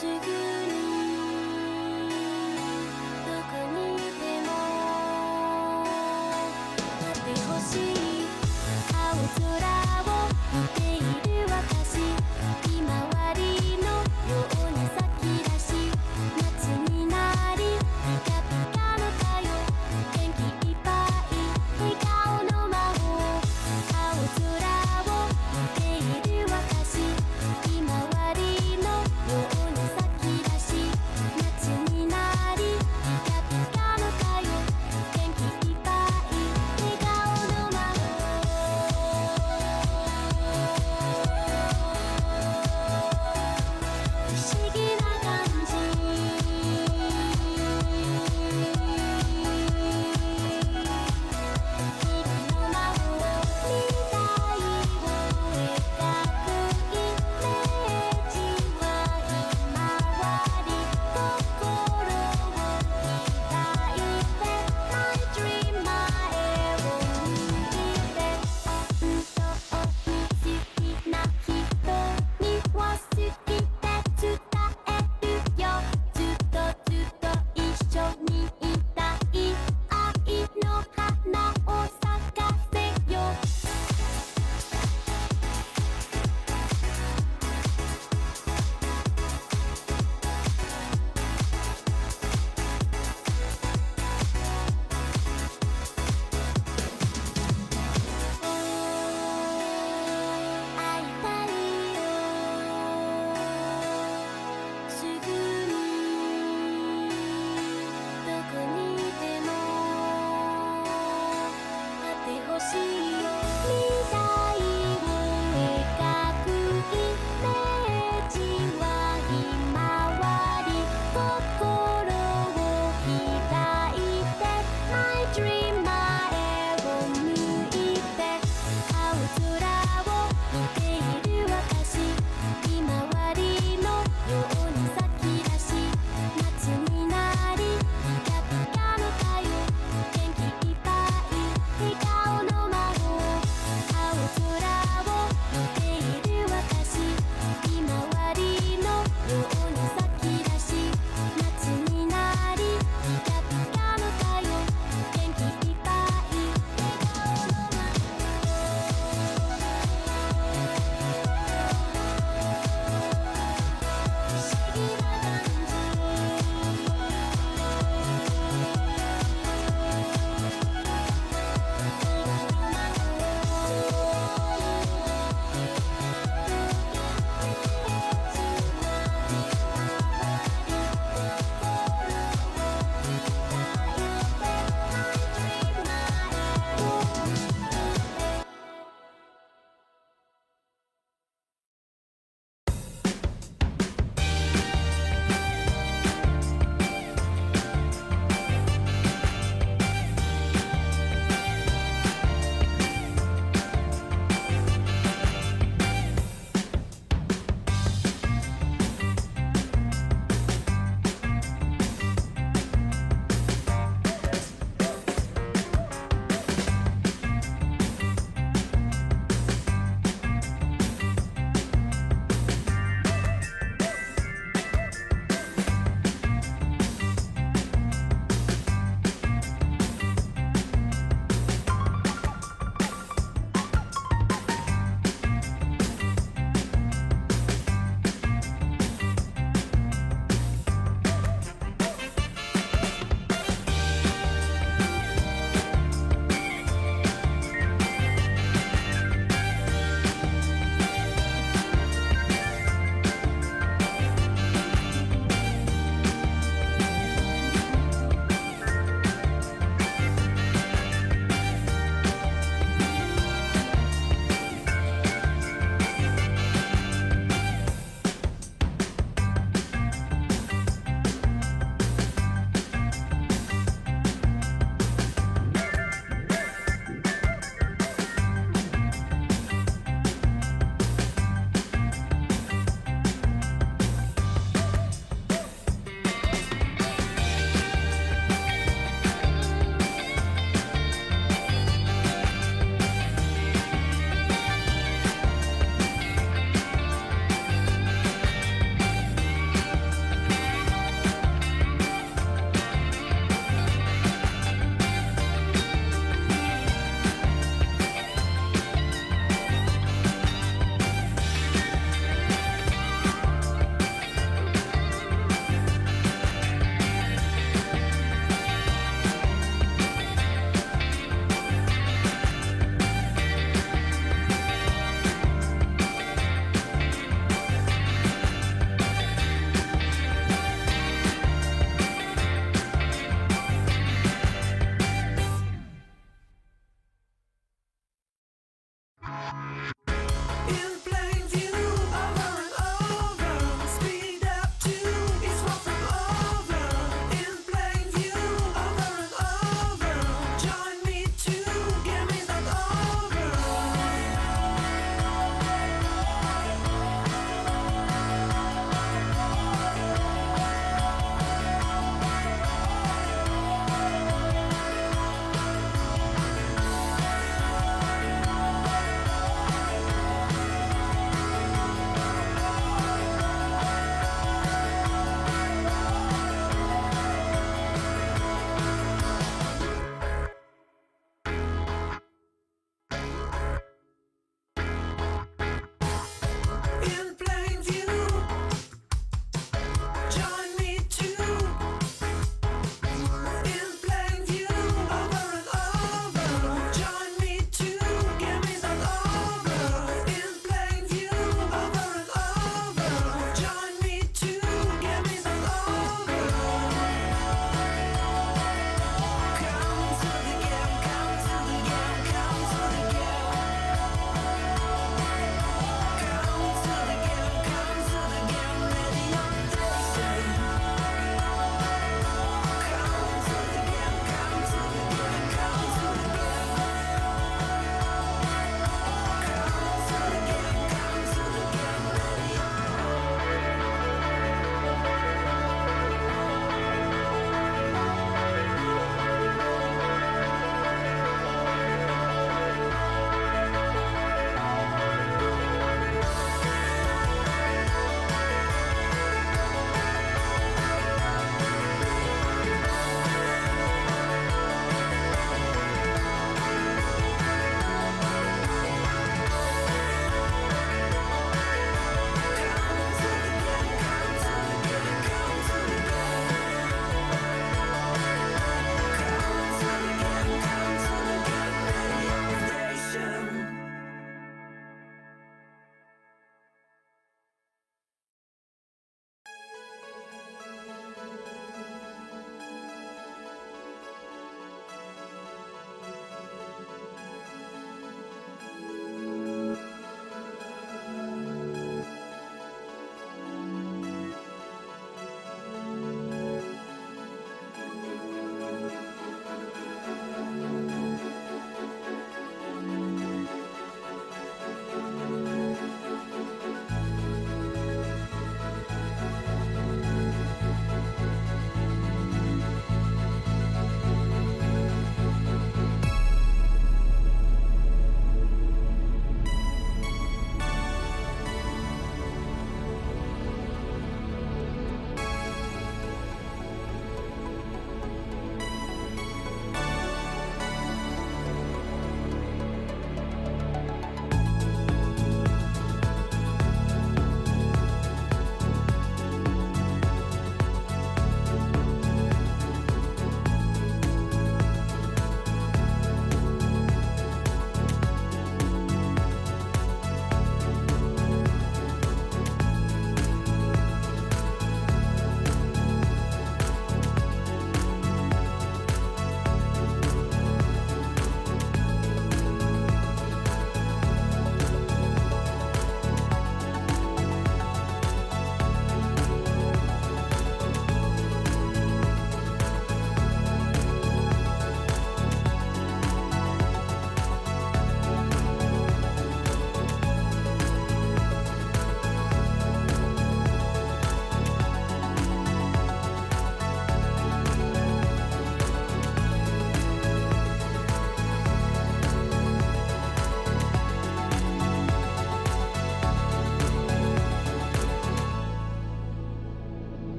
すぐにどこにいてもあってほしい青空を見ている私ひまわりのように咲き出し夏になりピカピカの太陽元気いっぱい笑顔の魔法青空を見ている私ひまわりのように咲き出し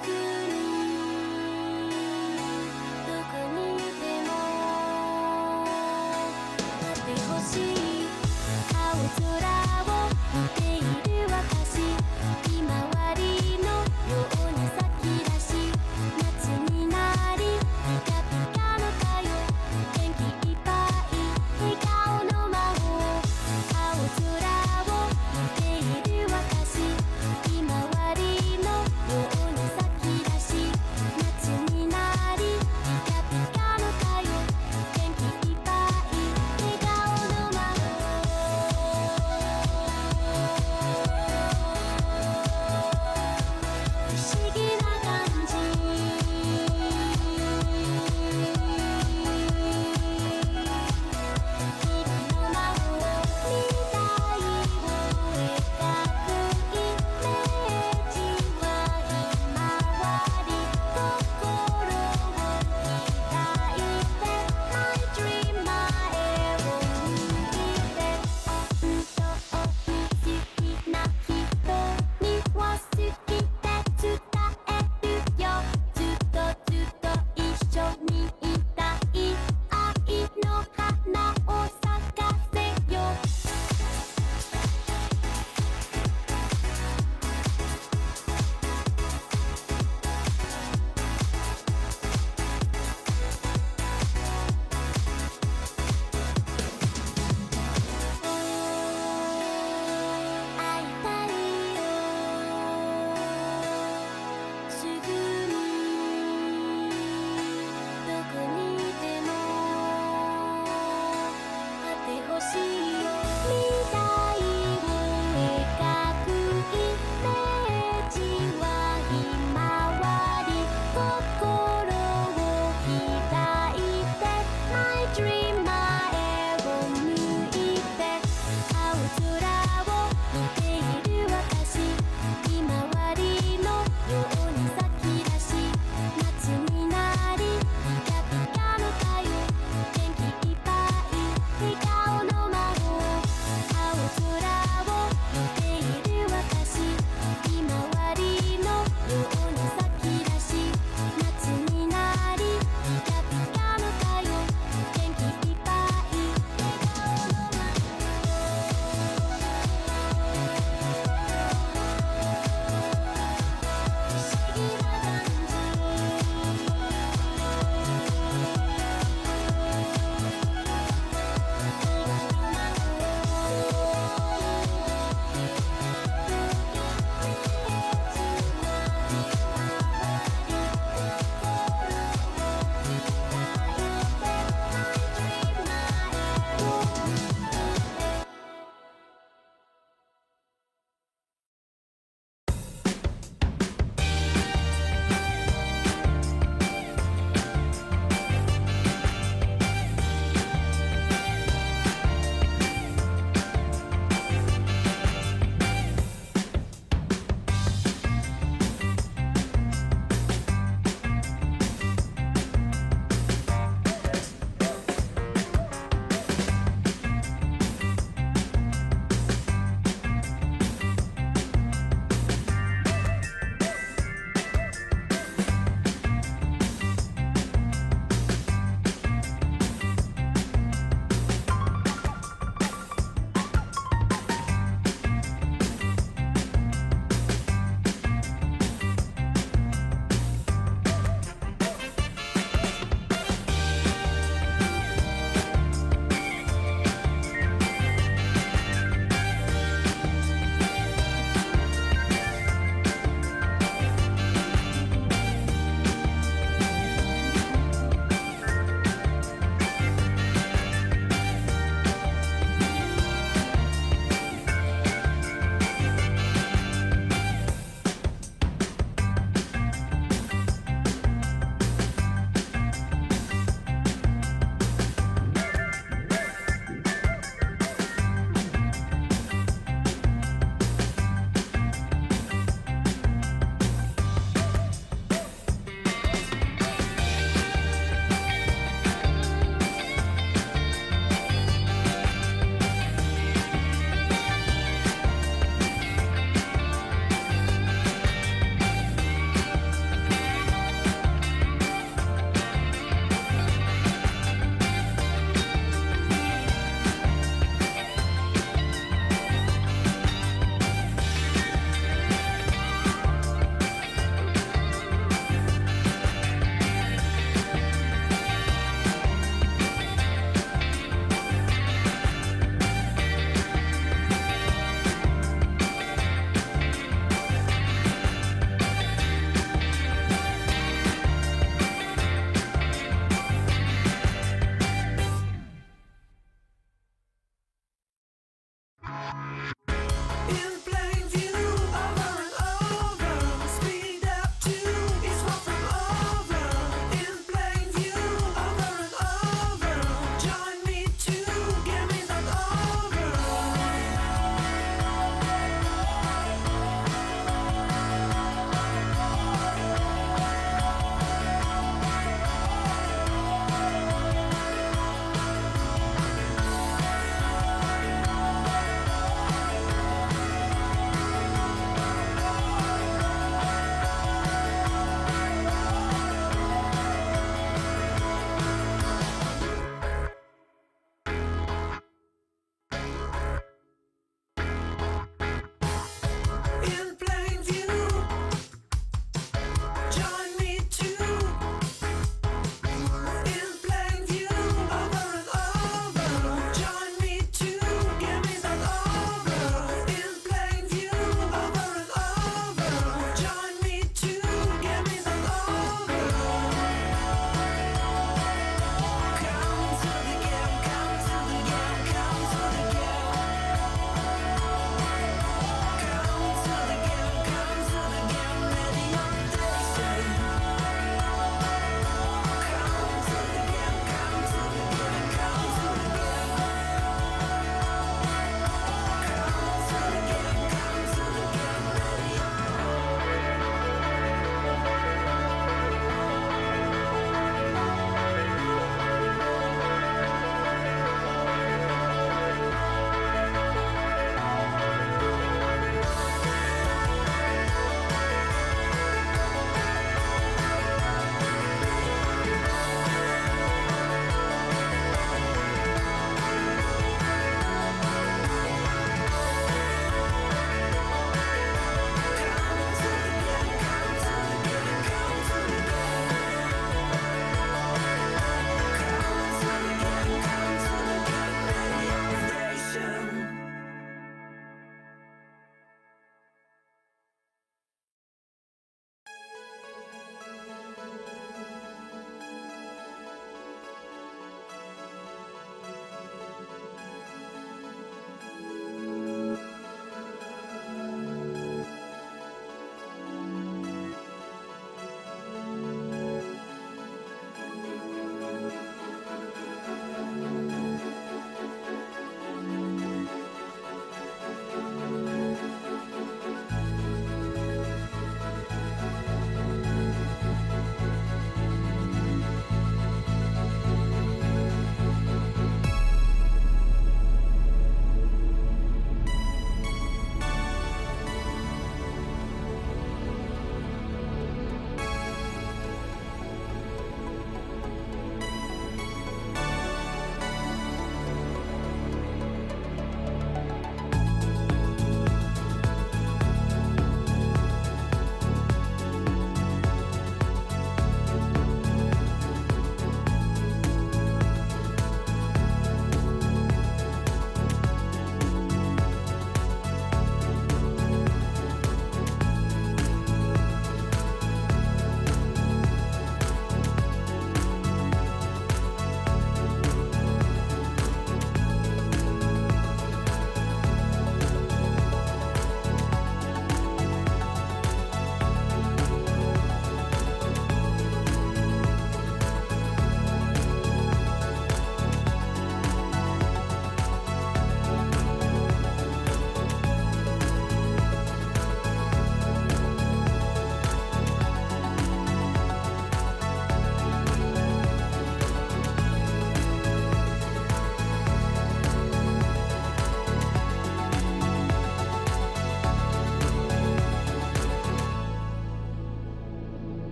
ぐにどこにいても待ってほしい青空を見ている私ひまわりのように咲き出し夏になりピカピカの太陽元気いっぱい笑顔の魔法青空を見ている私ひまわりのように咲き出し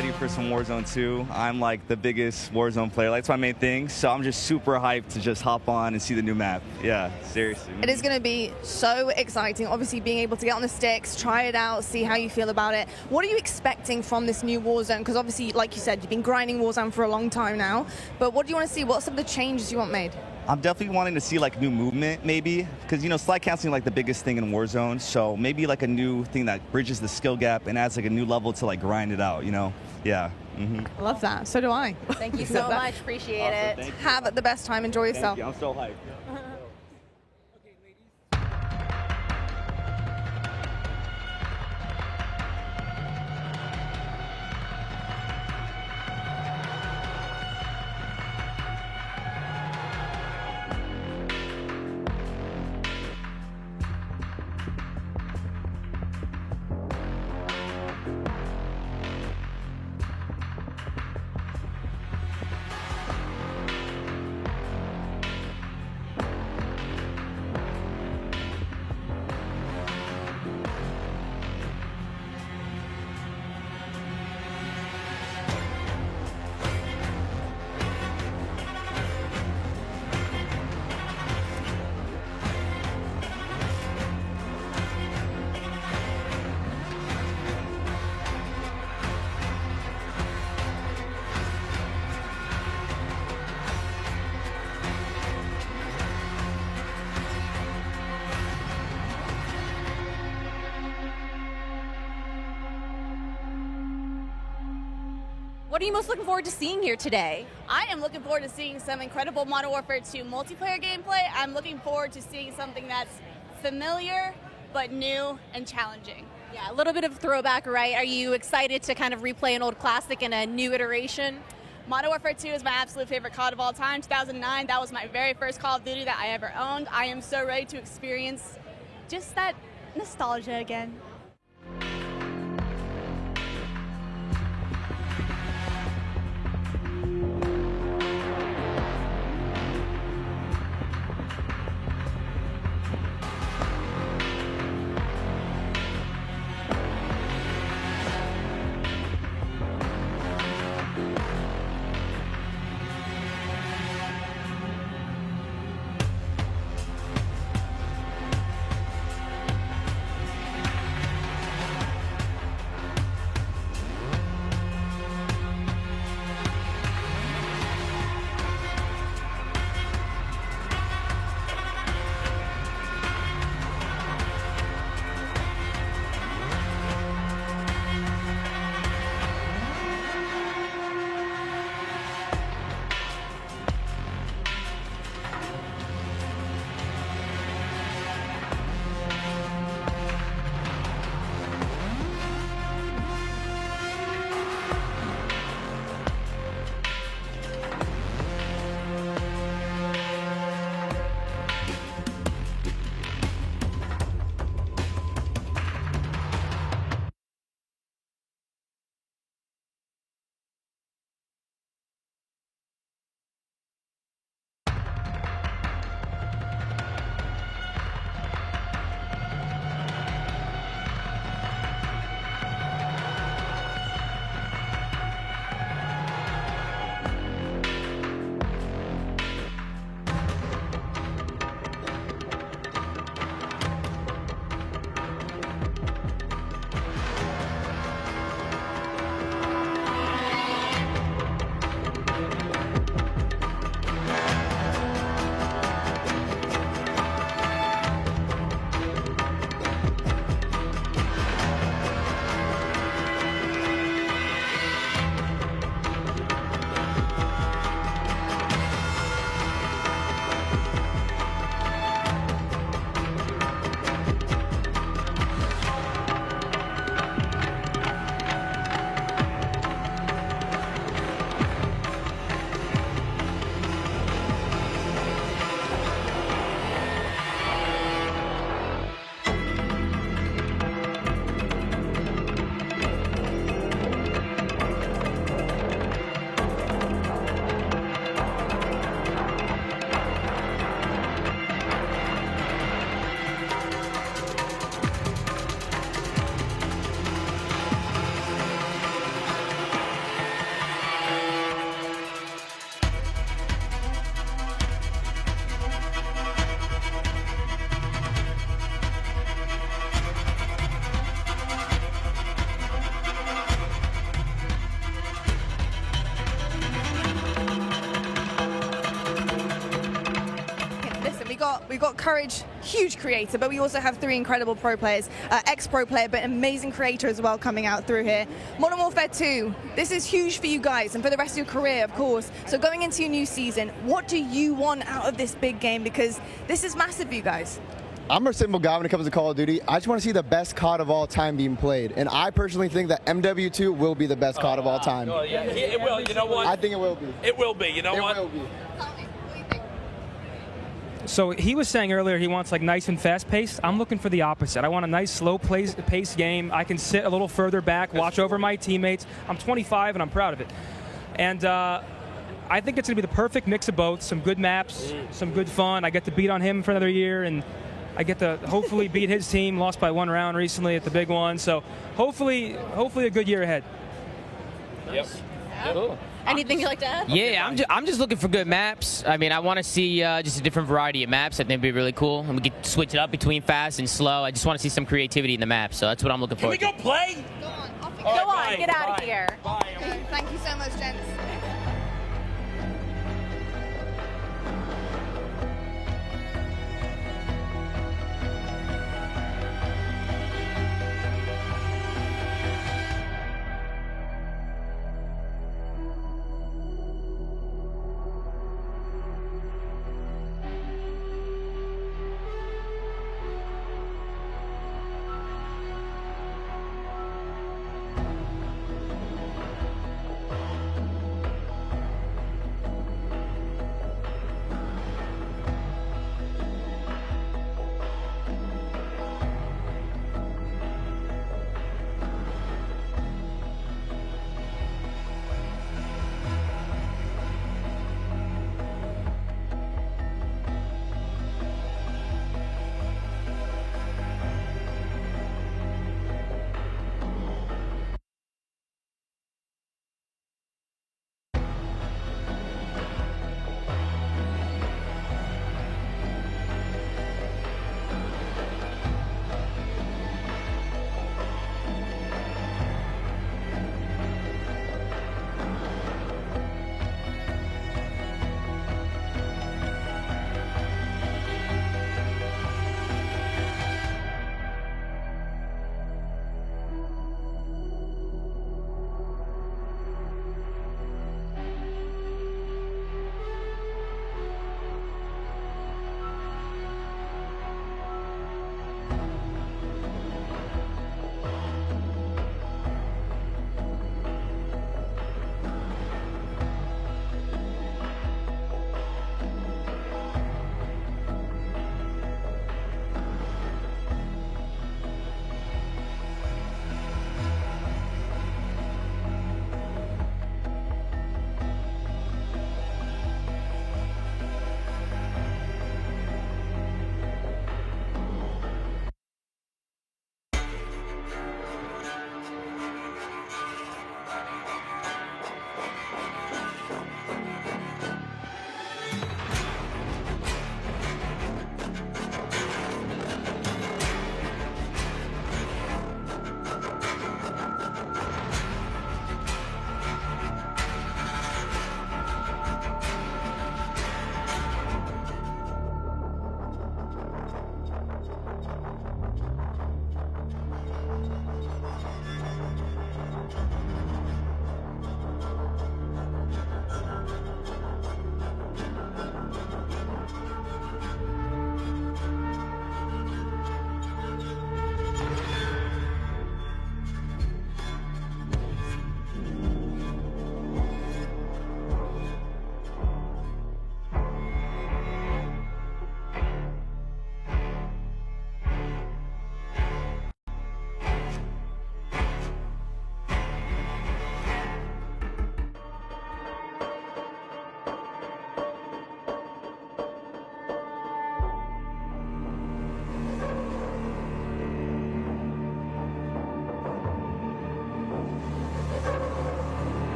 ready for some Warzone 2. I'm like the biggest Warzone player. That's my main thing. So I'm just super hyped to just hop on and see the new map. Yeah, seriously. It is going to be so exciting, obviously being able to get on the sticks, try it out, see how you feel about it. What are you expecting from this new Warzone? Because obviously, like you said, you've been grinding Warzone for a long time now. But what do you want to see? What are some of the changes you want made? I'm definitely wanting to see like new movement maybe, because slide canceling like the biggest thing in Warzone, so maybe like a new thing that bridges the skill gap and adds like a new level to like grind it out, Yeah. I love that. So do I. Thank you so much. Appreciate it. Thank you. Have the best time. Enjoy yourself. Thank you. I'm so hyped. What are you most looking forward to seeing here today? I am looking forward to seeing some incredible Modern Warfare 2 multiplayer gameplay. I'm looking forward to seeing something that's familiar, but new and challenging. Yeah, a little bit of throwback, right? Are you excited to kind of replay an old classic in a new iteration? Modern Warfare 2 is my absolute favorite COD of all time. 2009, that was my very first Call of Duty that I ever owned. I am so ready to experience just that nostalgia again. got Courage, huge creator, but we also have 3 incredible pro players, ex-pro player, but amazing creator as well coming out through here. Modern Warfare 2, this is huge for you guys and for the rest of your career, of course. So going into your new season, what do you want out of this big game? Because this is massive for you guys. I'm a simple guy when it comes to Call of Duty. I just want to see the best COD of all time being played. And I personally think that MW2 will be the best COD of all time. Oh, yeah, it will. You know what? I think it will be. It will be. You know what? It will be. So he was saying earlier he wants like nice and fast-paced. I'm looking for the opposite. I want a nice, slow-paced game. I can sit a little further back, watch over my teammates. I'm 25 and I'm proud of it. And I think it's going to be the perfect mix of both. Some good maps, some good fun. I get to beat on him for another year, and I get to hopefully beat his team. Lost by 1 round recently at the big one. So hopefully a good year ahead. Yep. Cool. Anything you'd like to add? Yeah, I'm just looking for good maps. I mean, I want to see just a different variety of maps. I think it'd be really cool. And we could switch it up between fast and slow. I just want to see some creativity in the map. So that's what I'm looking for. Can we go play? Go on, off you Go go. on, get out of here. Bye. Thank you so much, gents.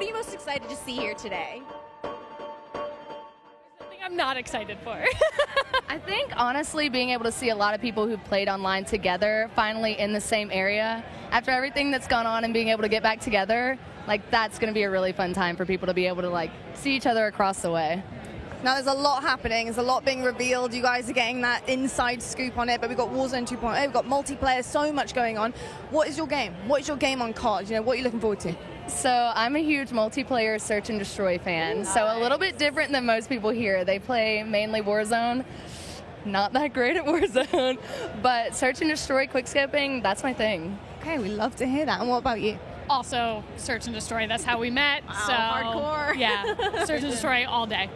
What are you most excited to see here today? Something I'm not excited for. I think, honestly, being able to see a lot of people who played online together finally in the same area, after everything that's gone on and being able to get back together, like, that's going to be a really fun time for people to be able to, like, see each other across the way. Now there's a lot happening, there's a lot being revealed, you guys are getting that inside scoop on it, but we've got Warzone 2.0, we've got multiplayer, so much going on. What is your game? What is your game on COD? You know, what are you looking forward to? So I'm a huge multiplayer search and destroy fan, so a little bit different than most people here. They play mainly Warzone. Not that great at Warzone, but search and destroy, quickscoping, that's my thing. Okay, we love to hear that. And what about you? Also, search and destroy. That's how we met. Wow, so hardcore. Yeah, search and destroy all day.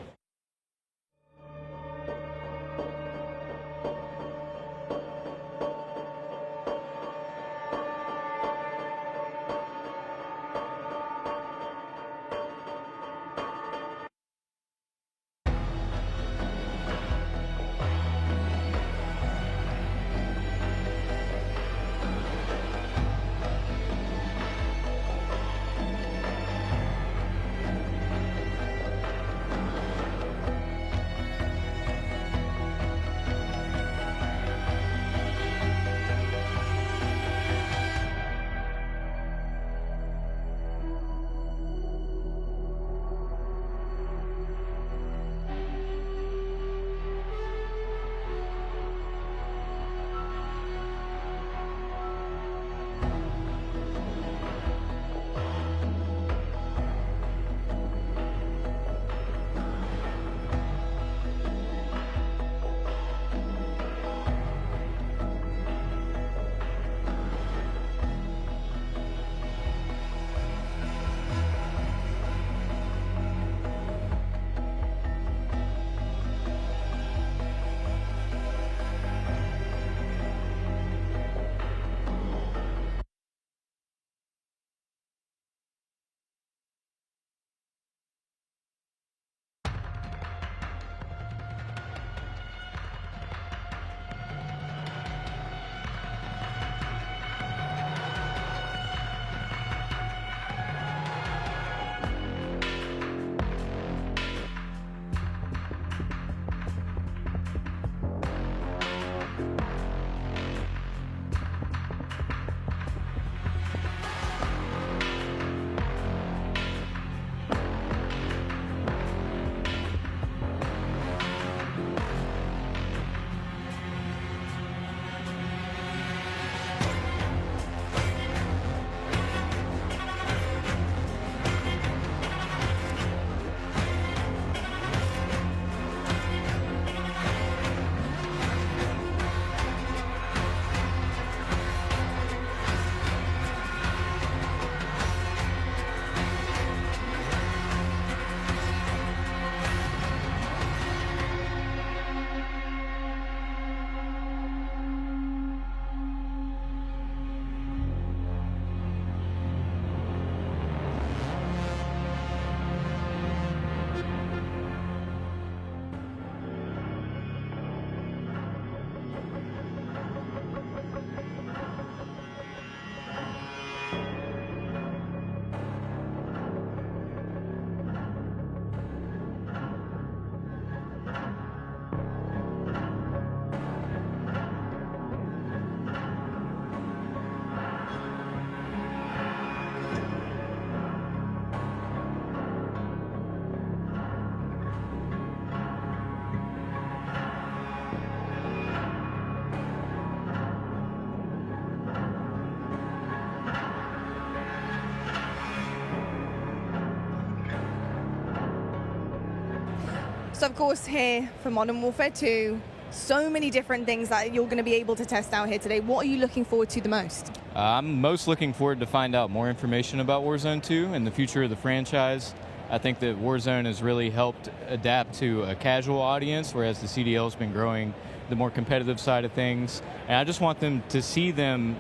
So of course here for Modern Warfare 2, so many different things that you're going to be able to test out here today. What are you looking forward to the most? I'm most looking forward to find out more information about Warzone 2 and the future of the franchise. I think that Warzone has really helped adapt to a casual audience, whereas the CDL has been growing the more competitive side of things. And I just want them to see them,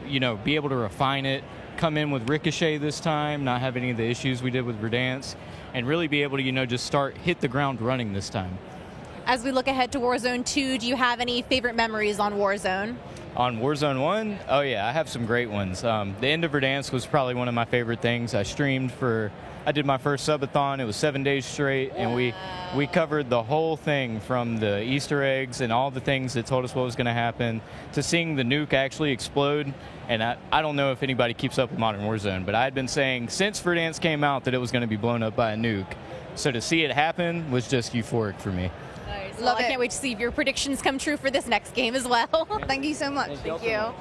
you know, be able to refine it, come in with Ricochet this time, not have any of the issues we did with Verdansk, and really be able to, you know, just hit the ground running this time. As we look ahead to Warzone 2, do you have any favorite memories on Warzone? On Warzone 1, oh yeah, I have some great ones. The end of Verdansk was probably one of my favorite things. I did my first subathon. It was 7 days straight, and we covered the whole thing, from the Easter eggs and all the things that told us what was going to happen to seeing the nuke actually explode. And I don't know if anybody keeps up with Modern Warzone, but I had been saying since Verdansk came out that it was going to be blown up by a nuke. So to see it happen was just euphoric for me. Nice. Well, I can't wait to see if your predictions come true for this next game as well. Thank you so much. Thank you.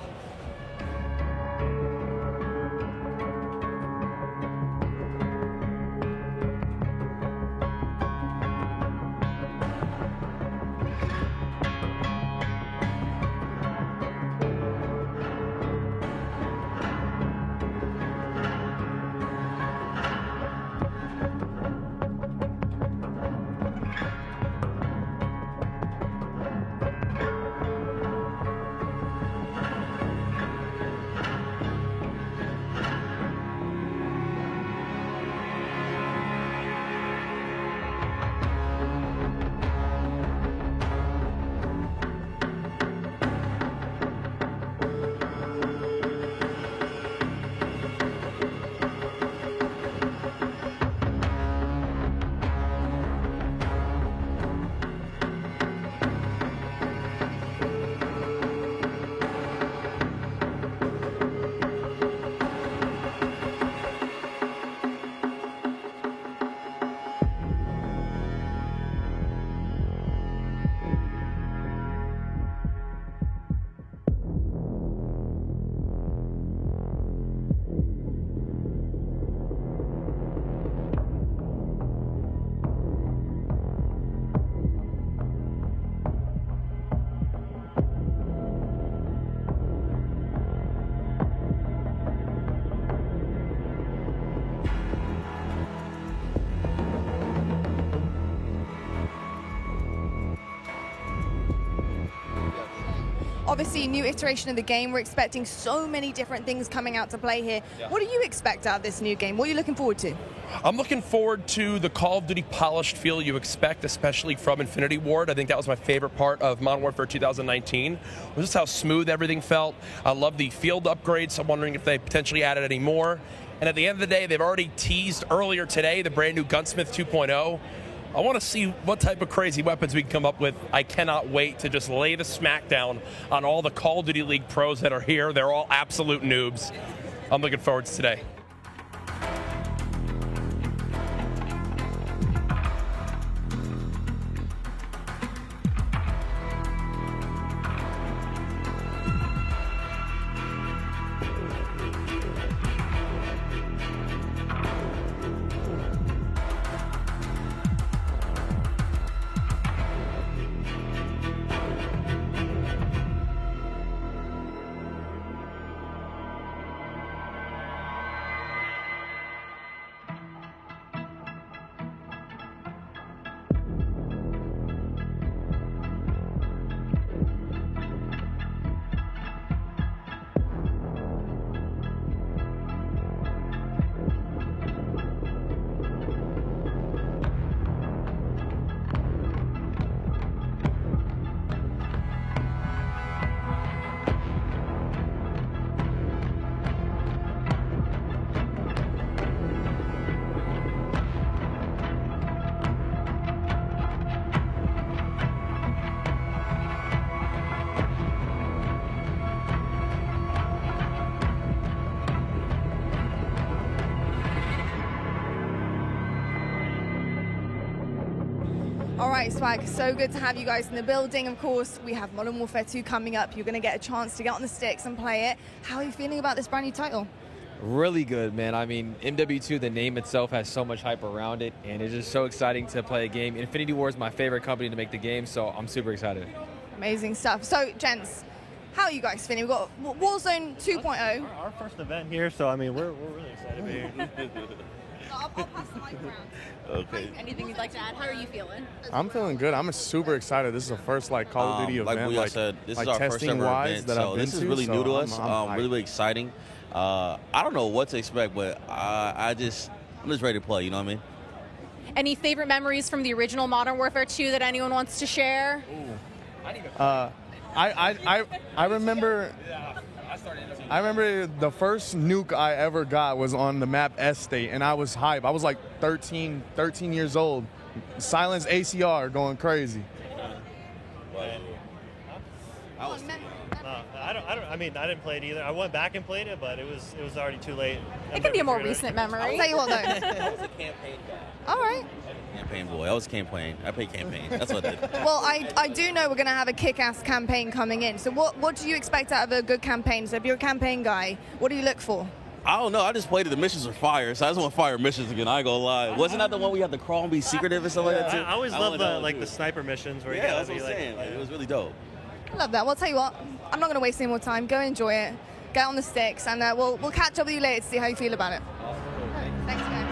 Obviously, new iteration of the game. We're expecting so many different things coming out to play here. Yeah. What do you expect out of this new game? What are you looking forward to? I'm looking forward to the Call of Duty polished feel you expect, especially from Infinity Ward. I think that was my favorite part of Modern Warfare 2019, was just how smooth everything felt. I love the field upgrades. I'm wondering if they potentially added any more. And at the end of the day, they've already teased earlier today the brand new Gunsmith 2.0. I want to see what type of crazy weapons we can come up with. I cannot wait to just lay the smackdown on all the Call of Duty League pros that are here. They're all absolute noobs. I'm looking forward to today. All right, Swag, so good to have you guys in the building. Of course, we have Modern Warfare 2 coming up. You're going to get a chance to get on the sticks and play it. How are you feeling about this brand new title? Really good, man. I mean, MW2, the name itself has so much hype around it, and it's just so exciting to play a game. Infinity Ward is my favorite company to make the game, so I'm super excited. Amazing stuff. So, gents, how are you guys feeling? We've got Warzone 2.0. Our first event here, so I mean, we're really excited to be here. I'll pass the mic around. Okay. Anything you'd like to add? How are you feeling? I'm feeling good. I'm super excited. This is the first Call of Duty event. Like we said, this is our first ever event, so this is really new to us. Really exciting. I don't know what to expect, but I'm just ready to play. You know what I mean? Any favorite memories from the original Modern Warfare 2 that anyone wants to share? I remember. I remember the first nuke I ever got was on the map Estate, and I was hype. I was like 13 years old. Silence ACR going crazy. I mean, I didn't play it either. I went back and played it, but it was already too late. It can be a more recent memory. I'll tell you what, though. I was a campaign guy. All right. Campaign boy. I was campaign. I played campaign. That's what I did. Well, I do know we're going to have a kick-ass campaign coming in. So what do you expect out of a good campaign? So if you're a campaign guy, what do you look for? I don't know. I just played it. The missions were fire, so I just want fire missions again. I ain't gonna lie. Wasn't that the one we had to crawl and be secretive and stuff like that too? I always love the sniper missions where you gotta that's be what I'm saying. Like, it was really dope. I love that. Well, I'll tell you what, I'm not going to waste any more time. Go enjoy it. Get on the sticks, and we'll catch up with you later to see how you feel about it. Thanks, guys.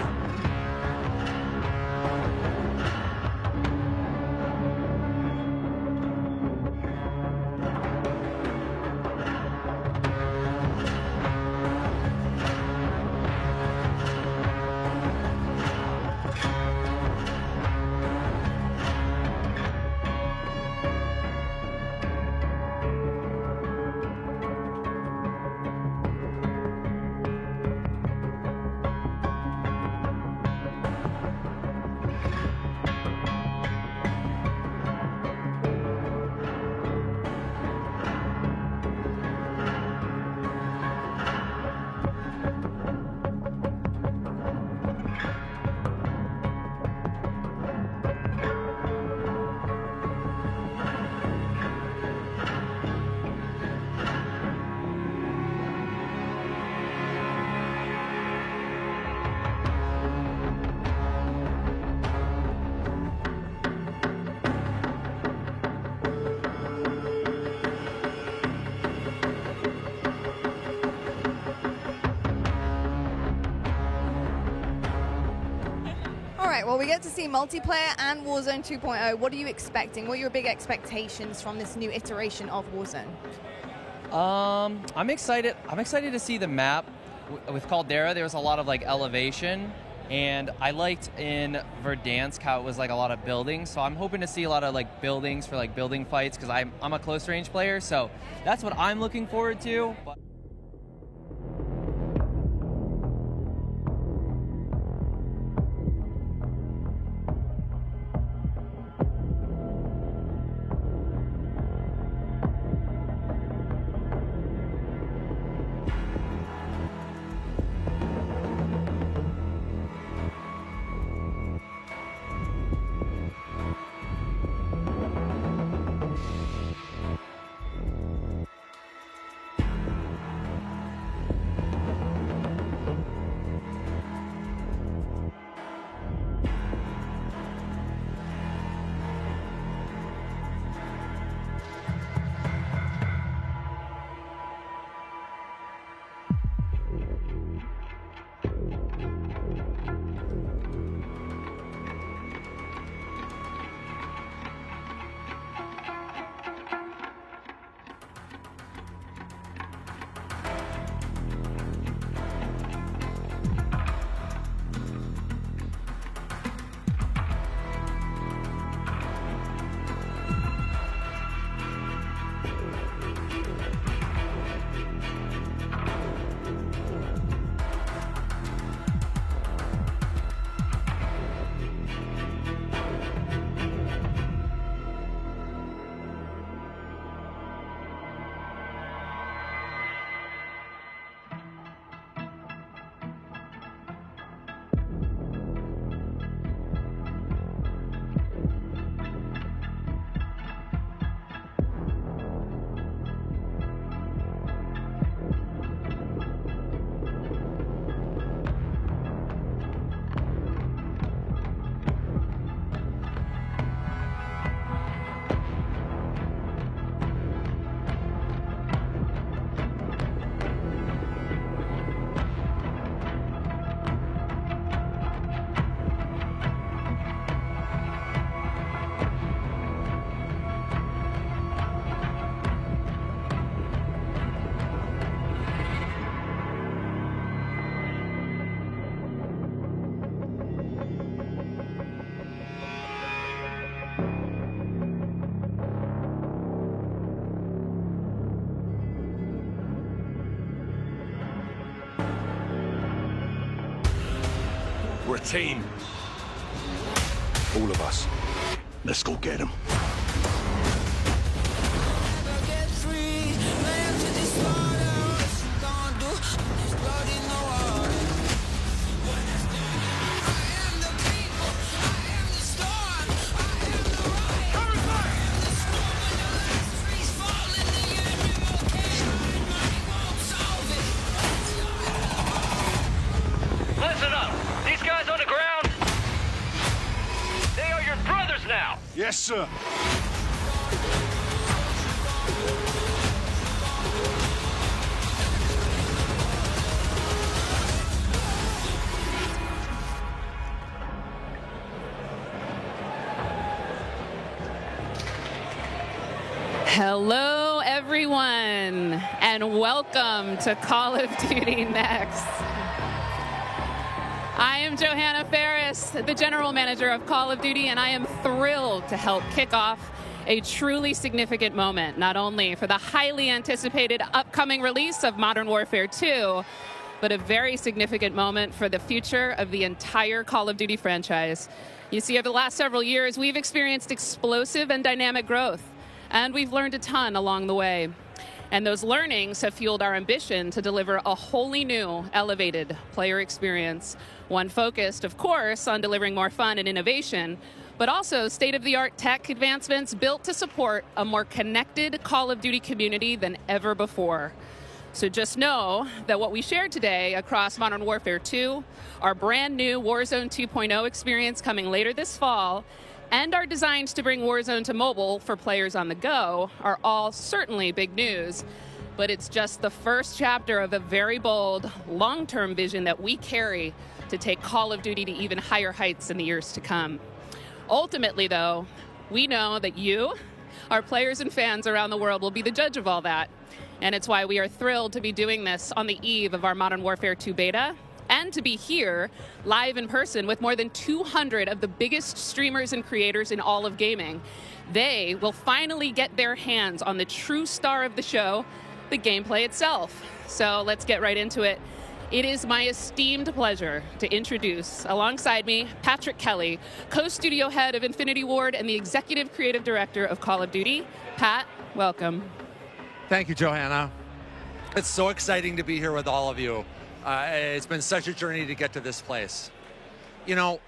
right, well, we get to see multiplayer and Warzone 2.0. What are you expecting? What are your big expectations from this new iteration of Warzone? I'm excited. I'm excited to see the map. With Caldera, there was a lot of like elevation, and I liked in Verdansk how it was like a lot of buildings. So I'm hoping to see a lot of like buildings for like building fights because I'm a close range player. So that's what I'm looking forward to. We're a team. All of us. Let's go get them. Listen up! These guys on the ground, they are your brothers now! Yes, sir. Hello, everyone, and welcome to Call of Duty Next. I am Johanna Ferris, the General Manager of Call of Duty, and I am thrilled to help kick off a truly significant moment, not only for the highly anticipated upcoming release of Modern Warfare 2, but a very significant moment for the future of the entire Call of Duty franchise. You see, over the last several years, we've experienced explosive and dynamic growth, and we've learned a ton along the way. And those learnings have fueled our ambition to deliver a wholly new, elevated player experience. One focused, of course, on delivering more fun and innovation, but also state-of-the-art tech advancements built to support a more connected Call of Duty community than ever before. So just know that what we shared today across Modern Warfare 2, our brand new Warzone 2.0 experience coming later this fall, and our designs to bring Warzone to mobile for players on the go are all certainly big news, but it's just the first chapter of a very bold, long-term vision that we carry to take Call of Duty to even higher heights in the years to come. Ultimately, though, we know that you, our players and fans around the world, will be the judge of all that, and it's why we are thrilled to be doing this on the eve of our Modern Warfare 2 beta, and to be here live in person with more than 200 of the biggest streamers and creators in all of gaming. They will finally get their hands on the true star of the show, the gameplay itself. So let's get right into it. It is my esteemed pleasure to introduce, alongside me, Patrick Kelly, co-studio head of Infinity Ward and the executive creative director of Call of Duty. Pat, welcome. Thank you, Johanna. It's so exciting to be here with all of you. It's been such a journey to get to this place. You know,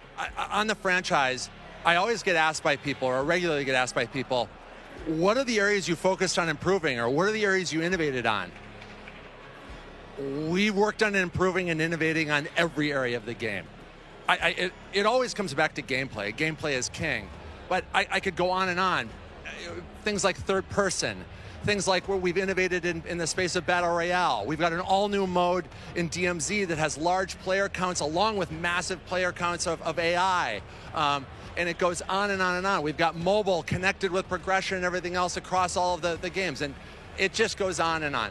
on the franchise, I always get asked by people, or regularly get asked by people, what are the areas you focused on improving, or what are the areas you innovated on? We worked on improving and innovating on every area of the game. It always comes back to gameplay. Gameplay is king. But I could go on and on. Things like third person. Things like where we've innovated in the space of Battle Royale. We've got an all-new mode in DMZ that has large player counts along with massive player counts of AI. And it goes on and on and on. We've got mobile connected with progression and everything else across all of the games. And it just goes on and on.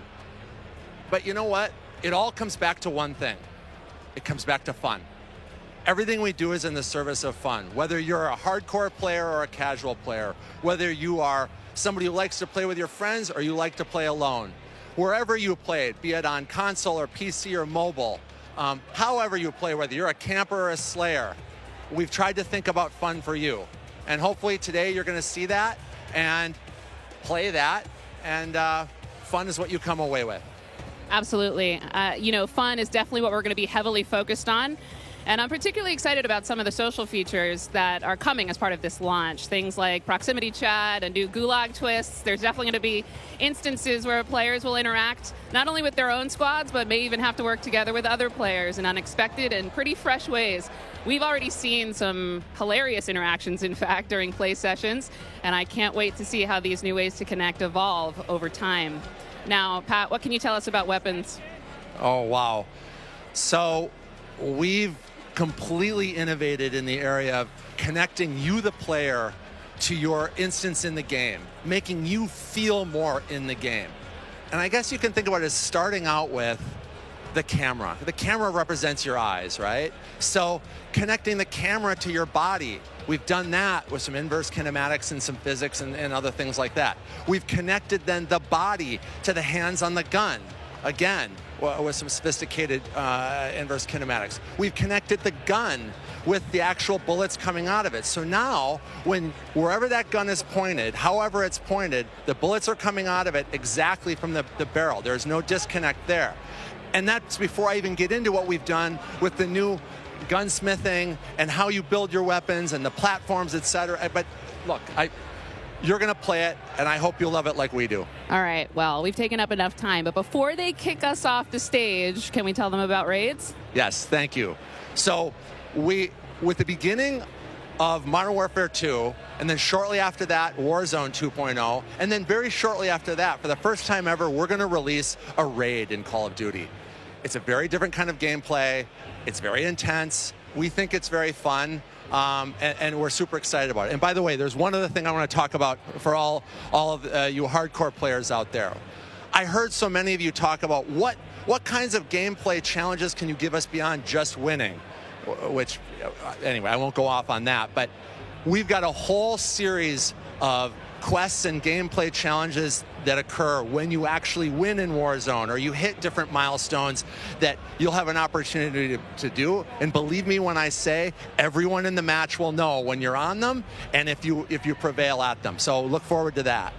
But you know what? It all comes back to one thing. It comes back to fun. Everything we do is in the service of fun. Whether you're a hardcore player or a casual player, whether you are somebody who likes to play with your friends or you like to play alone. Wherever you play it, be it on console or PC or mobile, however you play, whether you're a camper or a slayer, we've tried to think about fun for you. And hopefully today you're going to see that and play that, and fun is what you come away with. Absolutely. You know, fun is definitely what we're going to be heavily focused on. And I'm particularly excited about some of the social features that are coming as part of this launch. Things like proximity chat and new gulag twists. There's definitely going to be instances where players will interact not only with their own squads, but may even have to work together with other players in unexpected and pretty fresh ways. We've already seen some hilarious interactions, in fact, during play sessions, and I can't wait to see how these new ways to connect evolve over time. Now, Pat, what can you tell us about weapons? Oh, wow. So we've completely innovated in the area of connecting you, the player, to your instance in the game, making you feel more in the game. And I guess you can think about it as starting out with the camera. The camera represents your eyes, right? So connecting the camera to your body, we've done that with some inverse kinematics and some physics and other things like that. We've connected then the body to the hands on the gun. again, with some sophisticated inverse kinematics. We've connected the gun with the actual bullets coming out of it. So now, wherever that gun is pointed, however it's pointed, the bullets are coming out of it exactly from the barrel. There's no disconnect there. And that's before I even get into what we've done with the new gunsmithing and how you build your weapons and the platforms, etc. But look, you're going to play it, and I hope you'll love it like we do. All right, well, we've taken up enough time, but before they kick us off the stage, can we tell them about raids? Yes, thank you. So with the beginning of Modern Warfare 2, and then shortly after that, Warzone 2.0, and then very shortly after that, for the first time ever, we're going to release a raid in Call of Duty. It's a very different kind of gameplay. It's very intense. We think it's very fun. And we're super excited about it. And by the way, there's one other thing I want to talk about for all of you hardcore players out there. I heard so many of you talk about what kinds of gameplay challenges can you give us beyond just winning, which, anyway, I won't go off on that. But we've got a whole series of quests and gameplay challenges that occur when you actually win in Warzone or you hit different milestones that you'll have an opportunity to do. And believe me when I say everyone in the match will know when you're on them and if you prevail at them. So look forward to that.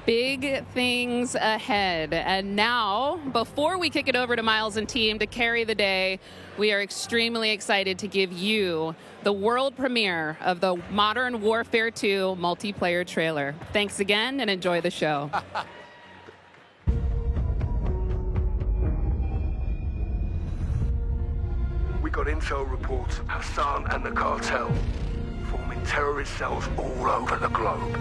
Big things ahead. And now, before we kick it over to Miles and team to carry the day, we are extremely excited to give you the world premiere of the Modern Warfare 2 multiplayer trailer. Thanks again and enjoy the show. We got intel reports of Hassan and the cartel forming terrorist cells all over the globe.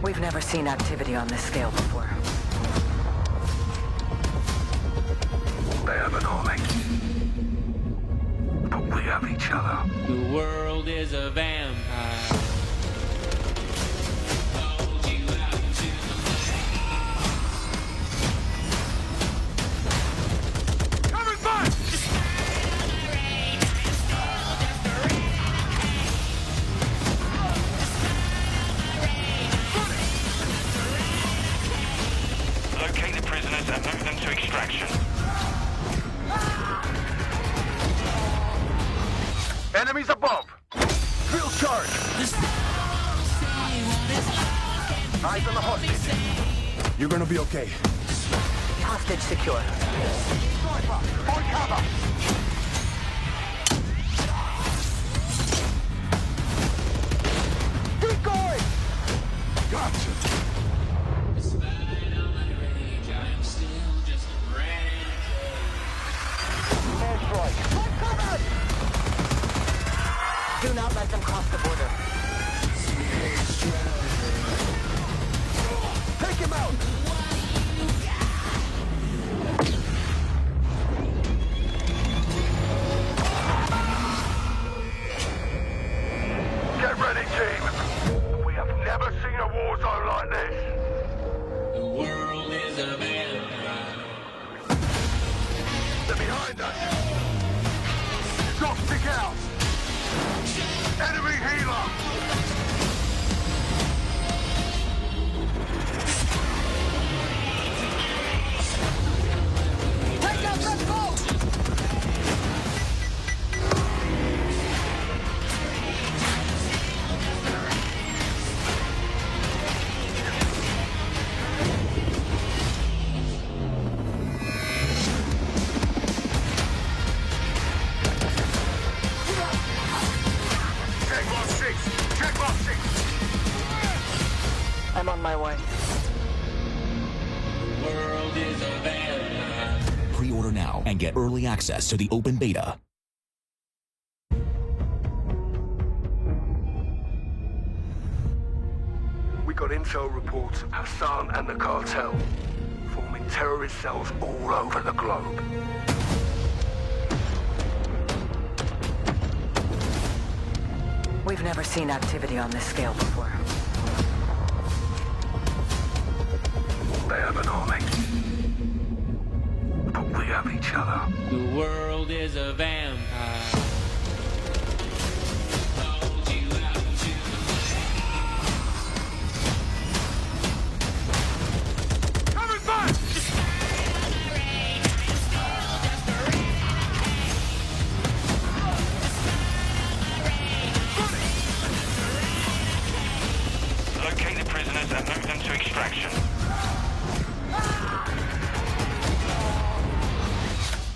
We've never seen activity on this scale before. They have an army, but we have each other. The world is a vampire. Coming back! Locate the prisoners and move them to extraction. Enemies above! Field charge! Eyes on the hostage. You're gonna be okay. Hostage secure. Sniper, on cover! Keep going! Gotcha! Do not let them cross the border. Take him out! Get ready, team! We have never seen a war zone like this! The world is a vampire. They're behind us! Drop stick out! Enemy healer! Take out that boat! I'm on my way. The world is a vampire. Pre-order now and get early access to the open beta. We got intel reports of Hassan and the cartel forming terrorist cells all over the globe. We've never seen activity on this scale before. They have an army, but we have each other. The world is a vampire. prisoners and move them to extraction.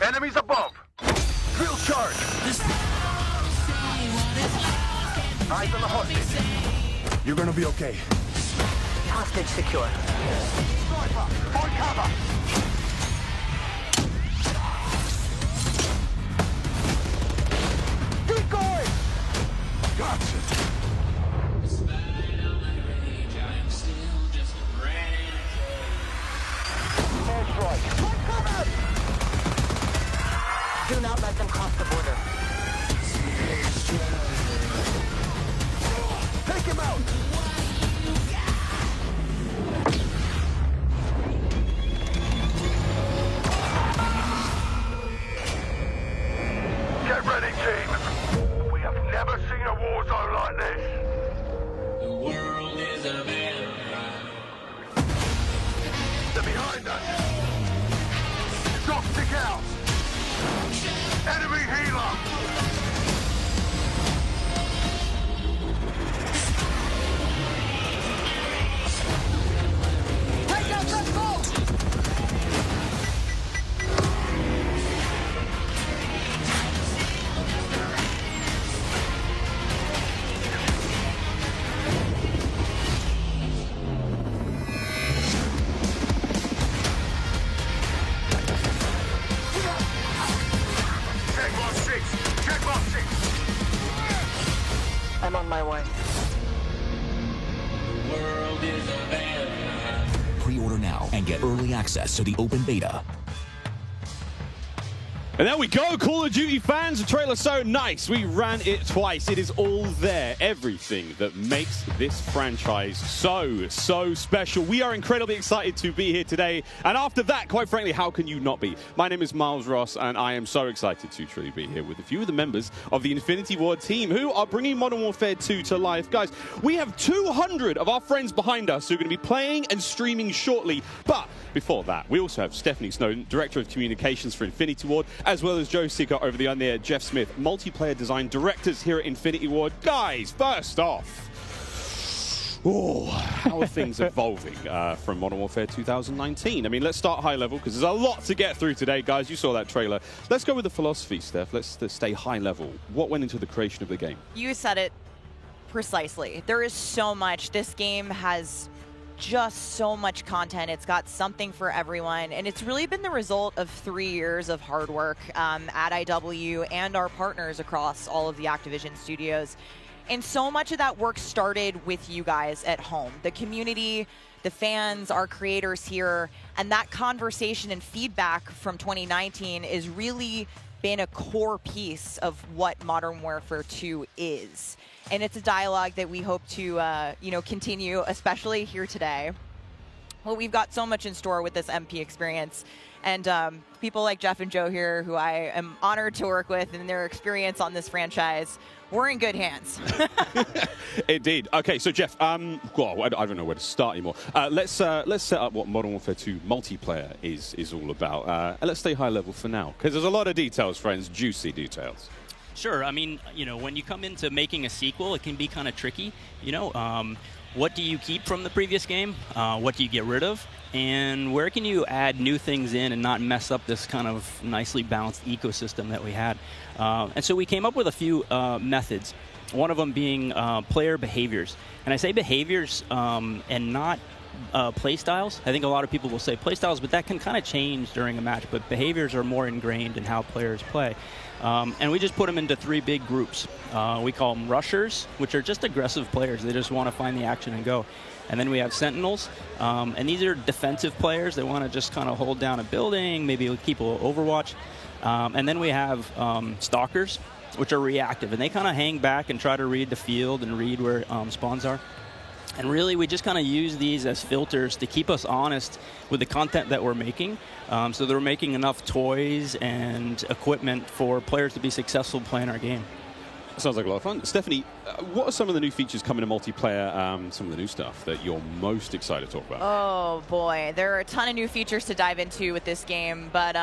Enemies above. Drill charge. Eyes on the hostage. You're gonna be okay. Hostage secure. Sniper, find cover. Keep going. Gotcha. Airstrike. Find cover. Do not let them cross the border. Take him out. Get ready, team. We have never seen a war zone like this. The world is a vampire. They're behind us. Stop, stick out. Enemy healer. Take out that boat. Check box 6. Check box 6. I'm on my way. The world is a vampire. Pre-order now and get early access to the open beta. And there we go, Call of Duty fans. The trailer's so nice. We ran it twice. It is all there. Everything that makes this franchise so special. We are incredibly excited to be here today. And after that, quite frankly, how can you not be? My name is Miles Ross, and I am so excited to truly be here with a few of the members of the Infinity Ward team who are bringing Modern Warfare 2 to life. Guys, we have 200 of our friends behind us who are going to be playing and streaming shortly. But before that, we also have Stephanie Snowden, Director of Communications for Infinity Ward, as well as Joe Seeker over the on-there, Jeff Smith, Multiplayer Design Directors here at Infinity Ward. Guys, first off, how are things evolving from Modern Warfare 2019? I mean, let's start high level because there's a lot to get through today, guys. You saw that trailer. Let's go with the philosophy, Steph. Let's stay high level. What went into the creation of the game? You said it precisely. There is so much. This game has just so much content. It's got something for everyone, and it's really been the result of 3 years of hard work at IW and our partners across all of the Activision studios. And so much of that work started with you guys at home, the community, the fans, our creators here, and that conversation and feedback from 2019 is really been a core piece of what Modern Warfare 2 is. And it's a dialogue that we hope to continue, especially here today. Well, we've got so much in store with this MP experience. And people like Jeff and Joe here, who I am honored to work with, and their experience on this franchise, we're in good hands. Indeed. Okay, so Jeff, well, I don't know where to start anymore. Let's set up what Modern Warfare 2 multiplayer is all about. And let's stay high level for now, because there's a lot of details, friends, juicy details. Sure. I mean, when you come into making a sequel, it can be kind of tricky. What do you keep from the previous game? What do you get rid of? And where can you add new things in and not mess up this kind of nicely balanced ecosystem that we had? And so we came up with a few methods, one of them being player behaviors. And I say behaviors and not play styles. I think a lot of people will say play styles, but that can kind of change during a match. But behaviors are more ingrained in how players play. And we just put them into 3 big groups. We call them rushers, which are just aggressive players. They just want to find the action and go. And then we have sentinels, and these are defensive players. They want to just kind of hold down a building, maybe keep a little overwatch. And then we have stalkers, which are reactive, and they kind of hang back and try to read the field and read where spawns are. And really, we just kind of use these as filters to keep us honest with the content that we're making. So that we're making enough toys and equipment for players to be successful playing our game. Sounds like a lot of fun. Stephanie, what are some of the new features coming to multiplayer, some of the new stuff that you're most excited to talk about? Oh, boy. There are a ton of new features to dive into with this game, but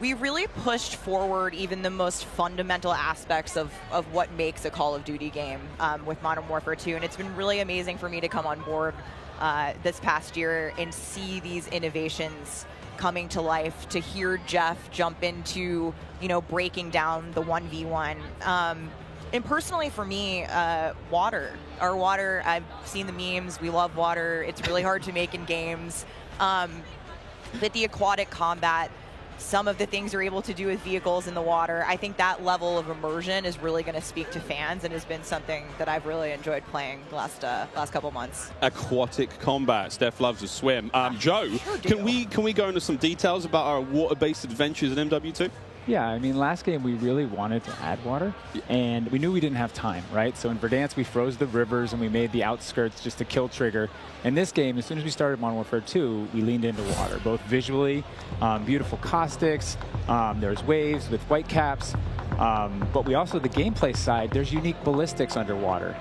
we really pushed forward even the most fundamental aspects of what makes a Call of Duty game with Modern Warfare 2. And it's been really amazing for me to come on board this past year and see these innovations coming to life, to hear Jeff jump into, breaking down the 1v1. And personally for me, water. Our water, I've seen the memes, we love water. It's really hard to make in games. But the aquatic combat, some of the things you're able to do with vehicles in the water, I think that level of immersion is really going to speak to fans and has been something that I've really enjoyed playing the last couple months. Aquatic combat. Steph loves to swim. Joe, sure can we go into some details about our water-based adventures in MW2? Yeah, I mean, last game we really wanted to add water, and we knew we didn't have time, right? So in Verdansk, we froze the rivers and we made the outskirts just to kill trigger. In this game, as soon as we started Modern Warfare 2, we leaned into water, both visually, beautiful caustics, there's waves with white caps, but we also, the gameplay side, there's unique ballistics underwater.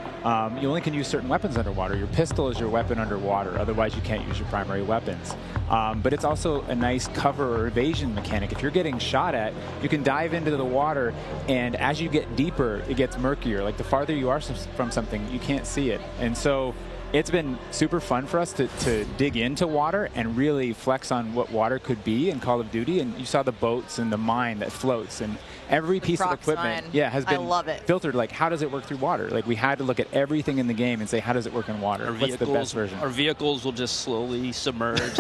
You only can use certain weapons underwater. Your pistol is your weapon underwater, otherwise you can't use your primary weapons. But it's also a nice cover or evasion mechanic. If you're getting shot at, you can dive into the water, and as you get deeper, it gets murkier. Like the farther you are from something, you can't see it. And so it's been super fun for us to dig into water and really flex on what water could be in Call of Duty. And you saw the boats and the mine that floats, and every piece of equipment has been filtered. Like, how does it work through water? Like, we had to look at everything in the game and say, how does it work in water? What's the best version? Our vehicles will just slowly submerge.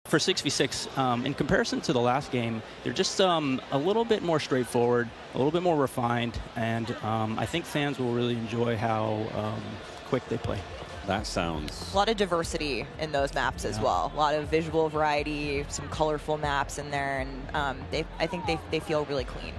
For 6v6, in comparison to the last game, they're just a little bit more straightforward, a little bit more refined, and I think fans will really enjoy how quick they play. That sounds... A lot of diversity in those maps as well. A lot of visual variety, some colorful maps in there, and I think they feel really clean.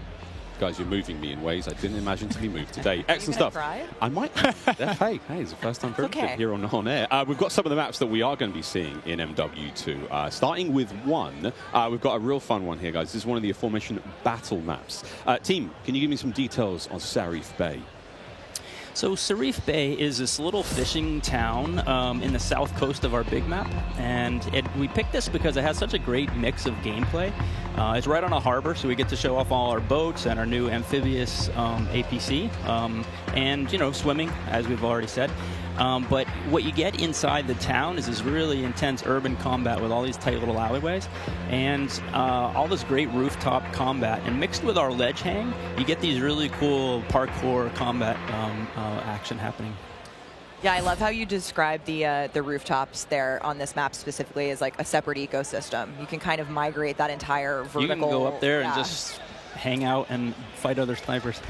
Guys, you're moving me in ways I didn't imagine to be moved today. Excellent stuff. Cry? I might. Hey, it's the first time for everything here on air. We've got some of the maps that we are going to be seeing in MW2. Starting with one, we've got a real fun one here, guys. This is one of the aforementioned battle maps. Team, can you give me some details on Sarif Bay? So Sarif Bay is this little fishing town in the south coast of our big map, and we picked this because it has such a great mix of gameplay. It's right on a harbor, so we get to show off all our boats and our new amphibious APC, and, you know, swimming, as we've already said. But what you get inside the town is this really intense urban combat with all these tight little alleyways and all this great rooftop combat. And mixed with our ledge hang, you get these really cool parkour combat action happening. Yeah, I love how you describe the rooftops there on this map specifically as like a separate ecosystem. You can kind of migrate that entire vertical. You can go up there and just hang out and fight other snipers.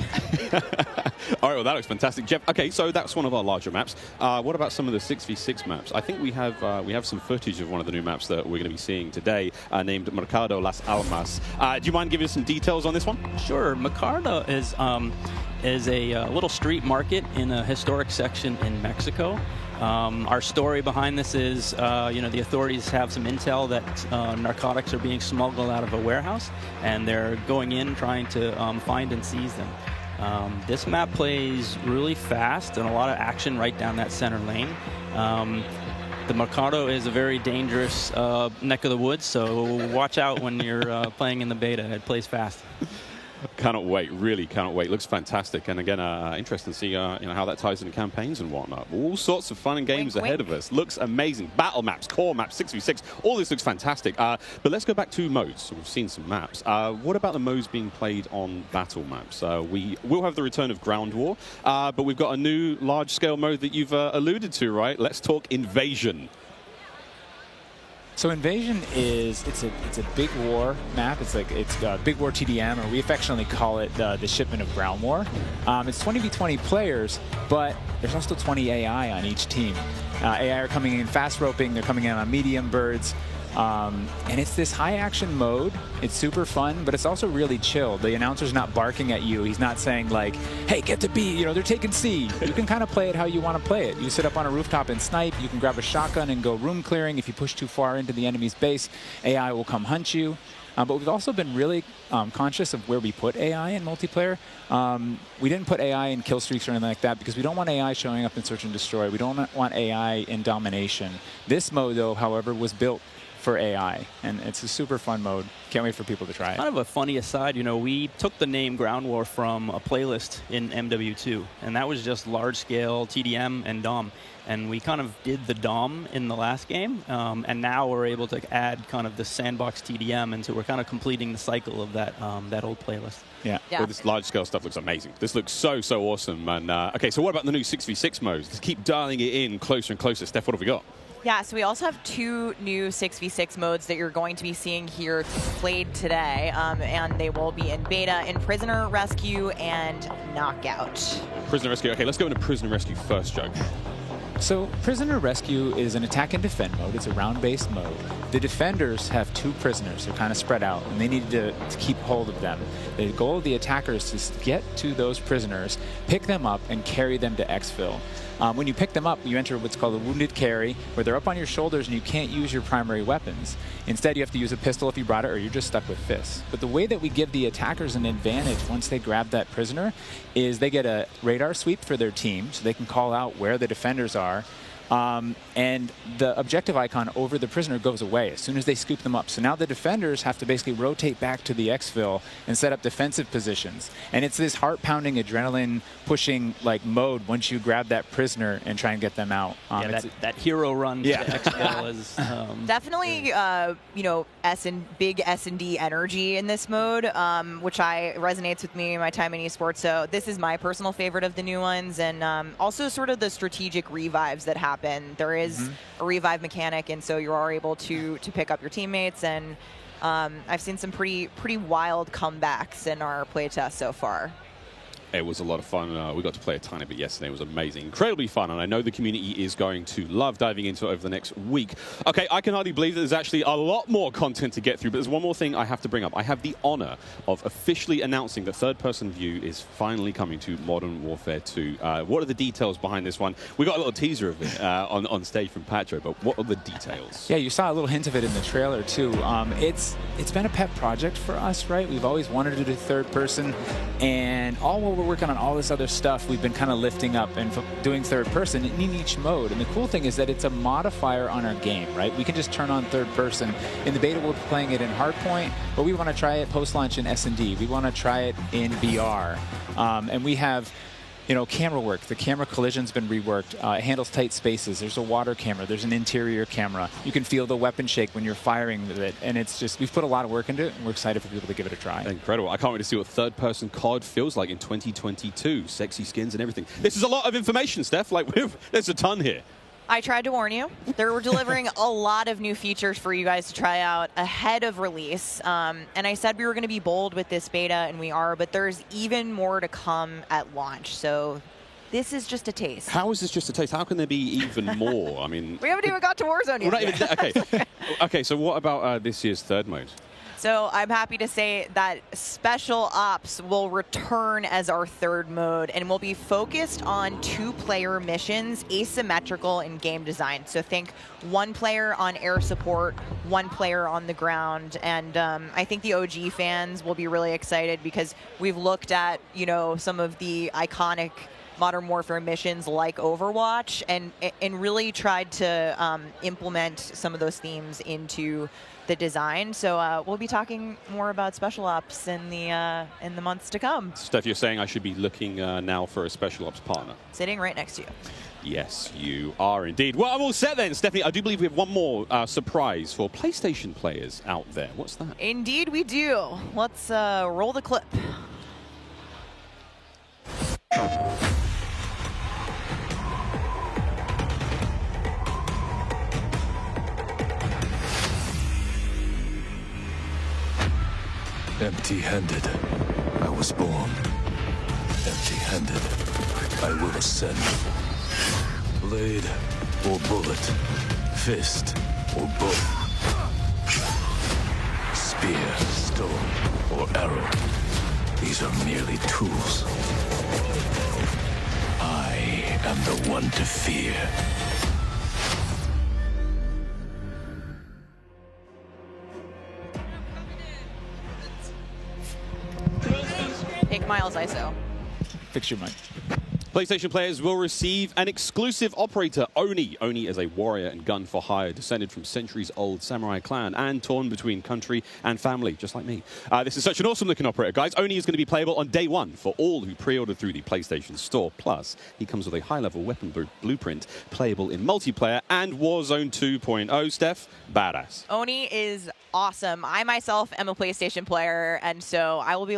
All right, well, that looks fantastic. Jeff, okay, so that's one of our larger maps. What about some of the 6v6 maps? I think we have some footage of one of the new maps that we're going to be seeing today, named Mercado Las Almas. Do you mind giving us some details on this one? Sure. Mercado is a little street market in a historic section in Mexico. Our story behind this is, you know, the authorities have some intel that narcotics are being smuggled out of a warehouse, and they're going in trying to find and seize them. This map plays really fast and a lot of action right down that center lane. The Mercado is a very dangerous neck of the woods, so watch out when you're playing in the beta. It plays fast. Cannot wait, really cannot wait. Looks fantastic, and again, interesting to see you know, how that ties into campaigns and whatnot. All sorts of fun and games ahead of us. Looks amazing. Battle maps, core maps, 6v6, all this looks fantastic. But let's go back to modes. We've seen some maps. What about the modes being played on battle maps? We will have the return of Ground War, but we've got a new large-scale mode that you've alluded to, right? Let's talk Invasion. So Invasion is it's a big war map. It's Big War TDM, or we affectionately call it the shipment of Ground War. It's 20v20 players, but there's also 20 AI on each team. AI are coming in fast roping. They're coming in on medium birds. And it's this high action mode. It's super fun, but it's also really chill. The announcer's not barking at you. He's not saying like, hey, get to B, you know, they're taking C. You can kind of play it how you want to play it. You sit up on a rooftop and snipe. You can grab a shotgun and go room clearing. If you push too far into the enemy's base, AI will come hunt you. But we've also been really conscious of where we put AI in multiplayer. We didn't put AI in kill streaks or anything like that because we don't want AI showing up in search and destroy. We don't want AI in domination. This mode, though, however, was built for AI, and it's a super fun mode. Can't wait for people to try it. Kind of a funny aside, you know, we took the name Ground War from a playlist in MW2, and that was just large-scale TDM and DOM, and we kind of did the DOM in the last game, and now we're able to add kind of the sandbox TDM, and so we're kind of completing the cycle of that that old playlist. Yeah. Well, this large-scale stuff looks amazing. This looks so awesome. And okay, so what about the new 6v6 modes? Let's keep dialing it in closer and closer. Steph, what have we got? Yeah, so we also have 2 new 6v6 modes that you're going to be seeing here played today, and they will be in beta in Prisoner Rescue and Knockout. Prisoner Rescue. Okay, let's go into Prisoner Rescue first, Joe. So Prisoner Rescue is an attack and defend mode. It's a round-based mode. The defenders have 2 prisoners. They're kind of spread out, and they need to keep hold of them. The goal of the attackers is to get to those prisoners, pick them up, and carry them to exfil. When you pick them up, you enter what's called a wounded carry, where they're up on your shoulders and you can't use your primary weapons. Instead, you have to use a pistol if you brought it, or you're just stuck with fists. But the way that we give the attackers an advantage once they grab that prisoner is they get a radar sweep for their team, so they can call out where the defenders are. And the objective icon over the prisoner goes away as soon as they scoop them up. So now the defenders have to basically rotate back to the exfil and set up defensive positions. And it's this heart-pounding, adrenaline-pushing like mode once you grab that prisoner and try and get them out. Yeah, that hero run to exfil is definitely you know, big S&D energy in this mode, which resonates with me in my time in esports. So this is my personal favorite of the new ones, and also sort of the strategic revives that happen happen. There is a revive mechanic, and so you are able to pick up your teammates. And I've seen some pretty wild comebacks in our playtest so far. It was a lot of fun. We got to play a tiny bit yesterday. It was amazing. Incredibly fun, and I know the community is going to love diving into it over the next week. Okay, I can hardly believe that there's actually a lot more content to get through, but there's one more thing I have to bring up. I have the honor of officially announcing that third-person view is finally coming to Modern Warfare 2. What are the details behind this one? We got a little teaser of it on stage from Patro, but what are the details? Yeah, you saw a little hint of it in the trailer, too. It's been a pet project for us, right? We've always wanted to do third-person, and all while we're working on all this other stuff, we've been kind of lifting up and doing third person in each mode. And the cool thing is that it's a modifier on our game, right? We can just turn on third person. In the beta, we're playing it in Hardpoint, but we want to try it post-launch in S&D. We want to try it in VR. And we have, you know, camera work. The camera collision's been reworked. It handles tight spaces. There's a water camera. There's an interior camera. You can feel the weapon shake when you're firing with it. And it's just, we've put a lot of work into it, and we're excited for people to give it a try. Incredible. I can't wait to see what third-person COD feels like in 2022. Sexy skins and everything. This is a lot of information, Steph. Like, there's a ton here. I tried to warn you. They're delivering a lot of new features for you guys to try out ahead of release. And I said we were going to be bold with this beta, and we are, but there's even more to come at launch. So this is just a taste. How is this just a taste? How can there be even more? I mean, we haven't even got to Warzone yet. Okay. Okay, so what about this year's third mode? So I'm happy to say that Special Ops will return as our third mode, and will be focused on 2-player missions, asymmetrical in game design. So think 1 player on air support, 1 player on the ground. And I think the OG fans will be really excited, because we've looked at, you know, some of the iconic Modern Warfare missions like Overwatch, and really tried to implement some of those themes into the design. So we'll be talking more about Special Ops in the months to come. Steph, you're saying I should be looking now for a Special Ops partner? Sitting right next to you. Yes, you are indeed. Well, I'm all set then, Stephanie. I do believe we have one more surprise for PlayStation players out there. What's that? Indeed we do. Let's roll the clip. Empty-handed, I was born. Empty-handed, I will ascend. Blade or bullet, fist or bow. Spear, stone, or arrow. These are merely tools. I am the one to fear. Take Miles ISO. Fix your mic. PlayStation players will receive an exclusive operator, Oni. Oni is a warrior and gun for hire, descended from centuries-old samurai clan and torn between country and family, just like me. This is such an awesome-looking operator, guys. Oni is going to be playable on day 1 for all who pre-order through the PlayStation Store. Plus, he comes with a high-level weapon blueprint, playable in multiplayer and Warzone 2.0. Steph, badass. Oni is awesome. I myself am a PlayStation player, and so I will be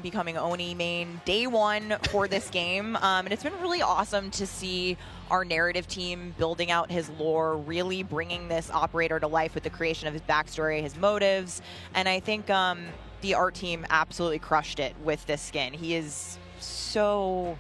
becoming Oni main day 1 for this game. And it's been really awesome to see our narrative team building out his lore, really bringing this operator to life with the creation of his backstory, his motives. And I think the art team absolutely crushed it with this skin. He is so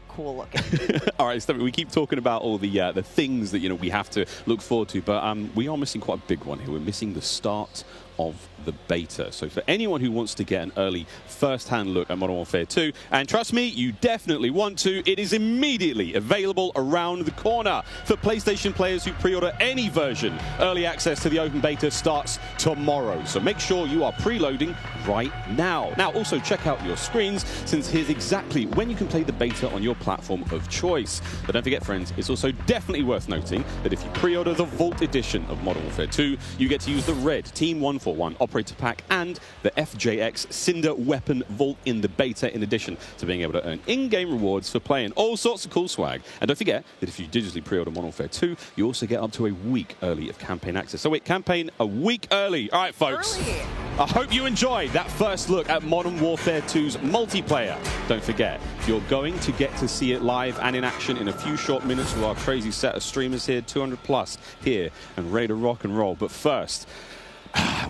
cool looking. All right, Stephanie, we keep talking about all the things that, you know, we have to look forward to, but we are missing quite a big one here. We're missing the start of the beta. So for anyone who wants to get an early first-hand look at Modern Warfare 2, and trust me, you definitely want to, it is immediately available around the corner. For PlayStation players who pre-order any version, early access to the open beta starts tomorrow. So make sure you are preloading right now. Now, also check out your screens, since here's exactly when you can play the beta on your platform of choice. But don't forget, friends, it's also definitely worth noting that if you pre-order the Vault edition of Modern Warfare 2, you get to use the red Team 1 441 Operator Pack and the FJX Cinder Weapon Vault in the beta, in addition to being able to earn in-game rewards for playing all sorts of cool swag. And don't forget that if you digitally pre-order Modern Warfare 2, you also get up to a week early of campaign access. So wait, campaign a week early. All right, folks. Early. I hope you enjoyed that first look at Modern Warfare 2's multiplayer. Don't forget, you're going to get to see it live and in action in a few short minutes with our crazy set of streamers here, 200 plus here, and ready to rock and roll. But first,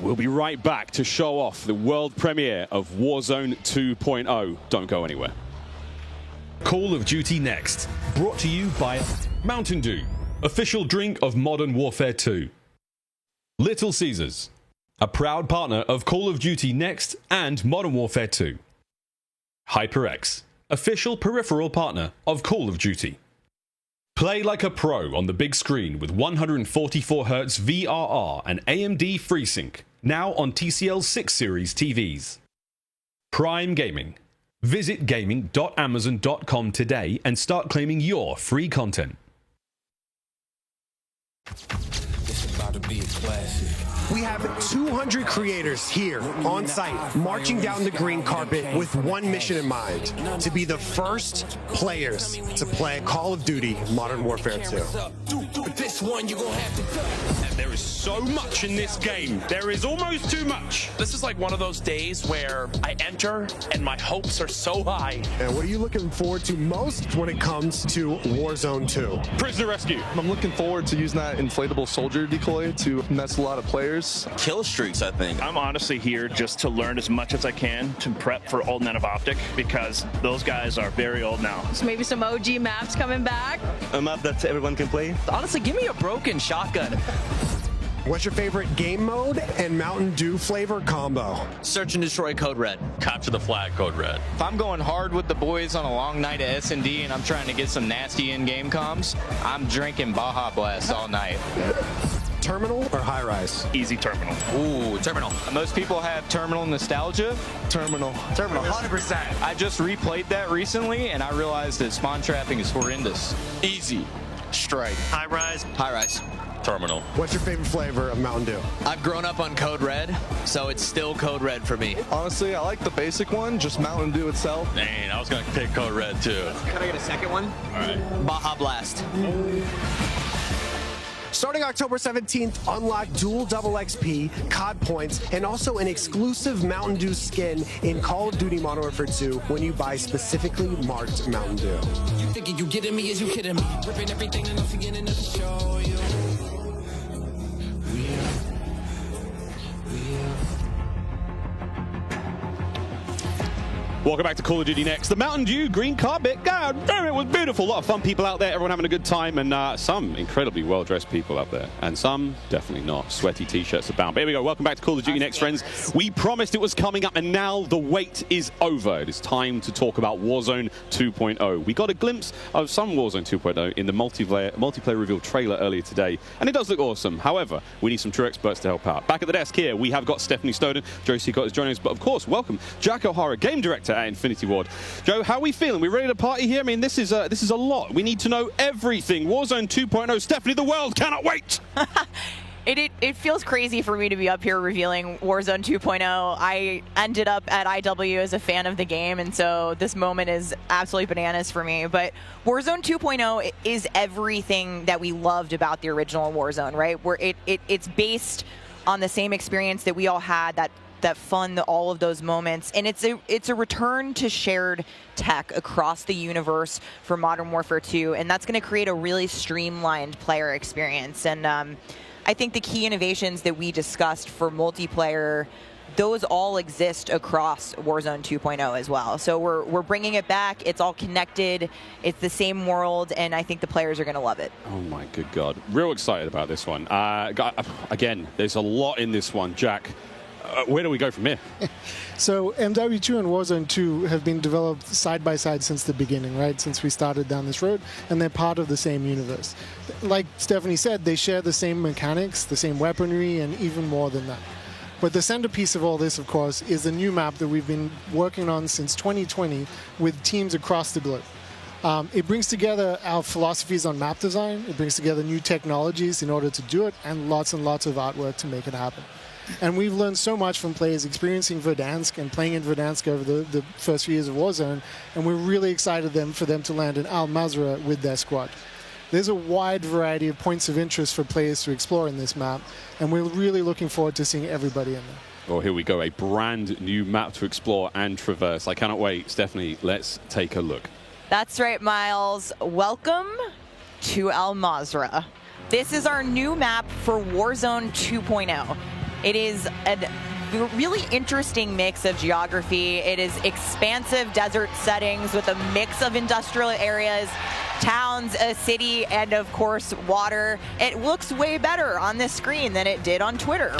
we'll be right back to show off the world premiere of Warzone 2.0. Don't go anywhere. Call of Duty Next, brought to you by Mountain Dew, official drink of Modern Warfare 2. Little Caesars, a proud partner of Call of Duty Next and Modern Warfare 2. HyperX, official peripheral partner of Call of Duty. Play like a pro on the big screen with 144Hz VRR and AMD FreeSync, now on TCL's 6 Series TVs. Prime Gaming. Visit gaming.amazon.com today and start claiming your free content. It's about to be a classic. We have 200 creators here on site, marching down the green carpet with one mission in mind: to be the first players to play Call of Duty Modern Warfare 2. This one you're gonna have to There is so much in this game. There is almost too much. This is like one of those days where I enter and my hopes are so high. And what are you looking forward to most when it comes to Warzone 2? Prisoner rescue. I'm looking forward to using that inflatable soldier decoy to mess a lot of players. Kill streaks, I think. I'm honestly here just to learn as much as I can to prep for Old Men of Optic, because those guys are very old now. So maybe some OG maps coming back. A map that everyone can play. Honestly, give me a broken shotgun. What's your favorite game mode and Mountain Dew flavor combo? Search and destroy Code Red. Capture the flag, Code Red. If I'm going hard with the boys on a long night at S&D and I'm trying to get some nasty in-game comms, I'm drinking Baja Blast all night. Terminal or high rise? Easy terminal. Ooh, terminal. Most people have terminal nostalgia. Terminal. Terminal, 100%. I just replayed that recently and I realized that spawn trapping is horrendous. Easy. Strike. High rise. High rise. Terminal. What's your favorite flavor of Mountain Dew? I've grown up on Code Red, so it's still Code Red for me. Honestly, I like the basic one, just Mountain Dew itself. Dang, I was going to pick Code Red too. Can I get a second one? All right. Baja Blast. Starting October 17th, unlock dual double XP, COD points, and also an exclusive Mountain Dew skin in Call of Duty Modern Warfare 2 when you buy specifically marked Mountain Dew. You thinking you getting me? Is you kidding me? Ripping everything and nothing in enough to show you. Welcome back to Call of Duty Next. The Mountain Dew green carpet. God damn, it was beautiful. A lot of fun people out there. Everyone having a good time. And some incredibly well-dressed people out there. And some definitely not. Sweaty T-shirts abound. But here we go. Welcome back to Call of Duty Next, friends. We promised it was coming up, and now the wait is over. It is time to talk about Warzone 2.0. We got a glimpse of some Warzone 2.0 in the multiplayer reveal trailer earlier today. And it does look awesome. However, we need some true experts to help out. Back at the desk here, we have got Stephanie Snowden. Joe Seacott is joining us. But of course, welcome Jack O'Hara, Game Director at Infinity Ward. Joe, how are we feeling? We ready to party here? I mean, this is a lot. We need to know everything. Warzone 2.0. Stephanie, the world cannot wait. It feels crazy for me to be up here revealing Warzone 2.0. I ended up at IW as a fan of the game, and so this moment is absolutely bananas for me. But Warzone 2.0 is everything that we loved about the original Warzone, right? Where it's based on the same experience that we all had, that fun, all of those moments, and it's a return to shared tech across the universe for Modern Warfare 2, and that's going to create a really streamlined player experience. And I think the key innovations that we discussed for multiplayer, those all exist across Warzone 2.0 as well. So we're bringing it back. It's all connected. It's the same world, and I think the players are going to love it. Oh my good God. Real excited about this one. Again, there's a lot in this one. Jack, where do we go from here? So MW2 and Warzone 2 have been developed side by side since the beginning, right? Since we started down this road, and they're part of the same universe. Like Stephanie said, they share the same mechanics, the same weaponry, and even more than that. But the centerpiece of all this, of course, is the new map that we've been working on since 2020 with teams across the globe. It brings together our philosophies on map design. It brings together new technologies in order to do it, and lots of artwork to make it happen. And we've learned so much from players experiencing Verdansk and playing in Verdansk over the first few years of Warzone, and we're really excited for them to land in Al Mazrah with their squad. There's a wide variety of points of interest for players to explore in this map, and we're really looking forward to seeing everybody in there. Well, here we go, a brand new map to explore and traverse. I cannot wait. Stephanie, let's take a look. That's right, Miles. Welcome to Al Mazrah. This is our new map for Warzone 2.0. It is a really interesting mix of geography. It is expansive desert settings with a mix of industrial areas, towns, a city, and of course water. It looks way better on this screen than it did on Twitter.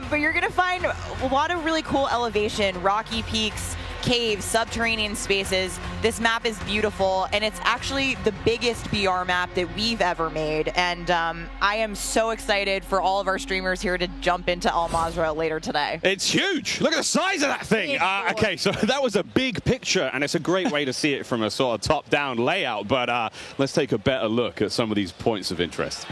But you're going to find a lot of really cool elevation, rocky peaks, caves, subterranean spaces. This map is beautiful, and it's actually the biggest BR map that we've ever made. And I am so excited for all of our streamers here to jump into Al Mazrah later today. It's huge. Look at the size of that thing. Okay, so that was a big picture, and it's a great way to see it from a sort of top-down layout. But let's take a better look at some of these points of interest.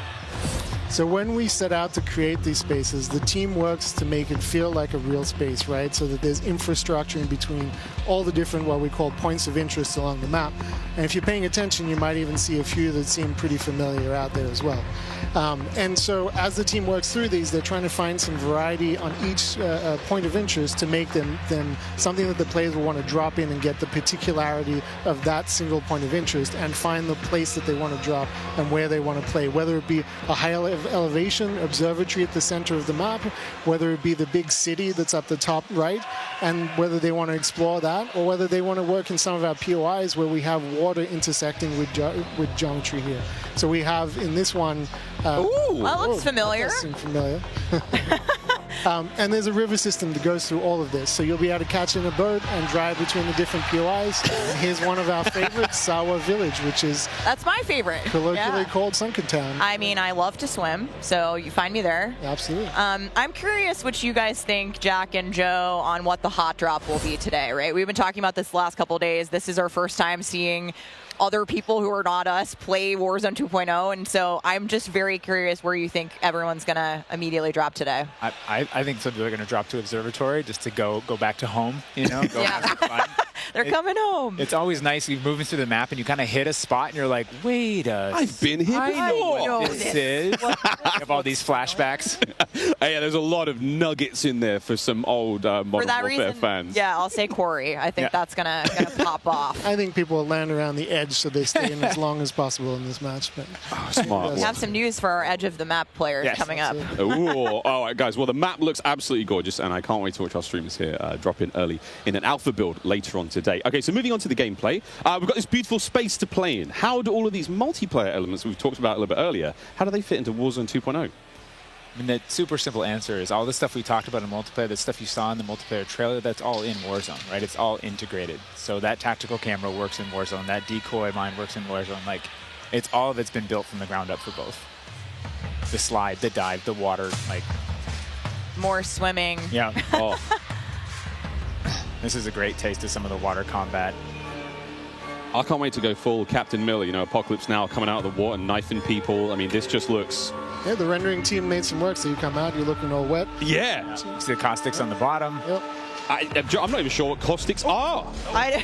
So when we set out to create these spaces, the team works to make it feel like a real space, right? So that there's infrastructure in between all the different, what we call points of interest along the map. And if you're paying attention, you might even see a few that seem pretty familiar out there as well. And so as the team works through these, they're trying to find some variety on each point of interest to make them something that the players will want to drop in and get the particularity of that single point of interest and find the place that they want to drop and where they want to play, whether it be a high elevation observatory at the center of the map, whether it be the big city that's up the top right, and whether they want to explore that, or whether they want to work in some of our POIs where we have water intersecting with geometry here. So we have in this one... Ooh, that looks familiar. That does seem familiar. And there's a river system that goes through all of this. So you'll be able to catch in a boat and drive between the different POIs. And here's one of our favorites, Sawa Village, which is... That's my favorite. Colloquially called Sunken Town. I mean, I love to swim, so you find me there. Absolutely. I'm curious what you guys think, Jack and Joe, on what the hot drop will be today, right? We've been talking about this the last couple of days. This is our first time seeing other people who are not us play Warzone 2.0, and so I'm just very curious where you think everyone's going to immediately drop today. I think so they're going to drop to Observatory just to go back to home, you know, go have some fun. They're coming home. It's always nice. You're moving through the map and you kind of hit a spot and you're like, wait I've been here before. I know what this is. You have all these flashbacks. Yeah, there's a lot of nuggets in there for some old Modern Warfare fans. Yeah, I'll say Corey. I think that's gonna pop off. I think people will land around the edge so they stay in as long as possible in this match. But smart. We have some news for our edge of the map players coming up. Ooh, all right, guys. Well, the map looks absolutely gorgeous, and I can't wait to watch our streamers here drop in early in an alpha build later on today. Okay, so moving on to the gameplay, we've got this beautiful space to play in. How do all of these multiplayer elements we've talked about a little bit earlier, how do they fit into Warzone 2.0? I mean, the super simple answer is all the stuff we talked about in multiplayer, the stuff you saw in the multiplayer trailer, that's all in Warzone, right? It's all integrated. So that tactical camera works in Warzone, that decoy mine works in Warzone. Like, it's all of it's been built from the ground up for both. The slide, the dive, the water, like... More swimming. Yeah. Oh. This is a great taste of some of the water combat. I can't wait to go full Captain Miller, you know, Apocalypse Now coming out of the water, knifing people. I mean, this just looks... Yeah, the rendering team made some work, so you come out, you're looking all wet. Yeah. See the caustics on the bottom. Yep. I'm not even sure what caustics are. I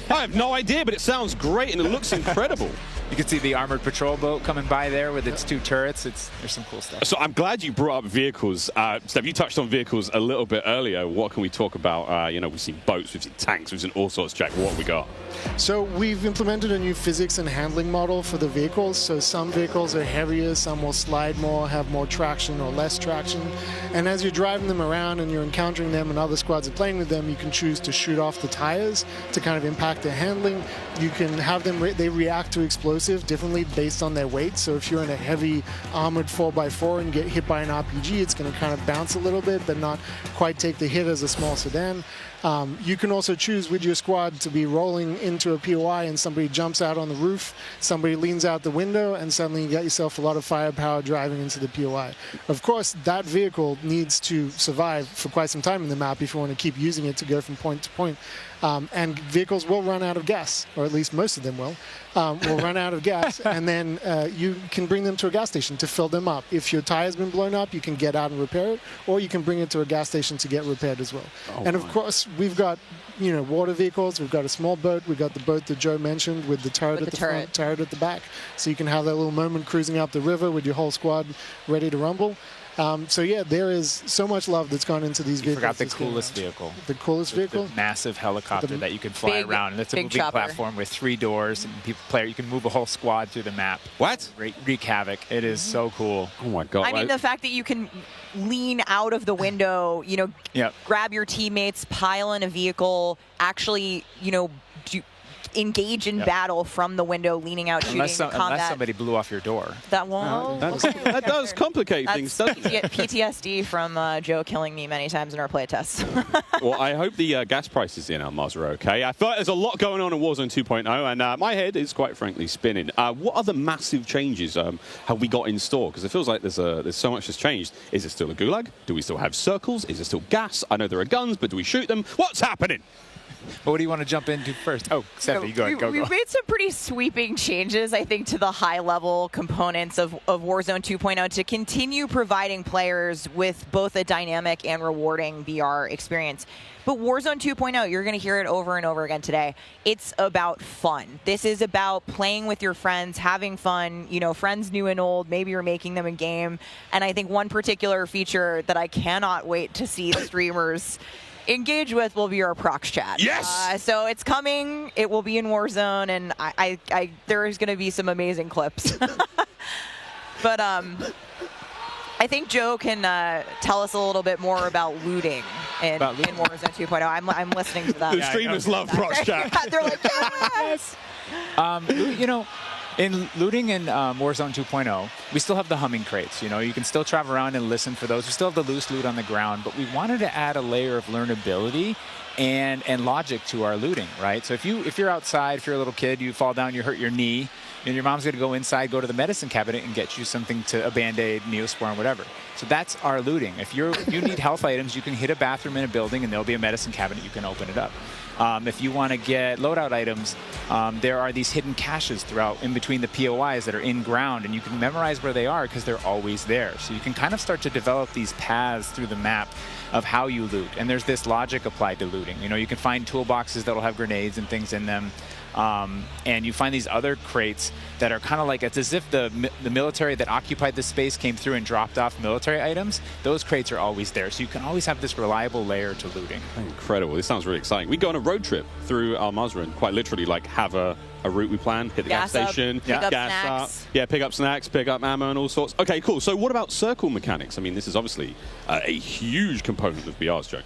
have no idea, but it sounds great and it looks incredible. You can see the armored patrol boat coming by there with its two turrets. There's some cool stuff. So I'm glad you brought up vehicles. Steph, you touched on vehicles a little bit earlier. What can we talk about? You know, we've seen boats, we've seen tanks, we've seen all sorts. Jack, what have we got? So we've implemented a new physics and handling model for the vehicles. So some vehicles are heavier, some will slide more, have more traction or less traction. And as you're driving them around and you're encountering them and other squads are playing with them, you can choose to shoot off the tires to kind of impact their handling. You can have them, they react to explosive differently based on their weight. So if you're in a heavy armored 4x4 and get hit by an RPG, it's going to kind of bounce a little bit, but not quite take the hit as a small sedan. You can also choose with your squad to be rolling into a POI and somebody jumps out on the roof, somebody leans out the window, and suddenly you got yourself a lot of firepower driving into the POI. Of course, that vehicle needs to survive for quite some time in the map if you want to keep using it to go from point to point. And vehicles will run out of gas, or at least most of them will run out of gas, and then you can bring them to a gas station to fill them up. If your tire's been blown up, you can get out and repair it, or you can bring it to a gas station to get repaired as well. And of course, we've got water vehicles. We've got a small boat. We've got the boat that Joe mentioned with the turret at the front, turret at the back, so you can have that little moment cruising up the river with your whole squad ready to rumble. So yeah, there is so much love that's gone into these vehicles. You forgot the coolest vehicle. The coolest vehicle? The massive helicopter that you can fly around. And it's a moving platform with 3 doors, and you can move a whole squad through the map. What? Wreak havoc. It is so cool. Oh my God. I mean, the fact that you can lean out of the window, grab your teammates, pile in a vehicle, actually, engage in battle from the window, leaning out, shooting, combat. Unless somebody blew off your door. That won't. That does complicate things, doesn't it? PTSD from Joe killing me many times in our playtests. Well, I hope the gas prices in Almaz are okay. I thought there's a lot going on in Warzone 2.0, and my head is quite frankly spinning. What other massive changes have we got in store? Because it feels like there's so much that's changed. Is it still a gulag? Do we still have circles? Is it still gas? I know there are guns, but do we shoot them? What's happening? Well, what do you want to jump into first? Oh, Stephanie, go ahead. We've made some pretty sweeping changes, I think, to the high-level components of Warzone 2.0 to continue providing players with both a dynamic and rewarding VR experience. But Warzone 2.0, you're going to hear it over and over again today. It's about fun. This is about playing with your friends, having fun, friends new and old. Maybe you're making them in game. And I think one particular feature that I cannot wait to see the streamers engage with will be our prox chat. Yes! So it's coming. It will be in Warzone, and there's going to be some amazing clips. But I think Joe can tell us a little bit more about looting in Warzone 2.0. I'm listening to that. The streamers love prox chat. They're like, yes! In looting in Warzone 2.0, we still have the humming crates. You can still travel around and listen for those. We still have the loose loot on the ground, but we wanted to add a layer of learnability and logic to our looting, right? So if you're outside, if you're a little kid, you fall down, you hurt your knee, and your mom's going to go inside, go to the medicine cabinet and get you something a Band-Aid, Neosporin, whatever. So that's our looting. If you need health items, you can hit a bathroom in a building and there'll be a medicine cabinet. You can open it up. If you want to get loadout items, there are these hidden caches throughout in between the POIs that are in ground, and you can memorize where they are because they're always there. So you can kind of start to develop these paths through the map of how you loot. And there's this logic applied to looting. You can find toolboxes that'll have grenades and things in them. And you find these other crates that are kind of like, it's as if the military that occupied the space came through and dropped off military items. Those crates are always there. So you can always have this reliable layer to looting. Incredible. This sounds really exciting. We go on a road trip through Al Mazrah, quite literally, have a route we plan, hit the gas station, pick up gas snacks. up, pick up snacks, pick up ammo and all sorts. Okay, cool. So what about circle mechanics? I mean, this is obviously a huge component of BR's, Joe.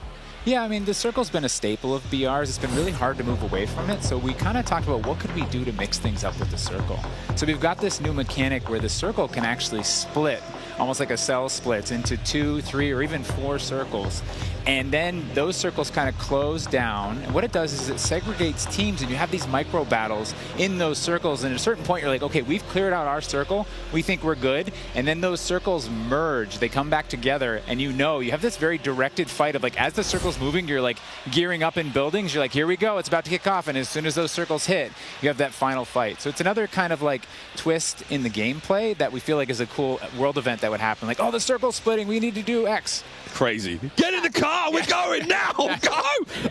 Yeah, I mean, the circle's been a staple of BRs. It's been really hard to move away from it. So we kind of talked about what could we do to mix things up with the circle. So we've got this new mechanic where the circle can actually split, almost like a cell splits, into 2, 3, or even 4 circles. And then those circles kind of close down. And what it does is it segregates teams, and you have these micro battles in those circles. And at a certain point, you're like, okay, we've cleared out our circle. We think we're good. And then those circles merge. They come back together, and you have this very directed fight of, like, as the circle's moving, you're, like, gearing up in buildings. You're like, here we go. It's about to kick off. And as soon as those circles hit, you have that final fight. So it's another kind of, like, twist in the gamelay that we feel like is a cool world event that would happen. Like, oh, the circle's splitting. We need to do X. Crazy. Get in the car. We're going now. Go.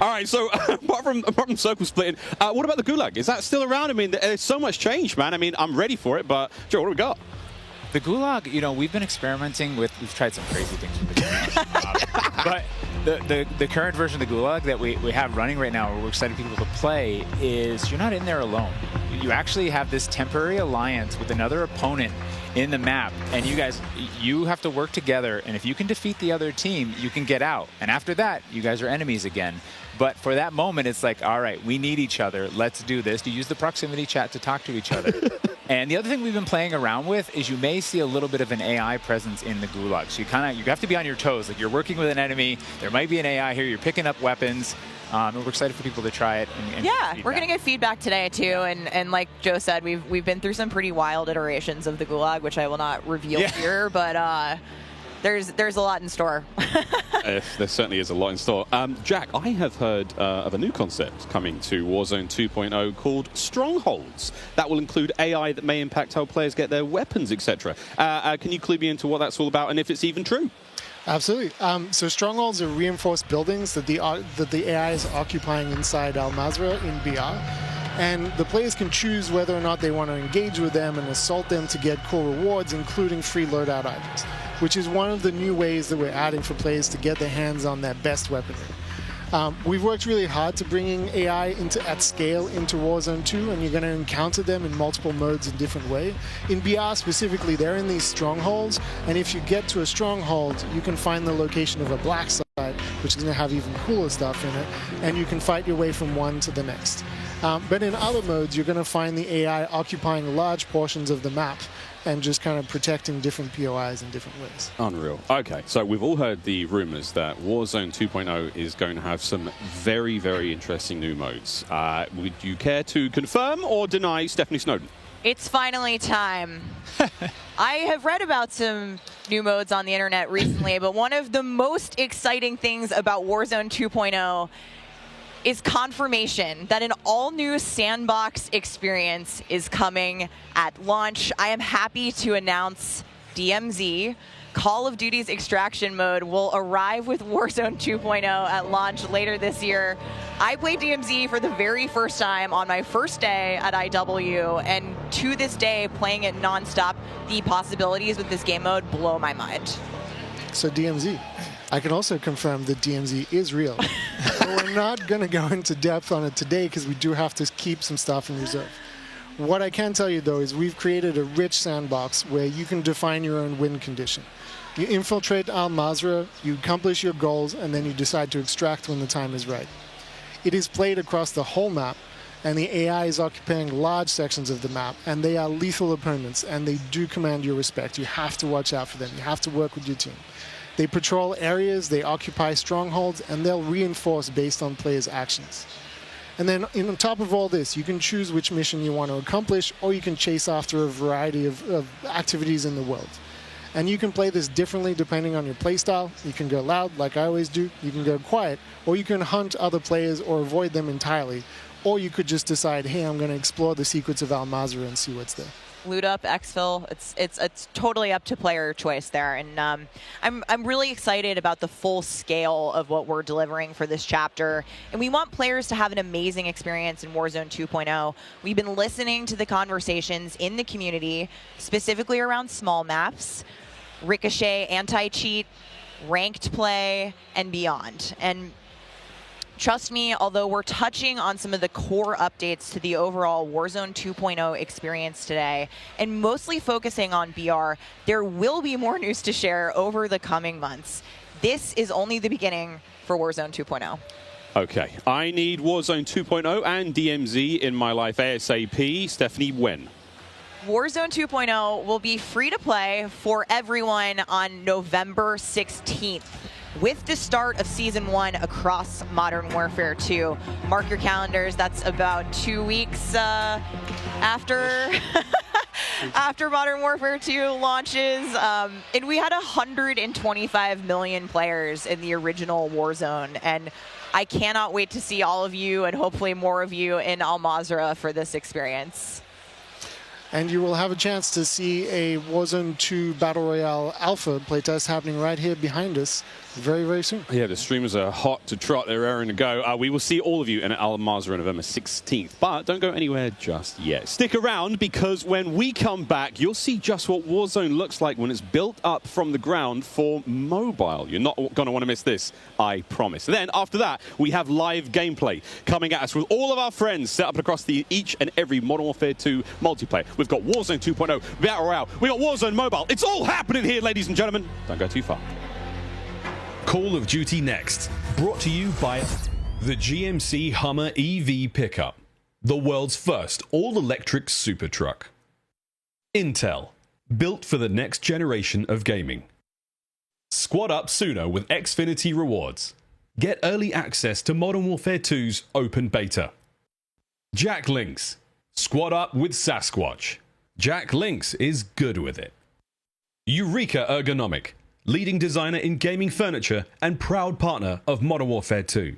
All right. So apart from circle splitting, what about the gulag? Is that still around? I mean, there's so much change, man. I mean, I'm ready for it. But Joe, what do we got? The gulag, we've been experimenting with. We've tried some crazy things with the gulag. But the current version of the gulag that we have running right now, where we're excited people to play, is you're not in there alone. You actually have this temporary alliance with another opponent in the map, and you have to work together, and if you can defeat the other team, you can get out. And after that, you guys are enemies again. But for that moment, it's like, all right, we need each other. Let's do this. You use the proximity chat to talk to each other. And the other thing we've been playing around with is you may see a little bit of an AI presence in the gulag. So you have to be on your toes. Like, you're working with an enemy. There might be an AI here. You're picking up weapons. And we're excited for people to try it. And yeah, we're going to get feedback today, too. And like Joe said, we've been through some pretty wild iterations of the gulag, which I will not reveal here. But there's a lot in store. There certainly is a lot in store. Jack, I have heard of a new concept coming to Warzone 2.0 called Strongholds. That will include AI that may impact how players get their weapons, etc. Can you clue me into what that's all about and if it's even true? Absolutely. So strongholds are reinforced buildings that the AI is occupying inside Al Mazrah in BR. And the players can choose whether or not they want to engage with them and assault them to get cool rewards, including free loadout items, which is one of the new ways that we're adding for players to get their hands on their best weaponry. We've worked really hard to bringing AI at scale into Warzone 2, and you're going to encounter them in multiple modes in different ways. In BR specifically, they're in these strongholds, and if you get to a stronghold, you can find the location of a black site, which is going to have even cooler stuff in it, and you can fight your way from one to the next. But in other modes, you're going to find the AI occupying large portions of the map and just kind of protecting different POIs in different ways. Unreal. Okay, so we've all heard the rumors that Warzone 2.0 is going to have some very, very interesting new modes. Would you care to confirm or deny Stephanie Snowden? It's finally time. I have read about some new modes on the internet recently, but one of the most exciting things about Warzone 2.0 is confirmation that an all-new sandbox experience is coming at launch. I am happy to announce DMZ, Call of Duty's extraction mode, will arrive with Warzone 2.0 at launch later this year. I played DMZ for the very first time on my first day at IW, and to this day, playing it nonstop, the possibilities with this game mode blow my mind. So DMZ. I can also confirm that DMZ is real. But we're not going to go into depth on it today because we do have to keep some stuff in reserve. What I can tell you, though, is we've created a rich sandbox where you can define your own win condition. You infiltrate Al Mazrah, you accomplish your goals, and then you decide to extract when the time is right. It is played across the whole map, and the AI is occupying large sections of the map, and they are lethal opponents, and they do command your respect. You have to watch out for them. You have to work with your team. They patrol areas, they occupy strongholds, and they'll reinforce based on players' actions. And then on top of all this, you can choose which mission you want to accomplish, or you can chase after a variety of activities in the world. And you can play this differently depending on your playstyle. You can go loud, like I always do. You can go quiet, or you can hunt other players or avoid them entirely. Or you could just decide, hey, I'm going to explore the secrets of Al Mazrah and see what's there. Loot up, exfil. It's totally up to player choice there, and I'm really excited about the full scale of what we're delivering for this chapter. And we want players to have an amazing experience in Warzone 2.0. We've been listening to the conversations in the community, specifically around small maps, Ricochet, anti-cheat, ranked play, and beyond. And trust me, although we're touching on some of the core updates to the overall Warzone 2.0 experience today, and mostly focusing on BR, there will be more news to share over the coming months. This is only the beginning for Warzone 2.0. Okay, I need Warzone 2.0 and DMZ in my life ASAP. Stephanie, when? Warzone 2.0 will be free to play for everyone on November 16th. With the start of Season 1 across Modern Warfare 2. Mark your calendars, that's about 2 weeks after Modern Warfare 2 launches. And we had 125 million players in the original Warzone, and I cannot wait to see all of you and hopefully more of you in Al Mazrah for this experience. And you will have a chance to see a Warzone 2 Battle Royale Alpha playtest happening right here behind us very, very soon. Yeah, the streamers are hot to trot. They're raring to go. We will see all of you in Al Mazrah on November 16th. But don't go anywhere just yet. Stick around, because when we come back, you'll see just what Warzone looks like when it's built up from the ground for mobile. You're not going to want to miss this, I promise. Then, after that, we have live gameplay coming at us with all of our friends set up across each and every Modern Warfare 2 multiplayer. We've got Warzone 2.0, Battle Royale, we got Warzone Mobile. It's all happening here, ladies and gentlemen. Don't go too far. Call of Duty next, brought to you by the GMC Hummer EV pickup, the world's first all-electric super truck. Intel, built for the next generation of gaming. Squad up sooner with Xfinity rewards. Get early access to Modern Warfare 2's open beta. Jack Links, squad up with Sasquatch. Jack Links is good with it. Eureka Ergonomic, leading designer in gaming furniture and proud partner of Modern Warfare 2.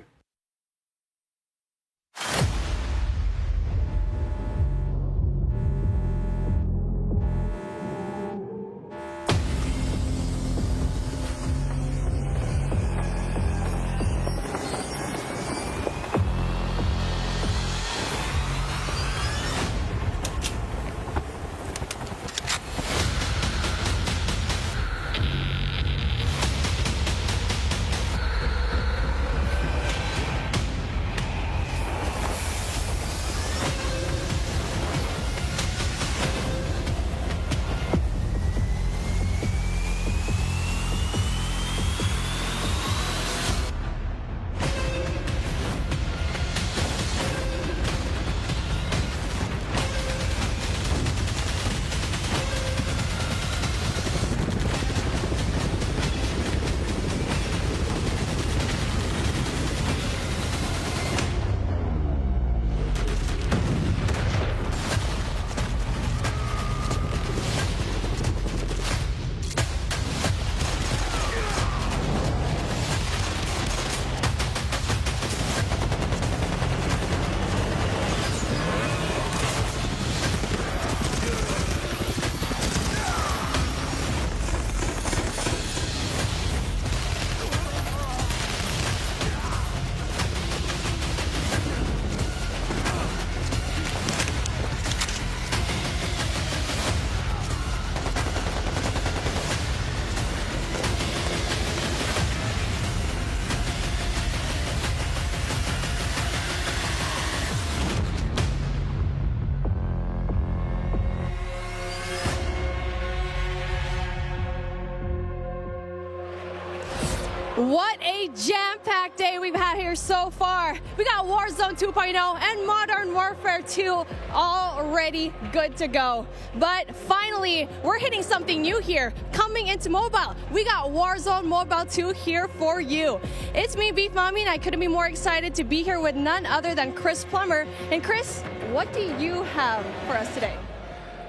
What a jam-packed day we've had here so far. We got Warzone 2.0 and Modern Warfare 2 already good to go. But finally, we're hitting something new here. Coming into mobile, we got Warzone Mobile 2 here for you. It's me, Beef Mommy, and I couldn't be more excited to be here with none other than Chris Plummer. And Chris, what do you have for us today?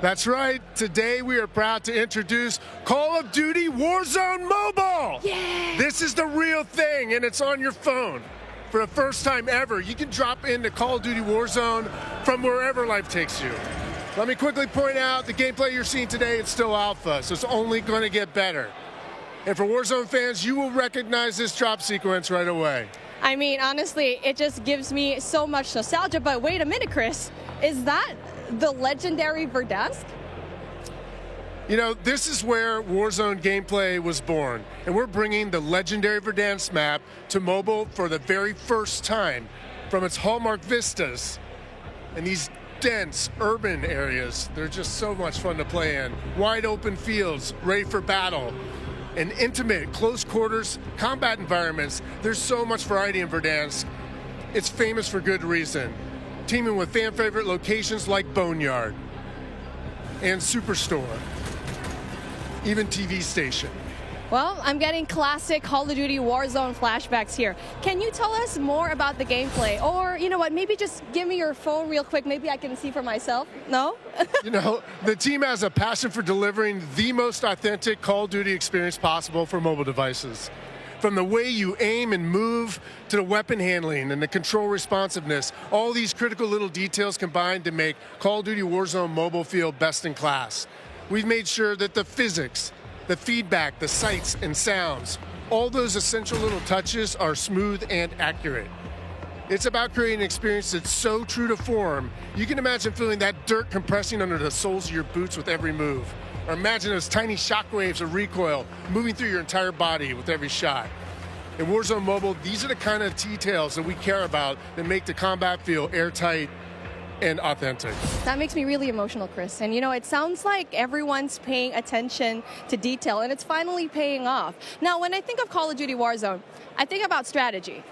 That's right. Today we are proud to introduce Call of Duty Warzone Mobile. Yeah. This is the real thing, and it's on your phone. For the first time ever, you can drop into Call of Duty Warzone from wherever life takes you. Let me quickly point out the gameplay you're seeing today is still alpha, so it's only going to get better. And for Warzone fans, you will recognize this drop sequence right away. I mean, honestly, it just gives me so much nostalgia. But wait a minute, Chris. Is that the legendary Verdansk? You know, this is where Warzone gameplay was born, and we're bringing the legendary Verdansk map to mobile for the very first time. From its hallmark vistas and these dense urban areas, they're just so much fun to play in. Wide open fields, ready for battle, and intimate, close quarters combat environments. There's so much variety in Verdansk. It's famous for good reason. Teaming with fan favorite locations like Boneyard and Superstore, even TV station. Well, I'm getting classic Call of Duty Warzone flashbacks here. Can you tell us more about the gameplay? Or, you know what, maybe just give me your phone real quick. Maybe I can see for myself. No? You know, the team has a passion for delivering the most authentic Call of Duty experience possible for mobile devices. From the way you aim and move to the weapon handling and the control responsiveness, all these critical little details combine to make Call of Duty Warzone Mobile feel best in class. We've made sure that the physics, the feedback, the sights and sounds, all those essential little touches are smooth and accurate. It's about creating an experience that's so true to form, you can imagine feeling that dirt compressing under the soles of your boots with every move. Or imagine those tiny shockwaves of recoil moving through your entire body with every shot. In Warzone Mobile, these are the kind of details that we care about that make the combat feel airtight and authentic. That makes me really emotional, Chris. And you know, it sounds like everyone's paying attention to detail, and it's finally paying off. Now, when I think of Call of Duty Warzone, I think about strategy.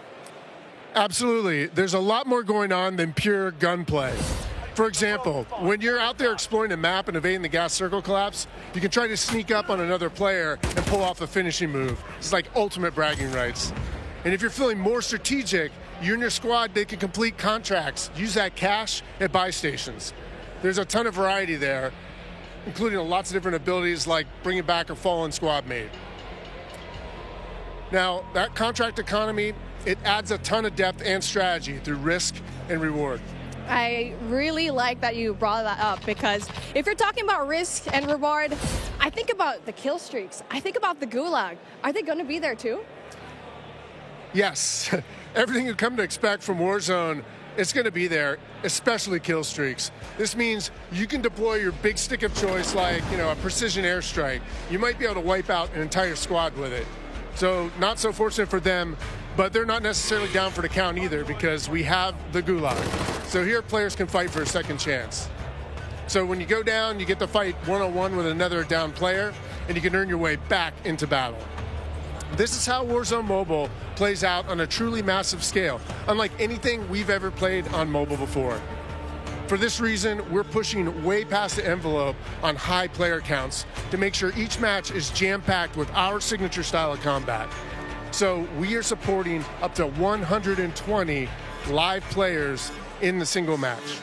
Absolutely. There's a lot more going on than pure gunplay. For example, when you're out there exploring the map and evading the gas circle collapse, you can try to sneak up on another player and pull off a finishing move. It's like ultimate bragging rights. And if you're feeling more strategic, you and your squad, they can complete contracts, use that cash at buy stations. There's a ton of variety there, including lots of different abilities like bringing back a fallen squad mate. Now, that contract economy, it adds a ton of depth and strategy through risk and reward. I really like that you brought that up, because if you're talking about risk and reward, I think about the kill streaks. I think about the gulag. Are they going to be there too? Yes. Everything you come to expect from Warzone, it's going to be there, especially kill streaks. This means you can deploy your big stick of choice like, a precision airstrike. You might be able to wipe out an entire squad with it. So not so fortunate for them, but they're not necessarily down for the count either, because we have the gulag. So here players can fight for a second chance. So when you go down, you get to fight one-on-one with another down player, and you can earn your way back into battle. This is how Warzone Mobile plays out on a truly massive scale, unlike anything we've ever played on mobile before. For this reason, we're pushing way past the envelope on high player counts to make sure each match is jam-packed with our signature style of combat. So we are supporting up to 120 live players in the single match.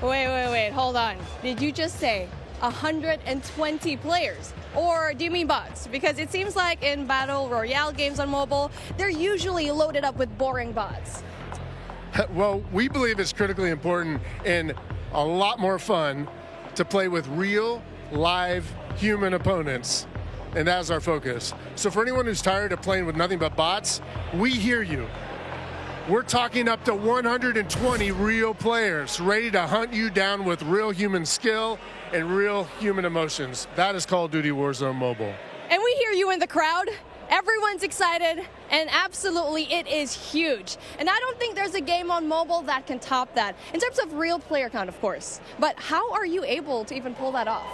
Wait, hold on. Did you just say 120 players? Or do you mean bots? Because it seems like in Battle Royale games on mobile, they're usually loaded up with boring bots. Well, we believe it's critically important and a lot more fun to play with real, live, human opponents. And that's our focus. So for anyone who's tired of playing with nothing but bots, we hear you. We're talking up to 120 real players ready to hunt you down with real human skill and real human emotions. That is Call of Duty Warzone Mobile. And we hear you in the crowd. Everyone's excited, and absolutely it is huge. And I don't think there's a game on mobile that can top that, in terms of real player count, of course. But how are you able to even pull that off?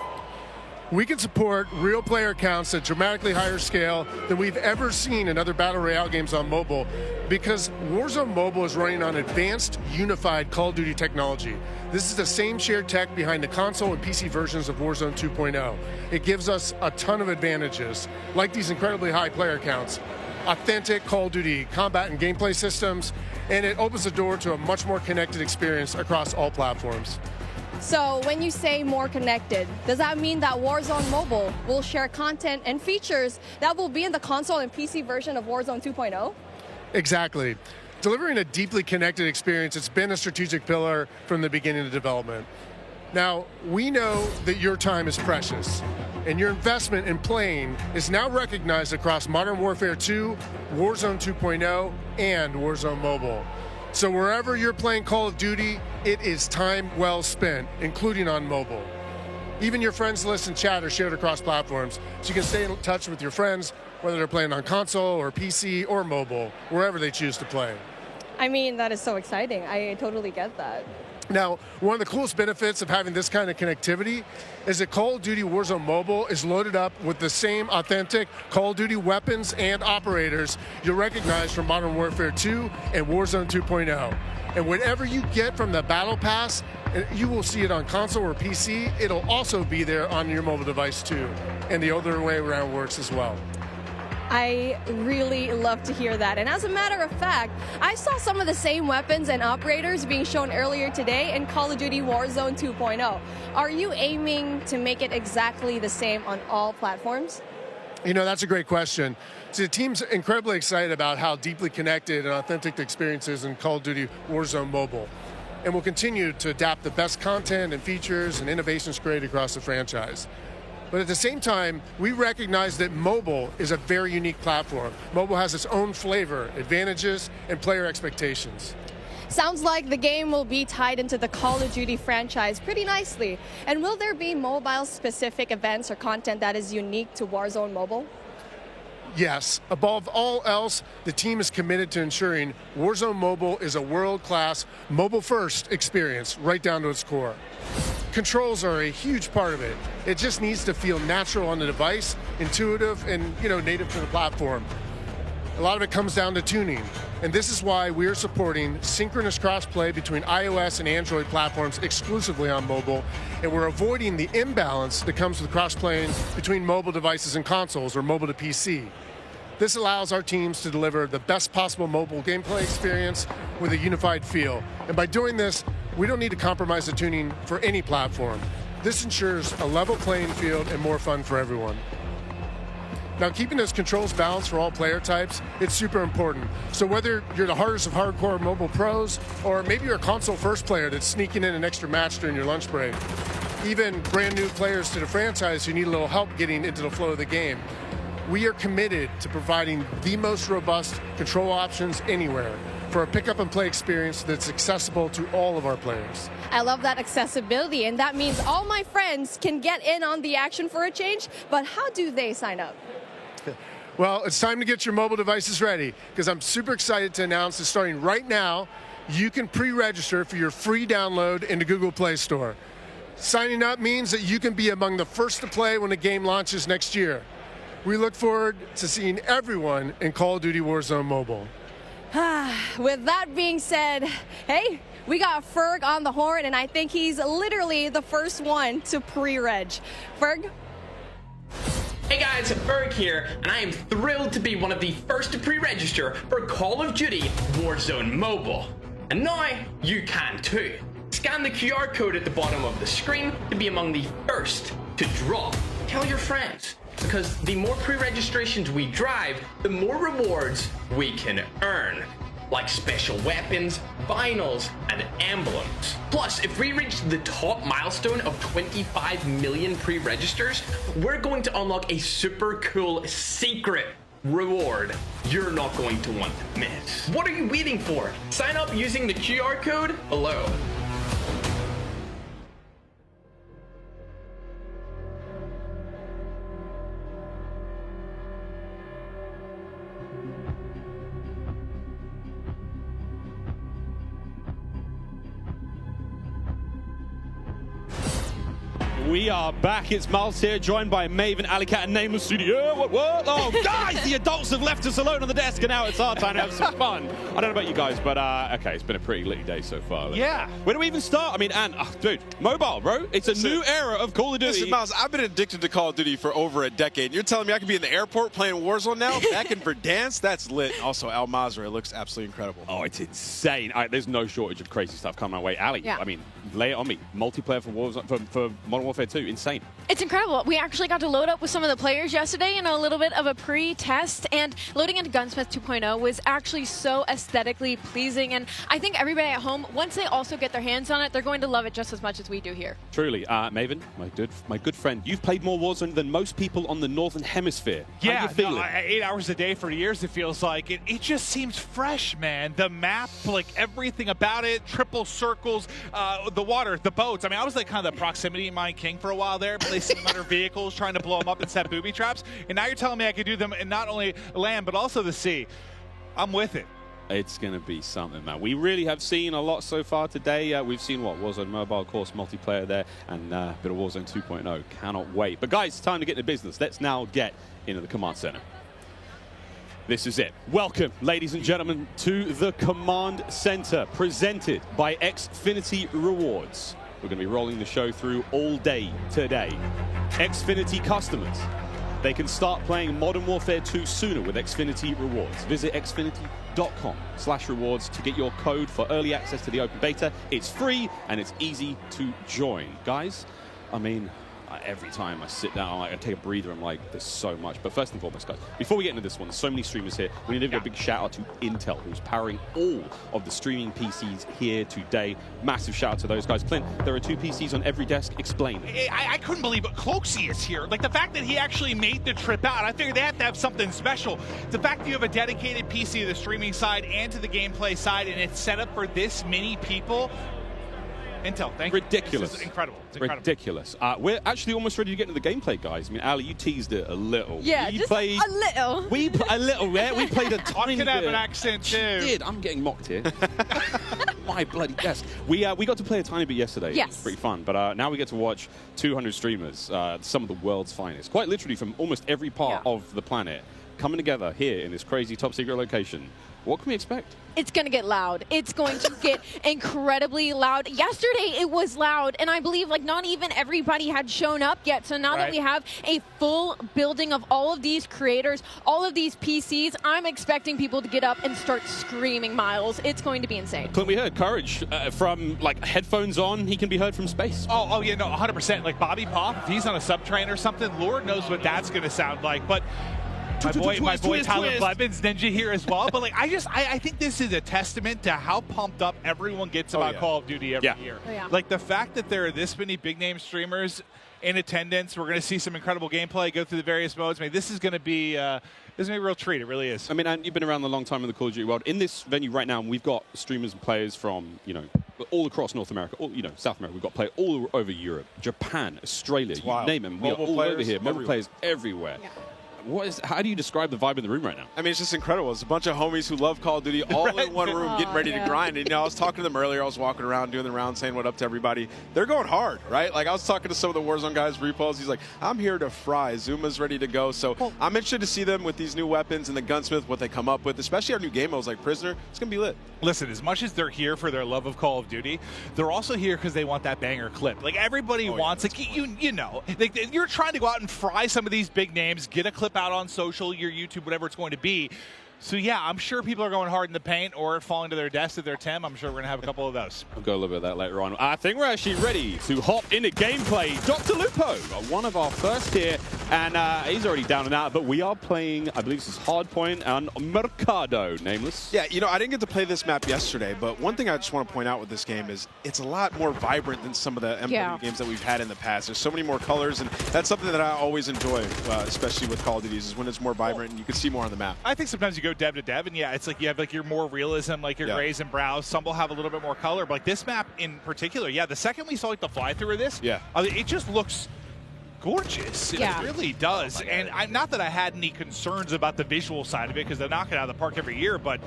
We can support real player counts at dramatically higher scale than we've ever seen in other Battle Royale games on mobile, because Warzone Mobile is running on advanced, unified Call of Duty technology. This is the same shared tech behind the console and PC versions of Warzone 2.0. It gives us a ton of advantages, like these incredibly high player counts, authentic Call of Duty combat and gameplay systems, and it opens the door to a much more connected experience across all platforms. So when you say more connected, does that mean that Warzone Mobile will share content and features that will be in the console and PC version of Warzone 2.0? Exactly. Delivering a deeply connected experience, it's been a strategic pillar from the beginning of development. Now, we know that your time is precious, and your investment in playing is now recognized across Modern Warfare 2, Warzone 2.0, and Warzone Mobile. So wherever you're playing Call of Duty, it is time well spent, including on mobile. Even your friends list and chat are shared across platforms, so you can stay in touch with your friends, whether they're playing on console or PC or mobile, wherever they choose to play. I mean, that is so exciting. I totally get that. Now, one of the coolest benefits of having this kind of connectivity is that Call of Duty Warzone Mobile is loaded up with the same authentic Call of Duty weapons and operators you'll recognize from Modern Warfare 2 and Warzone 2.0. And whatever you get from the Battle Pass, you will see it on console or PC. It'll also be there on your mobile device too. And the other way around works as well. I really love to hear that. And as a matter of fact, I saw some of the same weapons and operators being shown earlier today in Call of Duty Warzone 2.0. Are you aiming to make it exactly the same on all platforms? That's a great question. So the team's incredibly excited about how deeply connected and authentic the experience is in Call of Duty Warzone Mobile. And we'll continue to adapt the best content and features and innovations created across the franchise. But at the same time, we recognize that mobile is a very unique platform. Mobile has its own flavor, advantages, and player expectations. Sounds like the game will be tied into the Call of Duty franchise pretty nicely. And will there be mobile-specific events or content that is unique to Warzone Mobile? Yes. Above all else, the team is committed to ensuring Warzone Mobile is a world-class, mobile-first experience right down to its core. Controls are a huge part of it. It just needs to feel natural on the device, intuitive, and native to the platform. A lot of it comes down to tuning, and this is why we're supporting synchronous crossplay between iOS and Android platforms exclusively on mobile, and we're avoiding the imbalance that comes with crossplaying between mobile devices and consoles, or mobile to PC. This allows our teams to deliver the best possible mobile gameplay experience with a unified feel. And by doing this, we don't need to compromise the tuning for any platform. This ensures a level playing field and more fun for everyone. Now, keeping those controls balanced for all player types, it's super important. So whether you're the hardest of hardcore mobile pros, or maybe you're a console first player that's sneaking in an extra match during your lunch break, even brand new players to the franchise who need a little help getting into the flow of the game, we are committed to providing the most robust control options anywhere for a pick-up-and-play experience that's accessible to all of our players. I love that accessibility, and that means all my friends can get in on the action for a change, but how do they sign up? Well, it's time to get your mobile devices ready, because I'm super excited to announce that starting right now, you can pre-register for your free download in the Google Play Store. Signing up means that you can be among the first to play when the game launches next year. We look forward to seeing everyone in Call of Duty Warzone Mobile. With that being said, hey, we got Ferg on the horn, and I think he's literally the first one to pre-reg. Ferg? Hey guys, Ferg here, and I am thrilled to be one of the first to pre-register for Call of Duty Warzone Mobile. And now, you can too. Scan the QR code at the bottom of the screen to be among the first to drop. Tell your friends, because the more pre-registrations we drive, the more rewards we can earn, like special weapons, vinyls, and emblems. Plus, if we reach the top milestone of 25 million pre-registers, we're going to unlock a super cool secret reward you're not going to want to miss. What are you waiting for? Sign up using the QR code below. We are back. It's Miles here, joined by Maven, Alicat, and Nameless Studio. What? Oh, guys, the adults have left us alone on the desk, and now it's our time to have some fun. I don't know about you guys, but okay, it's been a pretty litty day so far. Yeah. Where do we even start? I mean, dude, mobile, bro. It's a new era of Call of Duty. Listen, Miles, I've been addicted to Call of Duty for over a decade. And you're telling me I can be in the airport playing Warzone now? Back in Verdansk? That's lit. Also, Al Mazrah looks absolutely incredible. Oh, it's insane. There's no shortage of crazy stuff coming my way. Ali, Yeah. I mean, lay it on me. Multiplayer for Warzone, for Modern Warfare 2, insane. It's incredible. We actually got to load up with some of the players yesterday in a little bit of a pre-test, and loading into Gunsmith 2.0 was actually so aesthetically pleasing, and I think everybody at home, once they also get their hands on it, they're going to love it just as much as we do here. Truly. Maven, my good friend, you've played more Warzone than most people on the Northern Hemisphere. Yeah, how you feeling? 8 hours a day for years, it feels like. It just seems fresh, man. The map, like everything about it, triple circles, the water, the boats. I mean, I was like kind of the proximity mine king for a while there, placing them under vehicles, trying to blow them up and set booby traps. And now you're telling me I could do them in not only land, but also the sea. I'm with it. It's going to be something, man. We really have seen a lot so far today. We've seen, Warzone Mobile, of course, multiplayer there, and a bit of Warzone 2.0. Cannot wait. But, guys, it's time to get into business. Let's now get into the command center. This is it. Welcome, ladies and gentlemen, to the command center, presented by Xfinity Rewards. We're going to be rolling the show through all day today. Xfinity customers, they can start playing Modern Warfare 2 sooner with Xfinity Rewards. Visit xfinity.com/rewards to get your code for early access to the open beta. It's free and it's easy to join. Guys, I mean, every time I sit down, I take a breather, I'm like, there's so much. But first and foremost, guys, before we get into this one, there's so many streamers here. We need to give a big shout out to Intel, who's powering all of the streaming PCs here today. Massive shout out to those guys. Clint, there are 2 PCs on every desk. Explain. I couldn't believe it. Cloaksy is here. Like, the fact that he actually made the trip out, I figured they have to have something special. The fact that you have a dedicated PC to the streaming side and to the gameplay side, and it's set up for this many people. Intel, thank you. Ridiculous. This is incredible. It's incredible. Ridiculous. We're actually almost ready to get into the gameplay, guys. I mean, Ali, you teased it a little. Yeah, you just played, a little. a little, yeah? We played a tiny could bit. have an accent, too. You did. I'm getting mocked here. My bloody desk. We got to play a tiny bit yesterday. Yes. It was pretty fun. But now we get to watch 200 streamers, some of the world's finest, quite literally from almost every part of the planet, coming together here in this crazy top secret location. What can we expect? It's going to get loud. It's going to get incredibly loud. Yesterday, it was loud, and I believe like not even everybody had shown up yet. So now that we have a full building of all of these creators, all of these PCs, I'm expecting people to get up and start screaming, Miles. It's going to be insane. Clint, we heard Courage from like headphones on. He can be heard from space. Oh yeah, no, 100%. Like Bobby Pop, if he's on a subtrain or something, Lord knows what that's going to sound like. But my boy Tyler Blevins, Ninja here as well. But like, I think this is a testament to how pumped up everyone gets about Call of Duty every year. Like the fact that there are this many big name streamers in attendance, we're going to see some incredible gameplay, go through the various modes. I mean, this is going to be a real treat. It really is. I mean, and you've been around a long time in the Call of Duty world. In this venue right now, we've got streamers and players from, all across North America, South America. We've got players all over Europe, Japan, Australia, you name them. We are all over here. Mobile players everywhere. Yeah. How do you describe the vibe in the room right now? I mean, it's just incredible. It's a bunch of homies who love Call of Duty all in one room getting ready to grind. And, I was talking to them earlier. I was walking around doing the round saying what up to everybody. They're going hard, right? Like, I was talking to some of the Warzone guys, Repos. He's like, I'm here to fry. Zuma's ready to go. So I'm interested to see them with these new weapons and the gunsmith, what they come up with, especially our new game modes like Prisoner. It's going to be lit. Listen, as much as they're here for their love of Call of Duty, they're also here because they want that banger clip. Like, everybody wants, like, you're trying to go out and fry some of these big names, get a clip out on social, your YouTube, whatever it's going to be. So, yeah, I'm sure people are going hard in the paint or falling to their death at their Tim. I'm sure we're going to have a couple of those. We'll go a little bit of that later on. I think we're actually ready to hop into gameplay. Dr. Lupo, one of our first here, and he's already down and out, but we are playing, I believe this is Hardpoint and Mercado, nameless. Yeah, I didn't get to play this map yesterday, but one thing I just want to point out with this game is it's a lot more vibrant than some of the MW games that we've had in the past. There's so many more colors, and that's something that I always enjoy, especially with Call of Duty, is when it's more vibrant and you can see more on the map. I think sometimes you go dev to dev, and it's like you have like your more realism, like your grays and browns. Some will have a little bit more color, but like this map in particular, the second we saw like the fly through of this, it just looks gorgeous. It really does. And not that I had any concerns about the visual side of it, because they knock it out of the park every year, but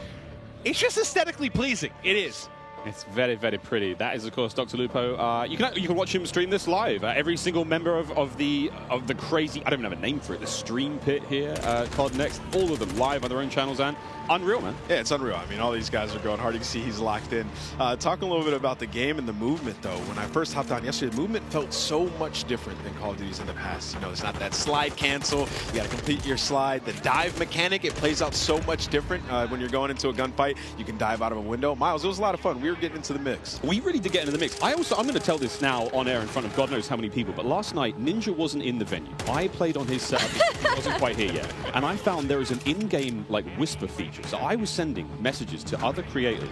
it's just aesthetically pleasing. It is. It's very, very pretty. That is, of course, Dr. Lupo. You can watch him stream this live. Every single member of the crazy, I don't even have a name for it, the stream pit here, COD Next, all of them live on their own channels, and unreal, man. Yeah, it's unreal. I mean, all these guys are going hard. You can see he's locked in. Talking a little bit about the game and the movement, though. When I first hopped on yesterday, the movement felt so much different than Call of Duty's in the past. It's not that slide cancel. You got to complete your slide. The dive mechanic, it plays out so much different when you're going into a gunfight. You can dive out of a window. Miles, it was a lot of fun. We were getting into the mix. We really did get into the mix. I'm going to tell this now on air in front of God knows how many people, but last night, Ninja wasn't in the venue. I played on his setup. He wasn't quite here yet. And I found there is an in-game whisper feature. So I was sending messages to other creators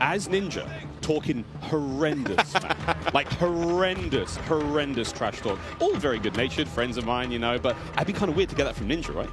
as Ninja, talking horrendous, man. Like horrendous trash talk. All very good-natured friends of mine, but it'd be kind of weird to get that from Ninja, right?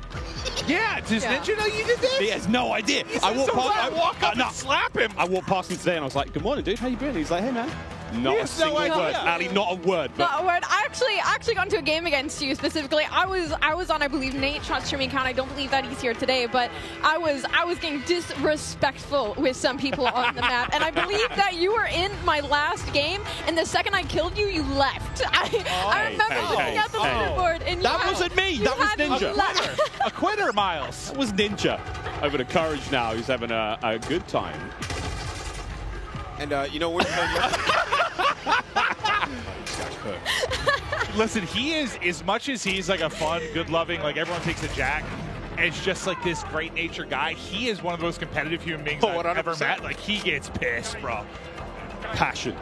Yeah, does Ninja know you did this? He has no idea. I walk up and slap him. I walked past him today and I was like, "Good morning, dude. How you been?" He's like, "Hey, man." Not a single word, Ali. Not a word. Not a word. I actually got into a game against you specifically. I was on, I believe, Nate Shot's streaming account. I don't believe that he's here today, but I was getting disrespectful with some people on the map, and I believe that you were in my last game, and the second I killed you, you left. I remember looking at the leaderboard, and that wasn't me. That was Ninja. A quitter, Miles. That was Ninja. Over to Courage now. He's having a good time. And, we're Listen, he is, as much as he's like a fun, good-loving, like everyone takes a Jack, it's just like this great-natured guy. He is one of the most competitive human beings I've ever met. Like, he gets pissed, bro. Passion.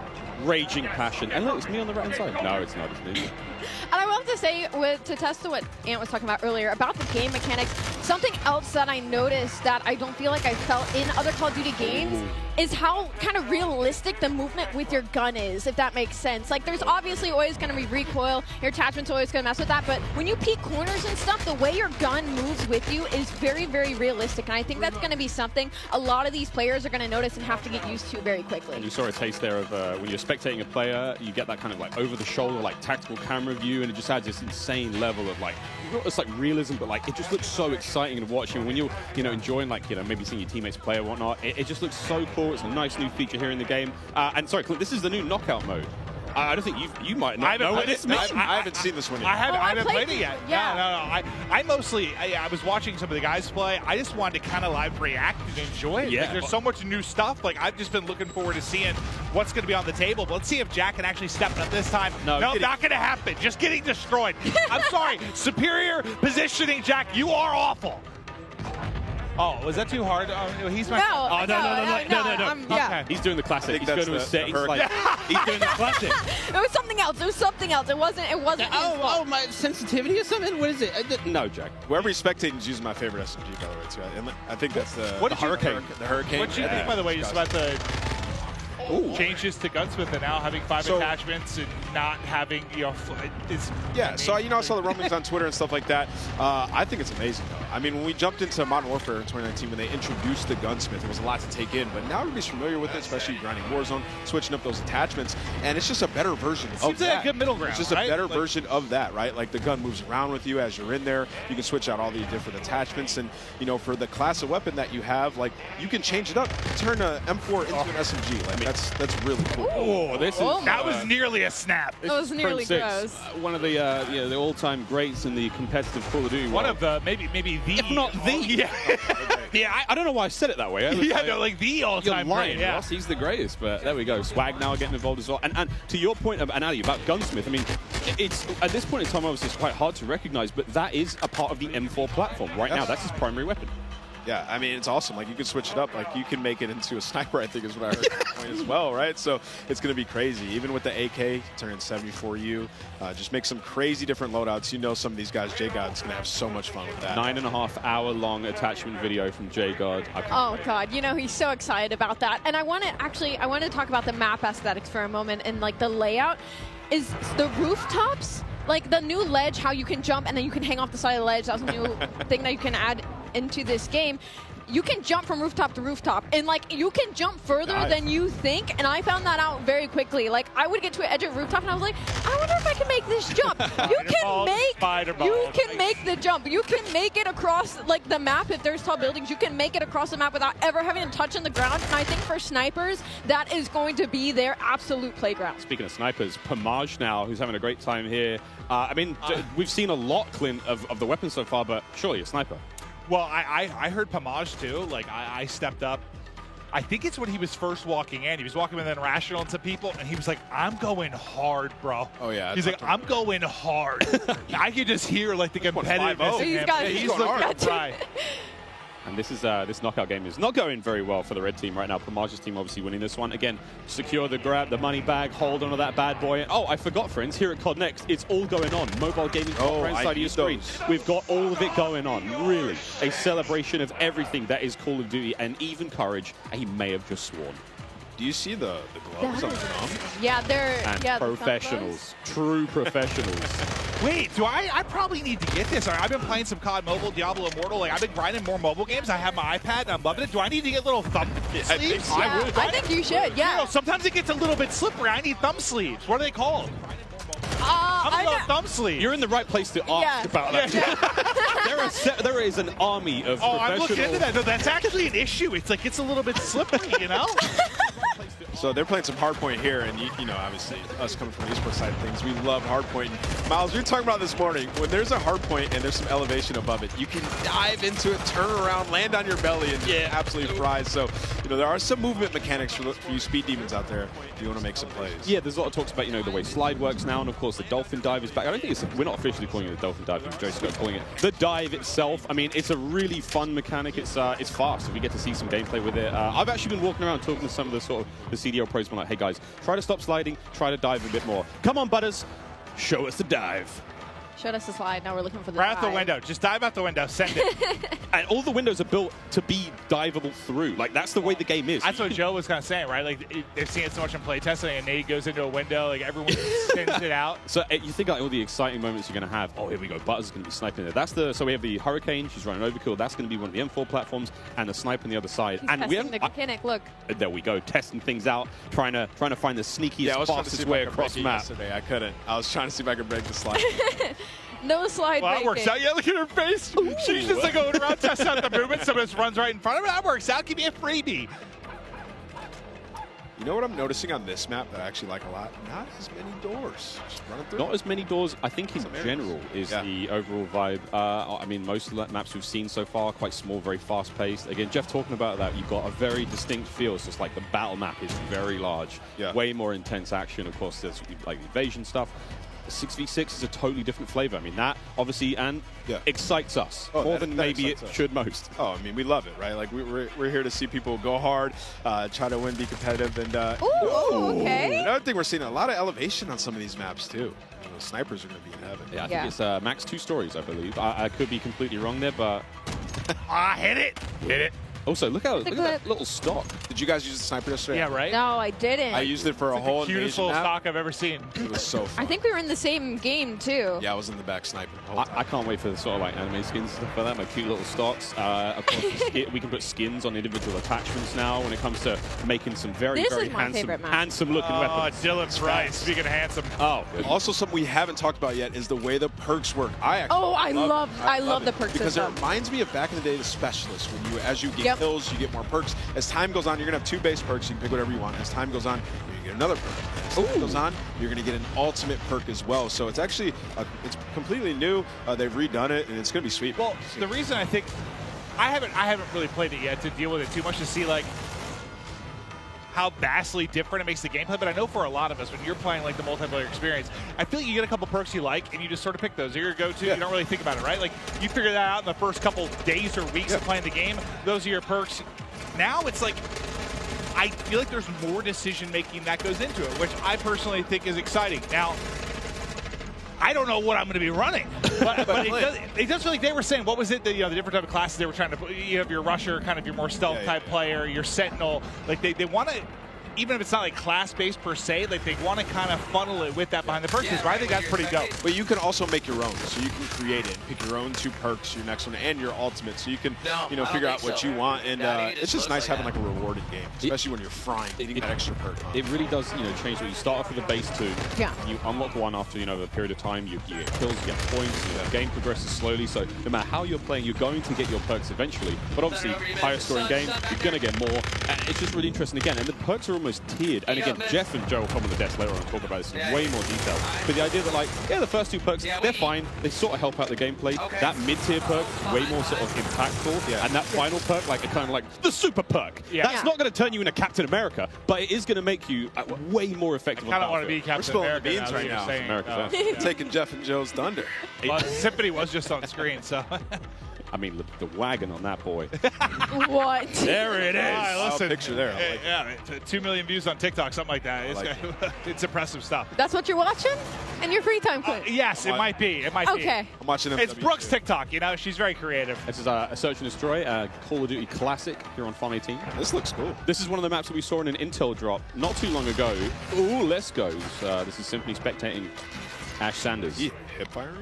Raging passion. And look, it's me on the right-hand side. No, it's not. It's Ninja. And I will have to say, to test to what Ant was talking about earlier, about the game mechanics, something else that I noticed that I don't feel like I felt in other Call of Duty games is how kind of realistic the movement with your gun is, if that makes sense. Like, there's obviously always going to be recoil, your attachment's always going to mess with that, but when you peek corners and stuff, the way your gun moves with you is very, very realistic, and I think that's going to be something a lot of these players are going to notice and have to get used to very quickly. And you saw a taste there of when you're spectating a player, you get that kind of over-the-shoulder, tactical camera view, and it just adds this insane level of it's realism, but it just looks so exciting to watch. And when you're enjoying maybe seeing your teammates play or whatnot, it just looks so cool. It's a nice new feature here in the game. And sorry, Clint, this is the new knockout mode. I don't think you might not know what this means. I haven't seen this one yet. I haven't played it yet. Yeah. No. I mostly, I was watching some of the guys play. I just wanted to kind of live react and enjoy it. Yeah. There's so much new stuff. I've just been looking forward to seeing what's going to be on the table. But let's see if Jack can actually step up this time. No, not going to happen. Just getting destroyed. I'm sorry. Superior positioning, Jack. You are awful. Oh, was that too hard? He's my. No, Oh, no. Yeah. He's doing the classic. He's going to his set. He's like, he's doing the classic. It was something else. It was something else. It wasn't. It wasn't. his fault. My sensitivity or something? What is it? No, Jack. Whoever he's spectating is using my favorite SMG, by the way, too. I think that's the Hurricane. The Hurricane. What do you think, by the way, just about the changes to Gunsmith and now having 5 attachments and not having, So, I saw the rumblings on Twitter and stuff like that. I think it's amazing, though. I mean, when we jumped into Modern Warfare in 2019, when they introduced the Gunsmith, it was a lot to take in. But now everybody's familiar with it, especially grinding Warzone, switching up those attachments. And it's just a better version of that. Seems like a good middle ground, It's just a better version of that, right? Like, the gun moves around with you as you're in there. You can switch out all the different attachments. And, for the class of weapon that you have, like, you can change it up. Turn an M4 into an SMG. Like, that's really cool. Oh, that was nearly a snap. That was nearly gross. One of the all-time greats in the competitive Call of Duty. One of the maybe the, if not the. I don't know why I said it that way. The all-time great. Yeah, Ross, he's the greatest. But there we go. Swag now getting involved as well. And to your point, Ali, about Gunsmith, I mean, it's at this point in time, obviously, it's quite hard to recognize, but that is a part of the M4 platform right now. That's his primary weapon. Yeah, I mean, it's awesome. Like, you can switch it up. Like, you can make it into a sniper, I think is what I heard at point as well, right? So it's going to be crazy. Even with the AK, turning 74U, just make some crazy different loadouts. Some of these guys, J-God's going to have so much fun with that. 9.5-hour-long attachment video from J-God. Oh, God. He's so excited about that. And I want to talk about the map aesthetics for a moment and, like, the layout. Is the rooftops, like the new ledge, how you can jump and then you can hang off the side of the ledge. That's a new thing that you can add into this game. You can jump from rooftop to rooftop, and like you can jump further than you think. And I found that out very quickly. Like I would get to an edge of a rooftop, and I was like, I wonder if I can make this jump. You can make the jump. You can make it across like the map if there's tall buildings. You can make it across the map without ever having to touch on the ground. And I think for snipers, that is going to be their absolute playground. Speaking of snipers, Pomage now, who's having a great time here. We've seen a lot, Clint, of the weapons so far, but surely a sniper. Well, I heard Pomage too. Like I stepped up. I think it's when he was first walking in. He was walking in Rational and some people, and he was like, "I'm going hard, bro." Oh yeah. He's like, "I'm going hard." I could just hear like the competitiveness in him. He's going hard. Right. And this knockout game is not going very well for the red team right now. Pomage's team obviously winning this one. Again, secure the grab, the money bag, hold on to that bad boy. Oh, I forgot, friends, here at COD Next, it's all going on. Mobile gaming right side of your screen. We've got all of it going on. Really, a celebration of everything that is Call of Duty, and even Courage, he may have just sworn. Do you see the gloves on the thumb? Yeah, they're professionals, true professionals. Wait, I probably need to get this. I've been playing some COD Mobile, Diablo Immortal. Like I've been grinding more mobile games. I have my iPad and I'm loving it. Do I need to get little thumb sleeves? Yeah, I think you should. Yeah. Sometimes it gets a little bit slippery. I need thumb sleeves. What are they called? I'm a thumb sleeve. You're in the right place to ask about that. Yeah. There is an army of professional... I'm looking into that. No, that's actually an issue. It's like it's a little bit slippery, you know? So they're playing some hardpoint here, and obviously us coming from the esports side of things, we love hardpoint. Miles, we were talking about this morning, when there's a hardpoint and there's some elevation above it, you can dive into it, turn around, land on your belly, and absolutely fry. So, there are some movement mechanics for you speed demons out there if you want to make some plays. Yeah, there's a lot of talks about, the way slide works now, and of course the dolphin dive is back. I don't think we're not officially calling it the dolphin dive, because Joe's calling it the dive itself. I mean, it's a really fun mechanic. It's fast, so we get to see some gameplay with it. I've actually been walking around talking to some of the CDL pros, been like, hey guys, try to stop sliding, try to dive a bit more. Come on, Butters, show us the dive. Showed us the slide, now we're looking for the dive. dive. Out the window, just dive out the window, send it. And all the windows are built to be diveable through. Like, that's the way the game is. That's what Joe was kind of saying, right? Like, they've seen it so much in playtesting, and Nate goes into a window, like, everyone sends it out. So you think like all the exciting moments you're going to have. Oh, here we go. Butters is going to be sniping there. So we have the Hurricane. She's running overkill. That's going to be one of the M4 platforms, and the snipe on the other side. He's testing the mechanic, look. There we go. Testing things out, trying to find the sneakiest, fastest way across the map. Yesterday. I couldn't. I was trying to see if I could break the slide. No slide breaking. That works out. Yeah, look at her face. Ooh. She's just like going around testing out the movement. Someone just runs right in front of her. That works out. Give me a freebie. You know what I'm noticing on this map that I actually like a lot? Not as many doors. Just running through. Not as many doors. I think in general is the overall vibe. I mean, most of the maps we've seen so far are quite small, very fast-paced. Again, Jeff talking about that, you've got a very distinct feel. It's just like the battle map is very large. Yeah. Way more intense action. Of course, there's like the invasion stuff. 6v6 is a totally different flavor. I mean, that obviously excites us more than maybe it should most. Oh, I mean, we love it, right? Like, we're here to see people go hard, try to win, be competitive, and okay. Another thing, we're seeing a lot of elevation on some of these maps too. The snipers are going to be in heaven. Yeah, I think it's max 2 stories, I believe. I could be completely wrong there, but hit it. Hit it. Also, look at that little stock. Did you guys use the sniper yesterday? Yeah, right? No, I didn't. I used it for a whole the cutest little stock I've ever seen. It was so fun. I think we were in the same game, too. Yeah, I was in the back sniping the whole time. I can't wait for the sort of like anime skins and stuff like that, my cute little stocks. Of course, we can put skins on individual attachments now when it comes to making some very handsome looking weapons. Oh, Dylan Price, speaking of handsome. Oh, also something we haven't talked about yet is the way the perks work. I love the perks because system. it reminds me of back in the day the specialists. When as you get kills, you get more perks. As time goes on, you're gonna have 2 base perks. You can pick whatever you want. As time goes on, you get another perk. As time goes on, you're gonna get an ultimate perk as well. So it's actually it's completely new. They've redone it, and it's gonna be sweet. Well, the reason I think I haven't really played it yet to deal with it too much to see like how vastly different it makes the gameplay, but I know for a lot of us, when you're playing like the multiplayer experience, I feel like you get a couple perks you like, and you just sort of pick those. They're your go-to. You don't really think about it, right? Like, you figure that out in the first couple days or weeks of playing the game. Those are your perks. Now it's like, I feel like there's more decision-making that goes into it, which I personally think is exciting. Now, I don't know what I'm going to be running, but it does feel like they were saying, what was it, the different type of classes they were trying to put. You have your rusher, kind of your more stealth type player, your sentinel. Like they want to, even if it's not like class-based per se, like they want to kind of funnel it with that behind the perks. But I think that's pretty dope. But you can also make your own, so you can create it, pick your own 2 perks, your next one, and your ultimate, so you can figure out what you want. And it's just nice having like a rewarding game, especially when you're frying, getting that extra perk. It really does, change what you start off with a base 2. Yeah. You unlock one after a period of time. You get kills, you get points. The game progresses slowly. So no matter how you're playing, you're going to get your perks eventually. But obviously, higher scoring games, you're going to get more. And it's just really interesting again. And the perks are almost tiered. And again, Jeff and Joe will come on the desk later on and talk about this in way more detail. But the idea that, like, the first 2 perks, they're fine. They sort of help out the gameplay. That mid-tier perk is way more sort of impactful. And that final perk, like, kind of like the super perk. That's not going to turn you into Captain America, but it is going to make you way more effective. I kind of want to be Captain America. We're spilling the beans right now. Taking Jeff and Joe's thunder. Well, Symphony was just on screen, so... I mean, the wagon on that boy. What? There it is. Right, listen, picture there. Yeah, 2 million views on TikTok, something like that. It's impressive stuff. That's what you're watching in your free time, Clint? Yes, it might be. It might be. Okay. I'm watching them. It's Brooke's TikTok. She's very creative. This is a Search and Destroy, Call of Duty Classic here on Farm 18. This looks cool. This is one of the maps that we saw in an Intel drop not too long ago. Ooh, let's go. This is simply spectating Ash Sanders.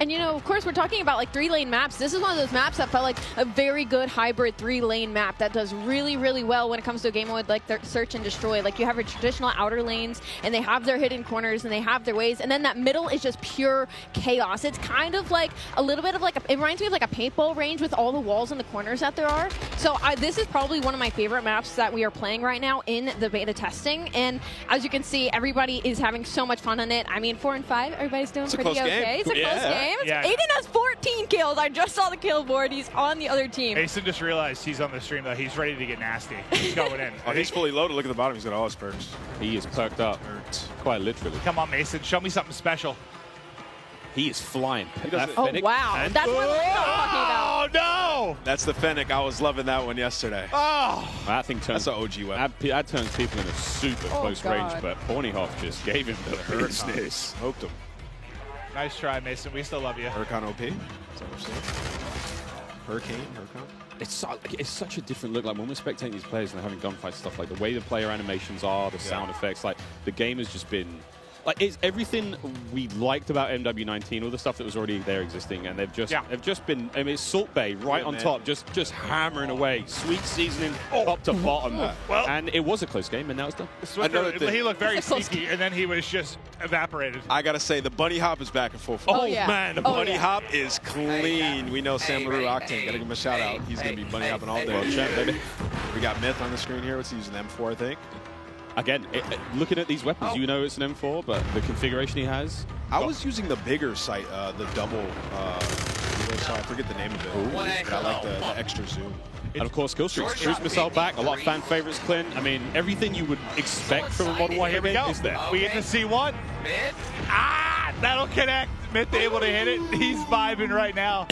And of course, we're talking about like 3-lane maps. This is one of those maps that felt like a very good hybrid 3-lane map that does really, really well when it comes to a game with like Search and Destroy. Like you have your traditional outer lanes, and they have their hidden corners, and they have their ways, and then that middle is just pure chaos. It's kind of like a little bit of like it reminds me of like a paintball range with all the walls and the corners that there are. So this is probably one of my favorite maps that we are playing right now in the beta testing. And as you can see, everybody is having so much fun on it. I mean, 4 and 5, everybody's doing pretty okay. It's a close game. Aiden has 14 kills. I just saw the kill board. He's on the other team. Mason just realized he's on the stream, though. He's ready to get nasty. He's going in. He's fully loaded. Look at the bottom. He's got all his perks. He is perked up. Quite literally. Come on, Mason. Show me something special. He is flying. Oh, wow. That's what we're talking about. Oh, no! That's the Fennec. I was loving that one yesterday. Oh! That thing turns... That's an OG weapon. That turns people in a super close range, but Ponyhoff just gave him the business. Smoked him. Nice try, Mason. We still love you. Huracan OP. That's what we're saying. Huracan. It's such a different look. Like when we're spectating these players and they're having gunfights, stuff like the way the player animations are, the sound effects, like the game has just been... Like it's everything we liked about MW19, all the stuff that was already there existing, and they've just been. I mean, it's Salt Bay right on top, just hammering away, sweet seasoning top to bottom. Well, and it was a close game, and now it's done. He looked very sneaky, and then he was just evaporated. I gotta say, the bunny hop is back in full force. Oh, yeah. Man, the bunny hop is clean. We know Sam LaRue Octane. Gotta give him a shout out. He's gonna be bunny hopping all day. Baby. We got Myth on the screen here. What's he using? M4, I think. Again, looking at these weapons, you know it's an M4, but the configuration he has. I was using the bigger sight, the double. I forget the name of it. But I like the extra zoom. And of course, kill streaks. Cruise missile back. A lot of fan favorites, Clint. I mean, everything you would expect from a Modern Warfare game is there. We get to see one. That'll connect. Myth able to hit it. He's vibing right now.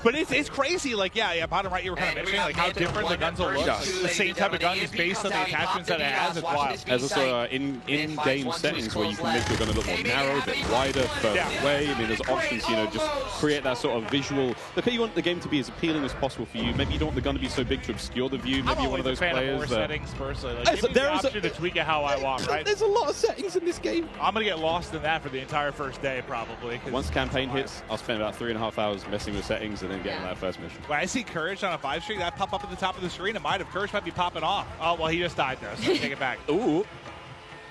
But it's crazy. Like, yeah, bottom right, you were kind of mentioning like how different the guns will look. Like, the same type of gun is based on the attachments that it has. It's wild. There's also in-game settings where you can make your gun a little more narrow, a bit wider, further away. I mean, there's options, you know, just create that sort of visual. Look, you want the game to be as appealing as possible for you. Maybe you don't want the gun to be so big to obscure the view. Maybe you're one of those players. More settings personally. Like, give me the option to tweak it how I want, right? There's a lot of settings in this game. I'm gonna get lost in that for the entire first day, probably. Once campaign hits, I'll spend about 3.5 hours messing with settings and then getting that first mission. When I see Courage on a 5-string, that pop up at the top of the screen, it might have. Courage might be popping off. Oh, well, he just died there, so take it back. Ooh.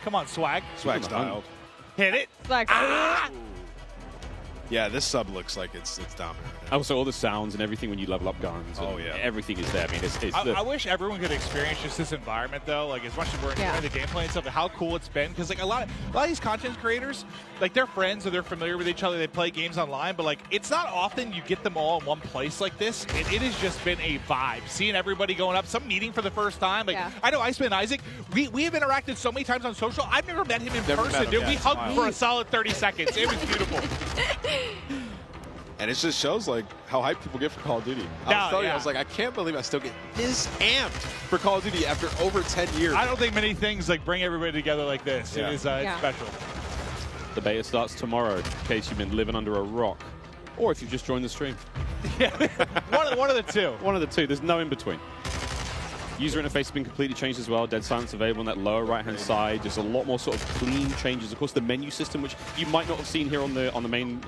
Come on, Swag. Swag's dialed. Hit it. Swag. Ah! Yeah, this sub looks like it's dominant. Also, all the sounds and everything when you level up guns. Oh, yeah. Everything is there. I mean, I wish everyone could experience just this environment, though. Like, as much as we're enjoying the gameplay and stuff, how cool it's been. Because, like, a lot of these content creators, like, they're friends or they're familiar with each other. They play games online. But, like, it's not often you get them all in one place like this. It has just been a vibe. Seeing everybody going up, some meeting for the first time. Like, I know Iceman and Isaac, we have interacted so many times on social. I've never met him in person, dude. We hugged for a solid 30 seconds. It was beautiful. And it just shows like how hyped people get for Call of Duty. I was telling you, I was like, I can't believe I still get this amped for Call of Duty after over 10 years. I don't think many things like bring everybody together like this. It is it's special. The beta starts tomorrow, in case you've been living under a rock, or if you've just joined the stream. Yeah, one of the two. One of the two. There's no in between. User interface has been completely changed as well. Dead silence available on that lower right-hand side. There's a lot more sort of clean changes. Of course, the menu system, which you might not have seen here on the main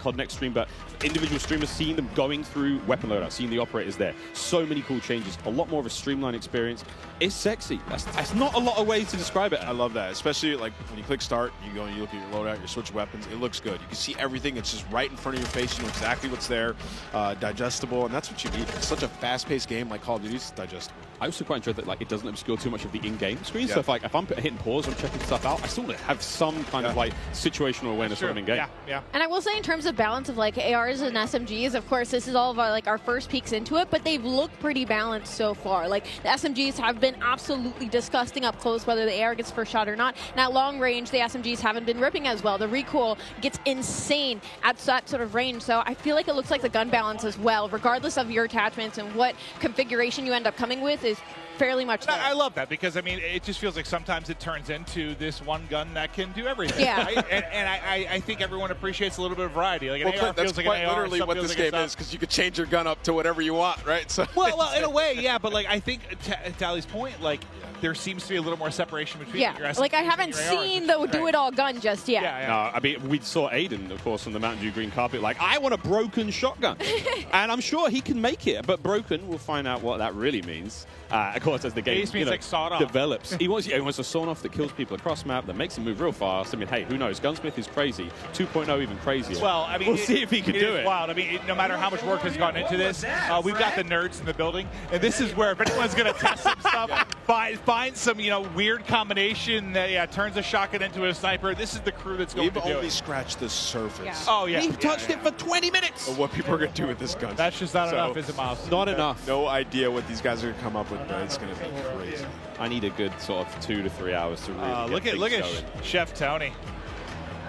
COD Next stream, but individual streamers seeing them going through weapon loadout, seeing the operators there. So many cool changes. A lot more of a streamlined experience. It's sexy. That's not a lot of ways to describe it. I love that, especially like when you click start, you go and you look at your loadout, you switch weapons. It looks good. You can see everything. It's just right in front of your face. You know exactly what's there, digestible, and that's what you need. It's such a fast-paced game like Call of Duty. It's digestible. I also quite enjoy that like it doesn't obscure too much of the in-game screen. So if I'm hitting pause or checking stuff out, I still have some kind of like situational awareness of in-game. Yeah. And I will say in terms of balance of like ARs and SMGs, of course, this is all of our, like our first peeks into it, but they've looked pretty balanced so far. Like the SMGs have been absolutely disgusting up close, whether the AR gets first shot or not. And at long range, the SMGs haven't been ripping as well. The recoil gets insane at that sort of range. So I feel like it looks like the gun balance as well, regardless of your attachments and what configuration you end up coming with, is fairly much there. I love that because, I mean, it just feels like sometimes it turns into this one gun that can do everything. Yeah. Right? And I think everyone appreciates a little bit of variety. Like, an Well, AR that's feels like quite an AR, literally what this game is, because you could change your gun up to whatever you want, right? So well, in a way, yeah. But, like, I think, to Tally's point, like, there seems to be a little more separation between your SMGs like I haven't seen the do-it-all gun just yet. No, I mean, we saw Aiden, of course, on the Mountain Dew green carpet, like, I want a broken shotgun. And I'm sure he can make it, but broken, we'll find out what that really means. Of course, as the game like sawed off. develops. He wants a sawn off that kills people across map, that makes him move real fast. I mean, hey, who knows? Gunsmith is crazy. 2.0 even crazier. Well, I mean, we'll see if he can do it. Wild. I mean, no matter how much work has gone into this, we've got the nerds in the building, and this is where if anyone's going to test some stuff, find some weird combination that turns a shotgun into a sniper. This is the crew that's going to do it. We've only scratched the surface. Yeah. Oh yeah, we've touched it for 20 minutes. Of what people are going to do with this gun. That's just not enough, is it, Miles? Not enough. No idea what these guys are going to come up with, but it's going to be crazy. I need a good sort of 2 to 3 hours to really look at Chef Tony.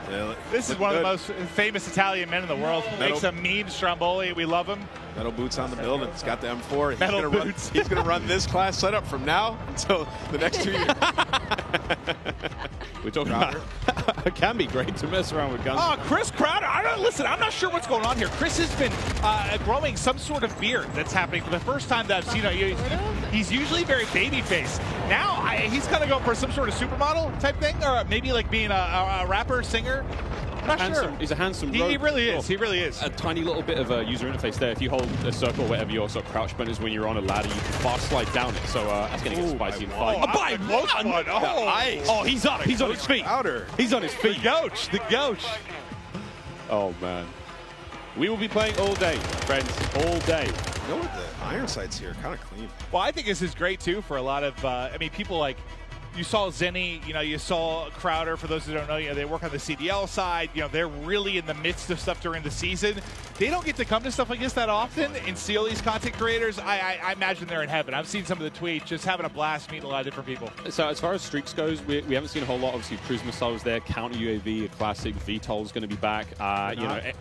Yeah, this is one of the most famous Italian men in the world. Makes some mean Stromboli. We love him. Metal boots on the building. He's got the M4. Metal boots. He's going to run this class setup from now until the next 2 years. We're talking about it can be great to mess around with guns. Oh, Chris Crowder. Listen, I'm not sure what's going on here. Chris has been growing some sort of beard that's happening for the first time that I've seen. He's usually very baby-faced. Now he's going to go for some sort of supermodel type thing, or maybe like being a rapper, singer. I'm not sure. He's a handsome He really is. He really is. A tiny little bit of a user interface there. If you hold a circle, whatever your sort of crouch button is when you're on a ladder, you can fast slide down it. So that's going to get spicy and fun. By one. Oh, he's up. He's on his feet. He's on his feet. The Gouch. Oh, man. We will be playing all day, friends, all day. You know what? The iron sights here kind of clean. Well, I think this is great, too, for a lot of, people like you saw Zenny, you saw Crowder. For those who don't know, they work on the CDL side. They're really in the midst of stuff during the season. They don't get to come to stuff like this that often and see all these content creators. I imagine they're in heaven. I've seen some of the tweets, just having a blast, meeting a lot of different people. So as far as streaks goes, we haven't seen a whole lot. Obviously, cruise missiles there, counter UAV, a classic. VTOL's going to be back.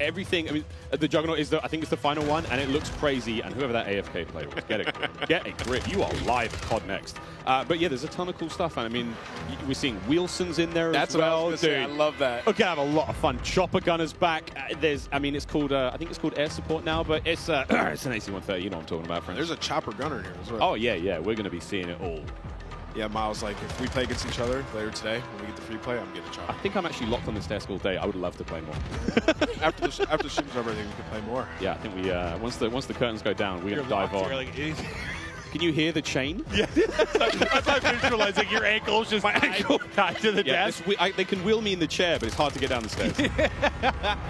Everything. I mean, the Juggernaut is I think it's the final one, and it looks crazy. And whoever that AFK player was, get a grip. You are live at COD Next. But yeah, there's a ton of cool stuff, and I mean, we're seeing Wilson's in there as well. What I was gonna say. I love that. We're gonna have a lot of fun. Chopper Gunner's back. It's called I think it's called air support now, but it's it's an AC-130. You know what I'm talking about, friends. There's a chopper gunner in here as well. Oh yeah, we're gonna be seeing it all. Yeah, Miles, like, if we play against each other later today, when we get the free play, I'm getting a chopper. I think I'm actually locked on this desk all day. I would love to play more. after the stream's over, I think we can play more. Yeah, I think we once the curtains go down, we're gonna dive on. Can you hear the chain? Yeah. That's how I visualize, like, your ankle's just tied to the desk. They can wheel me in the chair, but it's hard to get down the stairs.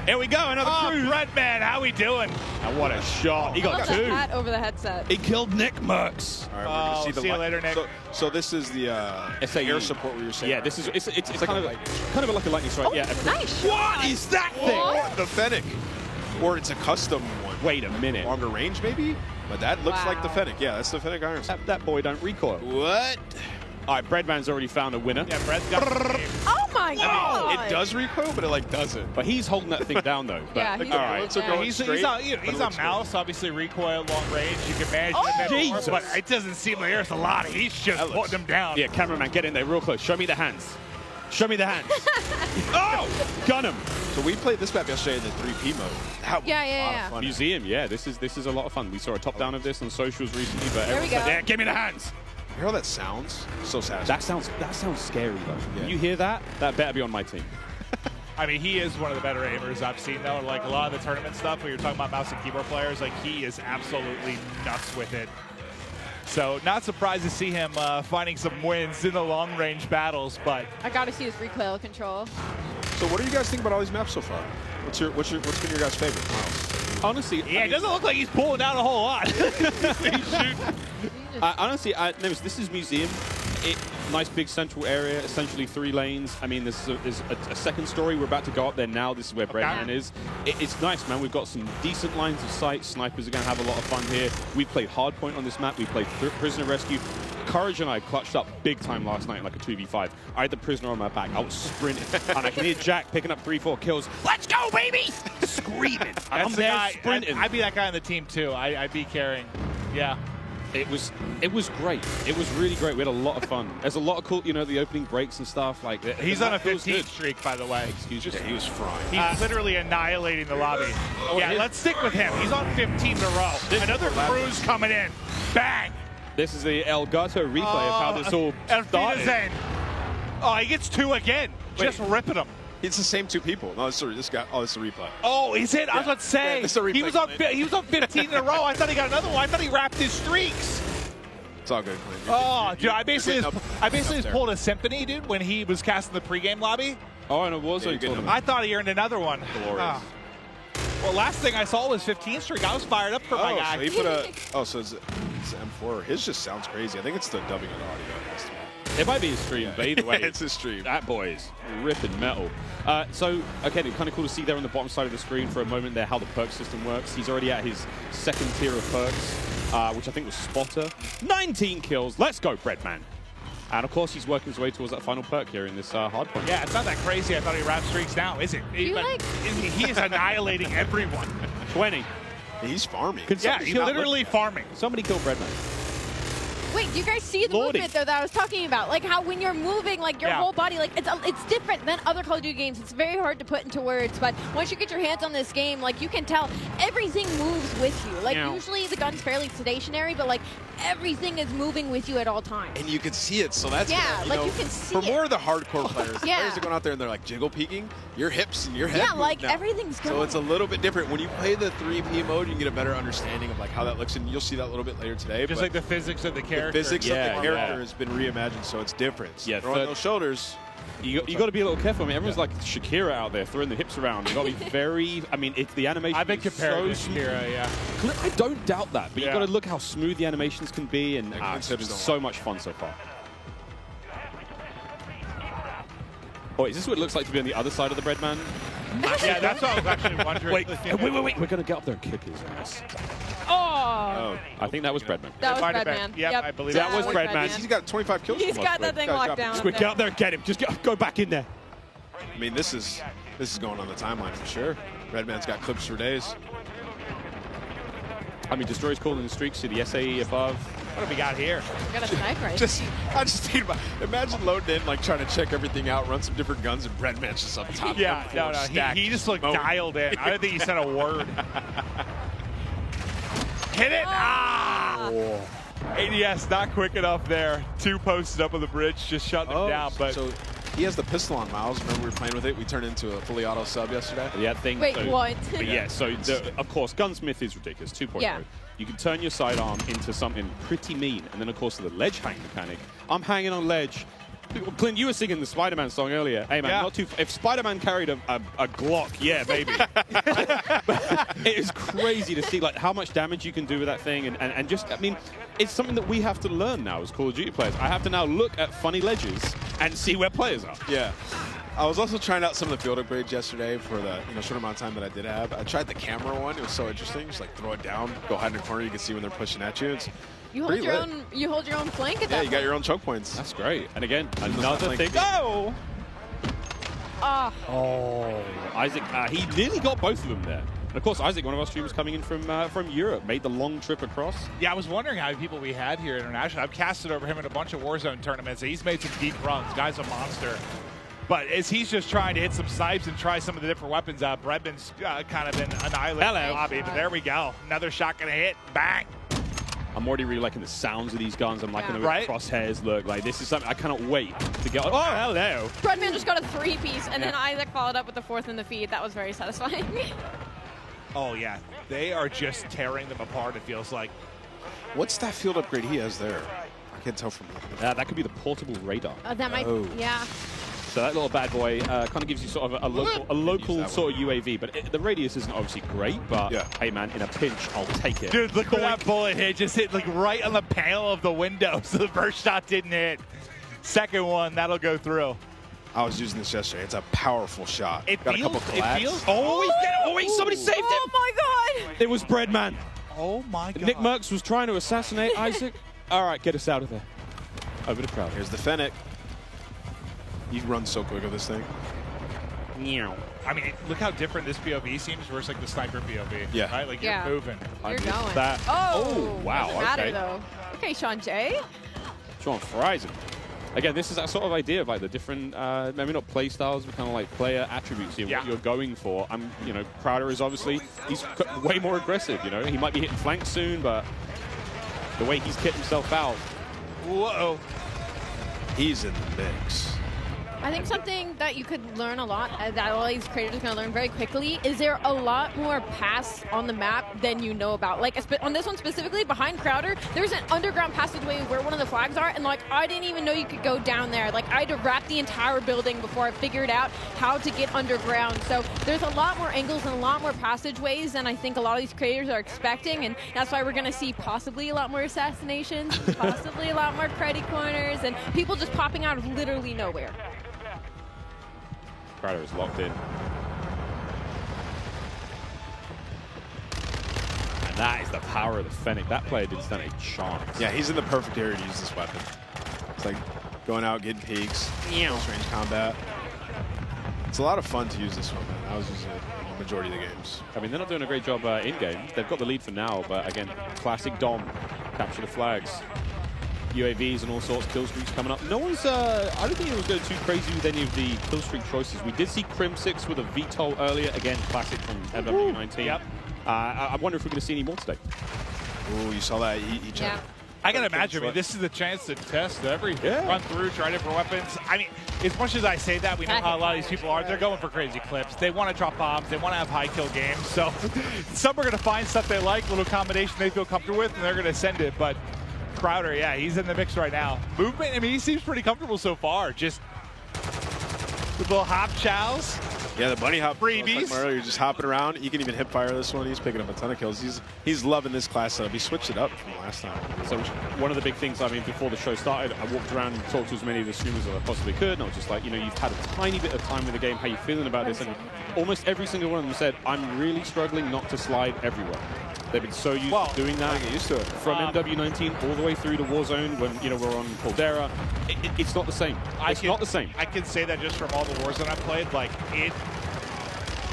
Here we go, another cruise. Redman, how we doing? And what a shot. He got 2. The hat over the headset. He killed Nick Merckx. All right, we're going to see you later, Nick. So this is the air support where you're saying. Yeah, this is it's kind of like a lightning strike. Oh, yeah. Nice. What is that thing? The Fennec. Or it's a custom one. Wait a minute. Longer range, maybe? But that looks like the Fennec. Yeah, that's the Fennec Iron. That boy don't recoil. What? All right, Breadman's already found a winner. Yeah, Bread's got the Oh my god! It does recoil, but it doesn't. But he's holding that thing down though. Yeah, all right. He's a mouse, obviously recoil, long range. You can manage Jesus. But it doesn't seem like there's a lot. He's just putting them down. Yeah, cameraman, get in there real close. Show me the hands. Show me the hands. Oh! Gun him. So we played this map yesterday in the 3P mode. That was a lot of fun. Museum, yeah. This is a lot of fun. We saw a top down of this on socials recently, but there we go. Yeah, give me the hands. You hear how that sounds? So satisfying. That sounds scary though. Yeah. When you hear that, that better be on my team. I mean, he is one of the better aimers I've seen, though. Like, a lot of the tournament stuff, when you're talking about mouse and keyboard players, like, he is absolutely nuts with it. So, not surprised to see him finding some wins in the long-range battles, but... I gotta see his recoil control. So, what do you guys think about all these maps so far? What's been your guys' favorite, Miles? Honestly, yeah, it doesn't look like he's pulling down a whole lot. Honestly, this is Museum. Nice big central area, essentially 3 lanes. I mean, there's a second story. We're about to go up there now. This is where Breadman is. It's nice, man. We've got some decent lines of sight. Snipers are going to have a lot of fun here. We played Hardpoint on this map. We played Prisoner Rescue. Courage and I clutched up big time last night in like a 2v5. I had the Prisoner on my back. I was sprinting. And I can hear Jack picking up 3-4 kills. Let's go, baby! Screaming. I'm there sprinting. I'd be that guy on the team, too. I'd be carrying. Yeah. It was great. It was really great. We had a lot of fun. There's a lot of cool, the opening breaks and stuff. Like he's on a 15 streak, by the way. Excuse me. Yeah, he was frying. He's literally annihilating the lobby. Yeah, let's stick with him. He's on 15 in a row. Another cruise coming in. Bang! This is the Elgato replay of how this all started. Oh, he gets 2 again. Just ripping them. It's the same 2 people. No, sorry, this guy. Oh, it's a replay. Oh, is it? Yeah. I was about to say. Yeah, he was on 15 in a row. I thought he got another one. I thought he wrapped his streaks. It's all good, Clint. Oh, dude, I basically just pulled a symphony, dude, when he was casting the pregame lobby. Oh, and it was I thought he earned another one. Glorious. Well, last thing I saw was 15 streak. I was fired up for my guy. So he put a. So it's M4. His just sounds crazy. I think it's the dubbing of the audio. It might be his stream, but either way, it's his stream. That boy is ripping metal. So, okay, kind of cool to see there on the bottom side of the screen for a moment there how the perk system works. He's already at his 2nd tier of perks, which I think was Spotter. 19 kills. Let's go, Breadman. And, of course, he's working his way towards that final perk here in this hardpoint. Yeah, it's not that crazy. I thought he wrapped streaks now, is it? He is annihilating everyone. 20. He's farming. Yeah, he's literally farming. Somebody kill Breadman. Wait, do you guys see the movement, though, that I was talking about? Like, how when you're moving, like, your whole body, like, it's different than other Call of Duty games. It's very hard to put into words, but once you get your hands on this game, like, you can tell everything moves with you. Like, usually the gun's fairly stationary, but, like, everything is moving with you at all times. And you can see it, so that's you can see for more of the hardcore players, yeah. players are going out there and they're, like, jiggle peeking, your hips and your head yeah, like, now. everything's going. So it's a little bit different. When you play the 3P mode, you can get a better understanding of, like, how that looks, and you'll see that a little bit later today. Just like the physics of the character. The physics of the character has been reimagined, so it's different. Yeah, throwing those shoulders. You got to be a little careful. I mean, everyone's like Shakira out there throwing the hips around. You got to be very. I mean, it's the animation. I've been comparing so to Shakira, yeah. I don't doubt that, but you got to look how smooth the animations can be, and it's so much fun so far. Oh, is this what it looks like to be on the other side of the Breadman? Yeah, that's what I was actually wondering. Wait. We're going to get up there and kick his ass. Oh. I think that was Breadman. That was Breadman. Yep, I believe that was Breadman. He's got 25 kills. He's got that thing locked down. Squid, get up there and get him. Just go back in there. I mean, this is going on the timeline for sure. Redman's got clips for days. I mean, Destroyer's calling the streaks to the SAE above. What have we got here? We got a sniper. I just think about, imagine loading in, like trying to check everything out, run some different guns, and Breadman's just up top. Yeah, no. He just looked dialed in. I don't think he said a word. Hit it! Ah! ADS not quick enough there. 2 posted up on the bridge, just shutting him down. But so he has the pistol on Miles. Remember we were playing with it? We turned into a fully auto sub yesterday. Yeah, thing. Wait, what? But yeah, so of course, Gunsmith is ridiculous. 2.0. Yeah. You can turn your sidearm into something pretty mean, and then of course the ledge hang mechanic. I'm hanging on ledge. Clint, you were singing the Spider-Man song earlier. Hey man, not too. If Spider-Man carried a Glock, yeah, baby. It is crazy to see like how much damage you can do with that thing, and just I mean, it's something that we have to learn now as Call of Duty players. I have to now look at funny ledges and see where players are. Yeah. I was also trying out some of the field upgrades yesterday for the short amount of time that I did have. I tried the camera one. It was so interesting. Just like throw it down, go hide in a corner. You can see when they're pushing at you. It's You hold your own. You hold your own flank at that. Yeah, you got your own choke points. That's great. And again, another thing. Oh! Oh, Isaac. He nearly got both of them there. And of course, Isaac, one of our streamers coming in from Europe, made the long trip across. Yeah, I was wondering how many people we had here internationally. I've casted over him in a bunch of Warzone tournaments. He's made some deep runs. Guy's a monster. But as he's just trying to hit some snipes and try some of the different weapons out, Breadman's kind of been annihilated in the lobby. But there we go. Another shot gonna hit. Bang. I'm already really liking the sounds of these guns. I'm liking the way the crosshairs look. Like, this is something I cannot wait to get. Oh, hello. Breadman just got a 3-piece, and then Isaac followed up with the 4th in the feed. That was very satisfying. Oh, yeah. They are just tearing them apart, it feels like. What's that field upgrade he has there? I can't tell from here. That could be the portable radar. That might, yeah. So that little bad boy kind of gives you sort of a local sort of UAV, but the radius isn't obviously great, but hey man, in a pinch, I'll take it. Dude, look where that bullet hit. Just hit like right on the panel of the window, so the first shot didn't hit. Second one, that'll go through. I was using this yesterday. It's a powerful shot. It got feels, a couple collabs. It feels. Oh, wait, somebody saved him. Oh my God. It was Breadman. Oh my God. Nick Merckx was trying to assassinate Isaac. All right, get us out of there. Over the crowd. Here's the Fennec. He runs so quick with this thing. I mean, look how different this POV seems versus like the sniper POV. Yeah. Right? Like you're moving. You're going. That. Oh, wow. Doesn't matter though. Okay, Sean J. Sean fries him. Again, this is that sort of idea of like the different, maybe not play styles, but kind of like player attributes here, what you're going for. Crowder is obviously, he's way more aggressive, He might be hitting flanks soon, but the way he's kicked himself out. Whoa. He's in the mix. I think something that you could learn a lot, that all these creators are going to learn very quickly, is there a lot more paths on the map than you know about. Like, on this one specifically, behind Crowder, there's an underground passageway where one of the flags are, and, like, I didn't even know you could go down there. Like, I had to wrap the entire building before I figured out how to get underground. So there's a lot more angles and a lot more passageways than I think a lot of these creators are expecting, and that's why we're going to see possibly a lot more assassinations, possibly a lot more credit corners, and people just popping out of literally nowhere. Crowder is locked in. And that is the power of the Fennec. That player didn't stand a chance. Yeah, he's in the perfect area to use this weapon. It's like going out, getting peeks, close-range combat. It's a lot of fun to use this one, man. I was using it in the majority of the games. I mean, they're not doing a great job in-game. They've got the lead for now, but again, classic Dom. Capture the flags. UAVs and all sorts of kill streaks coming up. No one's, I don't think anyone's going too crazy with any of the kill streak choices. We did see Crim6 with a VTOL earlier. Again, classic from MW19. Yep. I wonder if we're going to see any more today. Ooh, you saw that. He I can imagine. I mean, this is the chance to test everything. Run through, try different weapons. I mean, as much as I say that, we know how a lot of these people are. They're going for crazy clips. They want to drop bombs. They want to have high kill games. So some are going to find stuff they like, little combination they feel comfortable with, and they're going to send it. But Crowder, yeah, he's in the mix right now. Movement, I mean, he seems pretty comfortable so far. Just with little hop chows. Yeah, the bunny hop. Freebies. You're just hopping around. You can even hip fire this one. He's picking up a ton of kills. He's loving this class setup. He switched it up from last time. So one of the big things, I mean, before the show started, I walked around and talked to as many of the streamers as I possibly could, and I was just like, you know, you've had a tiny bit of time with the game. How you feeling about this? And almost every single one of them said, I'm really struggling not to slide everywhere. They've been so used to doing that. Get used to it. From MW19 all the way through to Warzone when, you know, we're on Caldera. It's not the same. It's not the same. I can say that just from all the Warzone I've played, like,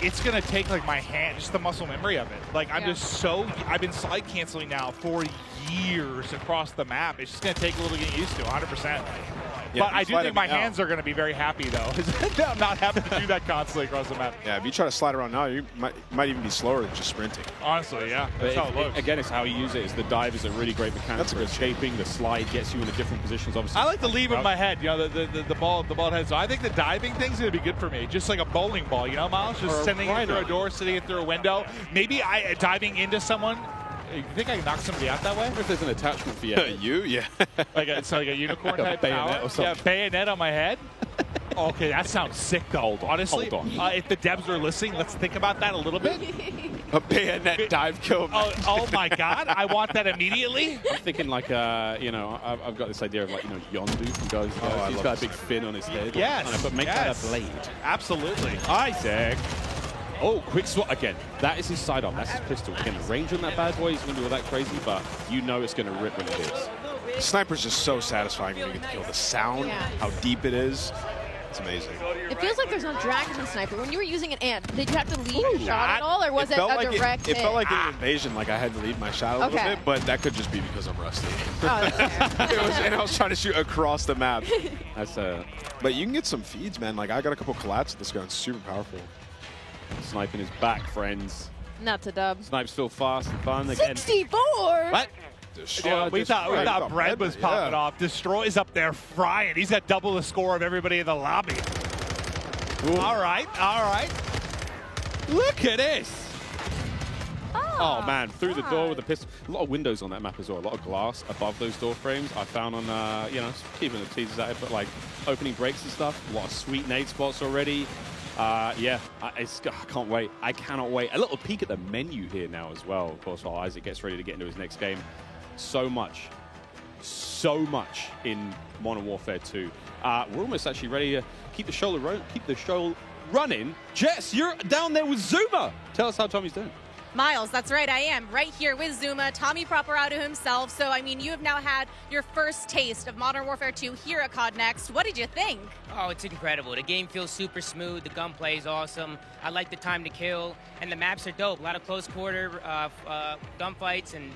it's going to take, like, my hand, just the muscle memory of it. Like, I'm just so, I've been slide canceling now for years across the map. It's just going to take a little getting used to, 100%. Yeah, but I do think my hands are going to be very happy, though, I'm not having to do that constantly across the map. Yeah, if you try to slide around now, you might even be slower than just sprinting. Honestly, yeah. That's how it looks. Again, it's how you use it. It's the dive is a really great mechanic for escaping. The slide gets you into different positions, obviously. I like to leave with my head, you know, the ball head. So I think the diving thing's going to be good for me. Just like a bowling ball, you know, Miles? Just sending it through a door, sitting it through a window. Maybe diving into someone. You think I can knock somebody out that way? I wonder if there's an attachment for you. You? Yeah. like a unicorn like type bayonet power? or something. Yeah, bayonet on my head. Okay, that sounds sick, though. Honestly, hold on. If the devs are listening, let's think about that a little bit. A bayonet dive kill. Oh my God, I want that immediately. I'm thinking like, you know, I've got this idea of like, you know, Yondu from Guys. He's got a big fin on his head. Yes. But make that a blade. Absolutely. Isaac. Oh, quick swat again. That is his sidearm. That's his pistol. Again, the range on that bad boy is going to be all that crazy, but you know it's going to rip when it hits. Sniper's just so satisfying when you get the kill. The sound, how deep it is. It's amazing. It feels like there's no drag in the sniper. When you were using an ant, did you have to lead your shot at all, or was it a direct hit? It felt like an invasion, like I had to lead my shot a little bit, but that could just be because I'm rusty. Oh, that's And I was trying to shoot across the map. But you can get some feeds, man. Like I got a couple collabs with this gun. It's super powerful. Sniping is back, friends. Not to dub. Snipe's still fast and fun. Again. 64! What? We thought Bread was popping off. Destroy's up there frying. He's got double the score of everybody in the lobby. Ooh. All right. Look at this. Oh, man, through the door with the pistol. A lot of windows on that map as well. A lot of glass above those door frames. I found on, you know, keeping the teasers at it, but like opening breaks and stuff. A lot of sweet nade spots already. Yeah, I can't wait. I cannot wait. A little peek at the menu here now as well, of course, while Isaac gets ready to get into his next game. So much in Modern Warfare 2. We're almost actually ready to keep the show running. Jess, you're down there with Zuma. Tell us how Tommy's doing. Miles, that's right, I am right here with Zuma, Tommy Properato himself. So, I mean, you have now had your first taste of Modern Warfare 2 here at COD Next. What did you think? Oh, it's incredible. The game feels super smooth. The gunplay is awesome. I like the time to kill, and the maps are dope. A lot of close quarter gunfights, and,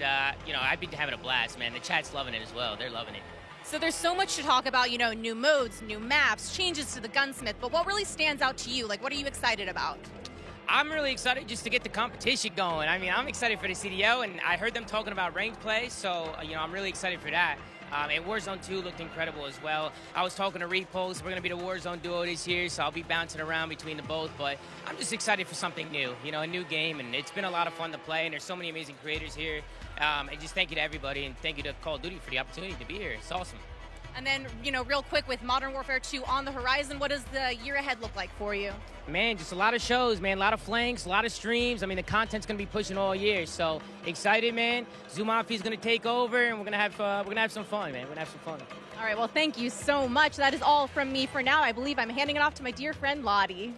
you know, I've been having a blast, man. The chat's loving it as well. They're loving it. So there's so much to talk about, you know, new modes, new maps, changes to the gunsmith, but what really stands out to you? Like, what are you excited about? I'm really excited just to get the competition going. I mean, I'm excited for the CDO, and I heard them talking about ranked play, so, you know, I'm really excited for that. And Warzone 2 looked incredible as well. I was talking to Repulse. We're going to be the Warzone duo this year, so I'll be bouncing around between the both. But I'm just excited for something new, you know, a new game. And it's been a lot of fun to play, and there's so many amazing creators here. And just thank you to everybody, and thank you to Call of Duty for the opportunity to be here. It's awesome. And then, you know, real quick, with Modern Warfare 2 on the horizon, what does the year ahead look like for you? Man, just a lot of shows, man. A lot of flanks, a lot of streams. I mean, the content's going to be pushing all year. So excited, man. Zumafi's going to take over, and we're going to have some fun, man. We're going to have some fun. All right, well, thank you so much. That is all from me for now. I believe I'm handing it off to my dear friend, Lottie.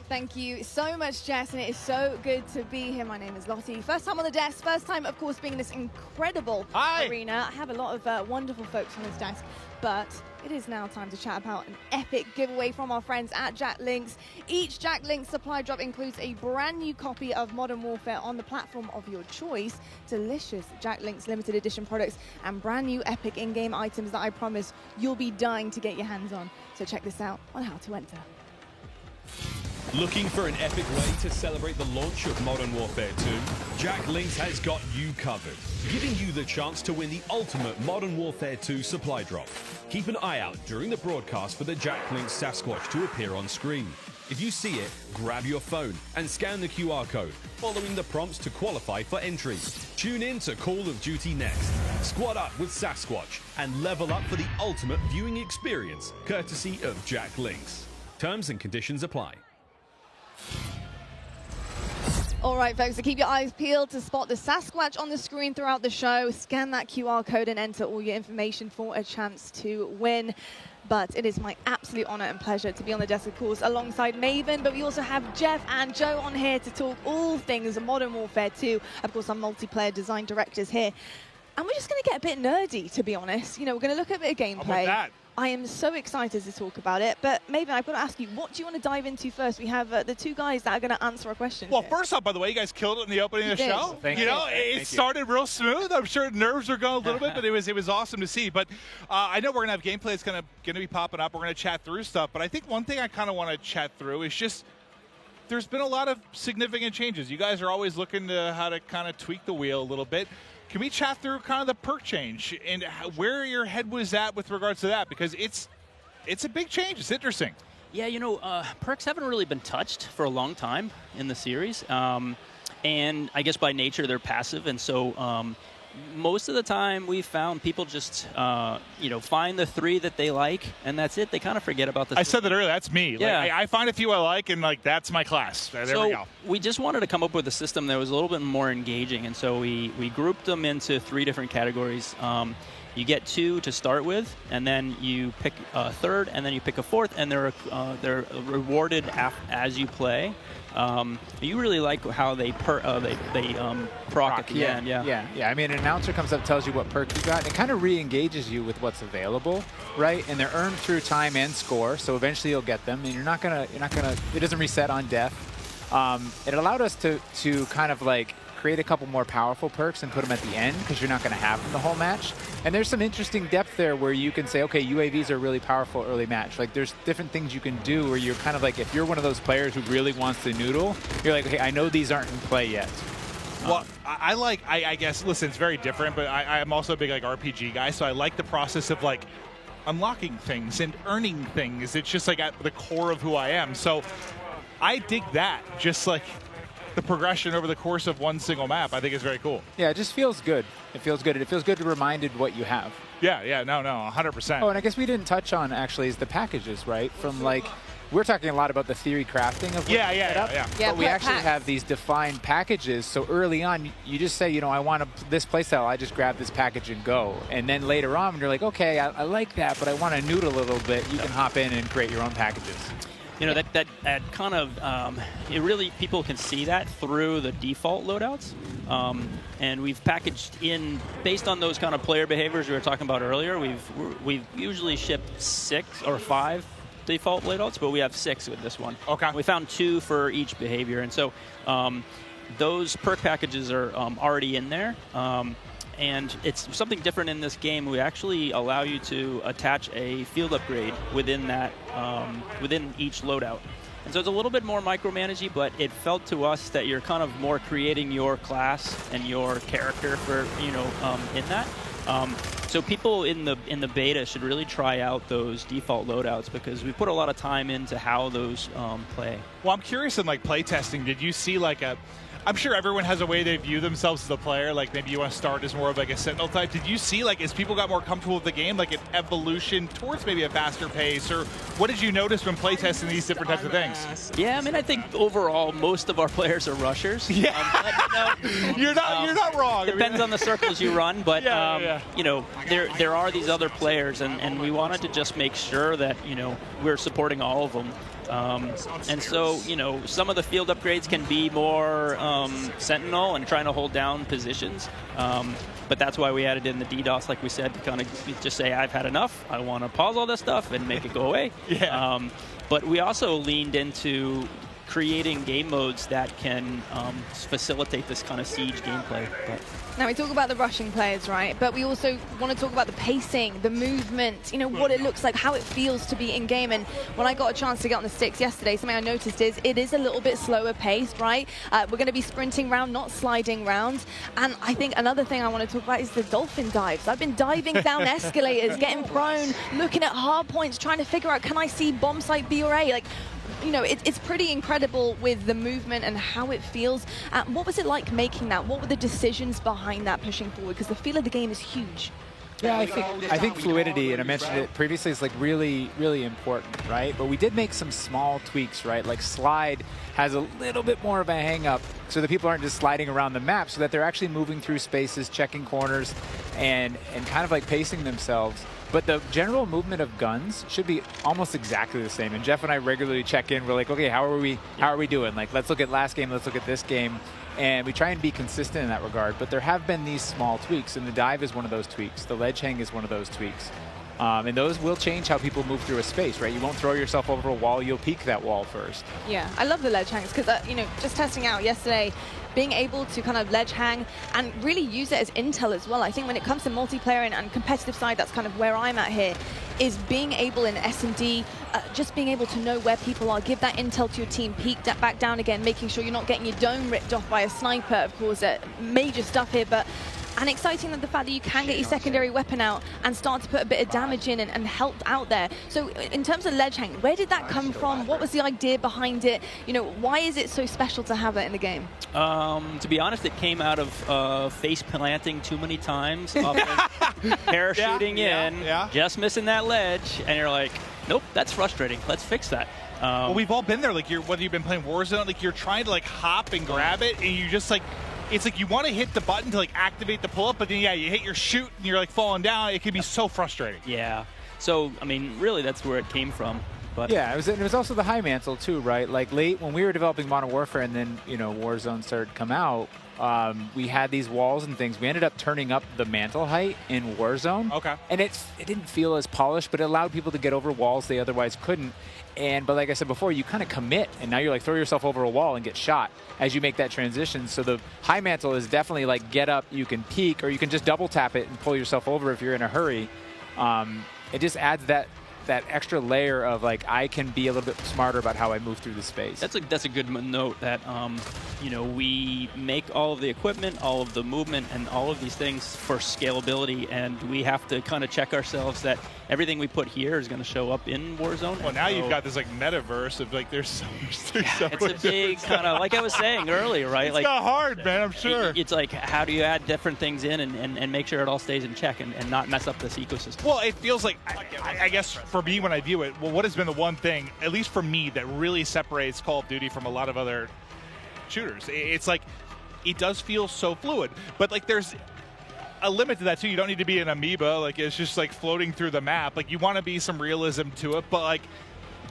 Thank you so much, Jess, and it is so good to be here. My name is Lottie. First time on the desk, first time, of course, being in this incredible arena. I have a lot of wonderful folks on this desk, but it is now time to chat about an epic giveaway from our friends at Jack Links. Each Jack Links supply drop includes a brand new copy of Modern Warfare on the platform of your choice, delicious Jack Links limited edition products, and brand new epic in-game items that I promise you'll be dying to get your hands on. So check this out on how to enter. Looking for an epic way to celebrate the launch of Modern Warfare 2? Jack Links has got you covered, giving you the chance to win the ultimate Modern Warfare 2 supply drop. Keep an eye out during the broadcast for the Jack Links Sasquatch to appear on screen. If you see it, grab your phone and scan the QR code, following the prompts to qualify for entry. Tune in to Call of Duty Next. Squad up with Sasquatch and level up for the ultimate viewing experience, courtesy of Jack Links. Terms and conditions apply. All right, folks, so keep your eyes peeled to spot the Sasquatch on the screen throughout the show. Scan that QR code and enter all your information for a chance to win. But it is my absolute honor and pleasure to be on the desk, of course, alongside Maven. But we also have Jeff and Joe on here to talk all things Modern Warfare 2. Of course, our multiplayer design directors here. And we're just going to get a bit nerdy, to be honest. You know, we're going to look at a bit of gameplay. I am so excited to talk about it. But Maven, I've got to ask you, what do you want to dive into first? We have the two guys that are going to answer a question. Well, here. first off, by the way, you guys killed it in the opening of the show. Thank you you. know, it started real smooth. I'm sure nerves were going a little bit, but it was awesome to see. But I know we're going to have gameplay that's going to be popping up. We're going to chat through stuff. But I think one thing I kind of want to chat through is just there's been a lot of significant changes. You guys are always looking to how to kind of tweak the wheel a little bit. Can we chat through kind of the perk change and where your head was at with regards to that? Because it's a big change. It's interesting. Yeah, you know, perks haven't really been touched for a long time in the series. And I guess by nature they're passive. And so most of the time we've found people just, you know, find the 3 that they like, and that's it. They kind of forget about the... I said that earlier. That's me. Yeah. Like, I find a few I like, and like that's my class. There we go. We just wanted to come up with a system that was a little bit more engaging. And so we grouped them into 3 different categories. You get 2 to start with, and then you pick a third, and then you pick a fourth, and they're rewarded as you play. You really like how they proc at the end. Yeah. I mean, an announcer comes up, tells you what perk you got, and it kind of re-engages you with what's available, right? And they're earned through time and score, so eventually you'll get them, and you're not gonna. It doesn't reset on death. It allowed us to kind of like create a couple more powerful perks and put them at the end because you're not going to have them the whole match. And there's some interesting depth there where you can say, okay, UAVs are really powerful early match. Like there's different things you can do where you're kind of like, if you're one of those players who really wants to noodle, you're like, okay, I know these aren't in play yet. Well, I guess, listen, it's very different, but I'm also a big like RPG guy, so I like the process of like unlocking things and earning things. It's just like at the core of who I am. So I dig that, just like the progression over the course of one single map. I think is very cool. Yeah, it just feels good. It feels good. It feels good to be reminded what you have. Yeah, no, 100%. Oh, and I guess we didn't touch on actually is the packages, right? From like, we're talking a lot about the theory crafting of yeah. But we actually have these defined packages. So early on, you just say, you know, I want this playstyle. I just grab this package and go. And then later on, when you're like, okay, I like that, but I want to noodle a little bit. You can hop in and create your own packages. You know, that kind of, it really, people can see that through the default loadouts. And we've packaged in, based on those kind of player behaviors we were talking about earlier, we've usually shipped 6 or 5 default loadouts, but we have 6 with this one. Okay. We found 2 for each behavior. And so those perk packages are already in there. And it's something different in this game. We actually allow you to attach a field upgrade within that, within each loadout. And so it's a little bit more micromanagey, but it felt to us that you're kind of more creating your class and your character for, you know, in that. So people in the beta should really try out those default loadouts because we put a lot of time into how those play. Well, I'm curious in like play testing, did you see like I'm sure everyone has a way they view themselves as a player. Like maybe you want to start as more of like a sentinel type. Did you see like as people got more comfortable with the game, like an evolution towards maybe a faster pace, or what did you notice when playtesting these different types of things? Yeah, I mean, I think overall most of our players are rushers. Yeah, but, you know, you're not wrong. Depends on the circles you run, but you know, there are these other players, and we wanted to just make sure that you know we're supporting all of them. And so, you know, some of the field upgrades can be more sentinel and trying to hold down positions. But that's why we added in the DDoS, like we said, to kind of just say, I've had enough. I want to pause all this stuff and make it go away. But we also leaned into creating game modes that can facilitate this kind of siege gameplay. Now, we talk about the rushing players, right? But we also want to talk about the pacing, the movement, you know, what it looks like, how it feels to be in-game. And when I got a chance to get on the sticks yesterday, something I noticed is it is a little bit slower paced, right? We're going to be sprinting round, not sliding round. And I think another thing I want to talk about is the dolphin dives. I've been diving down escalators, getting prone, looking at hard points, trying to figure out, can I see bomb site B or A? Like, you know, it's pretty incredible with the movement and how it feels. What was it like making that? What were the decisions behind that pushing forward? Because the feel of the game is huge. Yeah, I think fluidity, and I mentioned it previously, is like really, really important, right? But we did make some small tweaks, right? Like slide has a little bit more of a hang up so that people aren't just sliding around the map, so that they're actually moving through spaces, checking corners, and kind of like pacing themselves. But the general movement of guns should be almost exactly the same. And Jeff and I regularly check in. We're like, okay, how are we doing? Like, let's look at last game, let's look at this game. And we try and be consistent in that regard. But there have been these small tweaks, and the dive is one of those tweaks. The ledge hang is one of those tweaks. And those will change how people move through a space, right? You won't throw yourself over a wall, you'll peek that wall first. Yeah, I love the ledge hangs because, just testing out yesterday, being able to kind of ledge hang and really use it as intel as well. I think when it comes to multiplayer and competitive side, that's kind of where I'm at here, is being able in S&D, just being able to know where people are, give that intel to your team, peek that back down again, making sure you're not getting your dome ripped off by a sniper, of course, major stuff here, but and exciting that the fact that you can get your secondary weapon out and start to put a bit of damage in and help out there. So in terms of ledge hang, where did that come from? What was the idea behind it? Why is it so special to have it in the game? To be honest, it came out of face planting too many times, parachuting in, just missing that ledge, and you're like, nope, that's frustrating. Let's fix that. Well, we've all been there. Like, whether you've been playing Warzone, like you're trying to like hop and grab it, and you just like, it's like you want to hit the button to like activate the pull-up, but then you hit your shoot and you're like falling down. It can be so frustrating. Yeah. So I mean, really, that's where it came from. But yeah, it was also the high mantle too, right? Like late when we were developing Modern Warfare, and then Warzone started to come out. We had these walls and things. We ended up turning up the mantle height in Warzone. Okay. And it didn't feel as polished, but it allowed people to get over walls they otherwise couldn't. But like I said before, you kind of commit, and now you're like, throw yourself over a wall and get shot as you make that transition. So the high mantle is definitely like get up, you can peek, or you can just double tap it and pull yourself over if you're in a hurry. It just adds that extra layer of like, I can be a little bit smarter about how I move through the space. That's a good note that we make all of the equipment, all of the movement, and all of these things for scalability, and we have to kind of check ourselves that everything we put here is going to show up in Warzone. Well, now you've got this like metaverse of like there's so much. It's a big kind of, like I was saying earlier, right? It's like not hard, man. I'm sure. It's like, how do you add different things in and make sure it all stays in check and not mess up this ecosystem? Well, it feels like I guess for me when I view it, well, what has been the one thing, at least for me, that really separates Call of Duty from a lot of other shooters? It's like it does feel so fluid, but like there's a limit to that too. You don't need to be an amoeba, like it's just like floating through the map. Like you want to be some realism to it, but like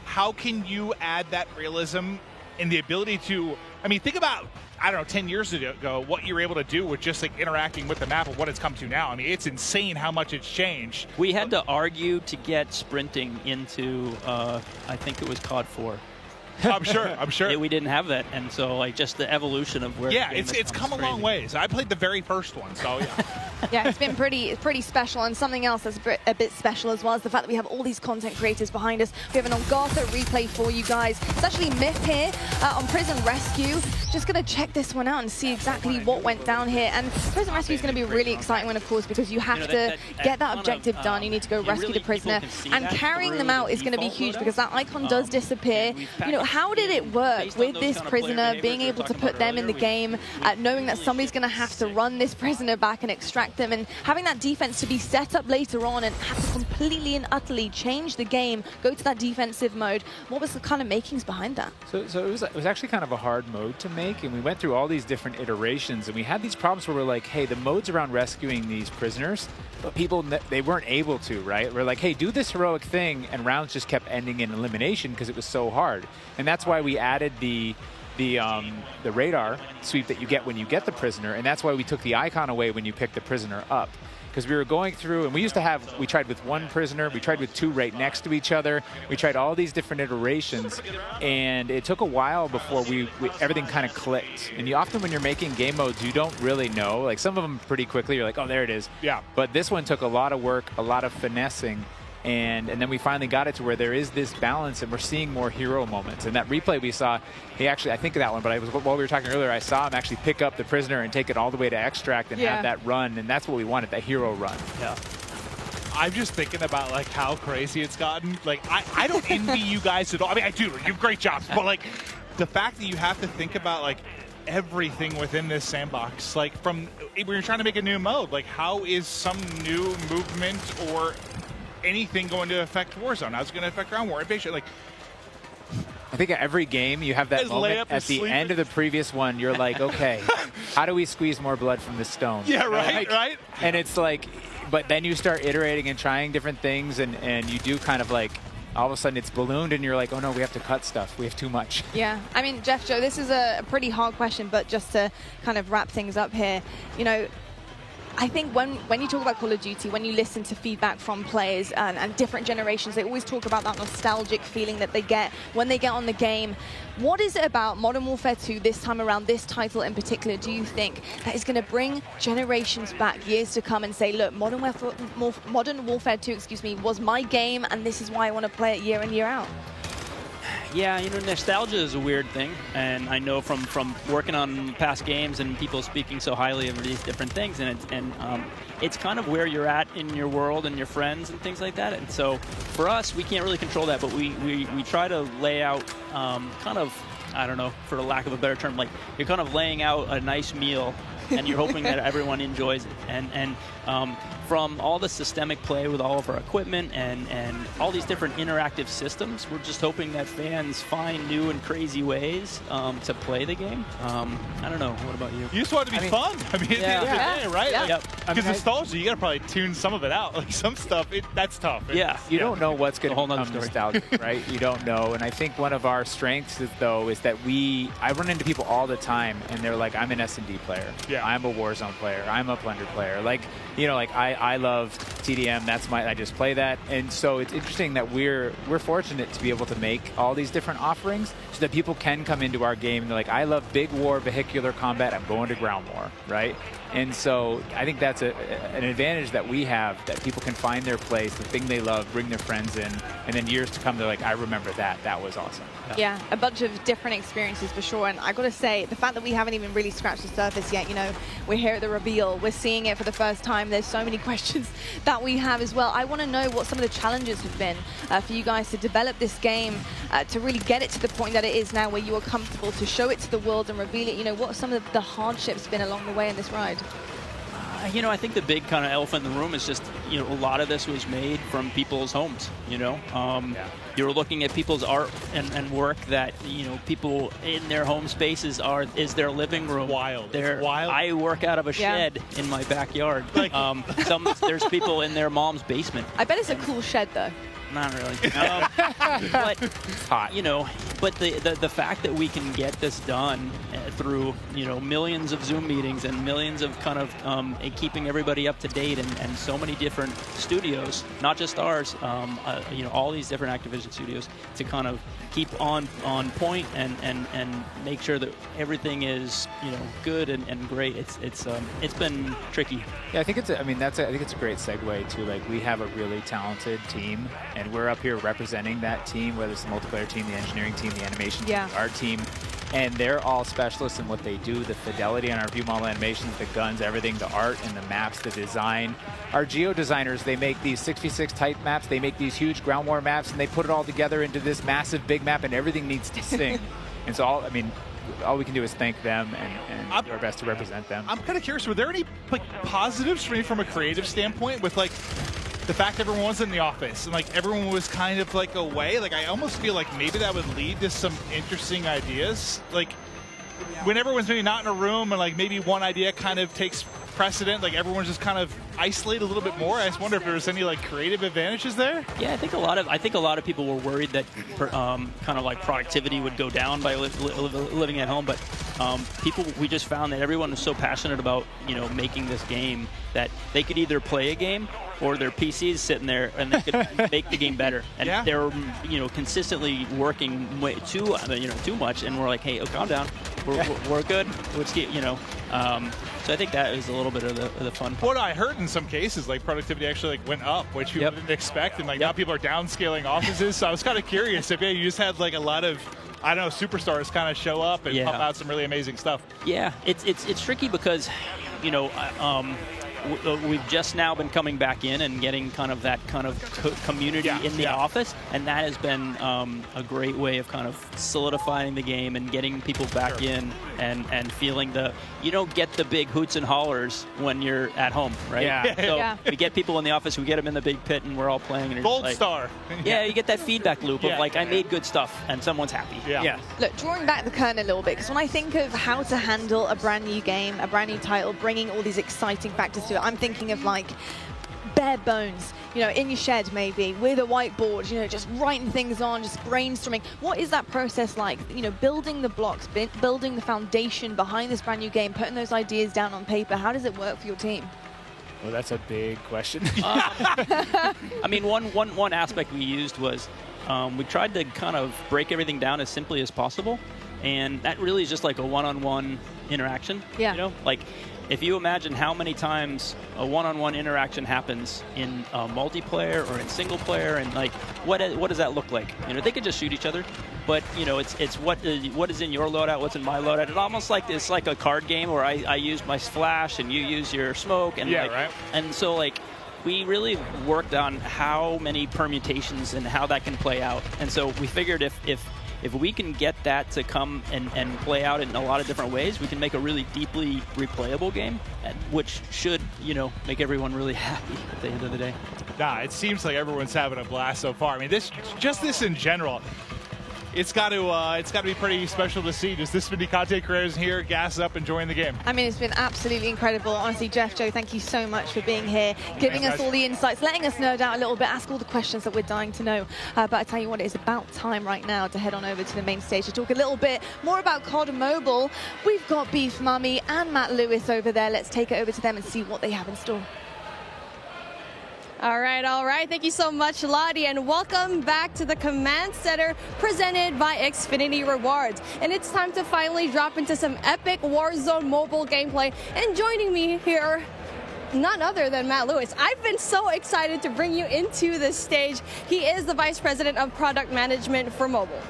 how can you add that realism and the ability to, I mean, think about, I don't know, 10 years ago, what you were able to do with just like interacting with the map and what it's come to now. I mean, it's insane how much it's changed. We had to argue to get sprinting into, I think it was COD 4. I'm sure. We didn't have that, and so like just the evolution of where. Yeah, it's come a long ways. I played the very first one, so yeah. Yeah, it's been pretty special, and something else that's a bit special as well is the fact that we have all these content creators behind us. We have an Elgato replay for you guys. It's actually Myth here on Prison Rescue. Just gonna check this one out and see exactly what went down here. And Prison Rescue is gonna be a really exciting one, of course, because you have to get that objective done. You need to go rescue the prisoner, and carrying them out is gonna be huge because that icon does disappear. How did it work with this prisoner, being able to put them in the game, knowing that somebody's going to have to run this prisoner back and extract them, and having that defense to be set up later on and have to completely and utterly change the game, go to that defensive mode? What was the kind of makings behind that? So it was actually kind of a hard mode to make, and we went through all these different iterations, and we had these problems where we're like, hey, the modes around rescuing these prisoners, but people, they weren't able to, right? We're like, hey, do this heroic thing, and rounds just kept ending in elimination because it was so hard. And that's why we added the radar sweep that you get when you get the prisoner, and that's why we took the icon away when you pick the prisoner up. Because we were going through, and we tried with one prisoner, we tried with two right next to each other, we tried all these different iterations, and it took a while before everything kind of clicked. And often when you're making game modes, you don't really know. Like some of them pretty quickly, you're like, oh, there it is. Yeah. But this one took a lot of work, a lot of finessing, and then we finally got it to where there is this balance, and we're seeing more hero moments. And that replay we saw, I think of that one, but while we were talking earlier, I saw him actually pick up the prisoner and take it all the way to extract and have that run, and that's what we wanted, that hero run. Yeah. I'm just thinking about like how crazy it's gotten. Like I don't envy you guys at all. I mean, I do. You have great jobs, but like the fact that you have to think about like everything within this sandbox. Like from when you're trying to make a new mode, like how is some new movement or anything going to affect Warzone? How's it going to affect Ground War Invasion? Like, I think every game you have that His moment layup at is the sleeping. end of the previous one. You're like, okay, how do we squeeze more blood from this stone? Yeah, You know, right, like- right. And it's like, but then you start iterating and trying different things, and you do kind of like, all of a sudden it's ballooned, and you're like, oh no, we have to cut stuff. We have too much. Yeah, I mean, Jeff, Joe, this is a pretty hard question, but just to kind of wrap things up here, you know, I think when you talk about Call of Duty, when you listen to feedback from players and different generations, they always talk about that nostalgic feeling that they get when they get on the game. What is it about Modern Warfare 2 this time around, this title in particular, do you think that is going to bring generations back, years to come, and say, look, Modern Warfare 2, excuse me, was my game, and this is why I want to play it year in, year out? Yeah, you know, nostalgia is a weird thing, and I know from working on past games and people speaking so highly of these different things, and it's kind of where you're at in your world and your friends and things like that. And so for us, we can't really control that, but we try to lay out kind of, I don't know, for the lack of a better term, like you're kind of laying out a nice meal, and you're hoping that everyone enjoys it. And from all the systemic play with all of our equipment and all these different interactive systems, we're just hoping that fans find new and crazy ways to play the game. I don't know. What about you? You just want it to be fun. I mean, at the end of the day, right? Yeah. Because nostalgia, you got to probably tune some of it out. Like some stuff, that's tough. You don't know what's going to become nostalgic, right? You don't know. And I think one of our strengths, though, is that I run into people all the time, and they're like, I'm an S&D player. Yeah. I'm a Warzone player. I'm a Plunder player. Like, you know, like I love TDM. I just play that. And so it's interesting that we're fortunate to be able to make all these different offerings so that people can come into our game and they're like, I love big war, vehicular combat. I'm going to ground war, right? And so I think that's an advantage that we have, that people can find their place, the thing they love, bring their friends in, and then years to come, they're like, I remember that. That was awesome. Yeah, a bunch of different experiences for sure. And I got to say, the fact that we haven't even really scratched the surface yet, you know, we're here at the reveal, we're seeing it for the first time. There's so many questions that we have as well. I want to know what some of the challenges have been for you guys to develop this game, to really get it to the point that it is now, where you are comfortable to show it to the world and reveal it. You know, what are some of the hardships been along the way in this ride? You know, I think the big kind of elephant in the room is just, you know, a lot of this was made from people's homes, you know. You're looking at people's art and work that, you know, people in their home spaces is their living room. Wild. I work out of a shed in my backyard. Like, there's people in their mom's basement. I bet it's a cool shed, though. Not really. But hot. You know, but the fact that we can get this done through, you know, millions of Zoom meetings and millions of kind of keeping everybody up to date and so many different studios, not just ours, you know, all these different Activision studios, to kind of keep on point and make sure that everything is, you know, good and great. It's been tricky. Yeah, I think I think it's a great segue to, like, we have a really talented team, and we're up here representing that team, whether it's the multiplayer team, the engineering team, the animation team, our team, and they're all specialists in what they do. The fidelity on our view model animations, the guns, everything, the art and the maps, the design. Our geo designers, they make these 6v6 type maps, they make these huge ground war maps, and they put it all together into this massive big map, and everything needs to sing. And so all we can do is thank them and do our best to represent them. I'm kind of curious, were there any like positives for me from a creative standpoint with like the fact everyone was in the office and like everyone was kind of like away? Like I almost feel like maybe that would lead to some interesting ideas. Like when everyone's maybe not in a room and like maybe one idea kind of takes precedent, like everyone's just kind of isolated a little bit more. I just wonder if there was any like creative advantages there. Yeah, I think a lot of people were worried that kind of like productivity would go down by living at home, but we just found that everyone was so passionate about, you know, making this game that they could either play a game or their PCs sitting there and they could make the game better. And they're, you know, consistently working way too much, and we're like, hey, calm down, we're good. Let's get, you know. So I think that is a little bit of the fun part. What I heard in some cases, like productivity actually like went up, which you didn't expect, and like now people are downscaling offices. So I was kind of curious if you just had like a lot of, I don't know, superstars kind of show up and pump out some really amazing stuff. Yeah, it's tricky because, you know, we've just now been coming back in and getting kind of that kind of community in the office, and that has been a great way of kind of solidifying the game and getting people back in and feeling you don't get the big hoots and hollers when you're at home, right? Yeah. So we get people in the office, we get them in the big pit, and we're all playing. And Gold like, star. Yeah, you get that feedback loop of like, I made good stuff, and someone's happy. Yeah. Look, drawing back the curtain a little bit, because when I think of how to handle a brand new game, a brand new title, bringing all these exciting factors to it, I'm thinking of like bare bones, in your shed maybe, with a whiteboard, just writing things on, just brainstorming. What is that process like? Building the blocks, building the foundation behind this brand new game, putting those ideas down on paper. How does it work for your team? Well, that's a big question. I mean, one aspect we used was we tried to kind of break everything down as simply as possible, and that really is just like a one-on-one interaction. Yeah. Like if you imagine how many times a one-on-one interaction happens in multiplayer or in single player, and like what does that look like? They could just shoot each other, but it's what is in your loadout, what's in my loadout. It's almost like it's like a card game where I use my flash and you use your smoke, and and so like we really worked on how many permutations and how that can play out. And so we figured if we can get that to come and play out in a lot of different ways, we can make a really deeply replayable game, which should, make everyone really happy at the end of the day. Nah, it seems like everyone's having a blast so far. I mean, this in general, it's got to be pretty special to see just this many content creators here, gassed up, enjoying the game. I mean, it's been absolutely incredible. Honestly, Jeff, Joe, thank you so much for being here, giving us all the insights, letting us nerd out a little bit, ask all the questions that we're dying to know. But I tell you what, it is about time right now to head on over to the main stage to talk a little bit more about COD Mobile. We've got Beef Mummy and Matt Lewis over there. Let's take it over to them and see what they have in store. All right. Thank you so much, Lottie, and welcome back to the Command Center presented by Xfinity Rewards. And it's time to finally drop into some epic Warzone mobile gameplay. And joining me here, none other than Matt Lewis. I've been so excited to bring you into this stage. He is the Vice President of Product Management for mobile.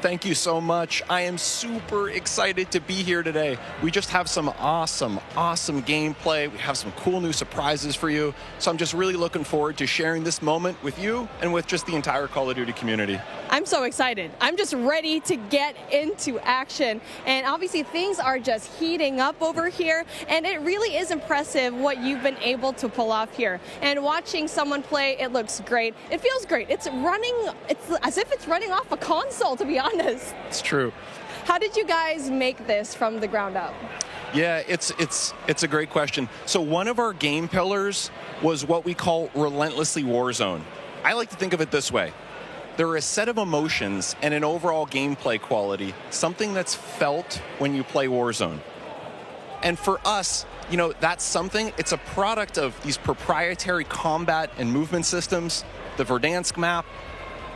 Thank you so much. I am super excited to be here today. We just have some awesome gameplay. We have some cool new surprises for you. So I'm just really looking forward to sharing this moment with you and with just the entire Call of Duty community. I'm so excited. I'm just ready to get into action. And obviously things are just heating up over here. And it really is impressive what you've been able to pull off here. And watching someone play, it looks great. It feels great. It's as if it's running off a console, to be honest. It's true. How did you guys make this from the ground up? Yeah, it's a great question. So one of our game pillars was what we call relentlessly Warzone. I like to think of it this way. There are a set of emotions and an overall gameplay quality, something that's felt when you play Warzone. And for us, that's something, it's a product of these proprietary combat and movement systems, the Verdansk map,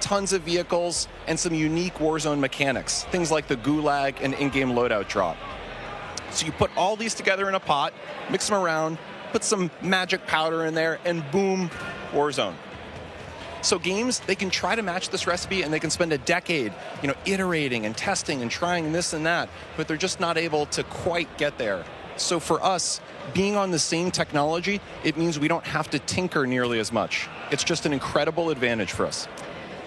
tons of vehicles, and some unique Warzone mechanics, things like the gulag and in-game loadout drop. So you put all these together in a pot, mix them around, put some magic powder in there, and boom, Warzone. So games, they can try to match this recipe, and they can spend a decade, iterating and testing and trying this and that, but they're just not able to quite get there. So for us, being on the same technology, it means we don't have to tinker nearly as much. It's just an incredible advantage for us.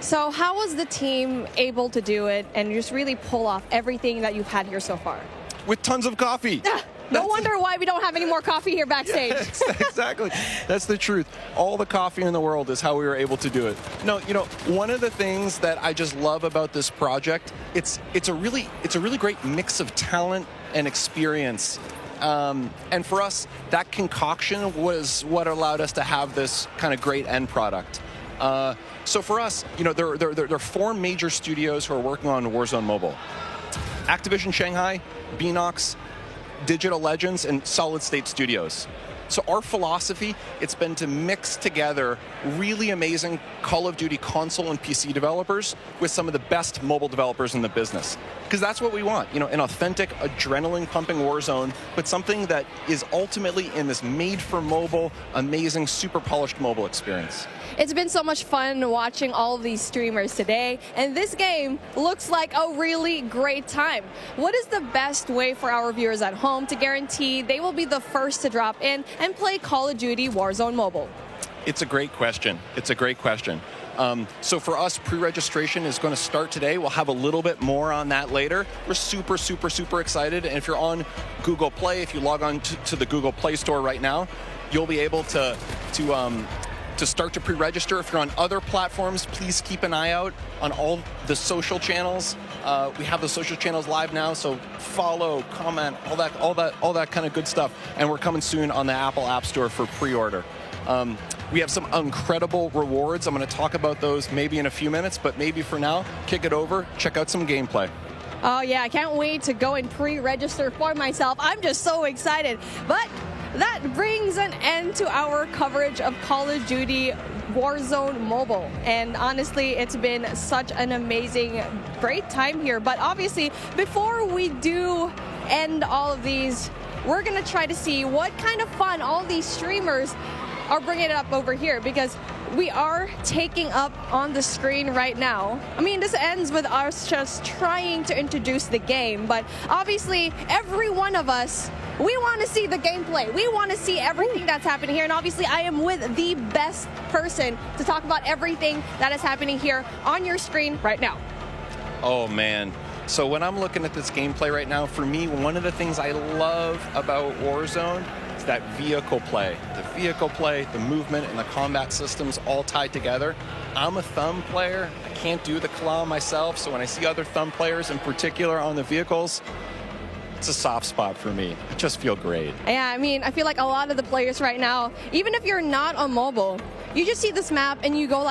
So how was the team able to do it and just really pull off everything that you've had here so far? With tons of coffee. No wonder why we don't have any more coffee here backstage. Yeah, exactly. That's the truth. All the coffee in the world is how we were able to do it. No, one of the things that I just love about this project, it's a really great mix of talent and experience. And for us, that concoction was what allowed us to have this kind of great end product. So for us, there are 4 major studios who are working on Warzone Mobile. Activision Shanghai, Beanox, Digital Legends, and Solid State Studios. So our philosophy, it's been to mix together really amazing Call of Duty console and PC developers with some of the best mobile developers in the business. Because that's what we want, an authentic, adrenaline-pumping Warzone, but something that is ultimately in this made-for-mobile, amazing, super polished mobile experience. It's been so much fun watching all of these streamers today, and this game looks like a really great time. What is the best way for our viewers at home to guarantee they will be the first to drop in and play Call of Duty Warzone Mobile? It's a great question. It's a great question. So for us, pre-registration is going to start today. We'll have a little bit more on that later. We're super, super, super excited. And if you're on Google Play, if you log on to the Google Play Store right now, you'll be able to start to pre-register. If you're on other platforms, please keep an eye out on all the social channels. We have the social channels live now, so follow, comment, all that kind of good stuff. And we're coming soon on the Apple App Store for pre-order. We have some incredible rewards. I'm going to talk about those maybe in a few minutes, but maybe for now, kick it over, check out some gameplay. Oh yeah, I can't wait to go and pre-register for myself. I'm just so excited. But that brings an end to our coverage of Call of Duty Warzone Mobile. And honestly, it's been such an amazing, great time here. But obviously, before we do end all of these, we're going to try to see what kind of fun all these streamers are bringing it up over here, because we are taking up on the screen right now. I mean, this ends with us just trying to introduce the game, but obviously every one of us, we want to see the gameplay. We want to see everything that's happening here, and obviously I am with the best person to talk about everything that is happening here on your screen right now. Oh man. So when I'm looking at this gameplay right now, for me, one of the things I love about Warzone is that vehicle play. The vehicle play, the movement, and the combat systems all tied together. I'm a thumb player. I can't do the claw myself, so when I see other thumb players, in particular on the vehicles, it's a soft spot for me. I just feel great. Yeah, I mean, I feel like a lot of the players right now, even if you're not on mobile, you just see this map and you go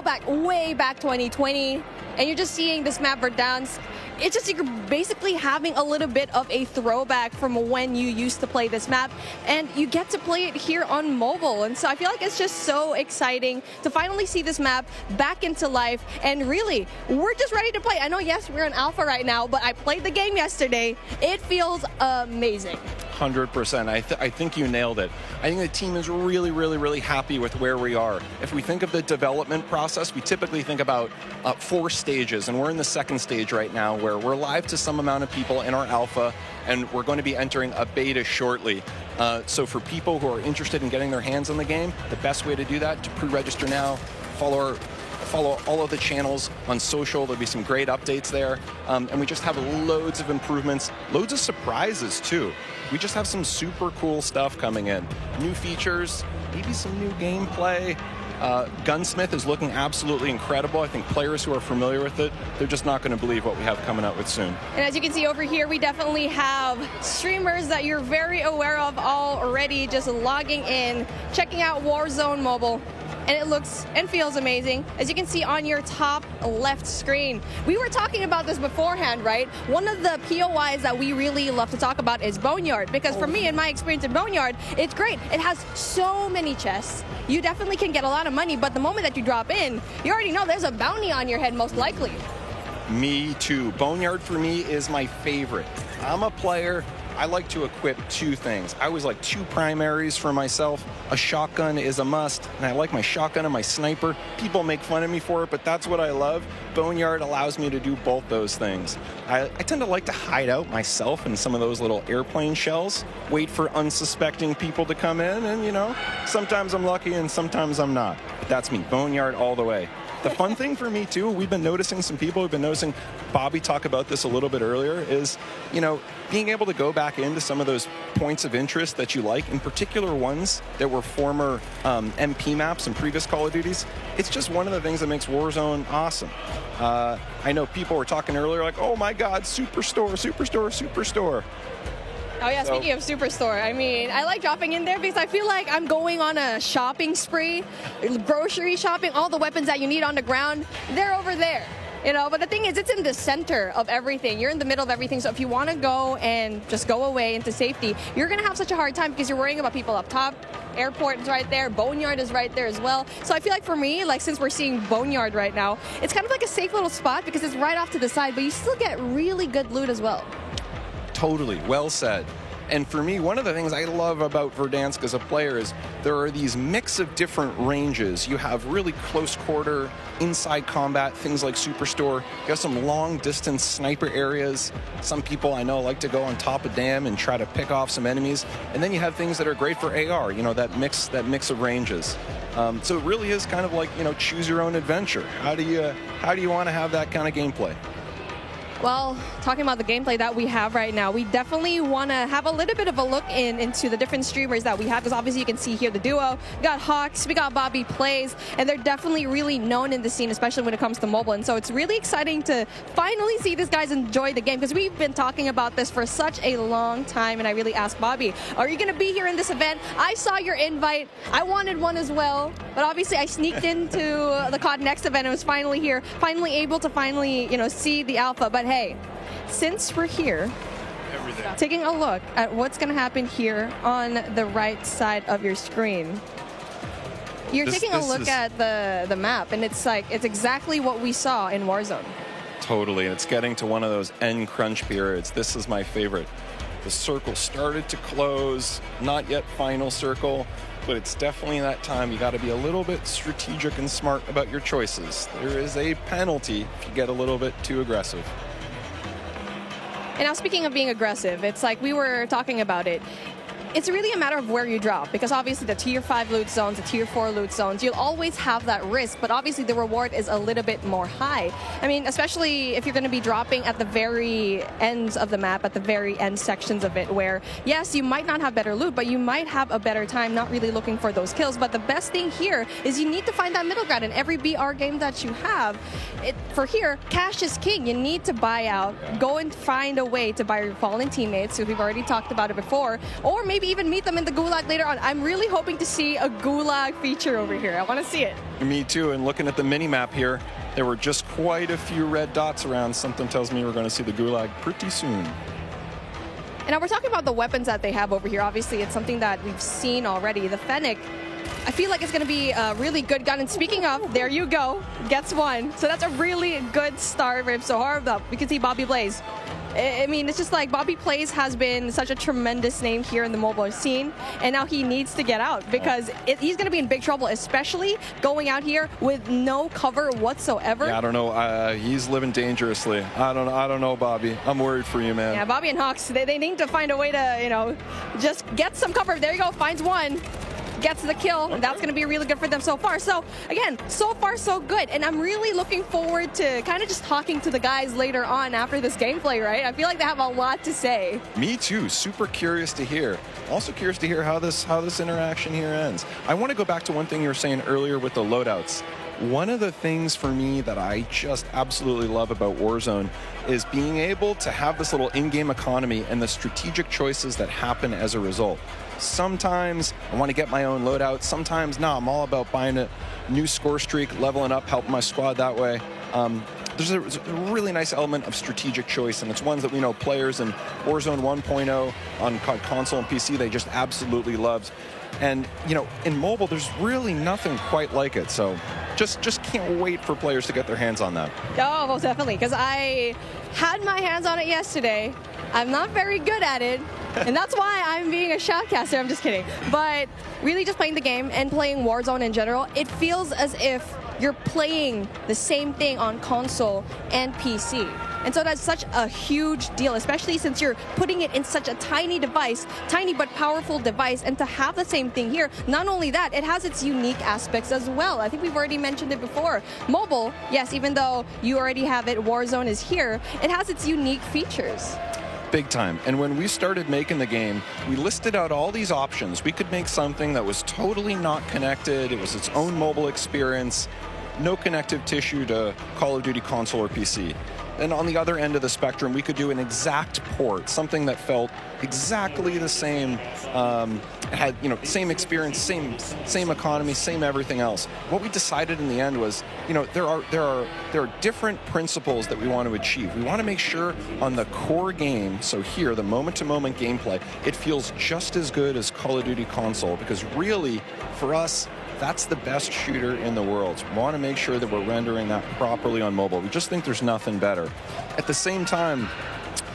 back way back 2020, and you're just seeing this map Verdansk. It's just you're basically having a little bit of a throwback from when you used to play this map, and you get to play it here on mobile. And so I feel like it's just so exciting to finally see this map back into life. And really, we're just ready to play. I know, yes, we're in alpha right now, but I played the game yesterday. It feels amazing. 100%. I think you nailed it. I think the team is really, really, really happy with where we are. If we think of the development process, we typically think about 4 stages, and we're in the 2nd stage right now, where we're live to some amount of people in our alpha, and we're going to be entering a beta shortly. So for people who are interested in getting their hands on the game, the best way to do that, to pre-register now, follow all of the channels on social. There'll be some great updates there. And we just have loads of improvements, loads of surprises too. We just have some super cool stuff coming in. New features, maybe some new gameplay. Gunsmith is looking absolutely incredible. I think players who are familiar with it, they're just not going to believe what we have coming out with soon. And as you can see over here, we definitely have streamers that you're very aware of already just logging in, checking out Warzone Mobile. And it looks and feels amazing, as you can see on your top left screen. We were talking about this beforehand, right? One of the POIs that we really love to talk about is Boneyard, because for me, in my experience in Boneyard, it's great. It has so many chests. You definitely can get a lot of money, but the moment that you drop in, you already know there's a bounty on your head, most likely. Me too. Boneyard for me is my favorite. I'm a player. I like to equip 2 things. I always like 2 primaries for myself. A shotgun is a must, and I like my shotgun and my sniper. People make fun of me for it, but that's what I love. Boneyard allows me to do both those things. I tend to like to hide out myself in some of those little airplane shells, wait for unsuspecting people to come in, and, you know, sometimes I'm lucky and sometimes I'm not. But that's me, Boneyard all the way. The fun thing for me, too, we've been noticing some people, we've been noticing Bobby talk about this a little bit earlier, is, you know, being able to go back into some of those points of interest that you like, in particular ones that were former MP maps and previous Call of Duties. It's just one of the things that makes Warzone awesome. I know people were talking earlier like, oh my God, Superstore, Superstore, Superstore. Oh yeah, speaking of Superstore, I mean, I like dropping in there because I feel like I'm going on a shopping spree, grocery shopping, all the weapons that you need on the ground, they're over there. You know, but the thing is, it's in the center of everything. You're in the middle of everything. So if you want to go and just go away into safety, you're going to have such a hard time because you're worrying about people up top. Airport is right there. Boneyard is right there as well. So I feel like for me, like since we're seeing Boneyard right now, it's kind of like a safe little spot because it's right off to the side, but you still get really good loot as well. Totally. Well said. And for me, one of the things I love about Verdansk as a player is there are these mix of different ranges. You have really close quarter, inside combat, things like Superstore. You have some long distance sniper areas. Some people I know like to go on top of dam and try to pick off some enemies. And then you have things that are great for AR, you know, that mix of ranges. So it really is kind of like, you know, choose your own adventure. How do you want to have that kind of gameplay? Well, talking about the gameplay that we have right now, we definitely want to have a little bit of a look into the different streamers that we have, because obviously you can see here the duo. We got Hawks, we got Bobby Plays, and they're definitely really known in the scene, especially when it comes to mobile. And so it's really exciting to finally see these guys enjoy the game, because we've been talking about this for such a long time. And I really asked Bobby, are you going to be here in this event? I saw your invite. I wanted one as well, but obviously I sneaked into the COD Next event and was finally here, finally able to see the alpha. But hey, since we're here, taking a look at what's going to happen here on the right side of your screen. You're taking a look at the map, and it's exactly what we saw in Warzone. Totally, and it's getting to one of those end crunch periods. This is my favorite. The circle started to close, not yet final circle, but it's definitely that time. You got to be a little bit strategic and smart about your choices. There is a penalty if you get a little bit too aggressive. And now, speaking of being aggressive, it's like we were talking about it. It's really a matter of where you drop, because obviously the tier 5 loot zones, the tier 4 loot zones, you'll always have that risk, but obviously the reward is a little bit more high. I mean, especially if you're going to be dropping at the very ends of the map, at the very end sections of it, where, yes, you might not have better loot, but you might have a better time not really looking for those kills. But the best thing here is you need to find that middle ground in every BR game that you have. For here, cash is king. You need to buy out, go and find a way to buy your fallen teammates, who we've already talked about it before, or maybe even meet them in the gulag later on. I'm really hoping to see a gulag feature over here. I want to see it. Me too, and looking at the mini-map here, there were just quite a few red dots around. Something tells me we're going to see the gulag pretty soon. And now we're talking about the weapons that they have over here. Obviously, it's something that we've seen already. The Fennec, I feel like it's going to be a really good gun. And speaking of, there you go, gets one. So that's a really good start. So hard up. We can see Bobby Blaze. I mean, it's just like Bobby Plays has been such a tremendous name here in the mobile scene, and now he needs to get out, because he's going to be in big trouble, especially going out here with no cover whatsoever. Yeah, I don't know. He's living dangerously. I don't know, Bobby. I'm worried for you, man. Yeah, Bobby and Hawks, they need to find a way to, just get some cover. There you go, finds one. Gets the kill. That's going to be really good for them so far. So again, so far so good, and I'm really looking forward to kind of just talking to the guys later on after this gameplay, right? I feel like they have a lot to say. Me too. Super curious to hear. Also curious to hear how this interaction here ends. I want to go back to one thing you were saying earlier with the loadouts. One of the things for me that I just absolutely love about Warzone is being able to have this little in-game economy and the strategic choices that happen as a result. Sometimes I want to get my own loadout. Sometimes, no, I'm all about buying a new score streak, leveling up, helping my squad that way. There's a really nice element of strategic choice, and it's ones that we know players in Warzone 1.0 on console and PC, they just absolutely loved. And, in mobile, there's really nothing quite like it. So just can't wait for players to get their hands on that. Oh, most definitely, because I had my hands on it yesterday. I'm not very good at it, and that's why I'm being a shoutcaster. I'm just kidding. But really just playing the game and playing Warzone in general, it feels as if you're playing the same thing on console and PC. And so that's such a huge deal, especially since you're putting it in such a tiny device, tiny but powerful device, and to have the same thing here. Not only that, it has its unique aspects as well. I think we've already mentioned it before. Mobile, yes, even though you already have it, Warzone is here, it has its unique features. Big time. And when we started making the game, we listed out all these options. We could make something that was totally not connected. It was its own mobile experience, no connective tissue to Call of Duty console or PC. And on the other end of the spectrum, we could do an exact port, something that felt exactly the same, had same experience, same economy, same everything else. What we decided in the end was, there are different principles that we want to achieve. We want to make sure on the core game, so here, the moment-to-moment gameplay, it feels just as good as Call of Duty console, because really, for us, that's the best shooter in the world. We want to make sure that we're rendering that properly on mobile. We just think there's nothing better. At the same time,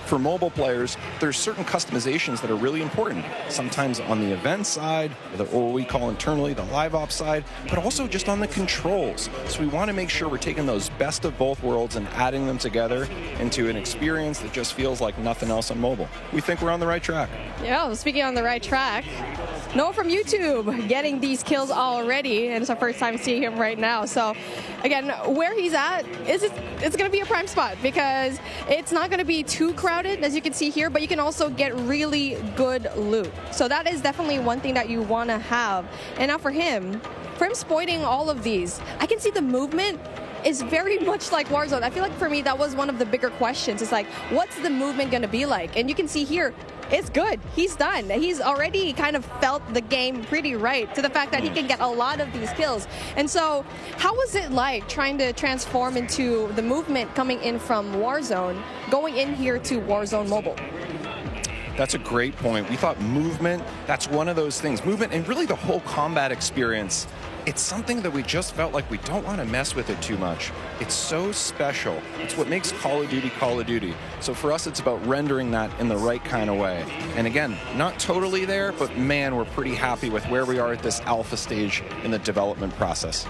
for mobile players, there's certain customizations that are really important. Sometimes on the event side, or what we call internally the live ops side, but also just on the controls. So we want to make sure we're taking those best of both worlds and adding them together into an experience that just feels like nothing else on mobile. We think we're on the right track. Yeah, well, speaking on the right track, Noah from YouTube getting these kills already, and it's our first time seeing him right now. So, again, where he's at, it's going to be a prime spot because it's not going to be too crowded, as you can see here, but you can also get really good loot. So that is definitely one thing that you want to have. And now for him exploiting all of these, I can see the movement is very much like Warzone. I feel like for me, that was one of the bigger questions. It's like, what's the movement going to be like? And you can see here, it's good. He's done. He's already kind of felt the game pretty right to the fact that he can get a lot of these kills. And so how was it like trying to transform into the movement coming in from Warzone, going in here to Warzone Mobile? That's a great point. We thought movement, that's one of those things. Movement and really the whole combat experience, it's something that we just felt like we don't want to mess with it too much. It's so special. It's what makes Call of Duty Call of Duty. So for us, it's about rendering that in the right kind of way. And again, not totally there, but man, we're pretty happy with where we are at this alpha stage in the development process.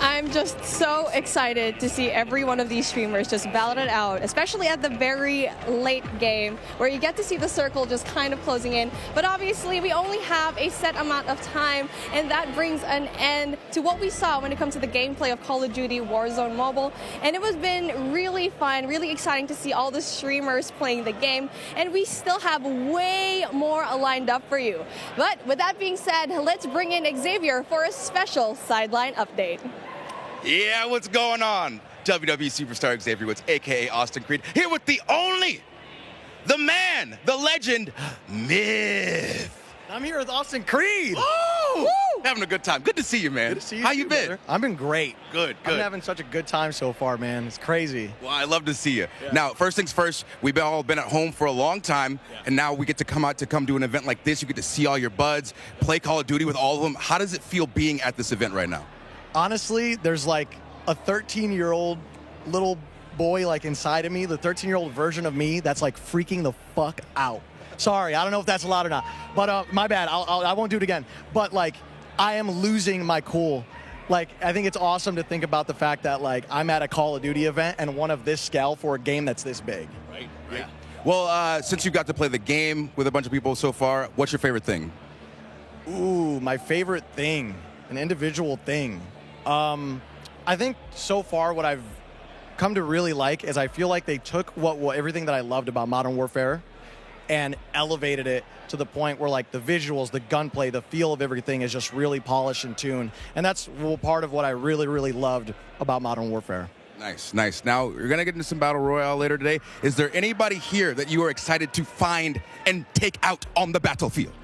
I'm just so excited to see every one of these streamers just battle it out, especially at the very late game where you get to see the circle just kind of closing in. But obviously, we only have a set amount of time, and that brings an end to what we saw when it comes to the gameplay of Call of Duty Warzone Mobile. And it has been really fun, really exciting to see all the streamers playing the game, and we still have way more lined up for you. But with that being said, let's bring in Xavier for a special sideline update. Yeah, what's going on? WWE Superstar Xavier Woods, a.k.a. Austin Creed, here with the only, the man, the legend, Myth. I'm here with Austin Creed. Woo! Having a good time. Good to see you, man. Good to see you. How you been? Brother. I've been great. Good. I'm having such a good time so far, man. It's crazy. Well, I love to see you. Yeah. Now, first things first, we've all been at home for a long time, and now we get to come out to come do an event like this. You get to see all your buds, play Call of Duty with all of them. How does it feel being at this event right now? Honestly, there's like a 13-year-old little boy like inside of me, the 13-year-old version of me that's like freaking the fuck out. Sorry, I don't know if that's allowed or not, but my bad. I won't do it again. But like, I am losing my cool. Like, I think it's awesome to think about the fact that like I'm at a Call of Duty event and one of this scale for a game that's this big. Right. Yeah. Well, since you got to play the game with a bunch of people so far, what's your favorite thing? Ooh, my favorite thing, an individual thing. I think so far what I've come to really like is I feel like they took everything that I loved about Modern Warfare and elevated it to the point where like the visuals, the gunplay, the feel of everything is just really polished and tuned. And that's part of what I really, really loved about Modern Warfare. Nice. Now, you're going to get into some Battle Royale later today. Is there anybody here that you are excited to find and take out on the battlefield?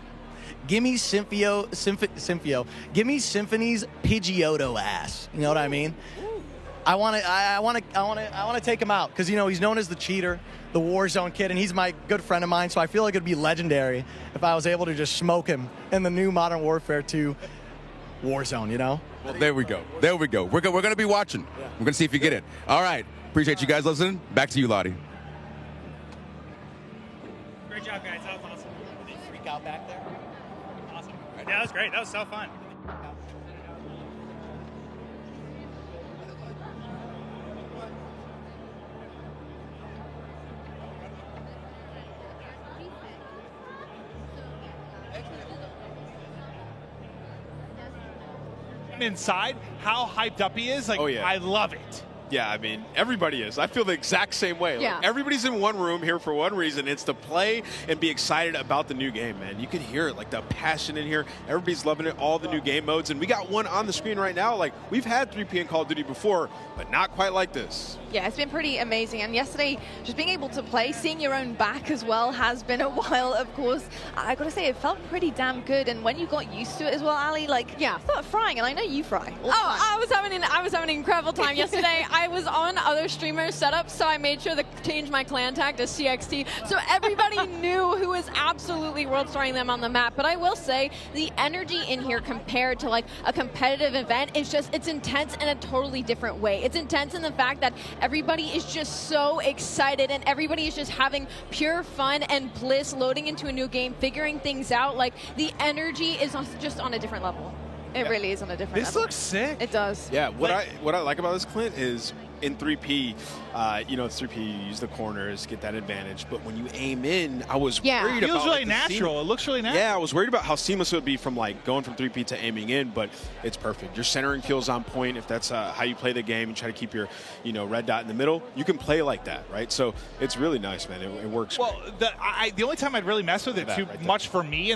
Give me Symphio. Give me Symphony's Pidgeotto ass. You know what I mean? I want to take him out because, you know, he's known as the cheater, the Warzone kid, and he's my good friend of mine. So I feel like it'd be legendary if I was able to just smoke him in the new Modern Warfare 2 Warzone. You know? Well, there we go. We're going to be watching. Yeah. We're going to see if you get it. All right. Appreciate you guys listening. Back to you, Lottie. Great job, guys. That was awesome. Did you freak out back there? Awesome. Yeah, that was great. That was so fun. Inside, how hyped up he is, like, oh, yeah. I love it. Yeah, I mean, everybody is. I feel the exact same way. Yeah. Like, everybody's in one room here for one reason. It's to play and be excited about the new game, man. You can hear it, like the passion in here. Everybody's loving it, all the new game modes. And we got one on the screen right now. Like, we've had 3P in Call of Duty before, but not quite like this. Yeah, it's been pretty amazing. And yesterday, just being able to play, seeing your own back as well has been a while, of course. I got to say, it felt pretty damn good. And when you got used to it as well, Ali, like, yeah, start frying. And I know you fry. I was having an incredible time yesterday. I was on other streamers' setups, so I made sure to change my clan tag to CXT, so everybody knew who was absolutely world starring them on the map. But I will say, the energy in here compared to like a competitive event is just, it's intense in a totally different way. It's intense in the fact that everybody is just so excited and everybody is just having pure fun and bliss loading into a new game, figuring things out. Like, the energy is just on a different level. It really is on a different level. This looks sick. It does. Yeah, what I like about this, Clint, is in 3P, it's 3P, you use the corners, get that advantage. But when you aim in, I was worried about... It feels really natural. It looks really natural. Yeah, I was worried about how seamless it would be from like going from 3P to aiming in, but it's perfect. Your centering feels on point. If that's how you play the game, you try to keep your red dot in the middle, you can play like that, right? So it's really nice, man. It works. Well, the only time I'd really messed with it too much for me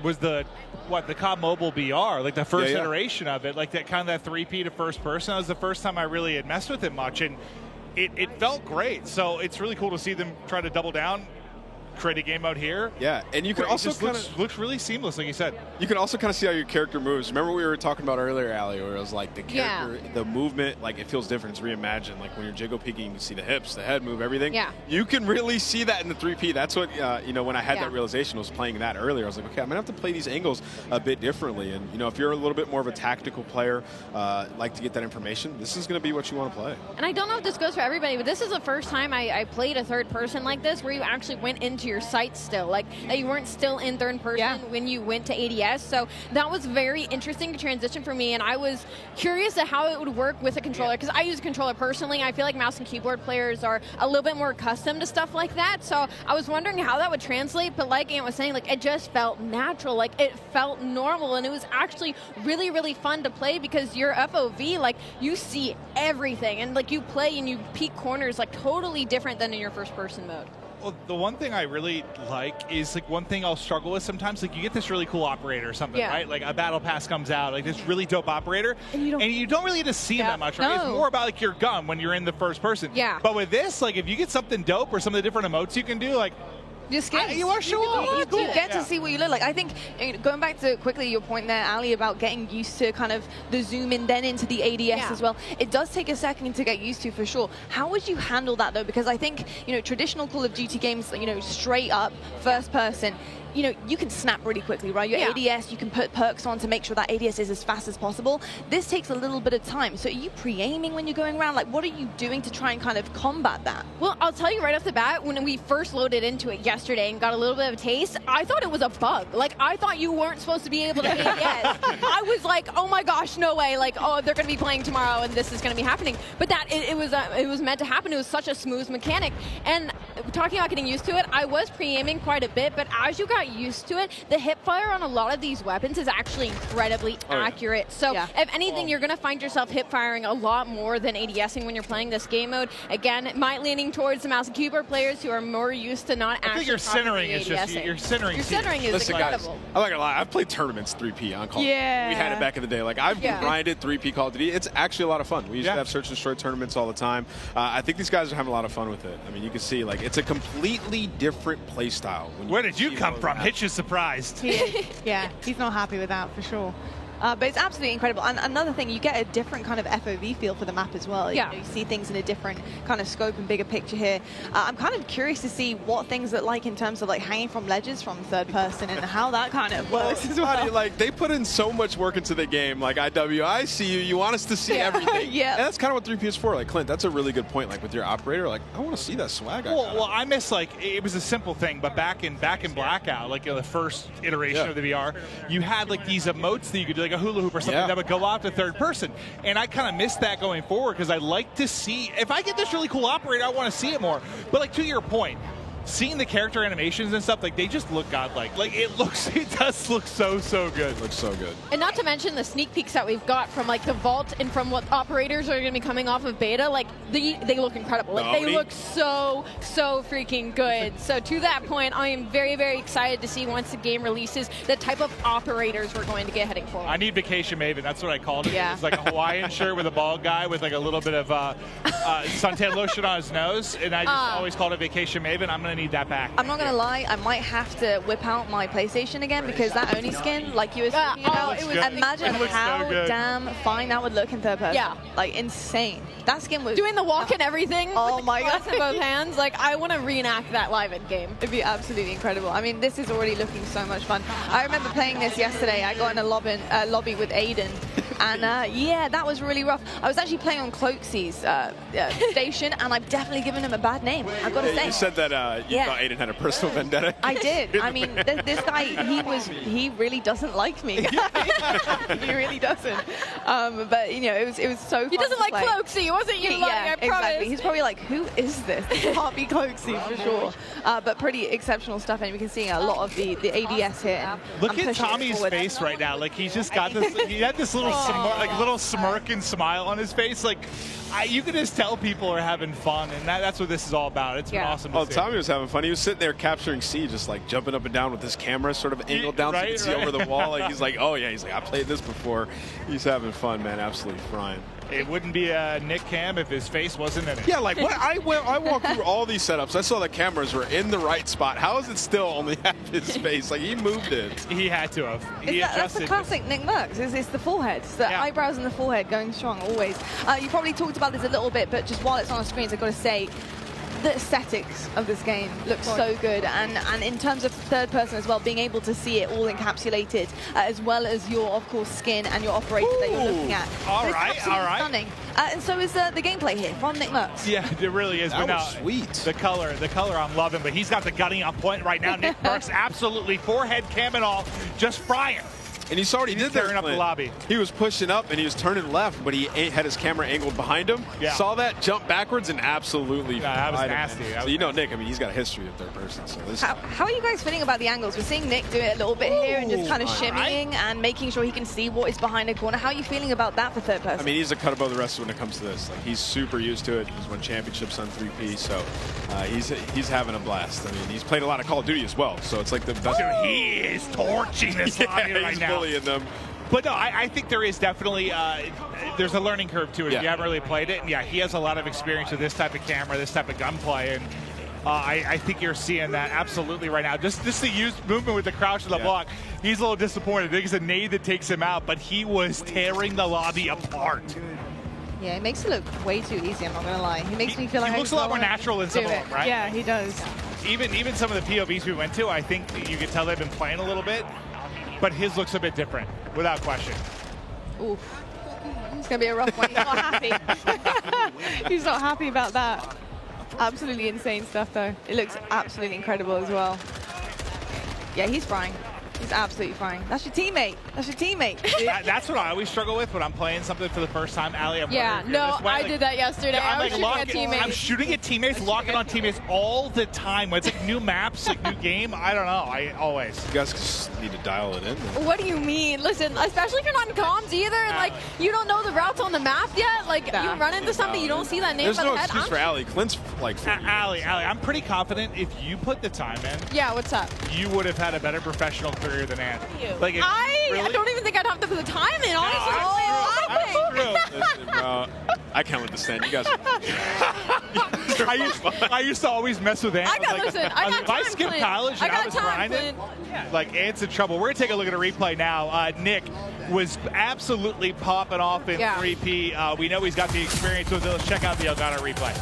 was the COD Mobile BR, like the first iteration of it, like that kind of that 3P to first person. That was the first time I really had messed with it much, and it felt great. So it's really cool to see them try to double down, create a game mode here. Yeah, and you can also looks really seamless, like you said. You can also kind of see how your character moves. Remember we were talking about earlier, Ali, where it was like the character, the movement, like it feels different. It's reimagined. Like when you're jiggle peeking, you see the hips, the head move, everything. Yeah. You can really see that in the 3P. That's what when I had that realization, I was playing that earlier. I was like, okay, I'm gonna have to play these angles a bit differently. And if you're a little bit more of a tactical player, like to get that information, this is gonna be what you want to play. And I don't know if this goes for everybody, but this is the first time I played a third person like this, where you actually went into your sights still. Like, that you weren't still in third person when you went to ADS. So that was very interesting to transition for me, and I was curious at how it would work with a controller, because I use a controller personally. I feel like mouse and keyboard players are a little bit more accustomed to stuff like that. So I was wondering how that would translate, but like Ant was saying, like, it just felt natural. Like, it felt normal, and it was actually really, really fun to play, because your FOV, like, you see everything, and like you play and you peek corners like totally different than in your first person mode. Well, the one thing I really like is, like, one thing I'll struggle with sometimes, like, you get this really cool operator or something, right? Like, a battle pass comes out, like, this really dope operator, and you don't really get to see him that much, right? It's more about, like, your gun when you're in the first person. Yeah. But with this, like, if you get something dope or some of the different emotes you can do, like, your skins. You are showing off. You get to see what you look like. I think, going back to quickly your point there, Ali, about getting used to kind of the zoom in then into the ADS as well. It does take a second to get used to, for sure. How would you handle that, though? Because I think, traditional Call of Duty games, straight up first person, you can snap really quickly, right? Your ADS, you can put perks on to make sure that ADS is as fast as possible. This takes a little bit of time. So are you pre-aiming when you're going around? Like, what are you doing to try and kind of combat that? Well, I'll tell you right off the bat, when we first loaded into it yesterday and got a little bit of a taste, I thought it was a bug. Like, I thought you weren't supposed to be able to ADS. I was like, oh my gosh, no way. Like, oh, they're going to be playing tomorrow and this is going to be happening. But it was meant to happen. It was such a smooth mechanic. And talking about getting used to it, I was pre-aiming quite a bit, but as you got used to it, the hip fire on a lot of these weapons is actually incredibly accurate. So if anything, you're going to find yourself hip firing a lot more than ADSing when you're playing this game mode. Again, might leaning towards the mouse and keyboard players who are more used to not actually. I think your centering is just your centering. Your centering is incredible. Guys, I'm not gonna lie, I've played tournaments 3P on Call of Duty. Yeah. We had it back in the day. Like, I've grinded 3P Call of Duty. It's actually a lot of fun. We used to have search and destroy tournaments all the time. I think these guys are having a lot of fun with it. I mean, you can see, like, it's a completely different play style. Where did you come from? Hitch is surprised. Yeah, he's not happy with that, for sure. But it's absolutely incredible. And another thing, you get a different kind of FOV feel for the map as well. You see things in a different kind of scope and bigger picture here. I'm kind of curious to see what things look like in terms of, like, hanging from ledges from third person and how that kind of works as well. Like, they put in so much work into the game. Like, I see you. You want us to see everything. And that's kind of what 3P is for. Like, Clint, that's a really good point. Like, with your operator, like, I want to see that swag. Well, I miss, like, it was a simple thing, but back in Blackout, like, the first iteration of the VR, you had, like, these emotes that you could do, like a hula hoop or something that would go out to third person. And I kind of miss that going forward, because I like to see, if I get this really cool operator, I want to see it more. But, like, to your point, seeing the character animations and stuff, like, they just look godlike. Like, it does look so good. It looks so good. And not to mention the sneak peeks that we've got from, like, the vault and from what operators are going to be coming off of beta. Like, they look incredible. Like, they look so freaking good. So to that point, I am very, very excited to see, once the game releases, the type of operators we're going to get heading forward. I need Vacation Maven. That's what I called it. It's like a Hawaiian shirt with a bald guy with, like, a little bit of suntan lotion on his nose, and I just always called it Vacation Maven. I'm going to need that back. I'm not gonna lie, I might have to whip out my PlayStation again because that Oni skin, like you were talking about, imagine how damn fine that would look in third person. Yeah. Like insane. That skin was doing the walk and everything. Oh my god, in both hands. Like I want to reenact that live in game. It'd be absolutely incredible. I mean, this is already looking so much fun. I remember playing this yesterday. I got in a lobby with Aiden. And yeah, that was really rough. I was actually playing on Cloaksy's station, and I've definitely given him a bad name. I've got to say. You said that you thought Aiden had a personal vendetta. I did. I mean, this guy, he really doesn't like me. He really doesn't. But you know, it was so fun. He doesn't like play. Cloaksy, wasn't you? Yeah, I promise. exactly. He's probably like, who is this? It can't be Cloaksy for sure. But pretty exceptional stuff, and we can see a lot of the ADS here. And Look I'm at pushing it Tommy's forward. face right now. Like he's just got this. He had this little little smirk and smile on his face. Like you can just tell people are having fun, and that's what this is all about. It's been awesome to see. Tommy was having fun. He was sitting there capturing C, just like jumping up and down with his camera sort of angled down so you can see over the wall. Like he's like, oh yeah, he's like, I played this before. He's having fun, man. Absolutely frying. It wouldn't be a Nick Cam if his face wasn't in it. Yeah, like what I walked through all these setups. I saw the cameras were in the right spot. How is it still only half his face? Like he moved it. He had to have. That's the classic Nick Merckx. It's the forehead. It's the eyebrows and the forehead going strong always. You probably talked about this a little bit, but just while it's on the screens, I've got to say, the aesthetics of this game look so good, and in terms of third person as well, being able to see it all encapsulated, as well as your, of course, skin and your operator that you're looking at. All It's right. stunning. And so is the gameplay here from Nick Merckx. Yeah, it really is. That but was sweet. The color I'm loving, but he's got the gunning on point right now. Nick Merckx absolutely forehead cam and all, just frying. And you saw what he did there. Tearing up the lobby. He was pushing up and he was turning left, but he had his camera angled behind him. Yeah. Saw that, jumped backwards, and absolutely. That was fried him. nasty. So you know Nick. I mean, he's got a history of third person. So this. How are you guys feeling about the angles? We're seeing Nick do it a little bit here and just kind of shimmying and making sure he can see what is behind the corner. How are you feeling about that for third person? I mean, he's a cut above the rest when it comes to this. Like he's super used to it. He's won championships on 3P, so he's having a blast. I mean, he's played a lot of Call of Duty as well, so it's like the best. Dude, he is torching this lobby right he's now. bullying them. But no, I think there is definitely there's a learning curve to it if you haven't really played it. And yeah, he has a lot of experience with this type of camera, this type of gunplay, and I think you're seeing that absolutely right now. Just the movement with the crouch and the block. He's a little disappointed. I think it's a nade that takes him out, but he was tearing the lobby apart. Yeah, it makes it look way too easy, I'm not going to lie. He makes me feel like he looks a lot more natural than some of them, right? Yeah, he does. Even some of the POVs we went to, I think you could tell they've been playing a little bit, but his looks a bit different, without question. Oof. It's going to be a rough one. He's not happy. He's not happy about that. Absolutely insane stuff, though. It looks absolutely incredible as well. Yeah, he's frying. He's absolutely frying. That's your teammate. That's your teammate. That's what I always struggle with when I'm playing something for the first time. Allie, I did that yesterday. I'm I was shooting at teammates. I'm shooting at teammates, locking on teammates all the time. When it's like new maps, like new game, I don't know. I always. You guys just need to dial it in. What do you mean? Listen, especially if you're not in comms either, and like you don't know the routes on the map yet. Like you run into something, you don't see that name. There's by no the head. excuse for Allie. Clint's like. Allie, I'm pretty confident if you put the time in. Yeah, what's up? You would have had a better professional career than Ant. Like I don't even think I'd have to put the time in, honestly. Listen, bro, I can't understand. You guys. I used to always mess with Ant. I got If I time, skipped Clint. college and I was grinding, like Ant's in trouble. We're gonna take a look at a replay now. Nick was absolutely popping off in 3P. We know he's got the experience with it. Let's check out the Elgato replay.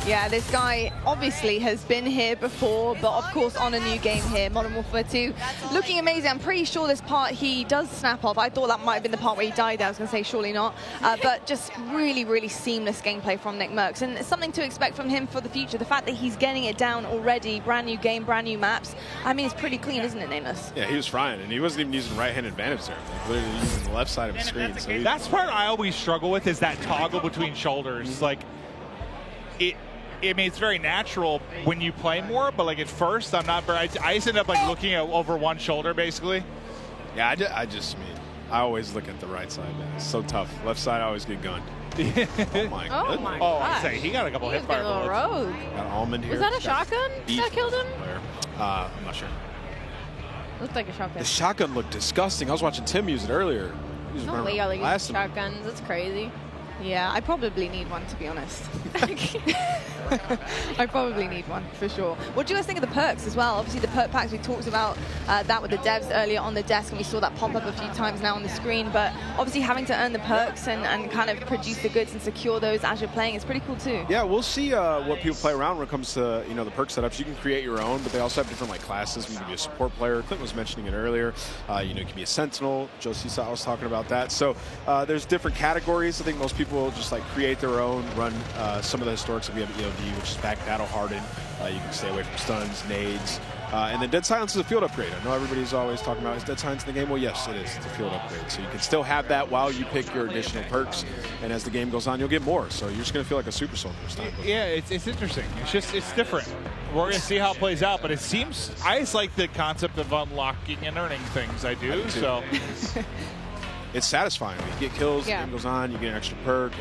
Yeah, this guy obviously has been here before, but of course on a new game here, Modern Warfare 2. Looking amazing. I'm pretty sure this part he does snap off. I thought that might have been the part where he died there. I was going to say surely not. But just really, really seamless gameplay from Nick Merckx. And it's something to expect from him for the future. The fact that he's getting it down already, brand new game, brand new maps. I mean, it's pretty clean, isn't it, Nameless? Yeah, he was frying, and he wasn't even using right-hand advantage there. Like, literally using the left side of the screen. So That's part I always struggle with is that toggle between shoulders. Like, I mean, it's very natural when you play more, but like at first, I'm not very. I just end up like looking at over one shoulder, basically. Yeah, I always look at the right side, man. It's so tough. Left side, I always get gunned. Oh my god. Oh my gosh. I'd say he got a couple hit fire bullets. Rogue. Got Almond here. Was that a shotgun that killed him? I'm not sure. Looked like a shotgun. The shotgun looked disgusting. I was watching Tim use it earlier. He was No running way y'all around like using blasting me. shotguns. That's crazy. Yeah, I probably need one, to be honest. I probably need one, for sure. What do you guys think of the perks as well? Obviously, the perk packs, we talked about that with the devs earlier on the desk, and we saw that pop up a few times now on the screen. But obviously, having to earn the perks and kind of produce the goods and secure those as you're playing is pretty cool, too. Yeah, we'll see what people play around when it comes to, the perk setups. You can create your own, but they also have different, classes. You can be a support player. Clint was mentioning it earlier. You can be a sentinel. Josie was talking about that. So there's different categories. I think most people will just create their own, run some of the historics. If we have EOD, which is back battle hardened. You can stay away from stuns, nades. And then Dead Silence is a field upgrade. I know everybody's always talking about, is Dead Silence in the game? Well, yes, it is. It's a field upgrade. So you can still have that while you pick your additional perks. And as the game goes on, you'll get more. So you're just going to feel like a super soldier. Yeah, it's interesting. It's different. We're going to see how it plays out. But it seems, I just like the concept of unlocking and earning things. I do. So. It's satisfying. You get kills, the game goes on, you get an extra perk.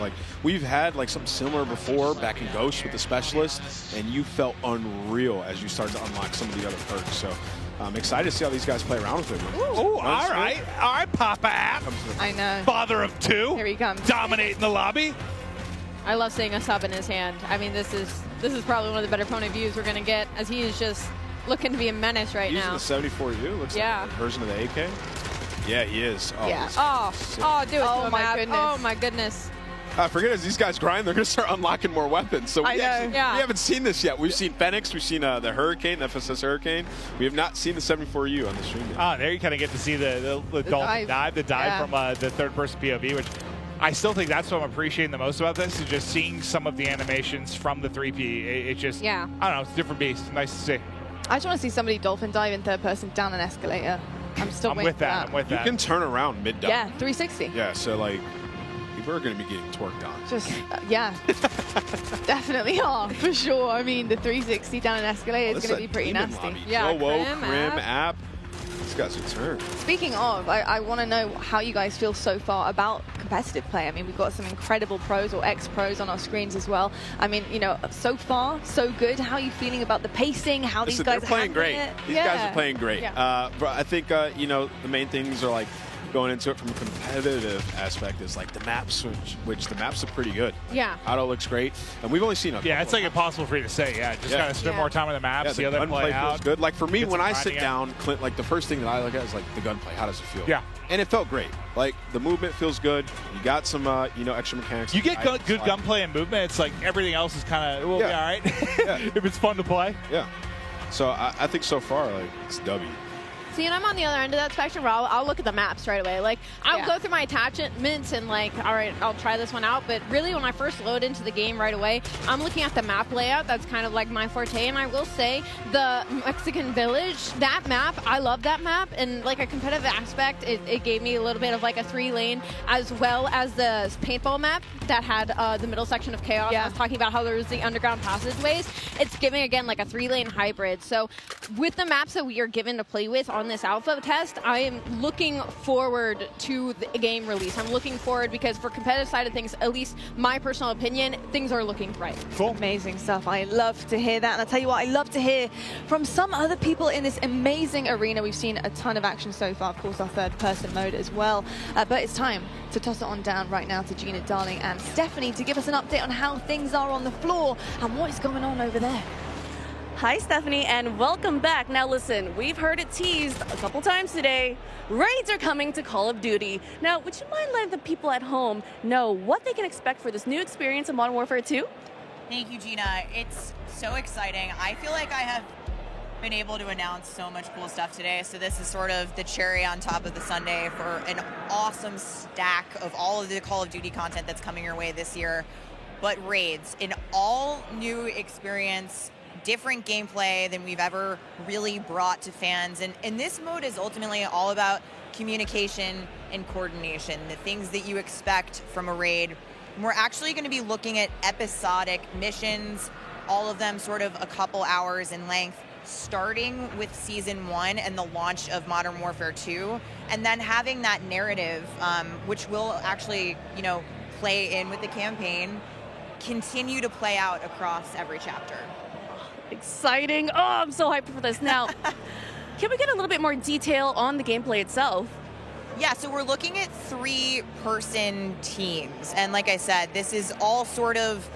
We've had something similar before back in Ghost with the Specialist, and you felt unreal as you start to unlock some of the other perks. So I'm excited to see how these guys play around with it. Oh, all right, Papa App. I know. Father of two. Here he comes. Dominating the lobby. I love seeing a sub in his hand. I mean, this is probably one of the better point of views we're going to get, as he is just looking to be a menace right now. Using the 74U, looks like a version of the AK. Yeah, he is. Oh, yeah. Do it to him, my Ab. goodness. Oh, my goodness. Forget as these guys grind, they're going to start unlocking more weapons. So we haven't seen this yet. We've seen Fenix, we've seen the Hurricane, the FSS Hurricane. We have not seen the 74U on the stream yet. There you kind of get to see the Dolphin dive, from the third-person POV, which I still think that's what I'm appreciating the most about this, is just seeing some of the animations from the 3P. It just, I don't know, it's a different beast. Nice to see. I just want to see somebody dolphin dive in third person down an escalator. I'm still waiting for that. I'm with that. You can turn around mid-dive. Yeah, 360. Yeah, so people are going to be getting twerked on. Just, definitely are, for sure. I mean, the 360 down an escalator is going to be pretty nasty. Yeah, Crim, App. These guys are turned. Speaking of, I want to know how you guys feel so far about competitive play. I mean, we've got some incredible pros or ex-pros on our screens as well. I mean, so far, so good. How are you feeling about the pacing? How these guys are playing great. These guys are playing great. Yeah. But I think, the main things are going into it from a competitive aspect is the maps, which the maps look pretty good. Yeah. Auto looks great. And we've only seen a it's impossible for you to say. Yeah, just kind of spend more time on the maps, see how they play out. Feels good. For me, when I sit down, Clint, the first thing that I look at is the gunplay. How does it feel? Yeah. And it felt great. The movement feels good. You got some, extra mechanics. You get good gunplay and movement. It's everything else is kind of, all right. If it's fun to play. Yeah. So I think so far, it's W. See, and I'm on the other end of that spectrum where I'll look at the maps right away. I'll go through my attachments and all right, I'll try this one out. But really, when I first load into the game right away, I'm looking at the map layout. That's kind of my forte. And I will say the Mexican Village, that map, I love that map. And a competitive aspect, it gave me a little bit of a 3-lane, as well as the paintball map that had the middle section of Chaos. I was talking about how there was the underground passageways. It's giving, again, a 3-lane hybrid. So with the maps that we are given to play with on this alpha test, I am looking forward to the game release. I'm looking forward because for competitive side of things, at least my personal opinion, things are looking bright. Cool. Amazing stuff. I love to hear that. And I'll tell you what, I love to hear from some other people in this amazing arena. We've seen a ton of action so far, of course, our third-person mode as well. But it's time to toss it on down right now to Gina Darling and Stephanie to give us an update on how things are on the floor and what is going on over there. Hi, Stephanie, and welcome back. Now, listen, we've heard it teased a couple times today. Raids are coming to Call of Duty. Now, would you mind letting the people at home know what they can expect for this new experience in Modern Warfare 2? Thank you, Gina. It's so exciting. I feel like I have been able to announce so much cool stuff today, so this is sort of the cherry on top of the sundae for an awesome stack of all of the Call of Duty content that's coming your way this year. But Raids, an all-new experience, different gameplay than we've ever really brought to fans. And this mode is ultimately all about communication and coordination, the things that you expect from a raid. And we're actually going to be looking at episodic missions, all of them sort of a couple hours in length, starting with Season 1 and the launch of Modern Warfare 2, and then having that narrative, which will actually, play in with the campaign, continue to play out across every chapter. Exciting. Oh, I'm so hyped for this. Now, can we get a little bit more detail on the gameplay itself? Yeah, so we're looking at 3-person teams. And like I said, this is all sort of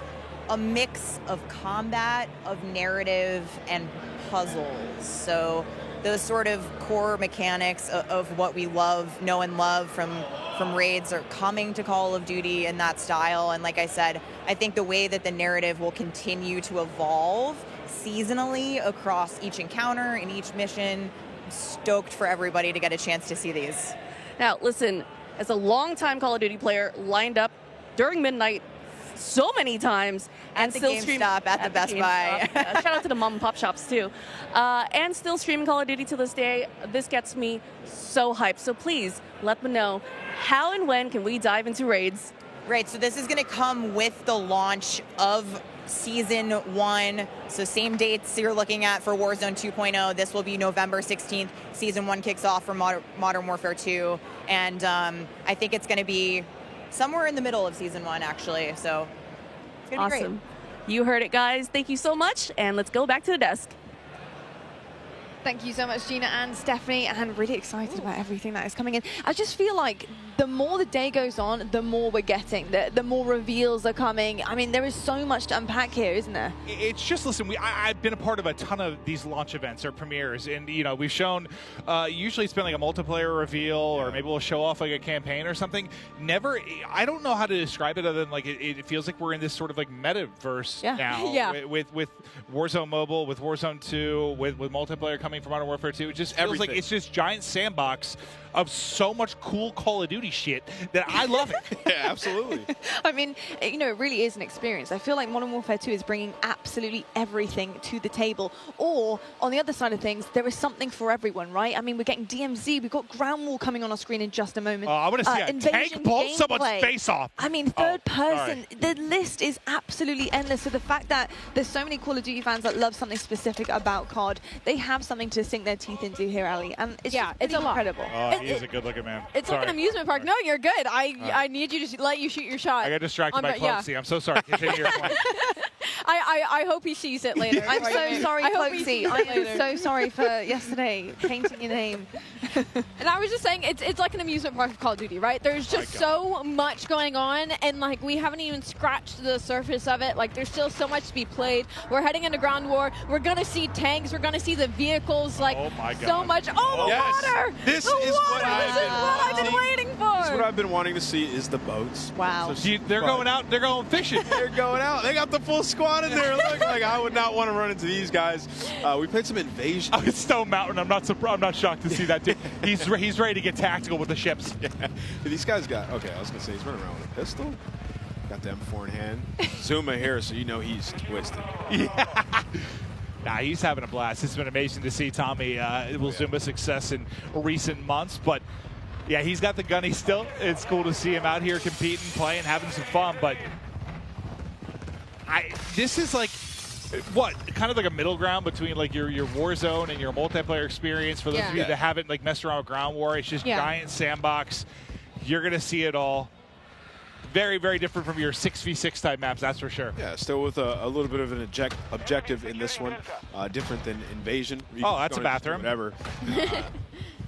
a mix of combat, of narrative, and puzzles. So those sort of core mechanics of what we know and love from raids are coming to Call of Duty in that style. And like I said, I think the way that the narrative will continue to evolve seasonally across each encounter and each mission, I'm stoked for everybody to get a chance to see these. Now, listen, as a longtime Call of Duty player, lined up during midnight so many times, and the still GameStop, at the Best Buy. Shout out to the mom and pop shops too, and still streaming Call of Duty to this day. This gets me so hyped. So please let me know how and when can we dive into raids. Right, so this is going to come with the launch of Season 1. So same dates you're looking at for Warzone 2.0. This will be November 16th. Season 1 kicks off for Modern Warfare 2. And I think it's going to be somewhere in the middle of Season 1, actually. So it's going to be Awesome. You heard it, guys. Thank you so much. And let's go back to the desk. Thank you so much, Gina and Stephanie, and really excited about everything that is coming in. I just feel like the more the day goes on, the more we're getting, the more reveals are coming. I mean, there is so much to unpack here, isn't there? It's just, listen, I've been a part of a ton of these launch events or premieres, and, you know, we've shown, usually it's been like a multiplayer reveal, or maybe we'll show off like a campaign or something. Never, I don't know how to describe it other than like it feels like we're in this sort of like metaverse now. With Warzone Mobile, with Warzone 2, with multiplayer coming from Modern Warfare 2. It just feels like it's this giant sandbox of so much cool Call of Duty shit that I love it. Yeah, absolutely. I mean, you know, it really is an experience. I feel like Modern Warfare 2 is bringing absolutely everything to the table. Or, on the other side of things, there is something for everyone, right? I mean, we're getting DMZ, we've got Ground War coming on our screen in just a moment. I want to see a tank pull someone's face off. I mean, third person, the list is absolutely endless. So the fact that there's so many Call of Duty fans that love something specific about COD, they have something to sink their teeth into here, Ali. And it's just it's incredible. He is a good-looking man. It's like an amusement park. No, you're good. I need you to let you shoot your shot. I got distracted by Cloaksy. I'm so sorry. Continue your point. I hope he sees it later. I'm so sorry, Cloaksy. I am so sorry for yesterday painting your name. And I was just saying, it's like an amusement park of Call of Duty, right? There's just so much going on, and like we haven't even scratched the surface of it. Like there's still so much to be played. We're heading into Ground War. We're gonna see tanks. We're gonna see the vehicles. Like so much. Oh, the water! This the is water. what This is what I've been waiting for. This is what I've been wanting to see is the boats. Wow. So they're going out. They're going fishing. They're going out. They got the full squad in there. Look, like I would not want to run into these guys. We played some Invasion. Oh, it's Stone Mountain. I'm not surprised. I'm not shocked to see that dude. He's ready to get tactical with the ships. Yeah. These guys got I was gonna say he's running around with a pistol. Got the M4 in hand. Zuma here, so you know he's twisted. Yeah. Nah, he's having a blast. It's been amazing to see Tommy Zuma's success in recent months, but yeah, he's got the gun. He's still. It's cool to see him out here competing, playing, having some fun. But this is like what kind of like a middle ground between like your Warzone and your multiplayer experience. For those of you that haven't like messed around with Ground War, it's just giant sandbox. You're gonna see it all. Very, very different from your 6v6 type maps, that's for sure. Yeah, still with a little bit of an objective in this one, different than Invasion. That's a bathroom. Whatever.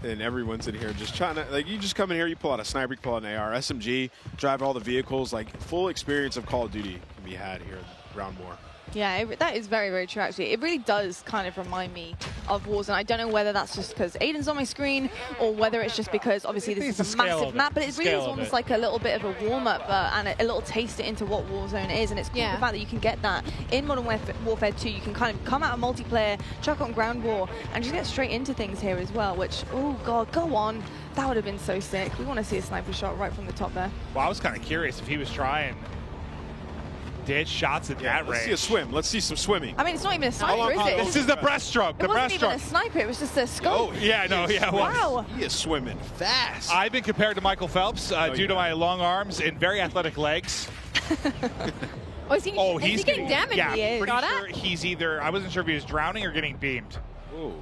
And everyone's in here just trying to, like, you just come in here, you pull out a sniper, you pull out an AR, SMG, drive all the vehicles, like, full experience of Call of Duty can be had here at Ground War. Yeah, that is very, very true, actually. It really does kind of remind me of Warzone. I don't know whether that's just because Aiden's on my screen or whether it's just because, obviously, this is a massive map, but it really is almost like a little bit of a warm-up and a little taster into what Warzone is, and it's cool the fact that you can get that in Modern Warfare 2. You can kind of come out of multiplayer, chuck on Ground War, and just get straight into things here as well, which, oh, God, go on. That would have been so sick. We want to see a sniper shot right from the top there. Well, I was kind of curious if he was trying ditch shots at that range. Let's see a swim. Let's see some swimming. I mean, it's not even a sniper, is it? This is the breaststroke. It wasn't even a sniper. It was just a scope. Oh, yeah, no, yeah. Wow. He is swimming fast. I've been compared to Michael Phelps due to my long arms and very athletic legs. Is he getting damaged? Yeah, he is. pretty sure he's either, I wasn't sure if he was drowning or getting beamed. Ooh.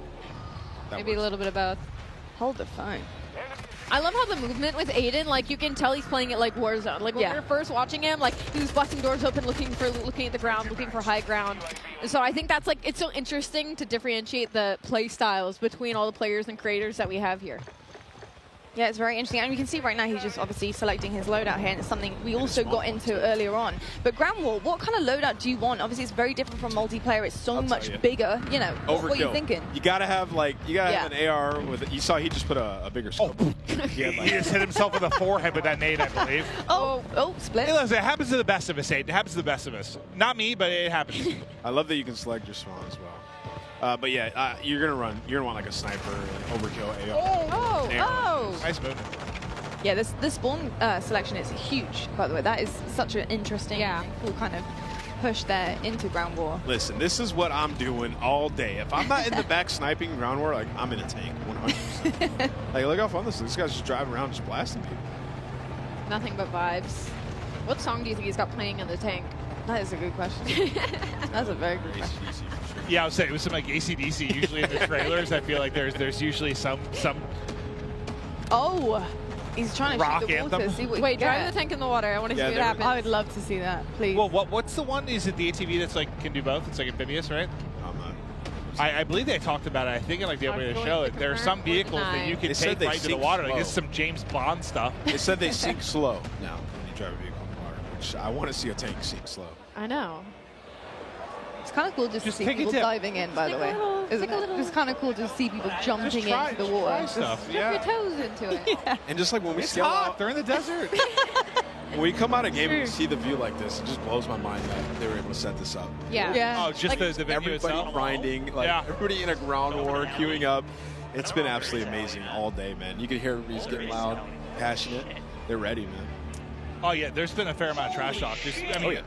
Maybe a little bit of both. Hold the phone. I love how the movement with Aiden, like you can tell he's playing it like Warzone. Like when we were first watching him, like he was busting doors open, looking at the ground, looking for high ground. And so I think that's like, it's so interesting to differentiate the play styles between all the players and creators that we have here. Yeah, it's very interesting. And you can see right now he's just obviously selecting his loadout here, and it's something we also got into earlier on. But Ground War, what kind of loadout do you want? Obviously, it's very different from multiplayer. It's so much bigger. You know, what are you thinking? You gotta have have an AR with it. You saw he just put a bigger scope. He just hit himself in the forehead with that nade, I believe. Split. Hey, listen, it happens to the best of us, Aiden. It happens to the best of us. Not me, but it happens. I love that you can select your spawn as well. But yeah, you're gonna want like a sniper, an overkill AR. Nice movement. Yeah, this spawn selection is huge, by the way. That is such an interesting, cool kind of push there into Ground War. Listen, this is what I'm doing all day. If I'm not in the back sniping Ground War, like I'm in a tank, 100%. Like, look how fun this is. This guy's just driving around, just blasting people. Nothing but vibes. What song do you think he's got playing in the tank? That is a good question. That's a very good question. Yeah, I would say it was some like AC/DC. Usually in the trailers, I feel like there's usually some. Oh, he's trying to rock shoot the water. anthem. See what Wait, drive the tank in the water. I want to see what happens. I would love to see that, please. Well, what's the one? Is it the ATV that's like can do both? It's like amphibious, right? I believe they talked about it. I think in like the opening of the show, there are some vehicles that you can take right to the water. Like this is some James Bond stuff. They said they sink slow now when you drive a vehicle in the water, which I want to see a tank sink slow. I know. It's kind of cool just to see people diving in, by the way. Isn't it? It's kind of cool to see people jumping into the water. Dip your toes into it. And just like when we It's scale hot. out, They're in the desert. when we come out of game and we see the view like this, it just blows my mind that they were able to set this up. Oh, just Like, the venue everybody itself. grinding, like everybody in a ground war, queuing up. It's been absolutely amazing all day, man. You can hear everybody's getting loud, passionate. They're ready, man. Oh yeah, there's been a fair amount of trash talk.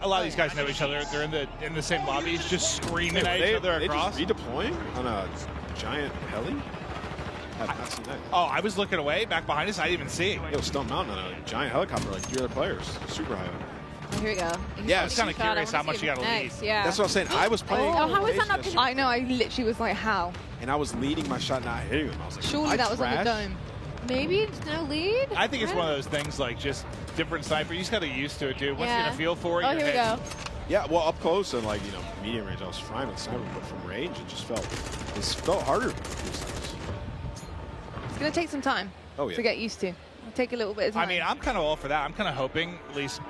A lot of these guys know each other. They're in the same lobbies, just screaming at each other across. They just redeploying on a giant heli? I have not seen that. Oh, I was looking away back behind us. I didn't even see it. Yo, Stone Mountain on a giant helicopter, like 3 other players, super high. Here we go. Yeah, I was kind of curious how much you got to lead. Yeah. That's what I was saying. I was playing. Oh, how is that not? I know. I literally was like, how? And I was leading my shot, not hitting him. I was like, surely that was on the dome. Maybe it's no lead. I think it's one of those things like just different sniper. You just got to get used to it, dude. Once you get a feel for it, here we go. Yeah, well, up close and like medium range, I was fine with sniper, but from range, it felt harder. It's gonna take some time to get used to. It'll take a little bit of time. I mean, I'm kind of all for that. I'm kind of hoping, at least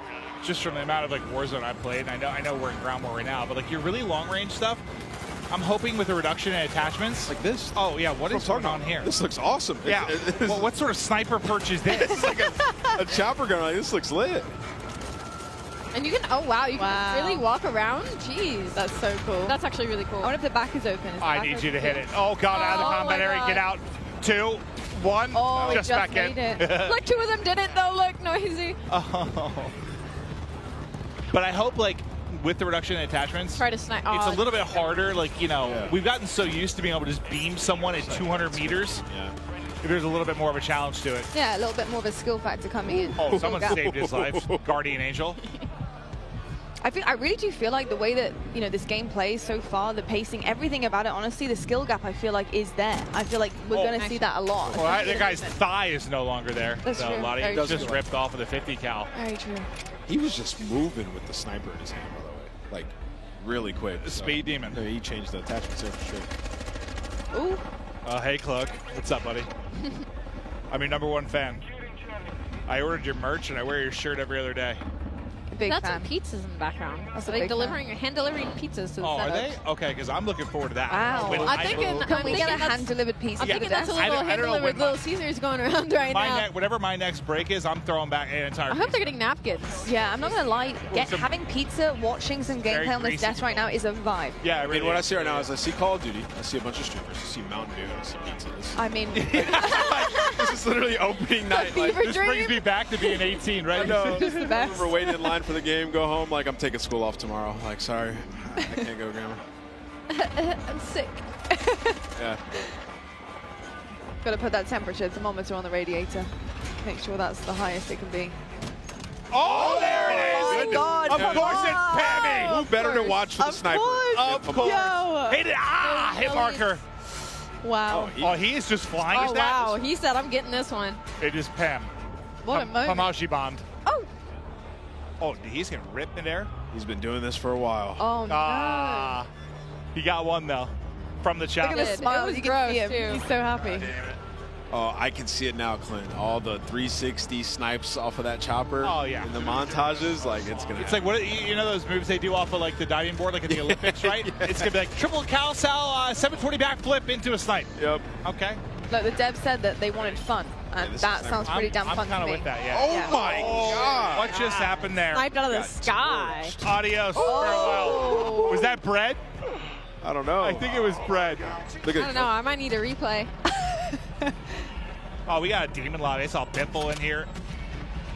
just from the amount of like Warzone I've played, and I know we're in Ground War right now, but like your really long range stuff, I'm hoping with a reduction in attachments. Like this? Oh, yeah. What is going on here? This looks awesome. Yeah. Well, what sort of sniper perch is this? It's like a chopper gun. Like, this looks lit. And you can, you can really walk around? Jeez. That's so cool. That's actually really cool. I wonder if the back is open. I need you to hit it. Oh, God, out of the combat area. Get out. 2, 1. Oh, just back made in. It. Look, 2 of them didn't, though. Look, noisy. Oh. But I hope, like, with the reduction in attachments, try to snipe. It's a little bit harder. Like, we've gotten so used to being able to just beam someone at 200 meters. Yeah. There's a little bit more of a challenge to it. Yeah, a little bit more of a skill factor coming in. Oh, someone saved his life. Guardian Angel. I really do feel like the way that this game plays so far, the pacing, everything about it, honestly, the skill gap I feel like is there. I feel like we're going to see that a lot. Well, that guy's thigh is no longer there. That's true. A lot of Very just true. ripped off of the 50 cal. Very true. He was just moving with the sniper in his hand, by the way. Like, really quick. Speed demon. Yeah, he changed the attachments there for sure. Ooh. Hey, Cluck. What's up, buddy? I'm your #1 fan. I ordered your merch, and I wear your shirt every other day. Big That's fan. some pizzas in the background. That's So a they big hand delivering pizzas to the Oh, are setups. they? Okay, because I'm looking forward to that. Wow. I'm thinking a hand-delivered pizza? I'm thinking that's a little I don't know hand-delivered when Little Caesars going around right now. Whatever my next break is, I'm throwing back an entire I hope they're getting napkins. Yeah, I'm not going to lie. Having pizza, watching some Very gameplay on this greasy. desk right now is a vibe. Yeah, I mean, what I see right now is I see Call of Duty, I see a bunch of streamers, I see Mountain Dew, I see pizzas. I mean, This is literally opening night. This brings me back to being 18, right? I know. Just the best. Remember waiting in line for the game, go home, like I'm taking school off tomorrow. Like, sorry, I can't go, Grandma. I'm sick. Yeah. Got to put that temperature thermometer on the radiator. Make sure that's the highest it can be. Oh, there it is! my God, Of come course on. it's Pammy! Who better to watch for the sniper? Of course. Yo. Hit it! Hit marker. Wow. Oh, he is just flying Oh, his that. wow. He said, I'm getting this one. It is Pam. What a moment. Hamashi bombed. Oh. Oh, he's getting ripped in there. He's been doing this for a while. Oh, no. He got one, though, from the Look challenge. at the smile. was You can see him. gross, too. He's so happy. Oh, I can see it now, Clint. All the 360 snipes off of that chopper. Oh, yeah. In the montages, like it's gonna. It's like what you know those moves they do off of like the diving board, like at the Olympics, right? Yeah. It's gonna be like triple cow sal 720 backflip into a snipe. Yep. Okay. Look, the devs said that they wanted fun, and that sounds pretty damn fun to me. I'm kind of with that, yeah. Oh my God! What just happened there? Sniped out of the sky. Adios. Farewell. Was that bread? I don't know. I think it was bread. I don't know. I might need a replay. Oh, we got a demon lobby. I saw Biffle in here.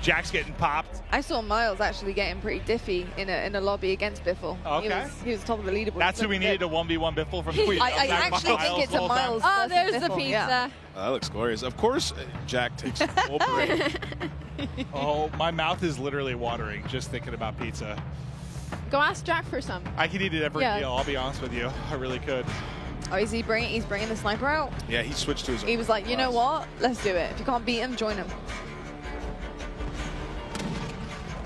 Jack's getting popped. I saw Miles actually getting pretty diffy in a lobby against Biffle. Okay. He was top of the leaderboard. That's who we needed, a 1v1 Biffle from Tweet. I actually think it's a Miles. Oh, there's the Biffle. pizza. Yeah. That looks glorious. Of course, Jack takes full parade. Oh, my mouth is literally watering just thinking about pizza. Go ask Jack for some. I could eat it every meal, I'll be honest with you. I really could. Oh, is he bringing? He's bringing the sniper out. Yeah, he switched to his. He was like, you know what? Let's do it. If you can't beat him, join him.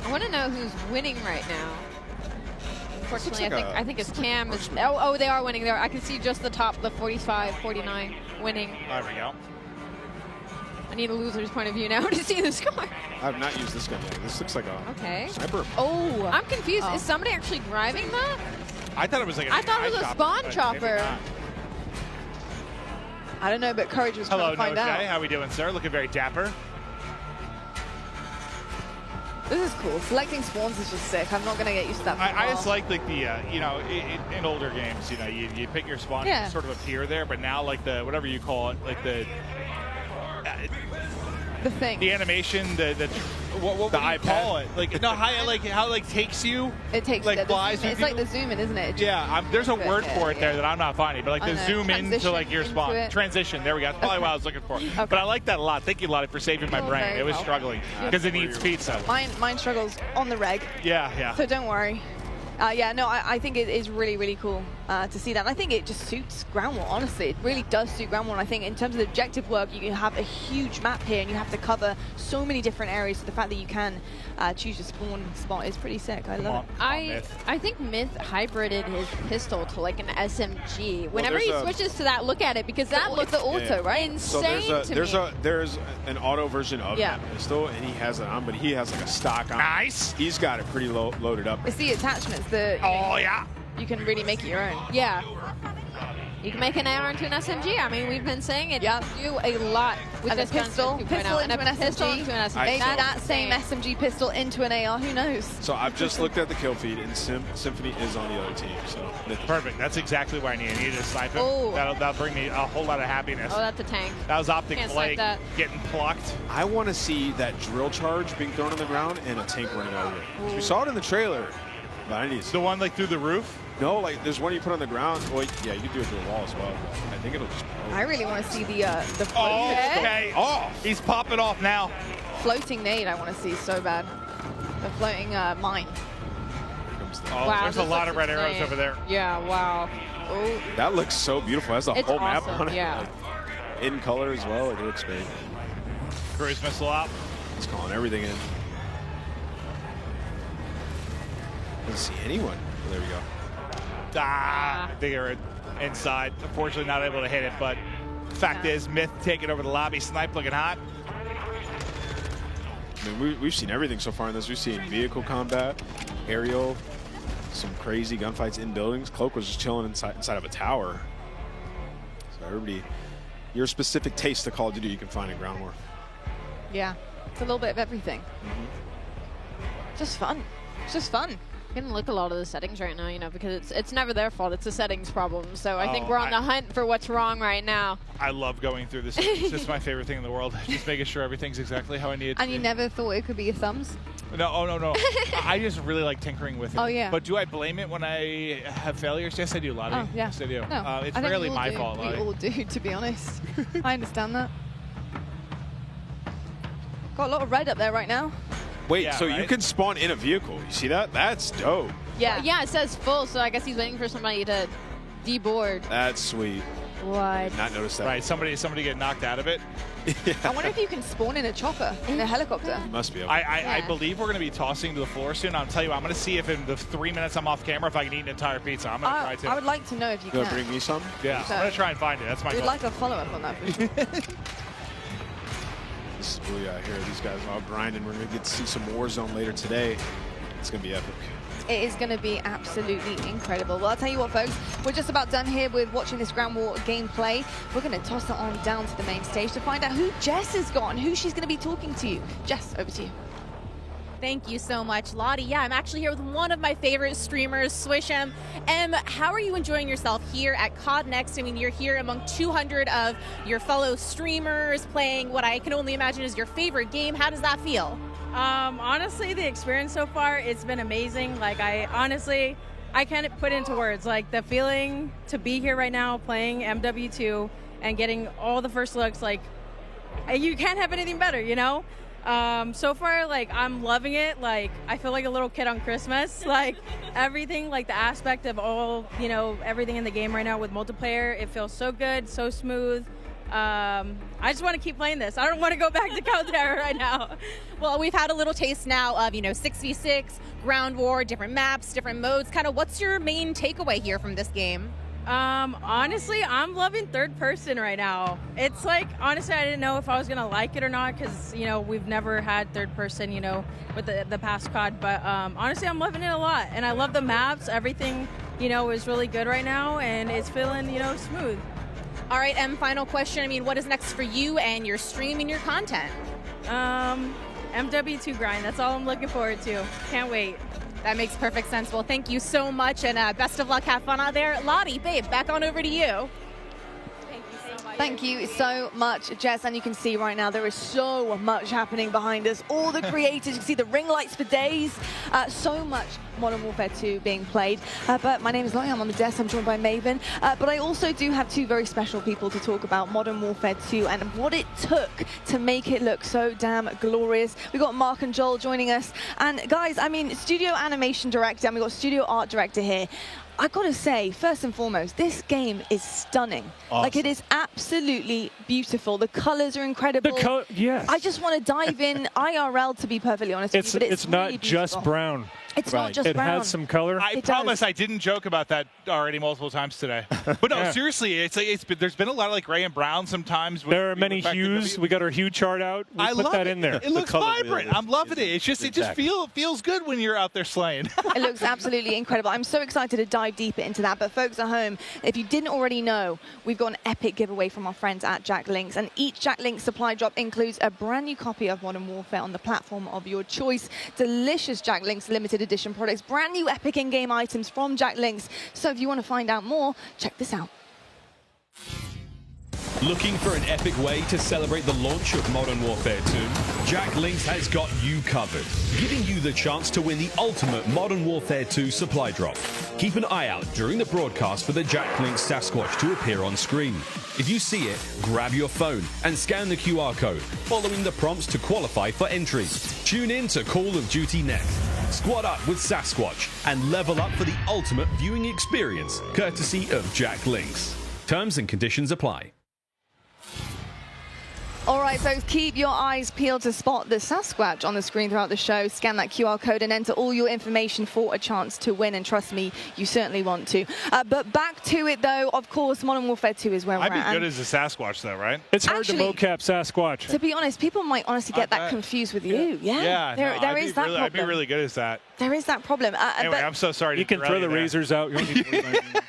I want to know who's winning right now. Unfortunately, like I think it's Cam. Oh, they are winning there. I can see just the top, the 45, 49 winning. There we go. I need a loser's point of view now to see the score. I have not used this gun yet. This looks like a sniper. Oh, I'm confused. Is somebody actually driving that? I thought it was like I thought it was a spawn chopper. I don't know, but Courage was trying to find out. How we doing, sir? Looking very dapper. This is cool. Selecting spawns is just sick. I'm not going to get used to that. I just like the, you know, in older games, you know, you pick your spawn and you sort of appear there, but now like the, whatever you call it, like the thing. The animation, what do you call it? Like, no, how it like takes you. It takes like flies. It's like the zoom in, isn't it? There's a word for it there that I'm not finding, but like the zoom into like your spawn. It. Transition. There we go. That's probably what I was looking for. Okay. But I like that a lot. Thank you, Lottie, for saving my brain. It was struggling because it needs pizza. Mine struggles on the reg. Yeah. So don't worry. I think it is really, really cool to see that. And I think it just suits ground war, honestly. It really does suit ground war. And I think in terms of the objective work, you have a huge map here and you have to cover so many different areas. So the fact that you can choose your spawn spot is pretty sick. I love it. I think Myth hybrided his pistol to like an SMG. Whenever he switches to that, look at it, because that looks the auto, right? Insane to me. There's an auto version of that pistol, and he has it on, but he has like a stock on. Nice. He's got it pretty loaded up. It's the attachments. You can really make it your own. Yeah. You can make an AR into an SMG. I mean, we've been saying it. You do a lot with this pistol into an SMG. Maybe that same SMG pistol into an AR. Who knows? So I've just looked at the kill feed, and Symphony is on the other team. So perfect. That's exactly what I need. I needed to snipe him. That'll bring me a whole lot of happiness. Oh, that's a tank. That was Optic Blake getting plucked. I want to see that drill charge being thrown on the ground and a tank running over it. We saw it in the trailer. But I need the one like through the roof? No, like there's one you put on the ground. Well, yeah, you can do it through the wall as well. I think it'll just. I really want to see the okay. Oh, he's popping off now. Floating nade. I want to see so bad. The floating mine. Wow, there's a lot of red arrows over there. Yeah. Wow. Oh. That looks so beautiful. Has the whole map on it. Yeah. Like, in color as well. It looks great. Cruise missile out. He's calling everything in. Doesn't see anyone. Oh, there we go. I think they're inside. Unfortunately, not able to hit it, but fact is, Myth taking over the lobby. Snipe looking hot. I mean, we've seen everything so far in this. We've seen vehicle combat, aerial, some crazy gunfights in buildings. Cloak was just chilling inside of a tower. So everybody, your specific taste of Call of Duty you can find in Ground War. Yeah, it's a little bit of everything. Just fun. It's just fun. You can look a lot of the settings right now, you know, because it's never their fault. It's a settings problem. So I think we're on the hunt for what's wrong right now. I love going through this. It's just my favorite thing in the world. Just making sure everything's exactly how I need it to And you never thought it could be your thumbs? No, no. I just really like tinkering with it. Oh, yeah. But do I blame it when I have failures? Yes, I do, Lottie. Oh, yeah. Yes, I do. No, it's I think rarely we all my do. fault, Lottie. We all do, to be honest. I understand that. Got a lot of red up there right now. Wait, so you can spawn in a vehicle. You see that? That's dope. Yeah, it says full, so I guess he's waiting for somebody to deboard. That's sweet. What? I did not notice that. Right, somebody get knocked out of it. I wonder if you can spawn in a chopper, in a helicopter. Must be able. I believe we're going to be tossing to the floor soon. I'll tell you, I'm going to see if in the 3 minutes I'm off camera, if I can eat an entire pizza. I'm going to try to. I would like to know if you You can. bring me some? Yeah, I'm going to try and find it. That's my We'd goal. like a follow-up on that for sure. This is Booyah here. These guys are all grinding. We're going to get to see some Warzone later today. It's going to be epic. It is going to be absolutely incredible. Well, I'll tell you what, folks, we're just about done here with watching this Ground War gameplay. We're going to toss it on down to the main stage to find out who Jess has got and who she's going to be talking to. Jess, over to you. Thank you so much, Lottie. Yeah, I'm actually here with one of my favorite streamers, Swish'em. How are you enjoying yourself here at COD Next? I mean, you're here among 200 of your fellow streamers playing what I can only imagine is your favorite game. How does that feel? Honestly, the experience so far, it's been amazing. Like, I can't put into words. Like, the feeling to be here right now playing MW2 and getting all the first looks, like, you can't have anything better, you know? So far, like, I'm loving it. Like, I feel like a little kid on Christmas. Like, everything, like the aspect of all, you know, everything in the game right now with multiplayer, it feels so good, so smooth. I just want to keep playing this. I don't want to go back to Caldera right now. Well, we've had a little taste now of, 6v6, Ground War, different maps, different modes. Kind of what's your main takeaway here from this game? Honestly, I'm loving third person right now. It's like, honestly, I didn't know if I was going to like it or not because, we've never had third person, with the past COD. But honestly, I'm loving it a lot. And I love the maps. Everything, is really good right now. And it's feeling, smooth. All right, final question. I mean, what is next for you and your stream and your content? MW2 grind. That's all I'm looking forward to. Can't wait. That makes perfect sense. Well, thank you so much, and best of luck. Have fun out there. Lottie, babe, back on over to you. Thank you so much, Jess. And you can see right now there is so much happening behind us. All the creators, you can see the ring lights for days. So much Modern Warfare 2 being played. But my name is Lottie. I'm on the desk. I'm joined by Maven. But I also do have two very special people to talk about Modern Warfare 2 and what it took to make it look so damn glorious. We've got Mark and Joel joining us. And guys, I mean, studio animation director, and we've got studio art director here. I gotta say, first and foremost, this game is stunning. Awesome. Like, it is absolutely beautiful. The colors are incredible. Yes. I just want to dive in IRL, to be perfectly honest with you, but it's not really just beautiful. brown. It's not just brown. It has some color. I promise I didn't joke about that already multiple times today. But no, seriously, there's been a lot of like gray and brown sometimes. There are many hues. We got our hue chart out. We put that in there. It looks vibrant. I'm loving it. It just feels good when you're out there slaying. It looks absolutely incredible. I'm so excited to dive deeper into that. But folks at home, if you didn't already know, we've got an epic giveaway from our friends at Jack Links. And each Jack Links supply drop includes a brand new copy of Modern Warfare on the platform of your choice. Delicious Jack Links limited edition products. Brand new epic in-game items from Jack Links. So if you want to find out more, check this out. Looking for an epic way to celebrate the launch of Modern Warfare 2? Jack Links has got you covered, giving you the chance to win the ultimate Modern Warfare 2 supply drop. Keep an eye out during the broadcast for the Jack Links Sasquatch to appear on screen. If you see it, grab your phone and scan the QR code, following the prompts to qualify for entry. Tune in to Call of Duty Next. Squad up with Sasquatch and level up for the ultimate viewing experience, courtesy of Jack Links. Terms and conditions apply. All right, folks, keep your eyes peeled to spot the Sasquatch on the screen throughout the show. Scan that QR code and enter all your information for a chance to win. And trust me, you certainly want to. But back to it, though. Of course, Modern Warfare 2 is where we're at. I'd be good as a Sasquatch, though, right? It's hard to mocap Sasquatch. To be honest, people might honestly get that confused with you. Yeah, there is that problem. I'd be really good as that. There is that problem. Anyway, I'm so sorry. You can throw the razors out. You don't need to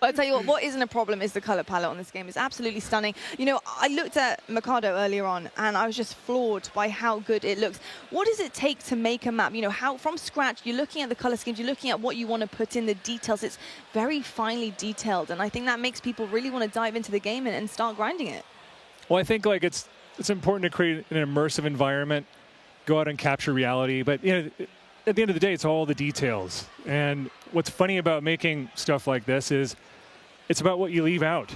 But I tell you what isn't a problem is the color palette on this game. It's absolutely stunning. I looked at Mikado earlier on, and I was just floored by how good it looks. What does it take to make a map? How from scratch, you're looking at the color schemes, you're looking at what you want to put in, the details. It's very finely detailed, and I think that makes people really want to dive into the game and start grinding it. Well, I think like it's important to create an immersive environment, go out and capture reality, but at the end of the day, it's all the details. And what's funny about making stuff like this is it's about what you leave out.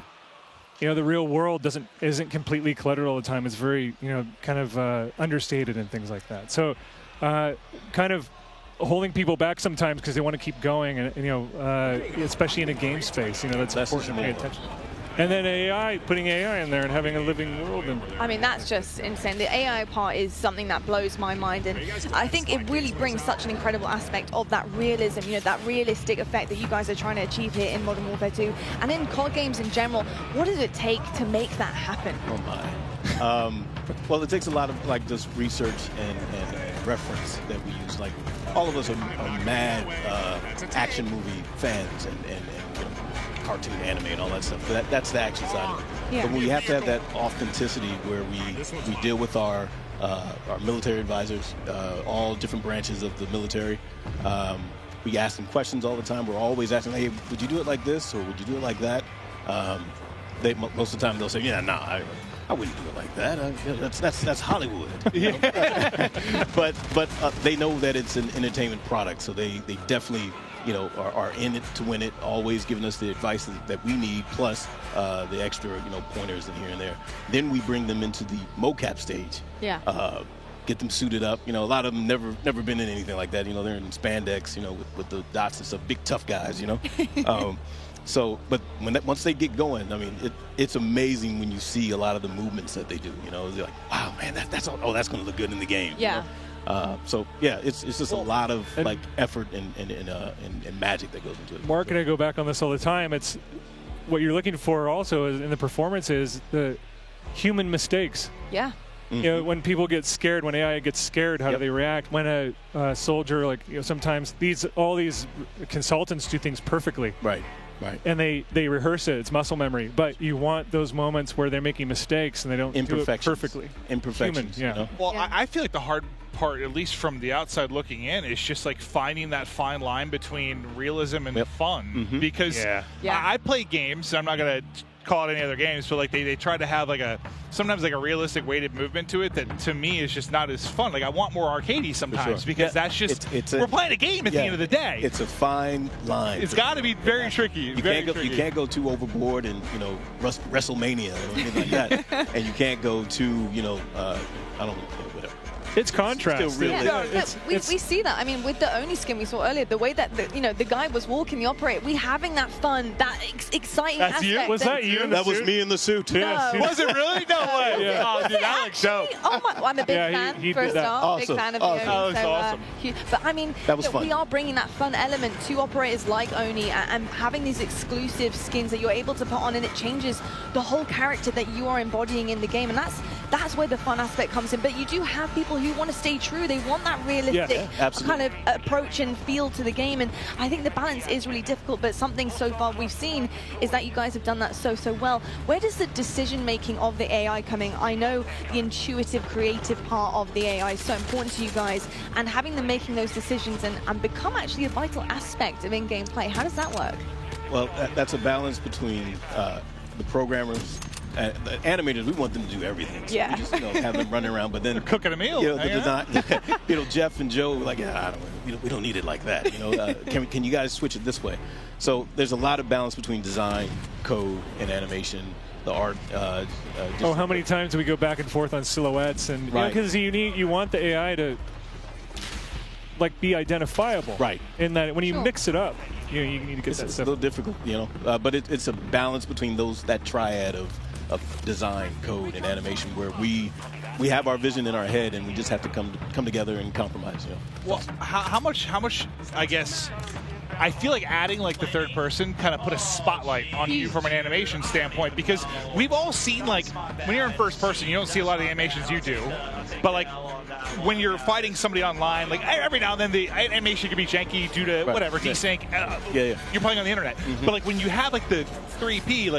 The real world isn't completely cluttered all the time. It's very, kind of understated and things like that. So kind of holding people back sometimes because they want to keep going, and especially in a game space, that's important to pay attention. And then putting AI in there and having a living world. I mean, that's just insane. The AI part is something that blows my mind, and I think it really brings such an incredible aspect of that realism, that realistic effect that you guys are trying to achieve here in Modern Warfare 2 and in COD games in general. What does it take to make that happen? Oh my. Well, it takes a lot of like just research and reference that we use. Like all of us are mad action movie fans and you know, cartoon anime and all that stuff. That's the action side of it. Yeah. But we have to have that authenticity where we deal with our military advisors, all different branches of the military. We ask them questions all the time. We're always asking, hey, would you do it like this or would you do it like that? Most of the time they'll say, yeah, nah, I wouldn't do it like that. That's Hollywood. You know? but they know that it's an entertainment product, so they definitely are in it to win it. Always giving us the advice that we need, plus the extra pointers and here and there. Then we bring them into the mocap stage. Yeah. Get them suited up. A lot of them never been in anything like that. They're in spandex. With the dots and stuff. Big tough guys. So, but once they get going, I mean, it's amazing when you see a lot of the movements that they do. They're like, wow, man, that's going to look good in the game. Yeah. So yeah, it's just a lot of like effort and magic that goes into it. Mark and I go back on this all the time. It's what you're looking for also in the performance is the human mistakes. Yeah. Mm-hmm. When people get scared, when AI gets scared, how do they react? When a soldier, sometimes all these consultants do things perfectly. Right. Right. And they rehearse it. It's muscle memory. But you want those moments where they're making mistakes and they don't do it perfectly. Imperfections. Human, yeah. Well, I feel like the hard part, at least from the outside looking in, is just like finding that fine line between realism and fun. Mm-hmm. Because I play games. I'm not going to call it any other games, but like they try to have sometimes a realistic weighted movement to it that to me is just not as fun. Like I want more arcadey sometimes because that's just we're playing a game at the end of the day. It's a fine line. It's got to be very tricky. You can't go too overboard and WrestleMania or anything like that, and you can't go too I don't know, whatever. It's contrast. We see that. I mean, with the Oni skin we saw earlier, the way that the guy was walking the operator, we having that fun, that exciting That's aspect. you? Was that you? That was me in the suit. No. Was it really? No way. Yeah. Oh, dude, that looks dope. Oh my! Well, I'm a big fan. he First did that. off, Awesome. big fan of Awesome. the Oni. That was awesome. But I mean, That was fun. we are bringing that fun element to operators like Oni and having these exclusive skins that you're able to put on, and it changes the whole character that you are embodying in the game, and that's where the fun aspect comes in. But you do have people who want to stay true. They want that realistic kind of approach and feel to the game, and I think the balance is really difficult, but something so far we've seen is that you guys have done that so well. Where does the decision making of the AI come in? I know the intuitive, creative part of the AI is so important to you guys, and having them making those decisions and become actually a vital aspect of in-game play. How does that work? Well, that's a balance between the programmers. The animators, we want them to do everything. So Yeah. we just have them running around, but then Cooking a meal. the design, Jeff and Joe, like, we don't need it like that. Can you guys switch it this way? So there's a lot of balance between design, code, and animation. The art. How many times do we go back and forth on silhouettes and because you want the AI to be identifiable, right? In that when you mix it up, you need to get it's that a stuff. little difficult, but it's a balance between that triad of design, code, and animation where we have our vision in our head and we just have to come together and compromise. Well, how much? I guess I feel like adding the third person kind of put a spotlight on you from an animation standpoint, because we've all seen when you're in first person, you don't see a lot of the animations you do, but when you're fighting somebody online, every now and then the animation can be janky due to whatever desync. You're playing on the internet, but when you have the 3P,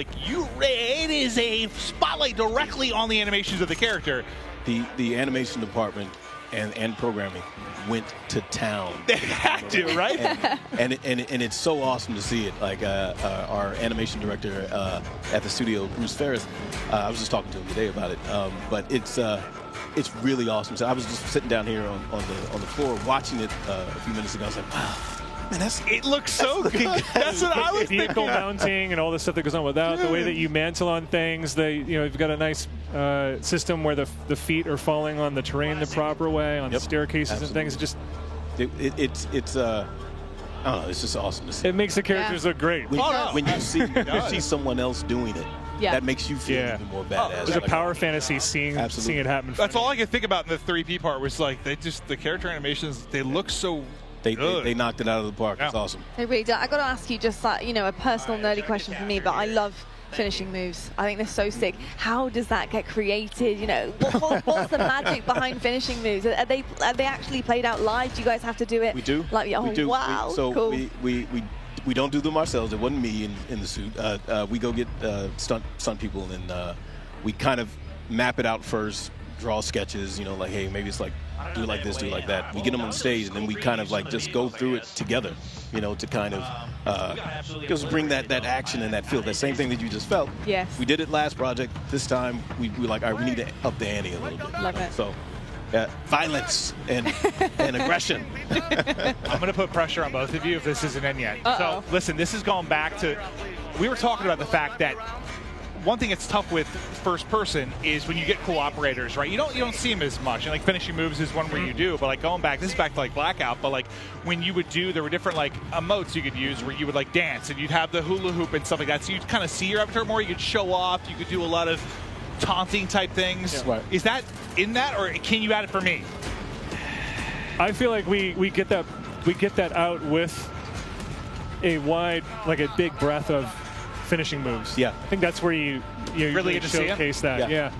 it is a spotlight directly on the animations of the character. The animation department and programming went to town. They had to, right? and it's so awesome to see it. Our animation director at the studio, Bruce Ferris, I was just talking to him today about it. But it's really awesome. So I was just sitting down here on the floor watching it a few minutes ago. I was like, wow. Man, it looks so good. That's what I was vehicle thinking. mounting and all the stuff that goes on with that. The way that you mantle on things. You've got a nice system where the feet are falling on the terrain the proper way on staircases and things. It's I don't know. It's just awesome to see. It makes the characters look great. When you see someone else doing it, that makes you feel even more badass. There's a power fantasy seeing it happen. That's all I could think about in the 3P part was the character animations. They look so. They knocked it out of the park. It's awesome. They really do. I got to ask you just a personal nerdy question for me, but I love finishing moves. I think they're so sick. How does that get created? You know, what's the magic behind finishing moves? Are they actually played out live? Do you guys have to do it? We do. Like, oh, we do. wow, So cool. we don't do them ourselves. It wasn't me in the suit. We go get stunt people, and we kind of map it out first, draw sketches, you know, like, hey, maybe it's like, do it like this, do it like that. We get them on stage, and then we kind of like just go through it together, you know, to kind of just bring that action and that feel, that same thing that you just felt. Yes. We did it last project. This time, we like, all right, we need to up the ante a little bit. Love it. So, violence and aggression. I'm going to put pressure on both of you if this isn't in yet. So, listen, this is going back to, we were talking about the fact that one thing that's tough with first person is when you get cool operators, right? You don't see them as much. And like finishing moves is one where you do, but like going back, this is back to like Blackout, but like when you would do, there were different like emotes you could use where you would like dance and you'd have the hula hoop and stuff like that. So you'd kind of see your avatar more. You could show off. You could do a lot of taunting type things. Yeah, right. Is that in that, or can you add it for me? I feel like we get that out with a wide, like a big breadth of finishing moves. Yeah. I think that's where you really get to see showcase that. Yeah.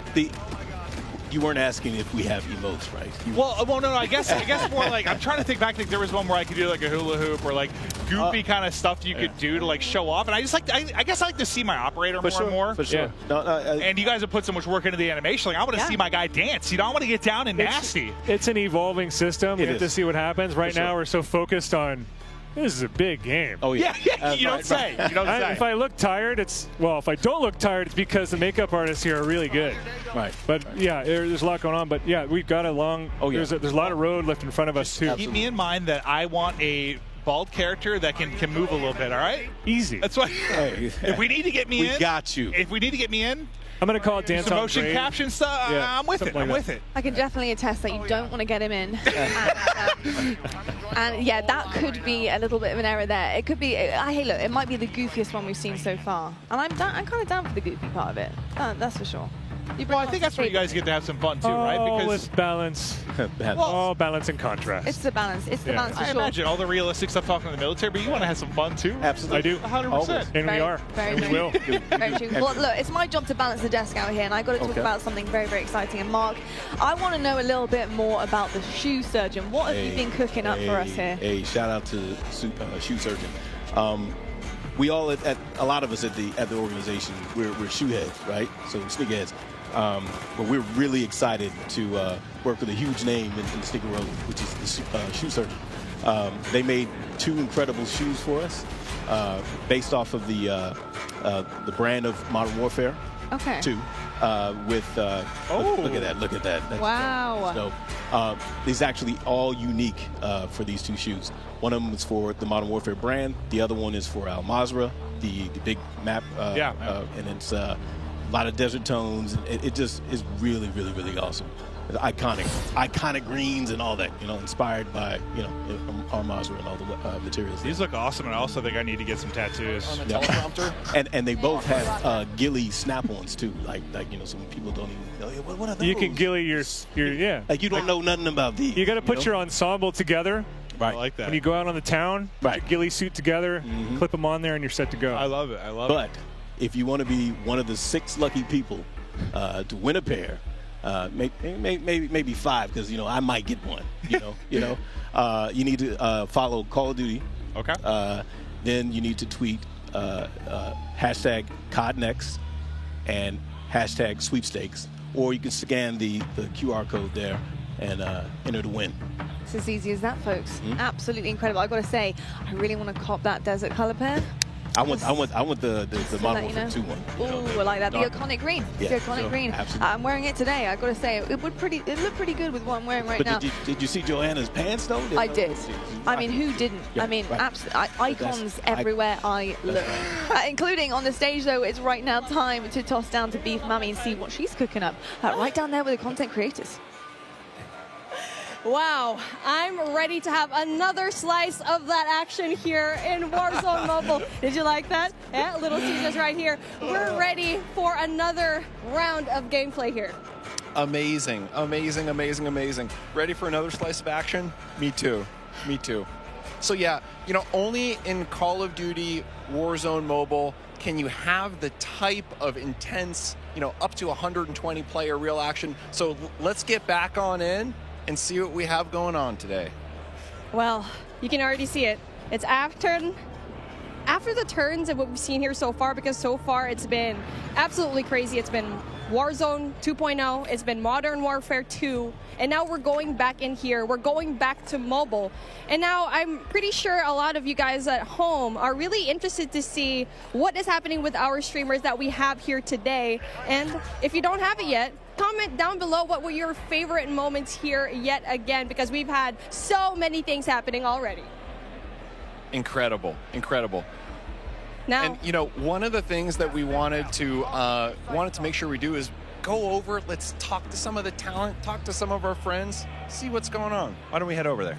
You weren't asking if we have emotes, right? Well, no. I guess more like I'm trying to think back. Like there was one where I could do like a hula hoop or like goofy kind of stuff you could do to like show off. And I just like I guess I like to see my operator more and more. For sure. Yeah. And you guys have put so much work into the animation. Like I want to see my guy dance. You know, I want to get down and nasty. It's an evolving system. We have to see what happens. Right now, we're so focused on. This is a big game. Oh, yeah. You don't say. You don't say. If I look tired, if I don't look tired, it's because the makeup artists here are really good. Right. But yeah, there's a lot going on. But yeah, we've got a long. Oh yeah. There's a lot of road left in front of us too. Keep me in mind that I want a bald character that can move a little bit. All right. Easy. That's why. If we need to get me in, we got you. If we need to get me in. I'm going to call it dance some on motion grade. caption stuff. Yeah, I'm with it. like I'm that. with it. I can definitely attest that you don't want to get him in. and yeah, that could be a little bit of an error there. It could be, hey look, it might be the goofiest one we've seen so far. And I'm kind of down for the goofy part of it. That's for sure. Well, I think that's where you guys get to have some fun too, right? Because it's balance. Balance and contrast. It's the balance. It's the balance for I sure. imagine all the realistic stuff talking to the military, but you want to have some fun too. Absolutely. I do. 100%. And we are. Very and we will. Very true. Well, look, it's my job to balance the desk out here, and I got to talk about something very, very exciting. And Mark, I want to know a little bit more about the shoe surgeon. What have you been cooking up for us here? Hey, shout out to shoe surgeon. We all a lot of us at the organization, we're shoe heads, right? So sneakerheads. But we're really excited to work with a huge name in the sneaker world, which is the shoe surgeon. They made 2 incredible shoes for us, based off of the brand of Modern Warfare. Okay. 2, with look at that. That's wow. So these actually all unique for these 2 shoes. One of them is for the Modern Warfare brand. The other one is for Al Mazrah, the big map. And it's a lot of desert tones. It just is really, really, really awesome. It's iconic greens and all that, inspired by, Al Mazrah and all the materials. These look awesome, and I also think I need to get some tattoos. On the teleprompter. and they both have ghillie snap-ons too, like some people don't even know. What are those? You can ghillie your like you don't know nothing about these. You got to put your ensemble together. Right. I like that. When you go out on the town, put your ghillie suit together, clip them on there, and you're set to go. I love it. But if you want to be one of the 6 lucky people to win a pair, maybe 5, because I might get one. You need to follow Call of Duty. Okay. Then you need to tweet hashtag CODNext and hashtag sweepstakes, or you can scan the QR code there and enter to win. It's as easy as that, folks. Absolutely incredible. I've got to say, I really want to cop that desert color pair. I want the Modern Warfare 2 one. Ooh, I like that. The iconic green. Yeah, the iconic green. Absolutely. I'm wearing it today. I've got to say, it looked pretty good with what I'm wearing right now. Did you see Joanna's pants though? I did. I mean, who didn't? Yeah, I mean, right. icons everywhere I look. Including on the stage, though, it's right now time to toss down to Beef Mummy and see what she's cooking up. Right down there with the content creators. Wow, I'm ready to have another slice of that action here in Warzone Mobile. Did you like that? Yeah, Little Caesars right here. We're ready for another round of gameplay here. Amazing. Ready for another slice of action? Me too. So yeah, only in Call of Duty Warzone Mobile can you have the type of intense, up to 120 player real action. So let's get back on in and see what we have going on today. Well, you can already see it. It's after the turns of what we've seen here so far, because so far it's been absolutely crazy. It's been Warzone 2.0, it's been Modern Warfare 2, and now we're going back in here. We're going back to mobile. And now I'm pretty sure a lot of you guys at home are really interested to see what is happening with our streamers that we have here today. And if you don't have it yet, comment down below what were your favorite moments here yet again, because we've had so many things happening already. Incredible. Now, and one of the things that we wanted to make sure we do is go over. Let's talk to some of the talent, talk to some of our friends, see what's going on. Why don't we head over there?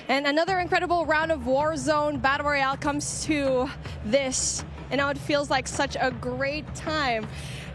And another incredible round of Warzone Battle Royale comes to this, and now it feels like such a great time.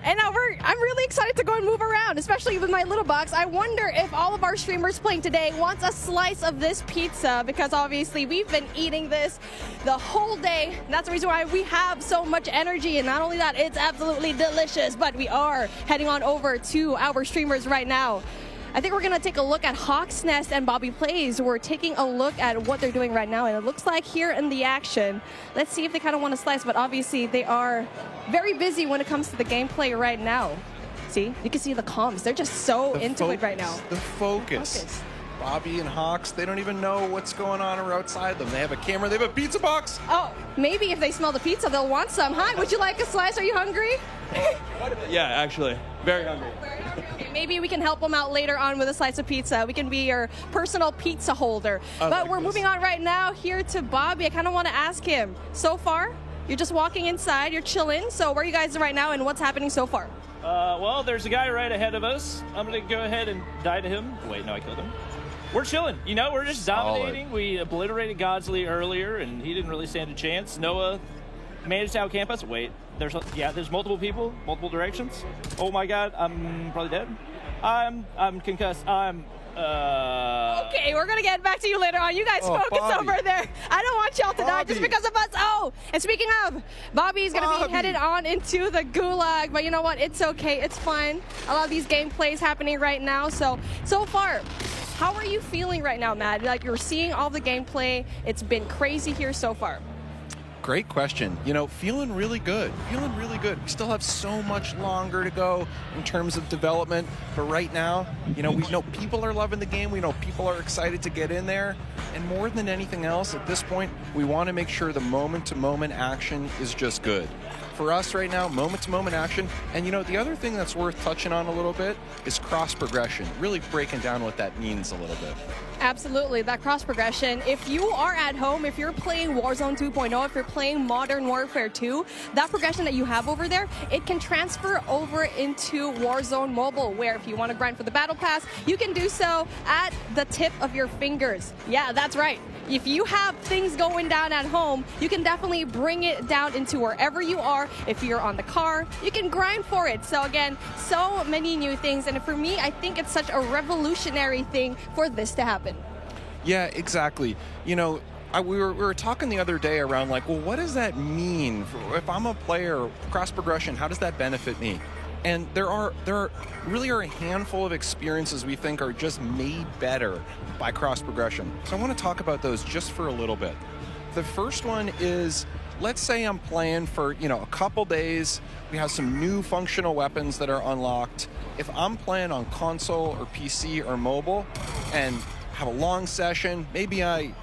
And now I'm really excited to go and move around, especially with my little box. I wonder if all of our streamers playing today wants a slice of this pizza, because obviously we've been eating this the whole day. And that's the reason why we have so much energy. And not only that, it's absolutely delicious, but we are heading on over to our streamers right now. I think we're going to take a look at Hawk's Nest and Bobby Plays. We're taking a look at what they're doing right now, and it looks like here in the action. Let's see if they kind of want to slice, but obviously they are very busy when it comes to the gameplay right now. See, you can see the comms. They're just so into it right now. The focus. Bobby and Hawks, they don't even know what's going on outside them. They have a camera, they have a pizza box. Oh, maybe if they smell the pizza, they'll want some. Hi, would you like a slice? Are you hungry? Yeah, actually, very hungry. Okay, maybe we can help them out later on with a slice of pizza. We can be your personal pizza holder. But we're moving on right now here to Bobby. I kind of want to ask him, so far, you're just walking inside, you're chilling. So where are you guys right now, and what's happening so far? Well, there's a guy right ahead of us. I'm going to go ahead and die to him. Wait, no, I killed him. We're chilling. We're just dominating. We obliterated Godsley earlier, and he didn't really stand a chance. Noah managed to outcamp us. Wait, there's multiple people, multiple directions. Oh my God, I'm probably dead. I'm concussed. Okay, we're gonna get back to you later on. You guys focus Bobby. over there. I don't want y'all to die just because of us. Oh, and speaking of, Bobby's gonna be headed on into the gulag, but you know what? It's okay. It's fine. A lot of these gameplays happening right now. So far, how are you feeling right now, Matt? Like, you're seeing all the gameplay. It's been crazy here so far. Great question. Feeling really good. We still have so much longer to go in terms of development. But right now, we know people are loving the game. We know people are excited to get in there. And more than anything else, at this point, we want to make sure the moment-to-moment action is just good. For us right now, moment-to-moment action. And the other thing that's worth touching on a little bit is cross-progression, really breaking down what that means a little bit. Absolutely, that cross progression. If you are at home, if you're playing Warzone 2.0, if you're playing Modern Warfare 2, that progression that you have over there, it can transfer over into Warzone Mobile, where if you want to grind for the Battle Pass, you can do so at the tip of your fingers. Yeah, that's right. If you have things going down at home, you can definitely bring it down into wherever you are. If you're on the car, you can grind for it. So again, so many new things. And for me, I think it's such a revolutionary thing for this to happen. Yeah, exactly. We were talking the other day around what does that mean? If I'm a player, cross progression, how does that benefit me? And there really are a handful of experiences we think are just made better by cross progression. So I want to talk about those just for a little bit. The first one is, let's say I'm playing for a couple days. We have some new functional weapons that are unlocked. If I'm playing on console or PC or mobile and have a long session, maybe I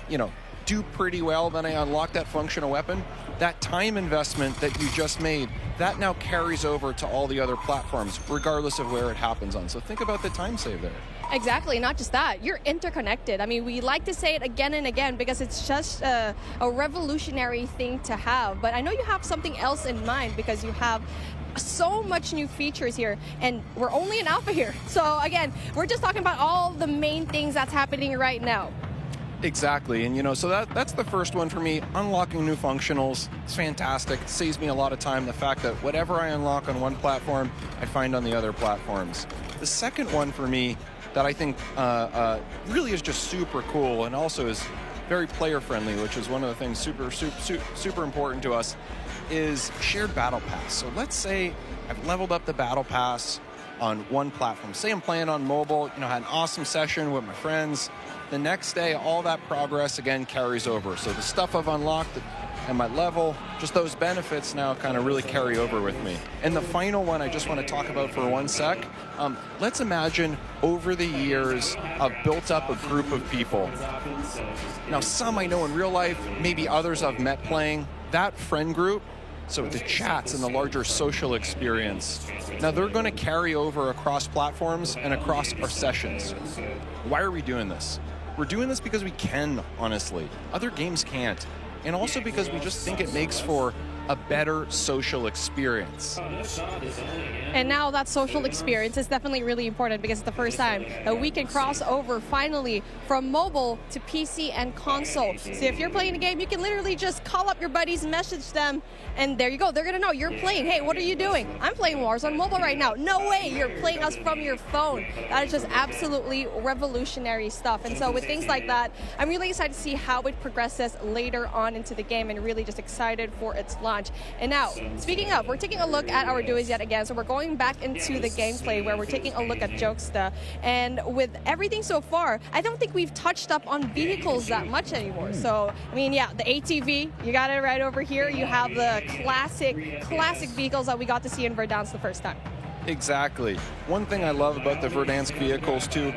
do pretty well, then I unlock that functional weapon. That time investment that you just made, that now carries over to all the other platforms, regardless of where it happens on. So think about the time save there. Exactly, not just that, you're interconnected. I mean, we like to say it again and again because it's just a revolutionary thing to have. But I know you have something else in mind, because you have so much new features here, and we're only in alpha here. So again, we're just talking about all the main things that's happening right now. Exactly, and so that's the first one for me. Unlocking new functionals, it's fantastic. It saves me a lot of time. The fact that whatever I unlock on one platform, I find on the other platforms. The second one for me that I think really is just super cool, and also is very player friendly, which is one of the things super important to us, is shared battle pass. So let's say I've leveled up the battle pass on one platform. Say I'm playing on mobile, had an awesome session with my friends. The next day, all that progress again carries over. So the stuff I've unlocked and my level, just those benefits now kind of really carry over with me. And the final one I just want to talk about for 1 sec. Let's imagine over the years I've built up a group of people. Now some I know in real life, maybe others I've met playing. That friend group, so the chats and the larger social experience, now they're going to carry over across platforms and across our sessions. Why are we doing this? We're doing this because we can, honestly. Other games can't. And also because we just think it makes for a better social experience. And now that social experience is definitely really important because it's the first time that we can cross over finally from mobile to PC and console. So if you're playing a game, you can literally just call up your buddies, message them, and there you go. They're going to know you're playing. Hey, what are you doing? I'm playing Warzone Mobile right now. No way, you're playing us from your phone. That is just absolutely revolutionary stuff. And so with things like that, I'm really excited to see how it progresses later on into the game and really just excited for its launch. And now, speaking of, we're taking a look at our duos yet again. So we're going back into the gameplay where we're taking a look at Jokesta. And with everything so far, I don't think we've touched up on vehicles that much anymore. So, I mean, yeah, the ATV, you got it right over here. You have the classic vehicles that we got to see in Verdansk the first time. Exactly. One thing I love about the Verdansk vehicles too,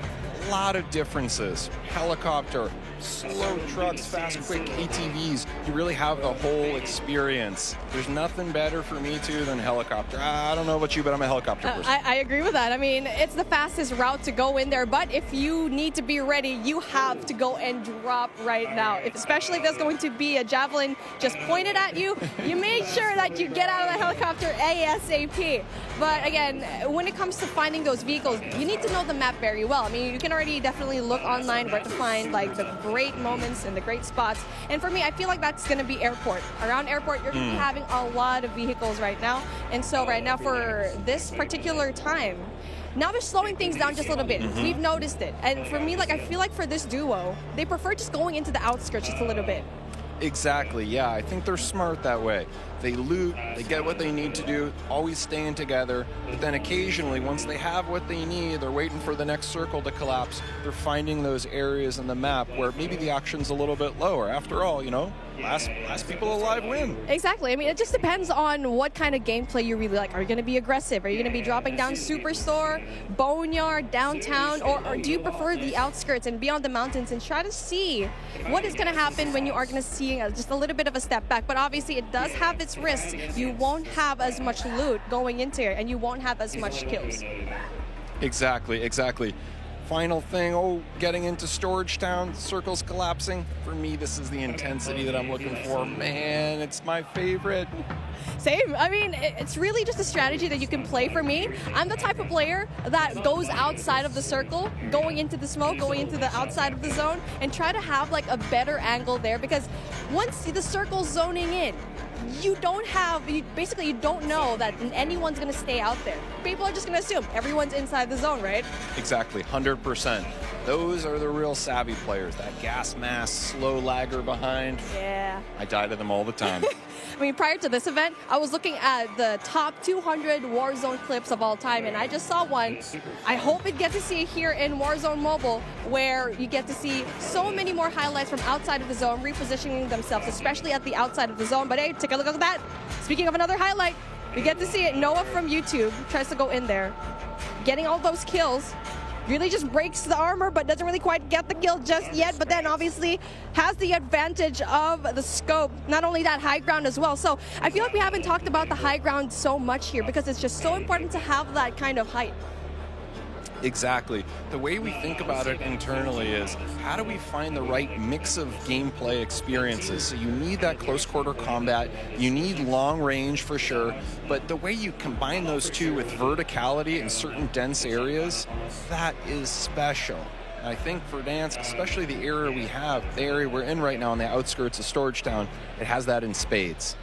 a lot of differences. Helicopter, slow trucks, fast, quick ATVs. You really have the whole experience. There's nothing better for me too than helicopter. I don't know about you, but I'm a helicopter person. I agree with that. I mean, it's the fastest route to go in there, but if you need to be ready, you have to go and drop right now. Especially if there's going to be a javelin just pointed at you, you make sure that you get out of the helicopter ASAP. But again, when it comes to finding those vehicles, you need to know the map very well. I mean, you can already definitely look online where to find like the great moments and the great spots. And for me, I feel like that's going to be airport. Around airport, you're going to be having a lot of vehicles right now. And so right now for this particular time, now they're slowing things down just a little bit. We've noticed it. And for me, like I feel like for this duo, they prefer just going into the outskirts just a little bit. Exactly, yeah. I think they're smart that way. They loot, they get what they need to do, always staying together. But then occasionally, once they have what they need, they're waiting for the next circle to collapse. They're finding those areas in the map where maybe the action's a little bit lower. After all, last people alive win. Exactly. I mean, it just depends on what kind of gameplay you really like. Are you going to be aggressive? Are you going to be dropping down Superstore, Boneyard, downtown, or do you prefer the outskirts and be on the mountains and try to see what is going to happen when you are going to see just a little bit of a step back? But obviously, it does have its risks. You won't have as much loot going into it, and you won't have as much kills. Exactly. Final thing, getting into Storage Town, circles collapsing. For me, this is the intensity that I'm looking for. Man, it's my favorite. Same. I mean, it's really just a strategy that you can play for me. I'm the type of player that goes outside of the circle, going into the smoke, going into the outside of the zone, and try to have like a better angle there, because once the circle's zoning in, you don't know that anyone's going to stay out there. People are just going to assume everyone's inside the zone, right? Exactly, 100%. Those are the real savvy players. That gas mask, slow lagger behind. Yeah. I die to them all the time. I mean, prior to this event, I was looking at the top 200 Warzone clips of all time, and I just saw one. I hope it gets to see it here in Warzone Mobile, where you get to see so many more highlights from outside of the zone, repositioning themselves, especially at the outside of the zone. But hey, take a look at that. Speaking of another highlight, we get to see it. Noah from YouTube tries to go in there, getting all those kills. Really just breaks the armor, but doesn't really quite get the kill just yet, but then obviously has the advantage of the scope. Not only that, high ground as well. So I feel like we haven't talked about the high ground so much here because it's just so important to have that kind of height. Exactly. The way we think about it internally is, how do we find the right mix of gameplay experiences? So you need that close quarter combat, you need long range for sure, but the way you combine those two with verticality in certain dense areas, that is special. And I think for Verdansk, especially the area we have, the area we're in right now on the outskirts of Storage Town, it has that in spades.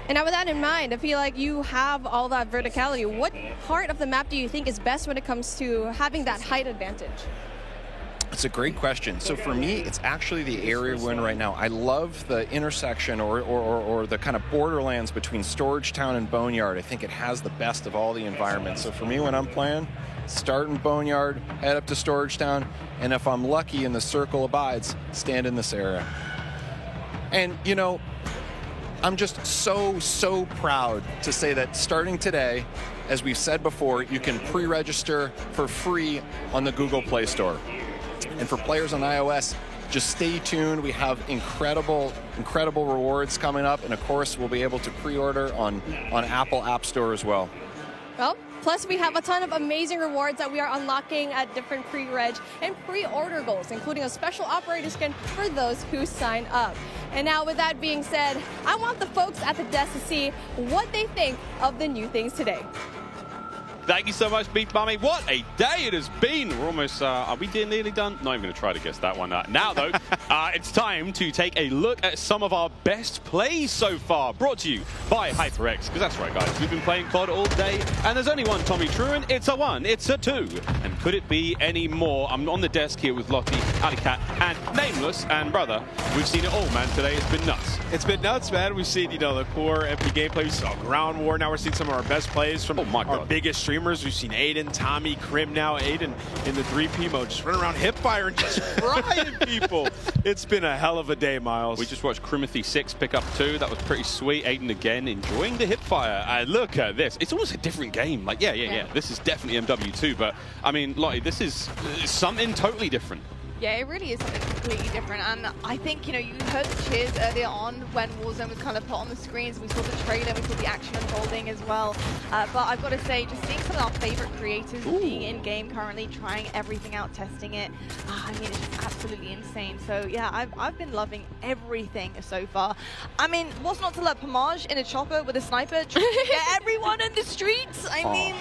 And now with that in mind, I feel like you have all that verticality. What part of the map do you think is best when it comes to having that height advantage? It's a great question. So for me, it's actually the area we're in right now. I love the intersection or the kind of borderlands between Storage Town and Boneyard. I think it has the best of all the environments. So for me, when I'm playing, start in Boneyard, head up to Storage Town, and if I'm lucky and the circle abides, stand in this area. And, you know, I'm just so proud to say that starting today, as we've said before, you can pre-register for free on the Google Play Store. And for players on iOS, just stay tuned. We have incredible rewards coming up. And of course, we'll be able to pre-order on Apple App Store as well. Well, plus we have a ton of amazing rewards that we are unlocking at different pre-reg and pre-order goals, including a special operator skin for those who sign up. And now with that being said, I want the folks at the desk to see what they think of the new things today. Thank you so much, Beef Bummy. What a day it has been. We're almost, are we nearly done? Not even going to try to guess that one. Now, though, it's time to take a look at some of our best plays so far. Brought to you by HyperX, because that's right, guys. We've been playing COD all day, and there's only one Tommy Truant. It's a 1, it's a 2. And could it be any more? I'm on the desk here with Lottie, Alicat, and Nameless. And, brother, we've seen it all, man. Today it's been nuts. It's been nuts, man. We've seen, you know, the core MP gameplay. We saw Ground War. Now we're seeing some of our best plays from our biggest streamers. We've seen Aiden, Tommy, Krim now. Aiden in the 3P mode, just running around hipfire and just frying people. It's been a hell of a day, Miles. We just watched Crimothy 6 pick up 2. That was pretty sweet. Aiden again enjoying the hipfire. Look at this. It's almost a different game. Like, yeah. This is definitely MW2, but I mean, Lottie, this is something totally different. Yeah, it really is something completely different. And I think, you know, you heard the cheers earlier on when Warzone was kind of put on the screens. We saw the trailer, we saw the action unfolding as well. But I've got to say, just seeing some of our favorite creators being in game currently, trying everything out, testing it. I mean, it's just absolutely insane. So yeah, I've been loving everything so far. I mean, what's not to love? Pomage in a chopper with a sniper trying to get everyone in the streets. I mean,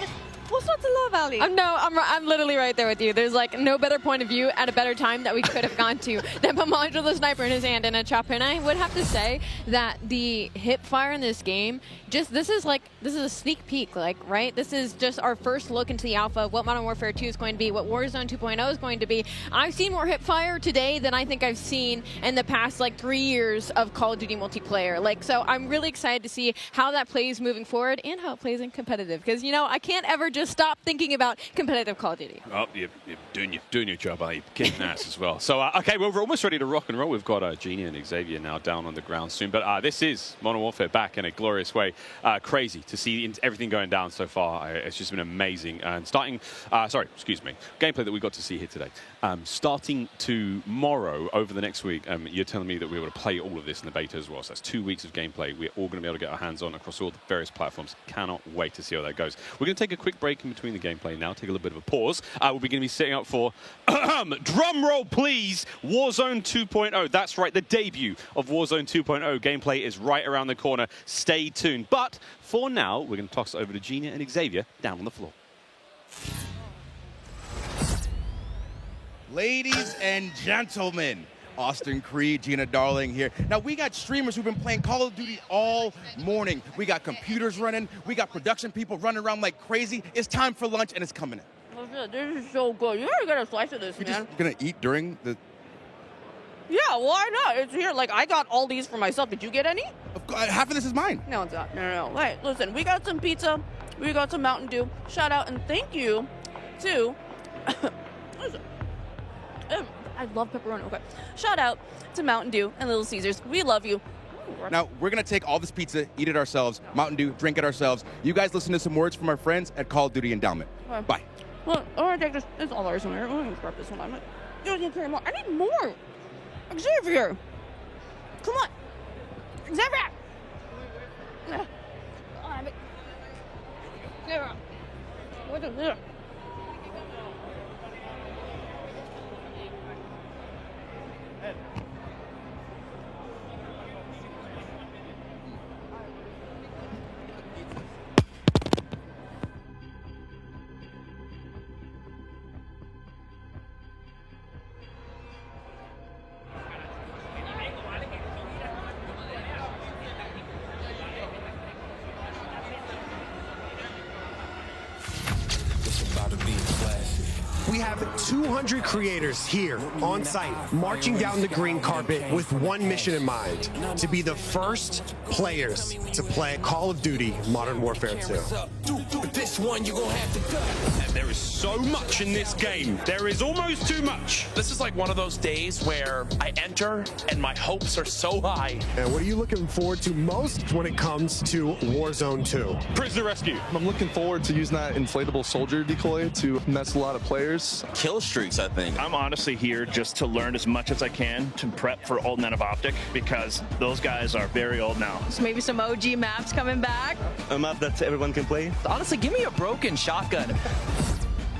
what's not to love, Ali? I'm literally right there with you. There's like no better point of view at a better time that we could have gone to than Pomage with a sniper in his hand and a chopper. And I would have to say that the hip fire in this game, this is a sneak peek, like, right? This is just our first look into the alpha of what Modern Warfare 2 is going to be, what Warzone 2.0 is going to be. I've seen more hip fire today than I think I've seen in the past like 3 years of Call of Duty multiplayer. Like, so I'm really excited to see how that plays moving forward and how it plays in competitive. Because, you know, I can't ever just stop thinking about competitive Call of Duty. Oh, you're doing your job, you're kicking ass as well. So, okay, well, we're almost ready to rock and roll. We've got Genie and Xavier now down on the ground soon. But this is Modern Warfare back in a glorious way. Crazy to see everything going down so far. It's just been amazing. And starting, gameplay that we got to see here today. Starting tomorrow, over the next week, you're telling me that we're able to play all of this in the beta as well. So that's 2 weeks of gameplay. We're all going to be able to get our hands on across all the various platforms. Cannot wait to see how that goes. We're going to take a quick break in between the gameplay now, take a little bit of a pause. We're going to be setting up for, drum roll please, Warzone 2.0. That's right, the debut of Warzone 2.0. Gameplay is right around the corner. Stay tuned. But for now, we're going to toss it over to Gina and Xavier down on the floor. Ladies and gentlemen, Austin Creed, Gina Darling here. Now, we got streamers who've been playing Call of Duty all morning. We got computers running. We got production people running around like crazy. It's time for lunch, and it's coming in. Oh, shit, this is so good. You gotta get a slice of this, man. You're just going to eat during the... Yeah, why not? It's here. Like, I got all these for myself. Did you get any? Half of this is mine. No, it's not. No. Wait, listen. We got some pizza. We got some Mountain Dew. Shout out and thank you to... listen. I love pepperoni. Okay. Shout out to Mountain Dew and Little Caesars. We love you. Now, we're going to take all this pizza, eat it ourselves, Mountain Dew, drink it ourselves. You guys listen to some words from our friends at Call of Duty Endowment. Okay. Bye. Well, I'm going to take this. It's all ours in here. I'm going to grab this one. You don't need to carry more. I need more. Xavier. Come on. Xavier. What is this? have 200 creators here on site, marching down the green carpet with one mission in mind, to be the first players to play Call of Duty Modern Warfare 2. This one you're gonna have to cut. There is so much in this game. There is almost too much. This is like one of those days where I enter and my hopes are so high. And what are you looking forward to most when it comes to Warzone 2? Prisoner rescue. I'm looking forward to using that inflatable soldier decoy to mess a lot of players. Kill streaks, I think. I'm honestly here just to learn as much as I can to prep for Old Men of Optic, because those guys are very old now. So maybe some OG maps coming back. A map that everyone can play. Honestly, give me a broken shotgun.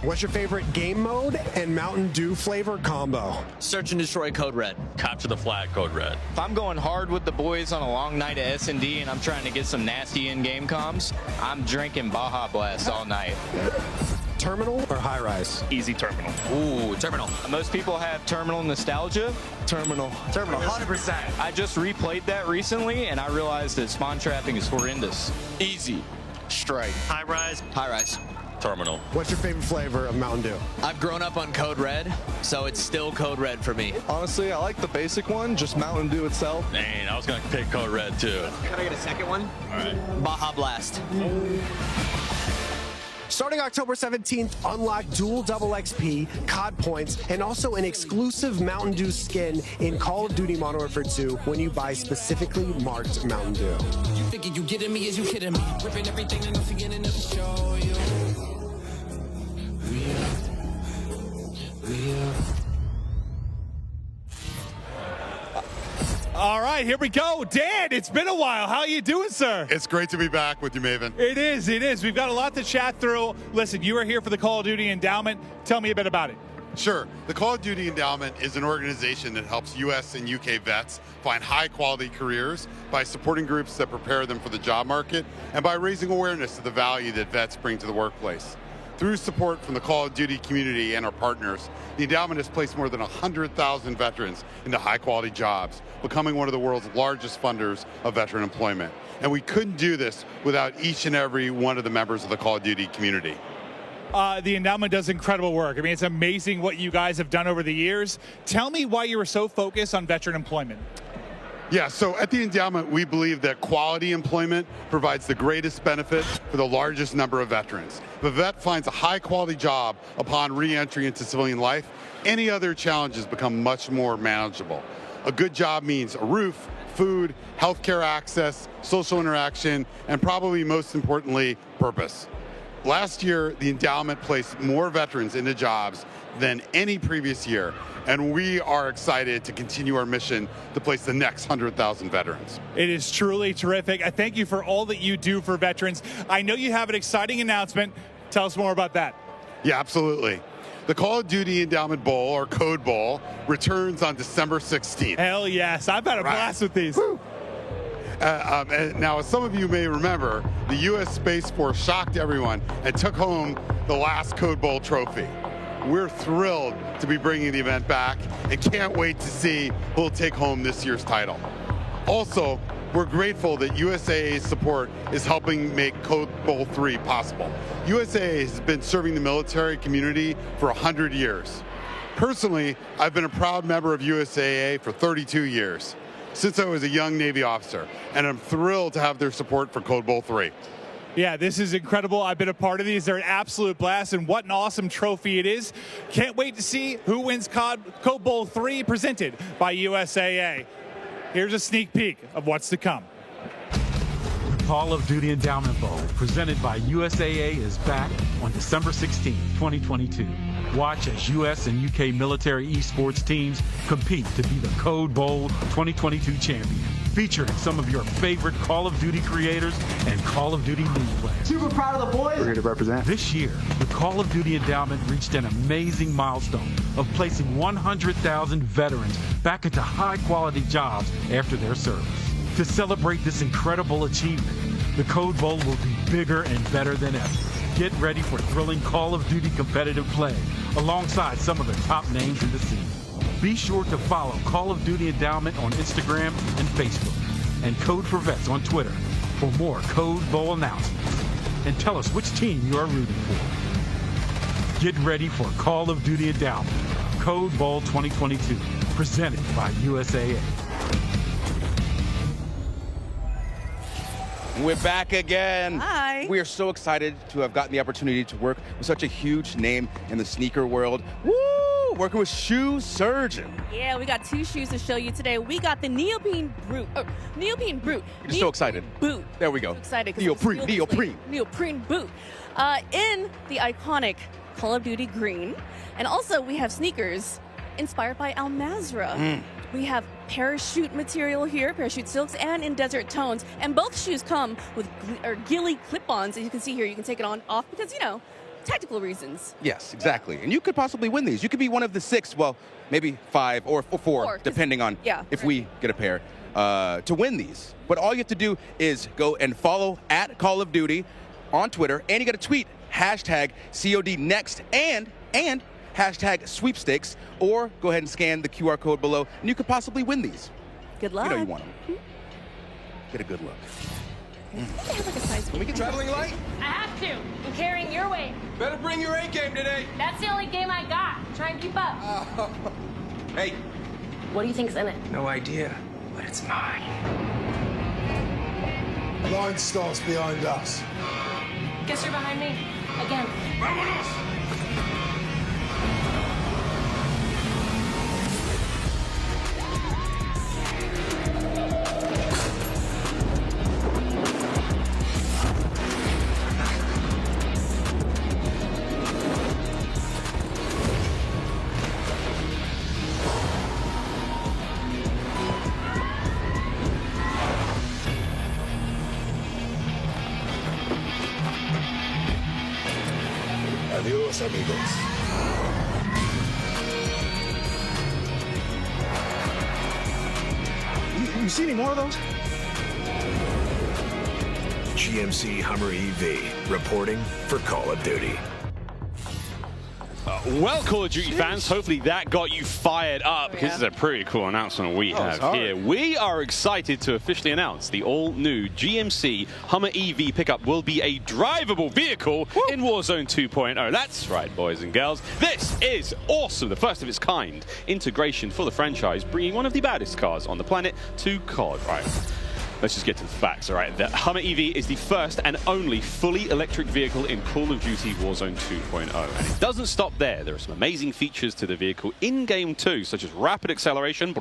What's your favorite game mode and Mountain Dew flavor combo? Search and destroy Code Red. Capture the flag, Code Red. If I'm going hard with the boys on a long night at S&D and I'm trying to get some nasty in-game comms, I'm drinking Baja Blast all night. Terminal or high rise? Easy terminal. Ooh, terminal. Most people have terminal nostalgia. Terminal. Terminal, 100%. I just replayed that recently and I realized that spawn trapping is horrendous. Easy. Strike. High rise. High rise. Terminal. What's your favorite flavor of Mountain Dew? I've grown up on Code Red, so it's still Code Red for me. Honestly, I like the basic one, just Mountain Dew itself. Dang, I was going to pick Code Red too. Can I get a second one? All right. Baja Blast. Starting October 17th, unlock dual double XP, COD points, and also an exclusive Mountain Dew skin in Call of Duty Modern Warfare 2 when you buy specifically marked Mountain Dew. You thinking you getting me? Is you kidding me? Ripping everything and nothing enough to show you. All right, here we go. Dan, it's been a while. How are you doing, sir? It's great to be back with you, Maven. It is. We've got a lot to chat through. Listen, you are here for the Call of Duty Endowment. Tell me a bit about it. Sure. The Call of Duty Endowment is an organization that helps U.S. and U.K. vets find high-quality careers by supporting groups that prepare them for the job market and by raising awareness of the value that vets bring to the workplace. Through support from the Call of Duty community and our partners, the endowment has placed more than 100,000 veterans into high-quality jobs, becoming one of the world's largest funders of veteran employment. And we couldn't do this without each and every one of the members of the Call of Duty community. The endowment does incredible work. I mean, it's amazing what you guys have done over the years. Tell me why you were so focused on veteran employment. Yeah, so at the endowment, we believe that quality employment provides the greatest benefit for the largest number of veterans. If a vet finds a high-quality job upon re-entry into civilian life, any other challenges become much more manageable. A good job means a roof, food, healthcare access, social interaction, and probably most importantly, purpose. Last year, the endowment placed more veterans into jobs than any previous year, and we are excited to continue our mission to place the next 100,000 veterans. It is truly terrific. I thank you for all that you do for veterans. I know you have an exciting announcement. Tell us more about that. Yeah, absolutely. The Call of Duty Endowment Bowl, or Code Bowl, returns on December 16th. Hell yes. I've had a blast with these. And now, as some of you may remember, the U.S. Space Force shocked everyone and took home the last Code Bowl trophy. We're thrilled to be bringing the event back and can't wait to see who'll take home this year's title. Also, we're grateful that USAA's support is helping make Code Bowl 3 possible. USAA has been serving the military community for 100 years. Personally, I've been a proud member of USAA for 32 years, since I was a young Navy officer, and I'm thrilled to have their support for Code Bowl 3. Yeah, this is incredible. I've been a part of these. They're an absolute blast, and what an awesome trophy it is. Can't wait to see who wins Code Bowl 3 presented by USAA. Here's a sneak peek of what's to come. The Call of Duty Endowment Bowl, presented by USAA, is back on December 16, 2022. Watch as U.S. and U.K. military esports teams compete to be the Code Bowl 2022 champion, featuring some of your favorite Call of Duty creators and Call of Duty new players. Super proud of the boys. We're here to represent. This year, the Call of Duty Endowment reached an amazing milestone of placing 100,000 veterans back into high-quality jobs after their service. To celebrate this incredible achievement, the Code Bowl will be bigger and better than ever. Get ready for thrilling Call of Duty competitive play alongside some of the top names in the scene. Be sure to follow Call of Duty Endowment on Instagram and Facebook, and Code for Vets on Twitter for more Code Bowl announcements. And tell us which team you are rooting for. Get ready for Call of Duty Endowment, Code Bowl 2022, presented by USAA. We're back again. Hi. We are so excited to have gotten the opportunity to work with such a huge name in the sneaker world. Woo! Working with Shoe Surgeon. Yeah, we got 2 shoes to show you today. We got the Neoprene Brute. Neoprene Brute. You're just so excited. Boot. There we go. So excited. Neoprene boot. In the iconic Call of Duty green. And also we have sneakers inspired by Al Mazrah. We have parachute material here, parachute silks, and in desert tones. And both shoes come with ghillie clip-ons. As you can see here, you can take it off because, you know, tactical reasons. Yes, exactly. And you could possibly win these. You could be one of the 6, well, maybe 5 or 4 depending on if we get a pair, to win these. But all you have to do is go and follow at Call of Duty on Twitter, and you got to tweet hashtag COD next and hashtag sweepstakes, or go ahead and scan the QR code below, and you could possibly win these. Good luck. You know you want them. Get a good look. Can we get traveling light? I have to. I'm carrying your weight. Better bring your A game today. That's the only game I got. Try and keep up. Hey. What do you think's in it? No idea, but it's mine. Line starts behind us. Guess you're behind me. Again. Vámonos! Adios, amigos. You see any more of those? GMC Hummer EV, reporting for Call of Duty. Well, Call of Duty fans, hopefully that got you fired up, because it's a pretty cool announcement we have here. We are excited to officially announce the all-new GMC Hummer EV pickup will be a drivable vehicle in Warzone 2.0. That's right, boys and girls. This is awesome, the first of its kind integration for the franchise, bringing one of the baddest cars on the planet to COD. Right. Let's just get to the facts, all right? The Hummer EV is the first and only fully electric vehicle in Call of Duty Warzone 2.0. And it doesn't stop there. There are some amazing features to the vehicle in-game too, such as rapid acceleration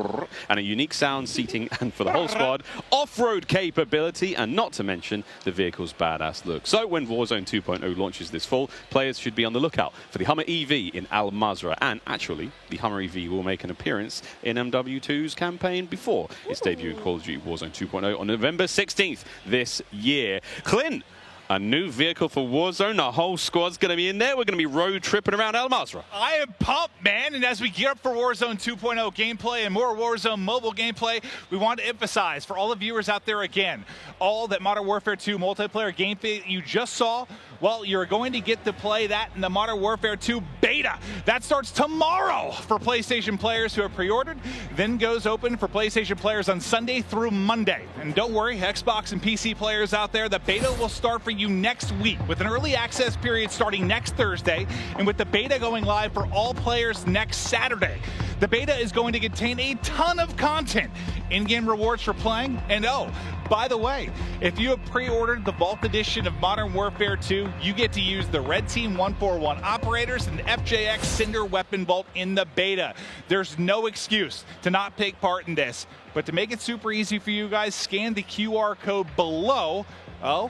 and a unique sound seating and for the whole squad, off-road capability, and not to mention the vehicle's badass look. So when Warzone 2.0 launches this fall, players should be on the lookout for the Hummer EV in Al Mazrah. And actually, the Hummer EV will make an appearance in MW2's campaign before its debut in Call of Duty Warzone 2.0 on November 16th this year. Clint, a new vehicle for Warzone. Our whole squad's going to be in there. We're going to be road tripping around Al Mazrah. I am pumped, man. And as we gear up for Warzone 2.0 gameplay and more Warzone mobile gameplay, we want to emphasize for all the viewers out there again, all that Modern Warfare 2 multiplayer gameplay you just saw, well, you're going to get to play that in the Modern Warfare 2 beta. That starts tomorrow for PlayStation players who have pre-ordered, then goes open for PlayStation players on Sunday through Monday. And don't worry, Xbox and PC players out there, the beta will start for you next week with an early access period starting next Thursday, and with the beta going live for all players next Saturday. The beta is going to contain a ton of content, in-game rewards for playing, and oh, by the way, if you have pre-ordered the Vault Edition of Modern Warfare 2, you get to use the Red Team 141 operators and the FJX Cinder Weapon Vault in the beta. There's no excuse to not take part in this. But to make it super easy for you guys, scan the QR code below. Oh,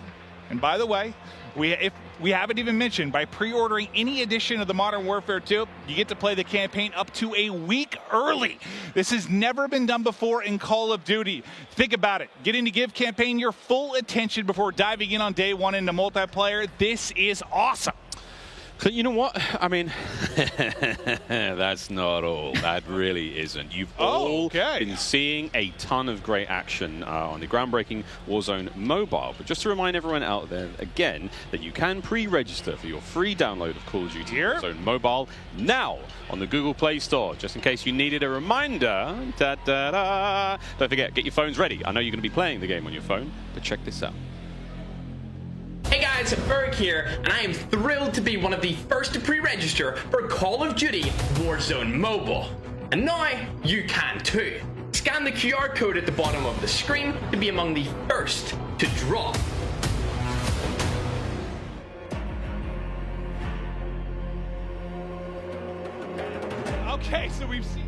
and by the way, if we haven't even mentioned, by pre-ordering any edition of the Modern Warfare 2, you get to play the campaign up to a week early. This has never been done before in Call of Duty. Think about it. Getting to give campaign your full attention before diving in on day one into multiplayer. This is awesome. You know what? I mean, that's not all. That really isn't. You've all been seeing a ton of great action on the groundbreaking Warzone mobile. But just to remind everyone out there, again, that you can pre-register for your free download of Call of Duty Warzone mobile now on the Google Play Store. Just in case you needed a reminder, don't forget, get your phones ready. I know you're going to be playing the game on your phone, but check this out. Hey guys, guys, Berg here, and I am thrilled to be one of the first to pre-register for Call of Duty Warzone Mobile. And now, you can too. Scan the QR code at the bottom of the screen to be among the first to drop. Okay, so we've seen...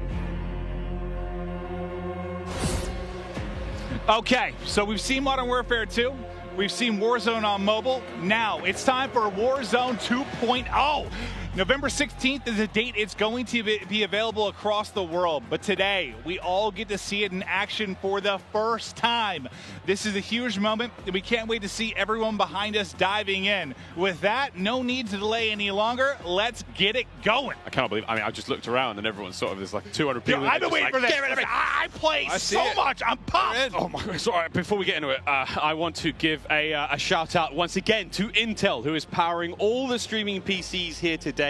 Okay, so we've seen Modern Warfare 2. We've seen Warzone on mobile. Now it's time for Warzone 2.0. November 16th is the date it's going to be available across the world. But today, we all get to see it in action for the first time. This is a huge moment, and we can't wait to see everyone behind us diving in. With that, no need to delay any longer. Let's get it going. I cannot believe, I mean, I just looked around and everyone's sort of, there's like 200 people. I've been waiting for this. I play so much. I'm pumped. Oh my God. Sorry, before we get into it, I want to give a shout out once again to Intel, who is powering all the streaming PCs here today.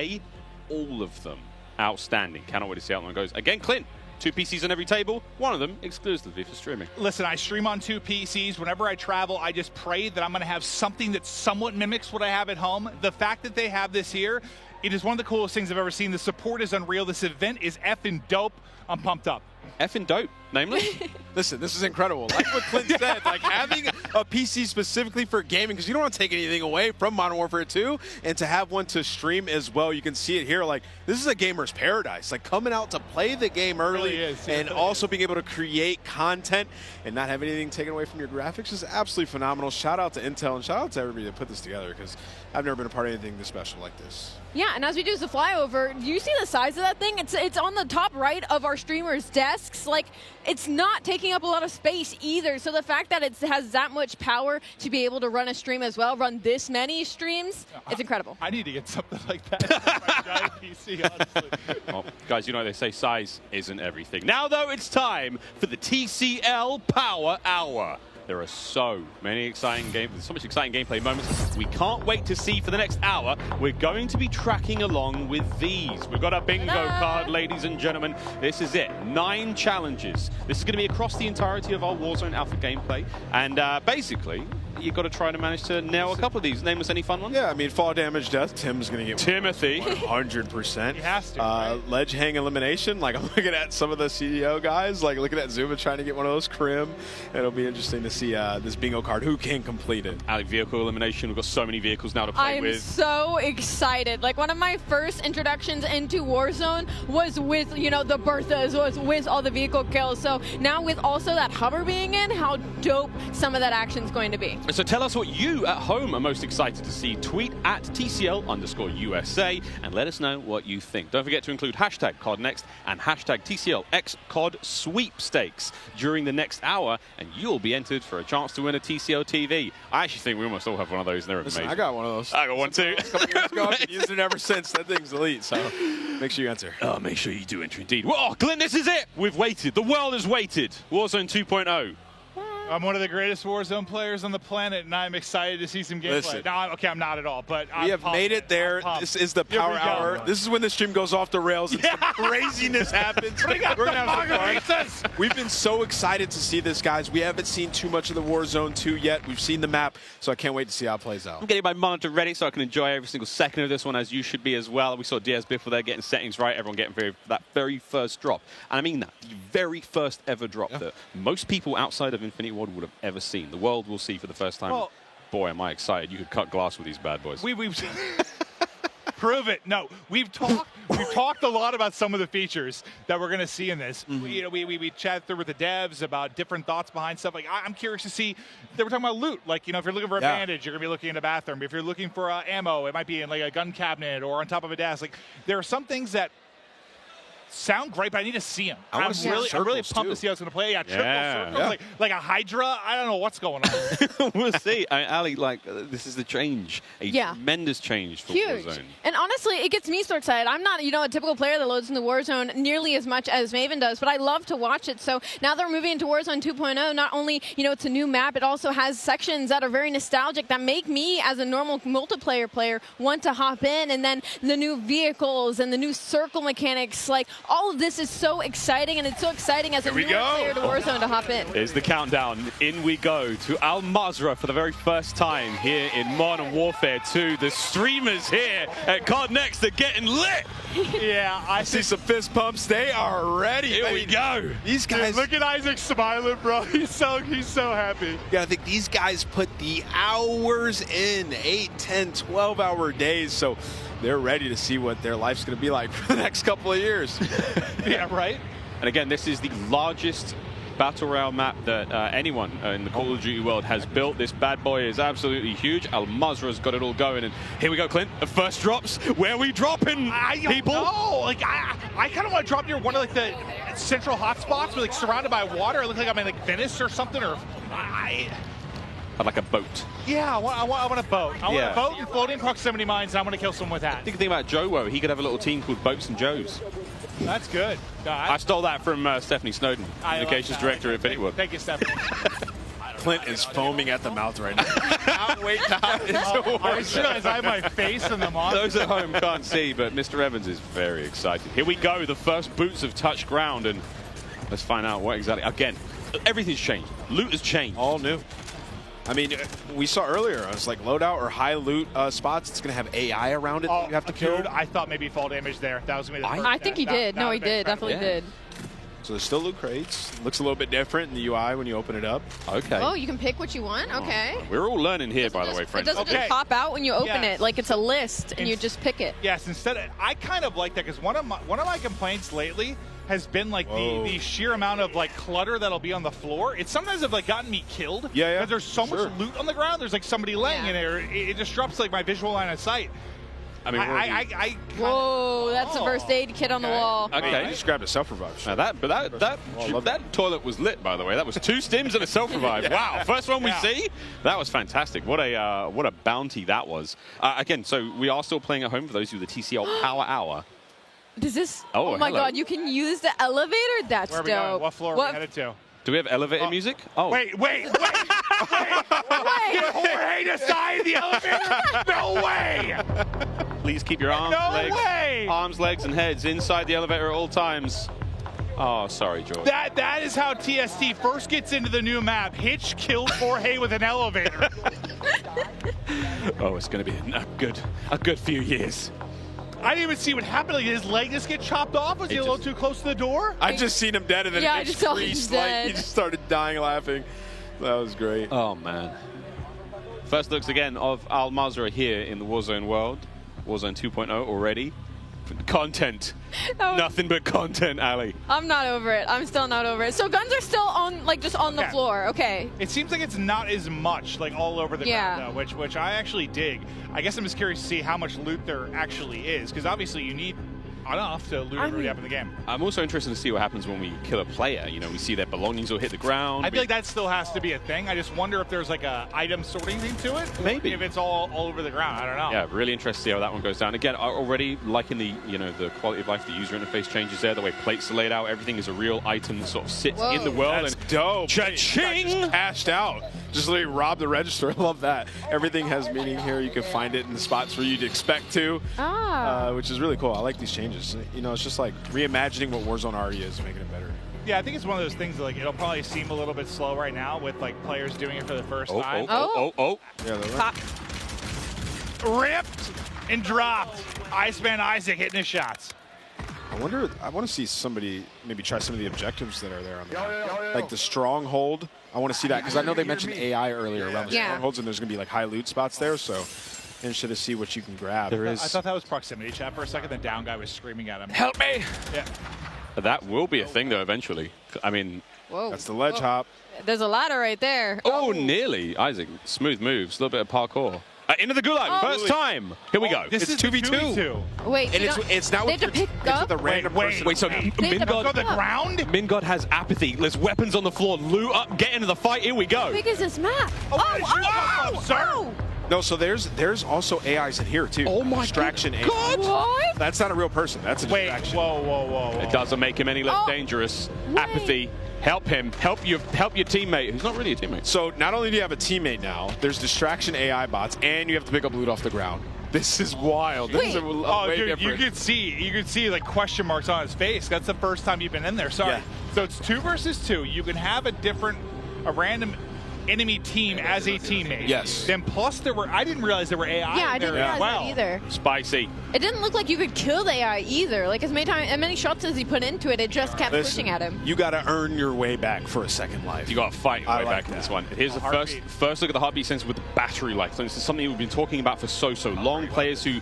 All of them outstanding. Cannot wait to see how that one goes. Again, Clint, 2 PCs on every table, one of them exclusively for streaming. Listen, I stream on 2 PCs. Whenever I travel, I just pray that I'm going to have something that somewhat mimics what I have at home. The fact that they have this here, it is one of the coolest things I've ever seen. The support is unreal. This event is effing dope. I'm pumped up. Effing dope, namely? Listen, this is incredible. Like what Clint said, like having a PC specifically for gaming, because you don't want to take anything away from Modern Warfare 2, and to have one to stream as well. You can see it here. Like, this is a gamer's paradise. Like, coming out to play the game early and also being able to create content and not have anything taken away from your graphics is absolutely phenomenal. Shout out to Intel and shout out to everybody that put this together, because I've never been a part of anything this special like this. Yeah, and as we do the flyover, do you see the size of that thing? It's on the top right of our streamers' desks. Like, it's not taking up a lot of space either. So the fact that it has that much power to be able to run a stream as well, run this many streams, it's incredible. I need to get something like that for my giant PC, honestly. Well, guys, you know they say size isn't everything. Now, though, it's time for the TCL Power Hour. There are so many exciting games, so much exciting gameplay moments we can't wait to see for the next hour. We're going to be tracking along with these. We've got a bingo card, ladies and gentlemen. This is it. 9 challenges. This is going to be across the entirety of our Warzone Alpha gameplay. And basically, you've got to try to manage to nail a couple of these. Name us any fun ones? Yeah, I mean, fall damage, death. Tim's going to get Timothy. 100%. He has to, right? Ledge hang elimination. Like, I'm looking at some of the CDO guys, like looking at Zuma trying to get one of those Crim. It'll be interesting to see this bingo card. Who can complete it? Alec, vehicle elimination. We've got so many vehicles now to play with. I'm so excited. Like, one of my first introductions into Warzone was with, you know, the Berthas, was with all the vehicle kills. So now with also that hover being in, how dope some of that action's going to be. So tell us what you at home are most excited to see. Tweet at TCL_USA and let us know what you think. Don't forget to include hashtag CODNext and hashtag TCLXCOD sweepstakes during the next hour, and you'll be entered for a chance to win a TCL TV. I actually think we almost all have one of those, and they're amazing. I got one of those. I got one too. A couple years ago, I've been using it ever since. That thing's elite, so make sure you answer. Oh, make sure you do enter indeed. Well, Glenn, this is it. We've waited. The world has waited. Warzone 2.0. I'm one of the greatest Warzone players on the planet, and I'm excited to see some gameplay. Listen. No, I'm not at all, but We have made it there. This is the power hour. This is when the stream goes off the rails and some craziness happens. We're gonna have some fun. We've been so excited to see this, guys. We haven't seen too much of the Warzone 2 yet. We've seen the map, so I can't wait to see how it plays out. I'm getting my monitor ready so I can enjoy every single second of this one, as you should be as well. We saw Diaz Biffle there getting settings right, everyone getting that very first drop. And I mean that, the very first ever drop that most people outside of Infinity Ward would have ever seen. The world will see for the first time. Well, boy, am I excited. You could cut glass with these bad boys. We've prove it. No, we've talked a lot about some of the features that we're going to see in this. You know, we chatted through with the devs about different thoughts behind stuff. Like, I'm curious to see. They were talking about loot. Like, you know, if you're looking for a bandage, you're going to be looking in a bathroom. If you're looking for ammo, it might be in like a gun cabinet or on top of a desk. Like, there are some things that sound great, but I need to see them. I'm really pumped to see how it's going to play. Yeah, triple circles, like a Hydra. I don't know what's going on. We'll see. I mean, Ali, like, this is the change. A tremendous change for Warzone. And honestly, it gets me so excited. I'm not, you know, a typical player that loads into Warzone nearly as much as Maven does, but I love to watch it. So now they're moving into Warzone 2.0. Not only, you know, it's a new map, it also has sections that are very nostalgic that make me, as a normal multiplayer player, want to hop in. And then the new vehicles and the new circle mechanics, like, all of this is so exciting, and it's so exciting as a new player to Warzone to hop in. Here's the countdown. In we go to Al Mazrah for the very first time here in Modern Warfare 2. The streamers here at COD Next are getting lit. Yeah, I see some fist pumps. They are ready. Here we go. These guys. Dude, look at Isaac smiling, bro. He's so happy. You gotta think these guys put the hours in, 8, 10, 12-hour days. So they're ready to see what their life's going to be like for the next couple of years. Yeah, right? And again, this is the largest Battle Royale map that anyone in the Call of Duty world has built. This bad boy is absolutely huge. Al Mazrah's got it all going. And here we go, Clint. The first drops. Where are we dropping, people? No, like I kind of want to drop near one of like the central hotspots, like surrounded by water. It looks like I'm in like Venice or something, or I'd like a boat. Yeah, I want a boat. I want Yeah. a boat and floating proximity mines, and I want to kill someone with that. I think the thing about Joe, he could have a little team called Boats and Joes. That's good. I stole that from Stephanie Snowden, communications director at Infinity World. Thank you, Stephanie. Clint is foaming at the mouth right now. Can't wait to hop into I just realized I have my face in the monitor. Those at home can't see, but Mr. Evans is very excited. Here we go. The first boots have touched ground, and let's find out what exactly. Again, everything's changed. Loot has changed. All new. I mean, we saw earlier, I was like loadout or high loot spots. It's going to have AI around it that you have to kill. Dude, I thought maybe fall damage there. That was going to be the first. I think he did. No, he did. Definitely did. So there's still loot crates. Looks a little bit different in the UI when you open it up. Okay. Oh, you can pick what you want? Okay. We're all learning here, by the way, friends. It doesn't just pop out when you open it. Like it's a list, and you just pick it. Yes, I kind of like that, because one of my complaints lately has been like the sheer amount of like clutter that'll be on the floor. It sometimes have like gotten me killed. Yeah. Because there's so much loot on the ground. There's like somebody laying in there. It disrupts like my visual line of sight. I mean, whoa, that's a first aid kit on the wall. Okay, you just grabbed a self-revive. Now that toilet was lit, by the way. That was 2 stims and a self-revive. Wow, first one we see. That was fantastic. What a bounty that was. Again, so we are still playing at home for those who the TCL Power Hour. Does this? Oh, my hello. God! You can use the elevator. That's Where are we dope. going? What floor are we headed to? Do we have elevator music? Oh. Wait. Did Jorge decide the elevator? No way! Please keep your arms, legs, and heads inside the elevator at all times. Oh, sorry, George. That is how TST first gets into the new map. Hitch killed Jorge with an elevator. Oh, it's going to be a good few years. I didn't even see what happened. Like, did his leg just get chopped off? Was he a little too close to the door? I just seen him dead, and then I it just saw him creased, dead. he just started dying laughing. That was great. Oh, man. First looks again of Al Mazrah here in the Warzone world. Warzone 2.0 already. Content. Nothing but content, Ali. I'm not over it. I'm still not over it. So guns are still on, like, just on the floor. Okay. It seems like it's not as much, like, all over the ground, though, which I actually dig. I guess I'm just curious to see how much loot there actually is, because obviously you need enough to loot everybody up in the game. I'm also interested to see what happens when we kill a player. You know, we see their belongings will hit the ground. I feel like that still has to be a thing. I just wonder if there's like a item sorting thing to it. Maybe. If it's all over the ground. I don't know. Yeah, really interested to see how that one goes down. Again, already liking the the quality of life, the user interface changes there, the way plates are laid out, everything is a real item that sort of sits in the world. That's dope. Cha-ching! Just cashed out. Just literally robbed the register. I love that. Everything has meaning here. You can find it in the spots where you'd expect to, which is really cool. I like these changes. You know, it's just like reimagining what Warzone already is, making it better. Yeah, I think it's one of those things that, like, it'll probably seem a little bit slow right now with like players doing it for the first time. Oh. Yeah, Ripped and dropped. Iceman Isaac hitting his shots. I want to see somebody maybe try some of the objectives that are there on the map. Like the stronghold. I want to see that because I know they mentioned AI earlier around the strongholds, and there's going to be like high loot spots there. So interested to see what you can grab. I thought that was proximity chat for a second. The down guy was screaming at him. Help me! Yeah. That will be a thing though eventually. I mean, that's the ledge hop. There's a ladder right there. Oh, nearly. Isaac, smooth moves, a little bit of parkour. Into the gulag, first time. Here we go. This it's is 2v2. Wait, and it's not with the random person. Wait, so Mingod the ground? Mingod has apathy. There's weapons on the floor. Loot up, get into the fight. Here we go. How big is this map? Sir. No, so there's also AIs in here too. Oh my distraction AI. What? That's not a real person. That's a distraction. Whoa. It doesn't make him any less dangerous. Apathy. Help him. Help your teammate, who's not really a teammate. So not only do you have a teammate now, there's distraction AI bots, and you have to pick up loot off the ground. This is wild. This is way dude, different. you could see like question marks on his face. That's the first time you've been in there. Sorry. Yeah. So it's 2 versus 2. You can have a random enemy team as a teammate. Yes. Then plus I didn't realize there were AI. Yeah, I didn't realize that either. Spicy. It didn't look like you could kill the AI either. Like as many shots as he put into it, it just kept pushing at him. You got to earn your way back for a second life. You got to fight your way back in this one. Here's the first look at the heartbeat sensor with the battery life. So this is something we've been talking about for so long. Players who,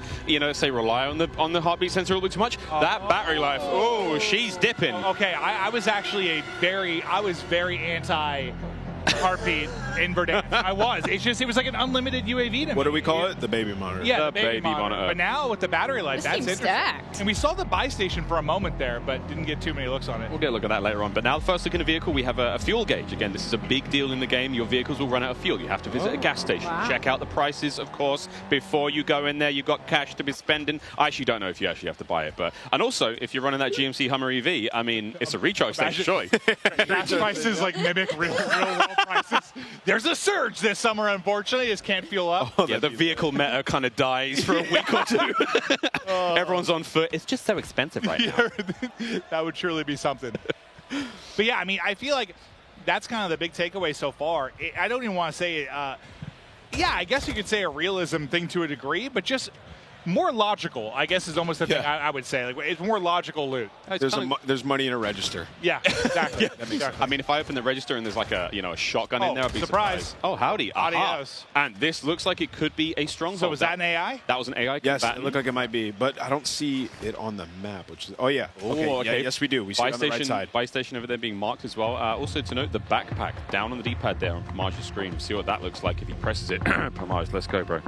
say rely on the heartbeat sensor a little bit too much. That battery life, oh, she's dipping. Okay, I was actually very anti heartbeat in Verdansk. I was. It was like an unlimited UAV to me. What do we call it? The baby monitor. Yeah, the baby monitor. But now with the battery life, that's interesting. Stacked. And we saw the buy station for a moment there, but didn't get too many looks on it. We'll get a look at that later on. But now, first look in the vehicle, we have a fuel gauge. Again, this is a big deal in the game. Your vehicles will run out of fuel. You have to visit a gas station. Wow. Check out the prices, of course, before you go in there. You've got cash to be spending. I actually don't know if you actually have to buy it. And also, if you're running that GMC Hummer EV, I mean, it's a recharge station, surely. Gas prices like mimic real world prices. There's a surge this summer, unfortunately. Just can't fuel up. Yeah, the vehicle meta kind of dies for a week or two. Everyone's on foot. It's just so expensive right now. That would surely be something. But yeah, I mean, I feel like that's kind of the big takeaway so far. I don't even want to say, yeah, I guess you could say a realism thing to a degree, but just more logical, I guess, is almost the thing I would say. Like, it's more logical loot. There's money in a register. Yeah, exactly. I mean, if I open the register and there's like a shotgun in there, I'd be surprised. surprised. Oh, howdy. Adios. And this looks like it could be a stronghold. So was that an AI? That was an AI Yes, combatant. it looked like it might be, but I don't see it on the map. Which is, okay. Yeah, yes, we do. We see it on the right side. Buy station over there being marked as well. Also to note, the backpack down on the D-pad there on Pamage's screen. See what that looks like if he presses it. Pamage, let's go, bro.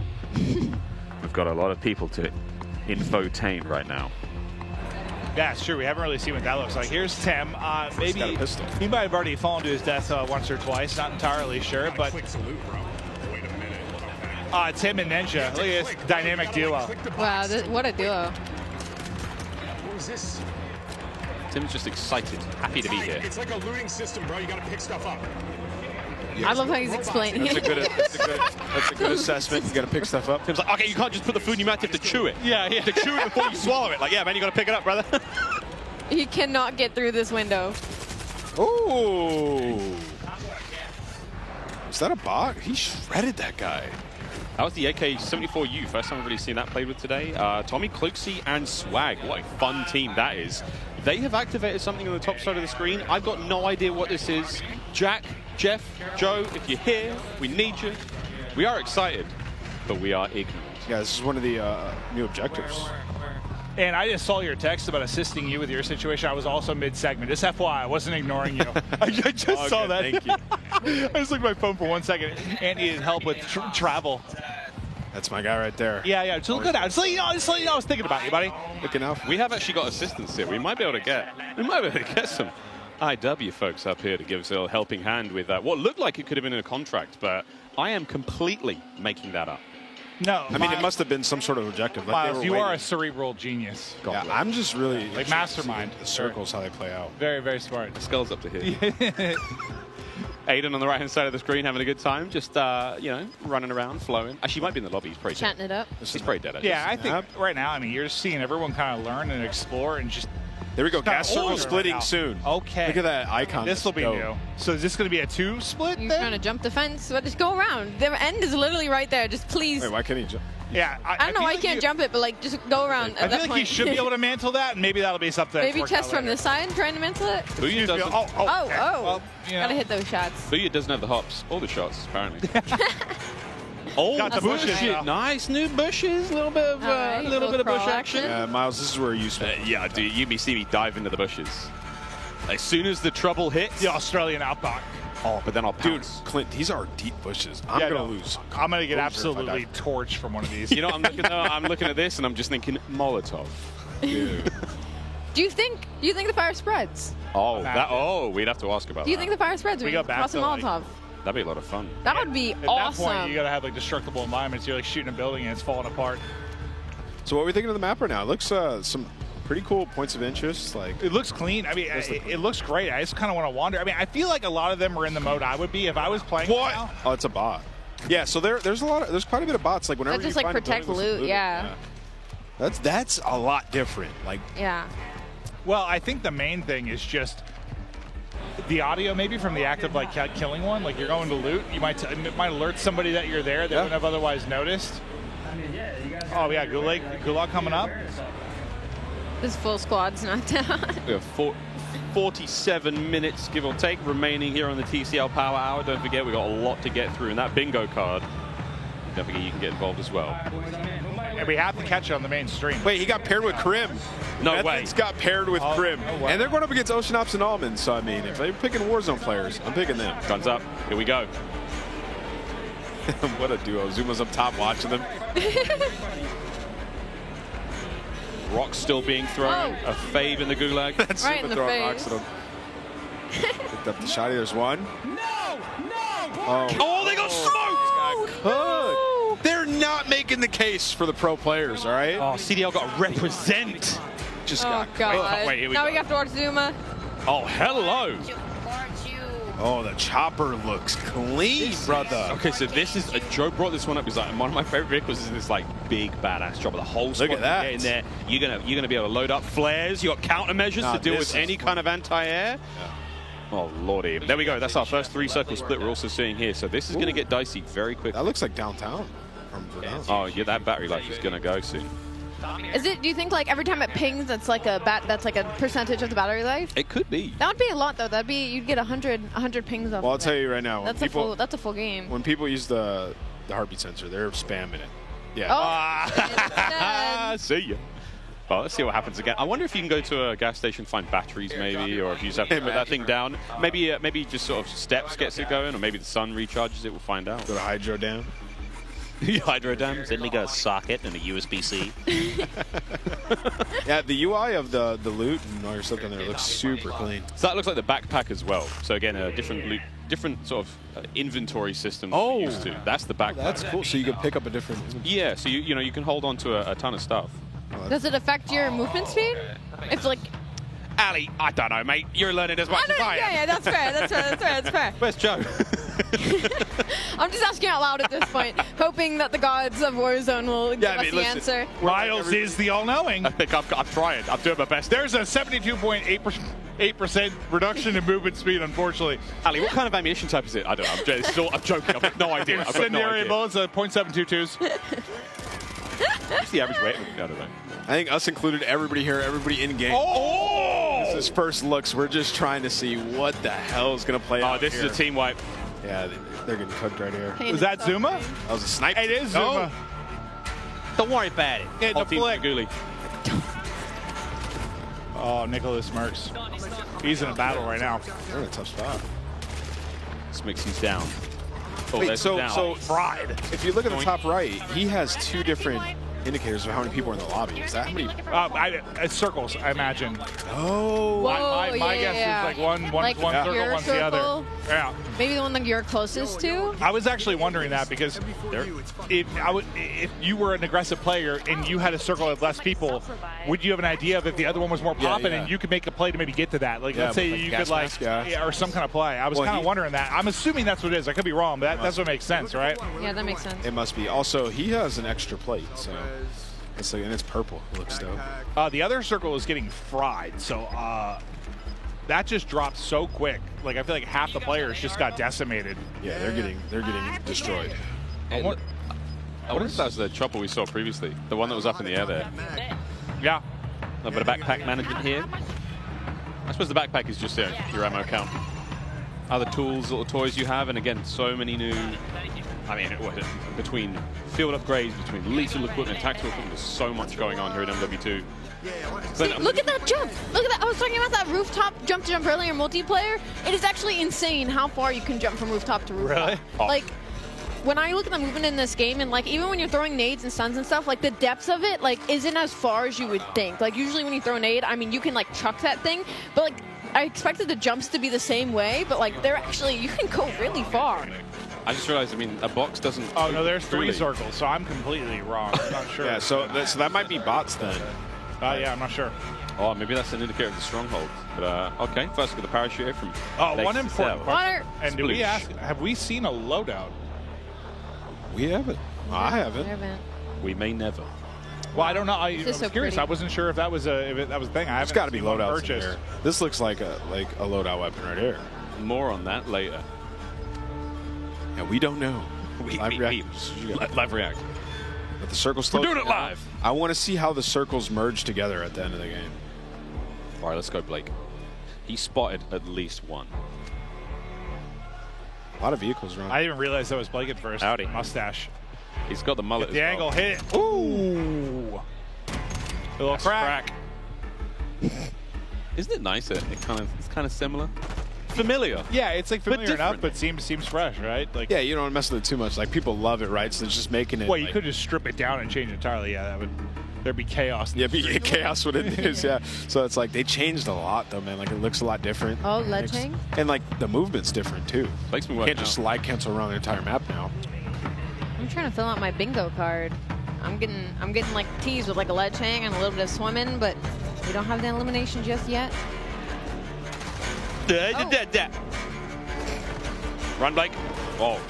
We've got a lot of people to infotain right now. Yeah, it's true. We haven't really seen what that looks like. Here's Tim. Maybe he might have already fallen to his death once or twice. Not entirely sure, but Tim and Ninja. Look at this dynamic duo. Wow, what a duo. What is this? Tim's just excited, happy to be here. It's like a looting system, bro. You got to pick stuff up. I love how he's explaining That's a good assessment. You got to pick stuff up. Tim's like, okay, you can't just put the food in your mouth, you have to chew it. Yeah. To chew it before you swallow it. Like, yeah, man, you got to pick it up, brother. He cannot get through this window. Ooh. Is that a bot? He shredded that guy. That was the AK-74U. First time I've really seen that played with today. Tommy Cloakzy and Swag. What a fun team that is. They have activated something on the top side of the screen. I've got no idea what this is. Jack, Jeff, Joe, if you're here, we need you. We are excited, but we are ignorant. Yeah, this is one of the new objectives. And I just saw your text about assisting you with your situation. I was also mid-segment. Just FYI, I wasn't ignoring you. I just saw that. Thank you. I just looked at my phone for 1 second and needed help with travel. That's my guy right there. Yeah. Just look it out. Just let you know I was thinking about you, buddy. Looking out. We have actually got assistance here. We might be able to get some IW folks up here to give us a little helping hand with what looked like it could have been in a contract, but I am completely making that up. No. I mean, it must have been some sort of objective. Like Miles, you are a cerebral genius. Yeah, I'm just really like mastermind. The circles, how they play out. Very, very smart. The skull's up to here. Aiden on the right-hand side of the screen having a good time, just, running around, flowing. Actually, he might be in the lobby. He's pretty chatting it up. He's pretty dead. Yeah, I think right now, I mean, you're just seeing everyone kind of learn and explore and just... There we go. Gas circle splitting soon. Okay. Look at that icon. This will be new. So is this going to be a 2 split? You're trying to jump the fence, but just go around. The end is literally right there. Just please. Wait, why can't he jump? Yeah, I don't know why you can't jump it, but like just go around. I feel like he should be able to mantle that, and maybe that'll be something. Maybe test from the side, trying to mantle it. Booyah doesn't. Well, gotta hit those shots. Booyah doesn't have the hops or the shots, apparently. Got the bushes. Nice new bushes. A little bit of bush action. Miles, this is where you spend. Yeah, dude, you see me dive into the bushes. As soon as the trouble hits, the Australian outback. Oh, but then I'll pounce. Dude, Clint, these are deep bushes. I'm gonna lose. I'm gonna get absolutely torched from one of these. You know, I'm looking at this and I'm just thinking Molotov. Dude. Do you think the fire spreads? We'd have to ask about that. Do you think the fire spreads? We go back to Molotov. That'd be a lot of fun. That would be At awesome. that point, you gotta have like destructible environments. You're like shooting a building and it's falling apart. So what are we thinking of the map right now? It looks some pretty cool points of interest. Like it looks clean. I mean, it looks great. I just kind of want to wander. I mean, I feel like a lot of them are in the mode I would be if I was playing. What? Oh, it's a bot. Yeah, so there's quite a bit of bots. Like whenever That just you like find a protect building with some loot, yeah. That's a lot different. Like Yeah. Well, I think the main thing is just the audio, maybe from the act of like killing one. Like you're going to loot, it might alert somebody that you're there that wouldn't have otherwise noticed. Oh yeah, Gulag coming up. This full squad's not down. We have 47 minutes, give or take, remaining here on the TCL Power Hour. Don't forget, we've got a lot to get through. And that bingo card, don't forget you can get involved as well. And we have to catch it on the main stream. Wait, he got paired with Krim. No way. Method's got paired with Krim. No way. And they're going up against Ocean Ops and Almonds. So, I mean, if they're picking Warzone players, I'm picking them. Guns up. Here we go. What a duo. Zuma's up top watching them. Rock's still being thrown. Oh. A fave in the Gulag. That's Right Zuma in the throwing face. rocks at him. Picked up the shotty. There's one. Oh, they got smoked! Good. They're not making the case for the pro players, all right? Oh, CDL got to represent. Just Oh got god. Wait, here we now go. we have to watch Zuma. Oh, hello. Oh, the chopper looks clean, brother. Okay, so this is Joe brought this one up because like, one of my favorite vehicles is this like big badass chopper. The whole squad Look at that. can get in there. You're gonna be able to load up flares. You got countermeasures to deal with any kind of anti-air. Yeah. Oh lordy! There we go. That's our first 3-circle split. We're also seeing here. So this is gonna get dicey very quickly. That looks like downtown. Oh yeah, that battery life is gonna go soon. Is it? Do you think like every time it pings, that's like a percentage of the battery life? It could be. That would be a lot though. That'd be you'd get 100 pings off. Well, I'll of tell it. you right now. That's a full game. When people use the heartbeat sensor, they're spamming it. Yeah. Oh, See ya. Well, let's see what happens again. I wonder if you can go to a gas station, find batteries maybe, or if you just have to put that thing down. Maybe just sort of steps gets it going, or maybe the sun recharges it. We'll find out. Go to Hydro Dam. Hydro Dam. Suddenly got a socket and a USB-C. Yeah, the UI of the loot and all your stuff in there looks super clean. So that looks like the backpack as well. So again, a different sort of inventory system than we're used to. That's the backpack. That's cool. So you can pick up a different. Yeah. So you can hold on to a ton of stuff. does it affect your movement speed? It's like. Ali, I don't know, mate. You're learning as much as I am. Yeah, that's fair. That's fair. Where's Joe? I'm just asking out loud at this point, hoping that the gods of Warzone will give us the answer. Riles is the all-knowing. I think I'm trying. I'm doing my best. There's a 72.8% reduction in movement speed, unfortunately. Ali, what kind of ammunition type is it? I don't know. I'm joking. I've got no idea. I've got no Incendiary idea. bullets are .722s. What's the average weight? I don't know. I think us included, everybody here, everybody in game. Oh! This is first looks. We're just trying to see what the hell is going to play out Oh, this here. is a team wipe. Yeah, they're getting cooked right here. Was that Zuma? That was a sniper. It is Zuma. Don't worry about it. Hit the Whole team's flick. Ghoulie. Oh, Nicholas Merckx. He's in a battle right now. They're in a tough spot. Smixy's down. Oh, Wait, there's so down. fried. If you look at the top right, he has two different indicators of how many people are in the lobby. Is that how many? Circles, I imagine. Oh. My yeah, guess yeah. is like one Like circle, your one's the other. circle? Yeah. Maybe the one that you're closest to? I was actually wondering that because if you were an aggressive player and you had a circle of less people, would you have an idea of if the other one was more popping and you could make a play to maybe get to that? Like, Yeah, let's say like you gas could like, mask, yeah. or some kind of play. I was kind of wondering that. I'm assuming that's what it is. I could be wrong, but that's what makes sense, right? Yeah, that makes sense. It must be. Also, he has an extra plate, so it's like, and it's purple. It looks dope. The other circle is getting fried, so that just dropped so quick. Like I feel like half the players just got decimated. Yeah, they're getting destroyed. I wonder if that was the chopper we saw previously, the one that was up in the air there. Yeah. A little bit of backpack management here. I suppose the backpack is just your ammo count. Other tools, little toys you have, and again, so many new. I mean, between field upgrades, between lethal equipment, tactical equipment, there's so much going on here in MW2. See, look at that jump! Look at that! I was talking about that rooftop jump earlier multiplayer. It is actually insane how far you can jump from rooftop to rooftop. Really? Oh. Like, when I look at the movement in this game, and like even when you're throwing nades and stuns and stuff, like the depths of it like isn't as far as you would think. Like usually when you throw a nade, I mean you can like chuck that thing, but like I expected the jumps to be the same way, but like they're actually you can go really far. I just realized, I mean, a box doesn't... Oh, no, there's truly. 3 circles, so I'm completely wrong. I'm not sure. Yeah, so that might be bots then. Yeah, I'm not sure. Oh, maybe that's an indicator of the stronghold. But, okay, first look at the parachute from... One important question. And do we Sploosh. ask, have we seen a loadout? We haven't. I haven't. We may never. Well, I don't know. I was so curious. pretty. I wasn't sure if that was a thing. I There's haven't got to be seen one loadouts in purchased. there. This looks like a loadout weapon right here. More on that later. Yeah, we don't know. Live react. But the circle's We're close. doing it live. I want to see how the circles merge together at the end of the game. All right, let's go, Blake. He spotted at least one. A lot of vehicles around. I didn't even realize that was Blake at first. Howdy. Mustache. He's got the mullet. Get the angle, hit it. Ooh. A little crack. Isn't it nice? It's kind of similar. Familiar. Yeah, it's like familiar enough, different. but seems fresh, right? Like, Yeah, you don't want to mess with it too much. Like, people love it, right? So they're just making it. well, you like, could just strip it down and change it entirely. Yeah, there'd be chaos. Yeah, be chaos what it is. Yeah. So it's like they changed a lot, though, man. Like, it looks a lot different. Oh, ledging? And like the movement's different too. Makes me You can't just slide cancel around the entire map now. I'm trying to fill out my bingo card. I'm getting like teased with like a ledge hang and a little bit of swimming, but we don't have the elimination just yet. Run, Blake. Oh.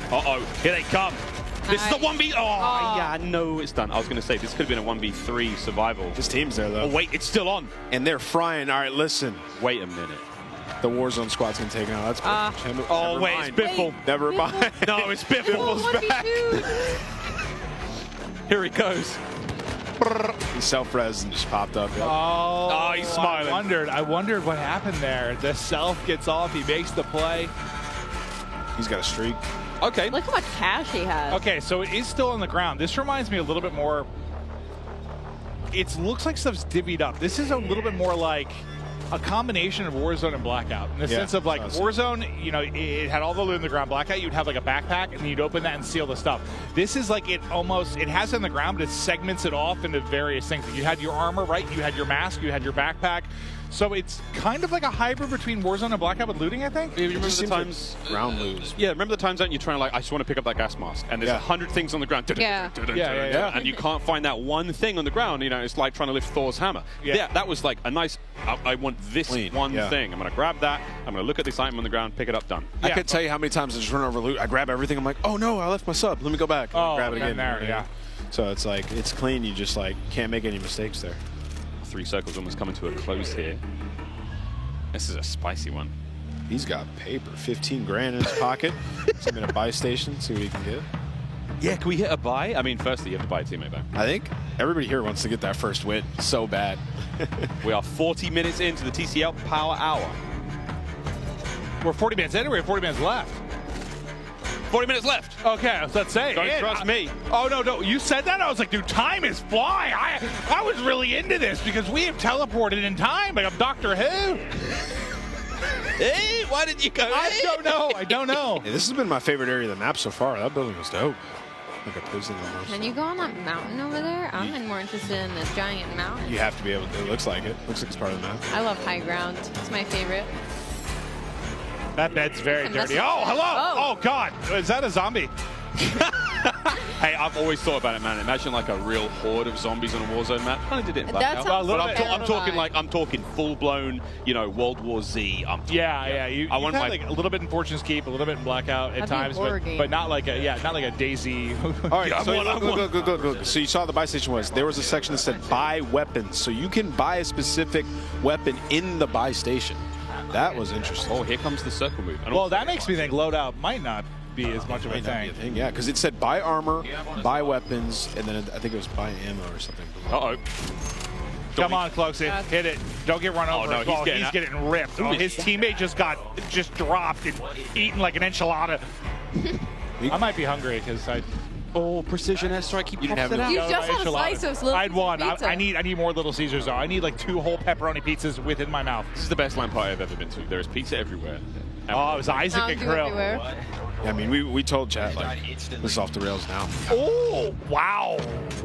Uh-oh. Here they come. This is the 1v. Oh, yeah, no, it's done. I was going to say, this could have been a 1v3 survival. This team's there, though. Oh, wait, it's still on. And they're frying. All right, listen. Wait a minute. The Warzone squad's going to take it out. That's Oh, wait, it's Biffle. Never mind. No, it's Biffle's back. Here he goes. He self-res and just popped up. Yep. Oh, he's smiling. I wondered what happened there. The self gets off. He makes the play. He's got a streak. Okay. Look how much cash he has. Okay, so it is still on the ground. This reminds me a little bit more. It looks like stuff's divvied up. This is a little bit more like a combination of Warzone and Blackout in the sense of like Warzone, you know, it had all the loot in the ground. Blackout, you'd have like a backpack and you'd open that and seal the stuff. This is like it has it in the ground, but it segments it off into various things. You had your armor, right? You had your mask, you had your backpack. So it's kind of like a hybrid between Warzone and Blackout with looting, I think. You remember the times round lose? Yeah, remember the times that you're trying to like, I just want to pick up that gas mask, and there's 100 things on the ground. Yeah. And you can't find that one thing on the ground. You know, it's like trying to lift Thor's hammer. Yeah, that was like a nice. I want this one thing. I'm gonna grab that. I'm gonna look at this item on the ground, pick it up, done. I can't tell you how many times I just run over loot. I grab everything. I'm like, oh no, I left my sub. Let me go back. And grab it again. There, So it's like it's clean. You just like can't make any mistakes there. 3 circles almost coming to a close here. This is a spicy one. He's got paper, 15 grand in his pocket. He's going to buy station, see what he can get. Yeah, can we hit a buy? I mean, firstly, you have to buy a teammate back. I think everybody here wants to get that first win so bad. We are 40 minutes into the TCL Power Hour. We're 40 minutes in, or we have 40 minutes left? 40 minutes left. Okay, let's say. Don't trust me. Oh, no. You said that? I was like, dude, time is flying. I was really into this because we have teleported in time. Like, I'm Doctor Who. Hey, why did you go? I don't know. Hey, this has been my favorite area of the map so far. That building was dope. Like a prison almost. Can you go on that mountain over there? I'm more interested in this giant mountain. You have to be able to. It looks like it. Looks like it's part of the map. I love high ground. It's my favorite. That bed's very That's a dirty. Oh, hello. Oh. Oh, God. Is that a zombie? Hey, I've always thought about it, man. Imagine like a real horde of zombies on a Warzone map. Kind of did it in That Blackout. sounds I'm talking full-blown, you know, World War Z. You I want had my like a little bit in Fortune's Keep, a little bit in Blackout at That'd be a times, horror game. but not like a Daisy. All right, so go. So you saw the buy station was. There was a section that said buy weapons. So you can buy a specific weapon in the buy station. That was interesting. Oh, here comes the circle move. Well, that makes me think loadout might not be as much of a thing. Yeah, because it said buy armor, buy weapons, and then I think it was buy ammo or something. Uh-oh. Come on, Cloaksy. Hit it. Don't get run over. No, he's getting ripped. Oh, his teammate just dropped and eaten like an enchilada. I might be hungry because I... Oh, precision airstrike. Keep pops it out. You just had a slice of Little I'd one. Pizza. I need more Little Caesars though. I need like 2 whole pepperoni pizzas within my mouth. This is the best LAN party I've ever been to. There is pizza everywhere. Oh, it was Isaac and Krill. Yeah, I mean, we told chat, like, this is off the rails now. Oh, wow.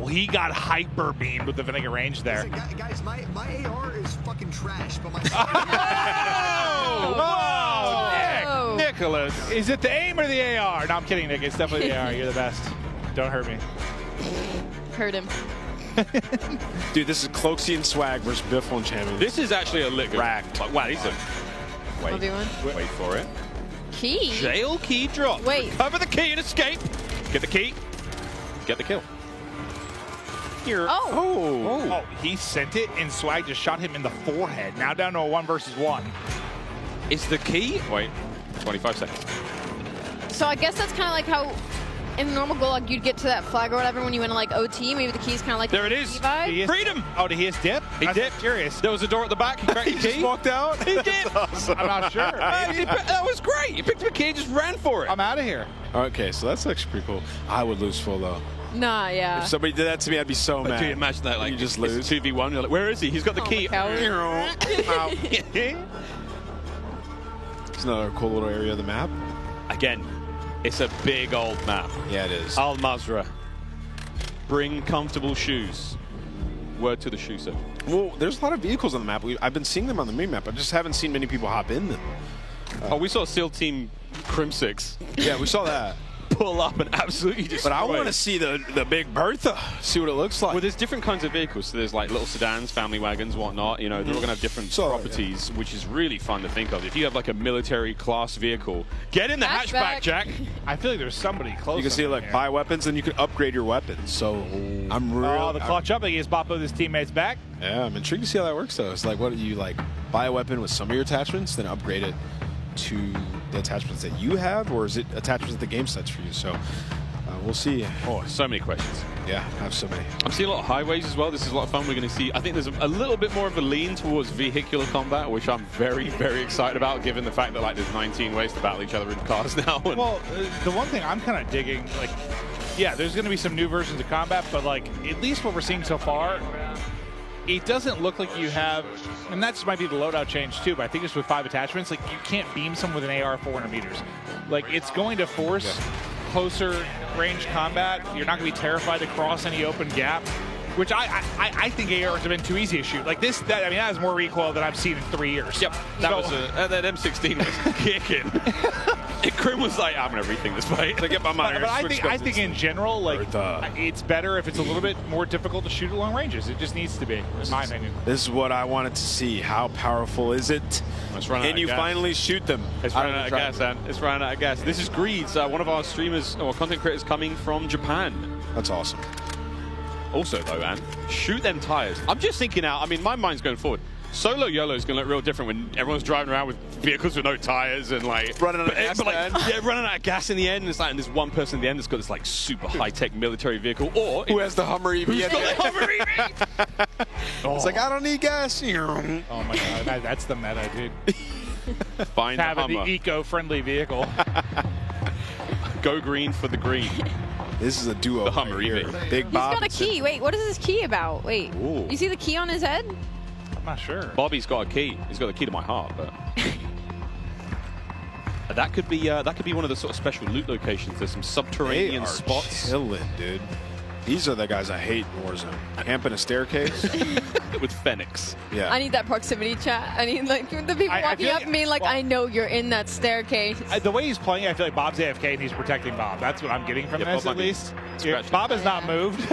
He got hyper beamed with the vinegar range there. Listen, guys, my AR is fucking trash, but my... Whoa! Nick. Nicholas. Is it the aim or the AR? No, I'm kidding, Nick. It's definitely the AR. You're the best. Don't hurt me. Hurt him. Dude, this is Cloaksy Swag versus Biffle and Champion. This is actually a lick. Racked. Like, wow, these are... Wait for it. Key? Jail key drop. Wait. Cover the key and escape. Get the key. Get the kill. Here. Oh, he sent it, and Swag just shot him in the forehead. Now down to a 1 versus 1. Is the key? Wait, 25 seconds. So I guess that's kind of like how in normal Gulag you'd get to that flag or whatever when you went to like OT. Maybe the key's kind of like there it is. Freedom. Oh, did he just dip? He dipped. Curious. There was a door at the back. He cracked the key. Just walked out. He did. Awesome. I'm not sure. That was great. He picked up a key and just ran for it. I'm out of here. Okay, so that's actually pretty cool. I would lose full though. Nah, yeah. If somebody did that to me, I'd be so mad. Dude, imagine that, like, you just lose. 2v1. You're like, where is he? He's got the key. It's another cool little area of the map. Again, it's a big old map. Yeah, it is. Al Mazrah. Bring comfortable shoes. Word to the shoe set. Well, there's a lot of vehicles on the map. I've been seeing them on the mini map. I just haven't seen many people hop in them. Oh, we saw SEAL Team Crimsix. Yeah, we saw that. Pull up and absolutely destroy. But I want to see the big Bertha, see what it looks like. Well, there's different kinds of vehicles. So there's like little sedans, family wagons, whatnot. You know, they're all going to have different properties, which is really fun to think of. If you have like a military class vehicle, get in the hatchback, Jack. I feel like there's somebody close. You can see like buy weapons and you can upgrade your weapons. So I'm really. Oh, the clutch up. He gets Boppo his teammates back. Yeah, I'm intrigued to see how that works though. It's like, what do you like? Buy a weapon with some of your attachments, then upgrade it to the attachments that you have, or is it attachments that the game sets for you? So we'll see. Oh, so many questions. Yeah, I have so many. I'm seeing a lot of highways as well. This is a lot of fun. We're going to see, I think there's a little bit more of a lean towards vehicular combat, which I'm very, very excited about, given the fact that like there's 19 ways to battle each other in cars now. Well, the one thing I'm kind of digging, like, yeah, there's going to be some new versions of combat, but like at least what we're seeing so far, it doesn't look like you have, and that might be the loadout change too, but I think just with 5 attachments, like you can't beam someone with an AR 400 meters. Like it's going to force closer range combat. You're not going to be terrified to cross any open gap, which I think ARs have been too easy to shoot. Like this, that has more recoil than I've seen in 3 years. Yep, that M16 was kicking. And Krim was like, I'm going to rethink this fight. To get my monitor. But I think in general, like, it's better if it's a little bit more difficult to shoot at long ranges. It just needs to be, in my opinion. This is what I wanted to see. How powerful is it? Can you finally shoot them? It's running out of gas, man. It's running out of gas. This is Greeds, one of our streamers or content creators coming from Japan. That's awesome. Also, though, Ann, shoot them tires. I'm just thinking out. I mean, my mind's going forward. Solo YOLO is going to look real different when everyone's driving around with vehicles with no tires and like running out of gas. Running out of gas in the end. And it's like, and there's one person at the end that's got this like super high-tech military vehicle, or who has the Hummer EV? Who's got the Hummer EV? It's like, I don't need gas. Oh my god, that's the meta, dude. Find the Hummer. The eco-friendly vehicle. Go green for the green. This is a duo. The Hummer EV. Big Bob. He's got a key. Wait, what is this key about? Wait, you see the key on his head? I'm not sure. Bobby's got a key. He's got the key to my heart, but that could be one of the sort of special loot locations. There's some subterranean spots. Chilling, dude. These are the guys I hate in Warzone. Camp in a staircase with Phoenix. Yeah. I need that proximity chat. I need like the people walking up and being like, I know you're in that staircase. The way he's playing, I feel like Bob's AFK and he's protecting Bob. That's what I'm getting from this, at least. Bob has not moved.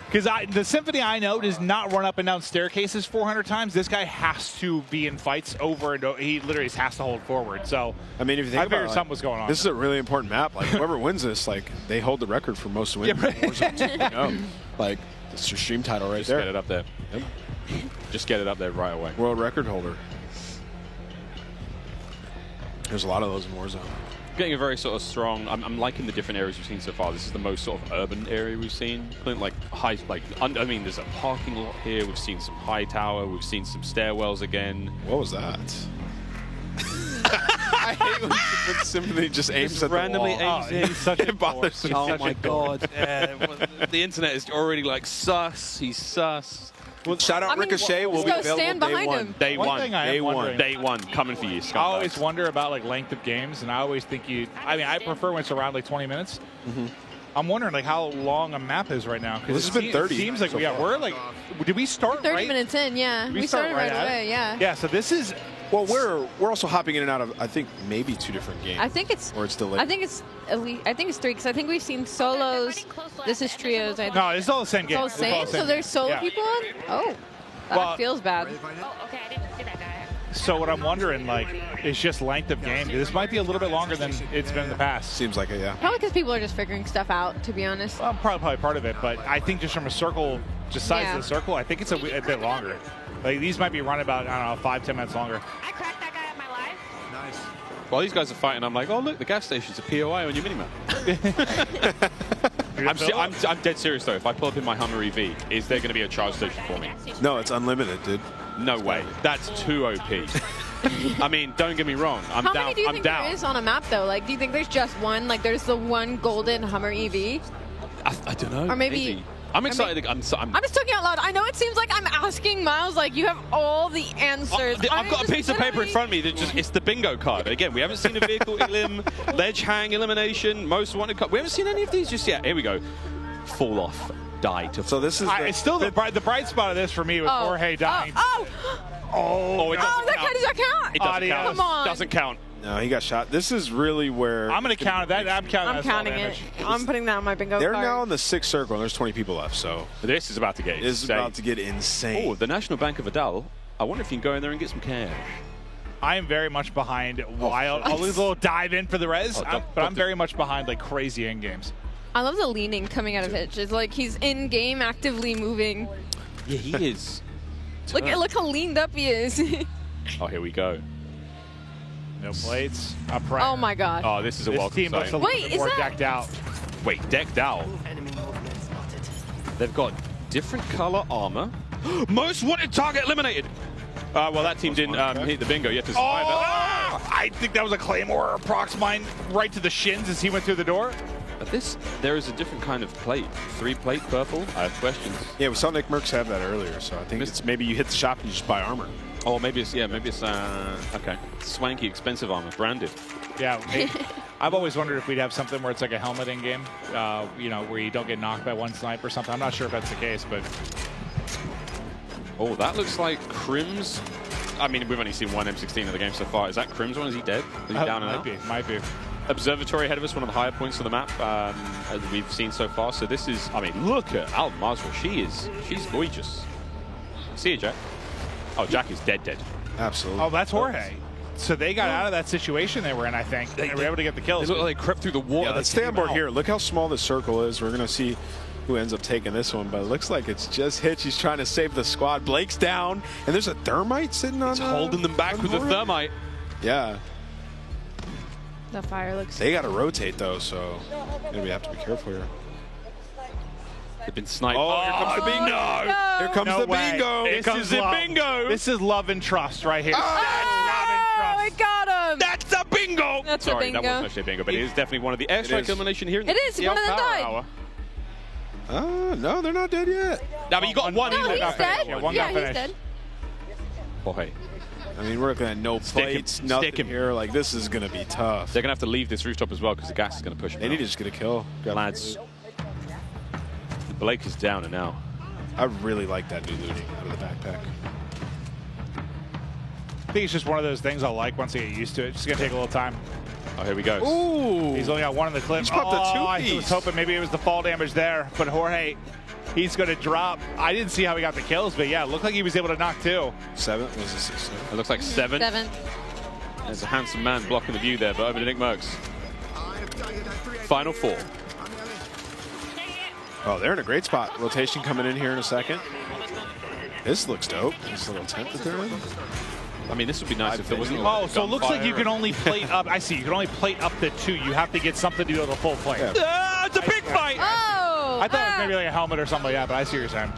Because the Symphony I know does not run up and down staircases 400 times. This guy has to be in fights over and over. He literally has to hold forward. So I mean, if you think I figured about it, something was going on. This is a really important map. Like whoever wins this, like they hold the record for most wins. Yeah, right. Like it's your stream title right there. Just get it up there. Yep. Just get it up there right away. World record holder. There's a lot of those in Warzone. Getting a very sort of strong. I'm liking the different areas we've seen so far. This is the most sort of urban area we've seen. Like high, I mean, there's a parking lot here. We've seen some high tower. We've seen some stairwells again. What was that? I hate when Symphony just aims at randomly the wall. aims in. Such a bothers me. Oh my god! The internet is already like sus. He's sus. Well, shout out Ricochet. Will be available stand day behind one. him. Day one. Wondering. Day one. Coming for you, Scott. I always wonder about like length of games, and I always think I mean, I prefer when it's around like 20 minutes. I'm wondering like how long a map is right now. Well, this has been 30. It seems like so we're like, did we start 30 minutes in, yeah. We started right away, yeah. Yeah, so this is. Well, we're also hopping in and out of I think maybe 2 different games. I think it's. Or it's delayed. I think it's at least. I think it's 3 because I think we've seen solos. This is trios. I think. No, it's all the same game. It's all the same. So there's solo people on. Oh, that feels bad. Oh, okay, I didn't see that guy. So what I'm wondering, like, is just length of game. This might be a little bit longer than it's been in the past. Seems like it, yeah. Probably because people are just figuring stuff out, to be honest. Well, probably part of it, but I think just from a circle, just size of the circle, I think it's a bit longer. Like, these might be running about, I don't know, 5-10 minutes longer. I cracked that guy at my live. Nice. While these guys are fighting, I'm like, oh, look, the gas station's a POI on your minimap. I'm dead serious, though. If I pull up in my Hummer EV, is there going to be a charge station for me? No, it's unlimited, dude. No way. That's too OP. I mean, don't get me wrong. How many do you think there is on a map, though? Like, do you think there's just one? Like, there's the one golden Hummer EV? I don't know. Or maybe I'm excited. I'm just talking out loud. I know it seems like I'm asking Miles, like, you have all the answers. I've got a piece of paper in front of me that it's the bingo card. Again, we haven't seen a vehicle elim, ledge hang elimination, most wanted card. We haven't seen any of these just yet. Here we go. Fall off. Die to. So this is it's still the bright spot of this for me was Jorge dying. It doesn't count. Does that count? It doesn't count. Come on. Doesn't count. No, he got shot. This is really where... I'm going to count that. I'm counting it. I'm putting that on my bingo They're card. now in the 6th circle, and there's 20 people left, so... This is about to get insane. This is about to get insane. Oh, the National Bank of Adal. I wonder if you can go in there and get some cash. I am very much behind Wild. I'll lose a little dive in for the res, but I'm very much behind like crazy end games. I love the leaning coming out of Hitch. It's like he's in game, actively moving. Yeah, he is. Look how leaned up he is. Oh, here we go. No plates. Oh my god. Oh, this is a welcome team looks a Wait, little bit more decked out. Wait, decked out? They've got different color armor. Most wanted target eliminated. Well, that team didn't hit the bingo. You have to survive that. I think that was a Claymore or Prox mine right to the shins as he went through the door. But there is a different kind of plate. 3-plate purple. I have questions. Yeah, we saw Nick Merckx have that earlier, so I think it's maybe you hit the shop and you just buy armor. Oh, maybe it's okay. Swanky, expensive armor, branded. Yeah, I've always wondered if we'd have something where it's like a helmet in game, you know, where you don't get knocked by one snipe or something. I'm not sure if that's the case, but. Oh, that looks like Crim's. I mean, we've only seen one M16 of the game so far. Is that Crim's one? Is he dead? Is he down and out? Might be. Observatory ahead of us, one of the higher points of the map as we've seen so far. So this is, I mean, look at Al Mazra. She's gorgeous. See you, Jack. Oh, Jack is dead. Absolutely. Oh, that's Jorge. So they got out of that situation they were in, I think. They were able to get the kills. They look like they crept through the water. Yeah, let's stay on board here. Look how small this circle is. We're going to see who ends up taking this one, but it looks like it's just Hitch. He's trying to save the squad. Blake's down, and there's a thermite sitting on. He's holding them back with the thermite. Yeah. The fire looks. They got to rotate though, so we have to be careful here. They've been sniped. Oh, here comes the bingo! No. Here comes the bingo! Here comes the bingo! This is love and trust right here. Oh, I got him! That's a bingo! That's Sorry, a bingo. that wasn't actually a bingo, but it is definitely one of the airstrike elimination here. In it is. One of them died. Hour. No, they're not dead yet. No, but you got one. No, he's dead. Yeah, he's dead. Oh, hey. I mean, we're looking at no plates, nothing here. Like, this is going to be tough. They're going to have to leave this rooftop as well because the gas is going to push them. They need to just get a kill. Lads. Blake is down and now. I really like that new looting out of the backpack. I think it's just one of those things I'll like once I get used to it. It's just going to take a little time. Oh, here we go. Ooh! He's only got one in the clip. He's got the two-piece. I was hoping maybe it was the fall damage there, but Jorge, he's going to drop. I didn't see how he got the kills, but yeah, it looked like he was able to knock two. 7? Was it 6? It looks like 7. 7. There's a handsome man blocking the view there, but over to Nick Merckx. Final 4. Oh, they're in a great spot. Rotation coming in here in a second. This looks dope. This little tent that they're in. I mean, this would be nice if there wasn't. Oh, so it looks like you can only plate up. I see. You can only plate up to 2. You have to get something to do with a full plate. Yeah. It's a big fight. Oh! I thought it was maybe like a helmet or something like that, but I see what you're saying.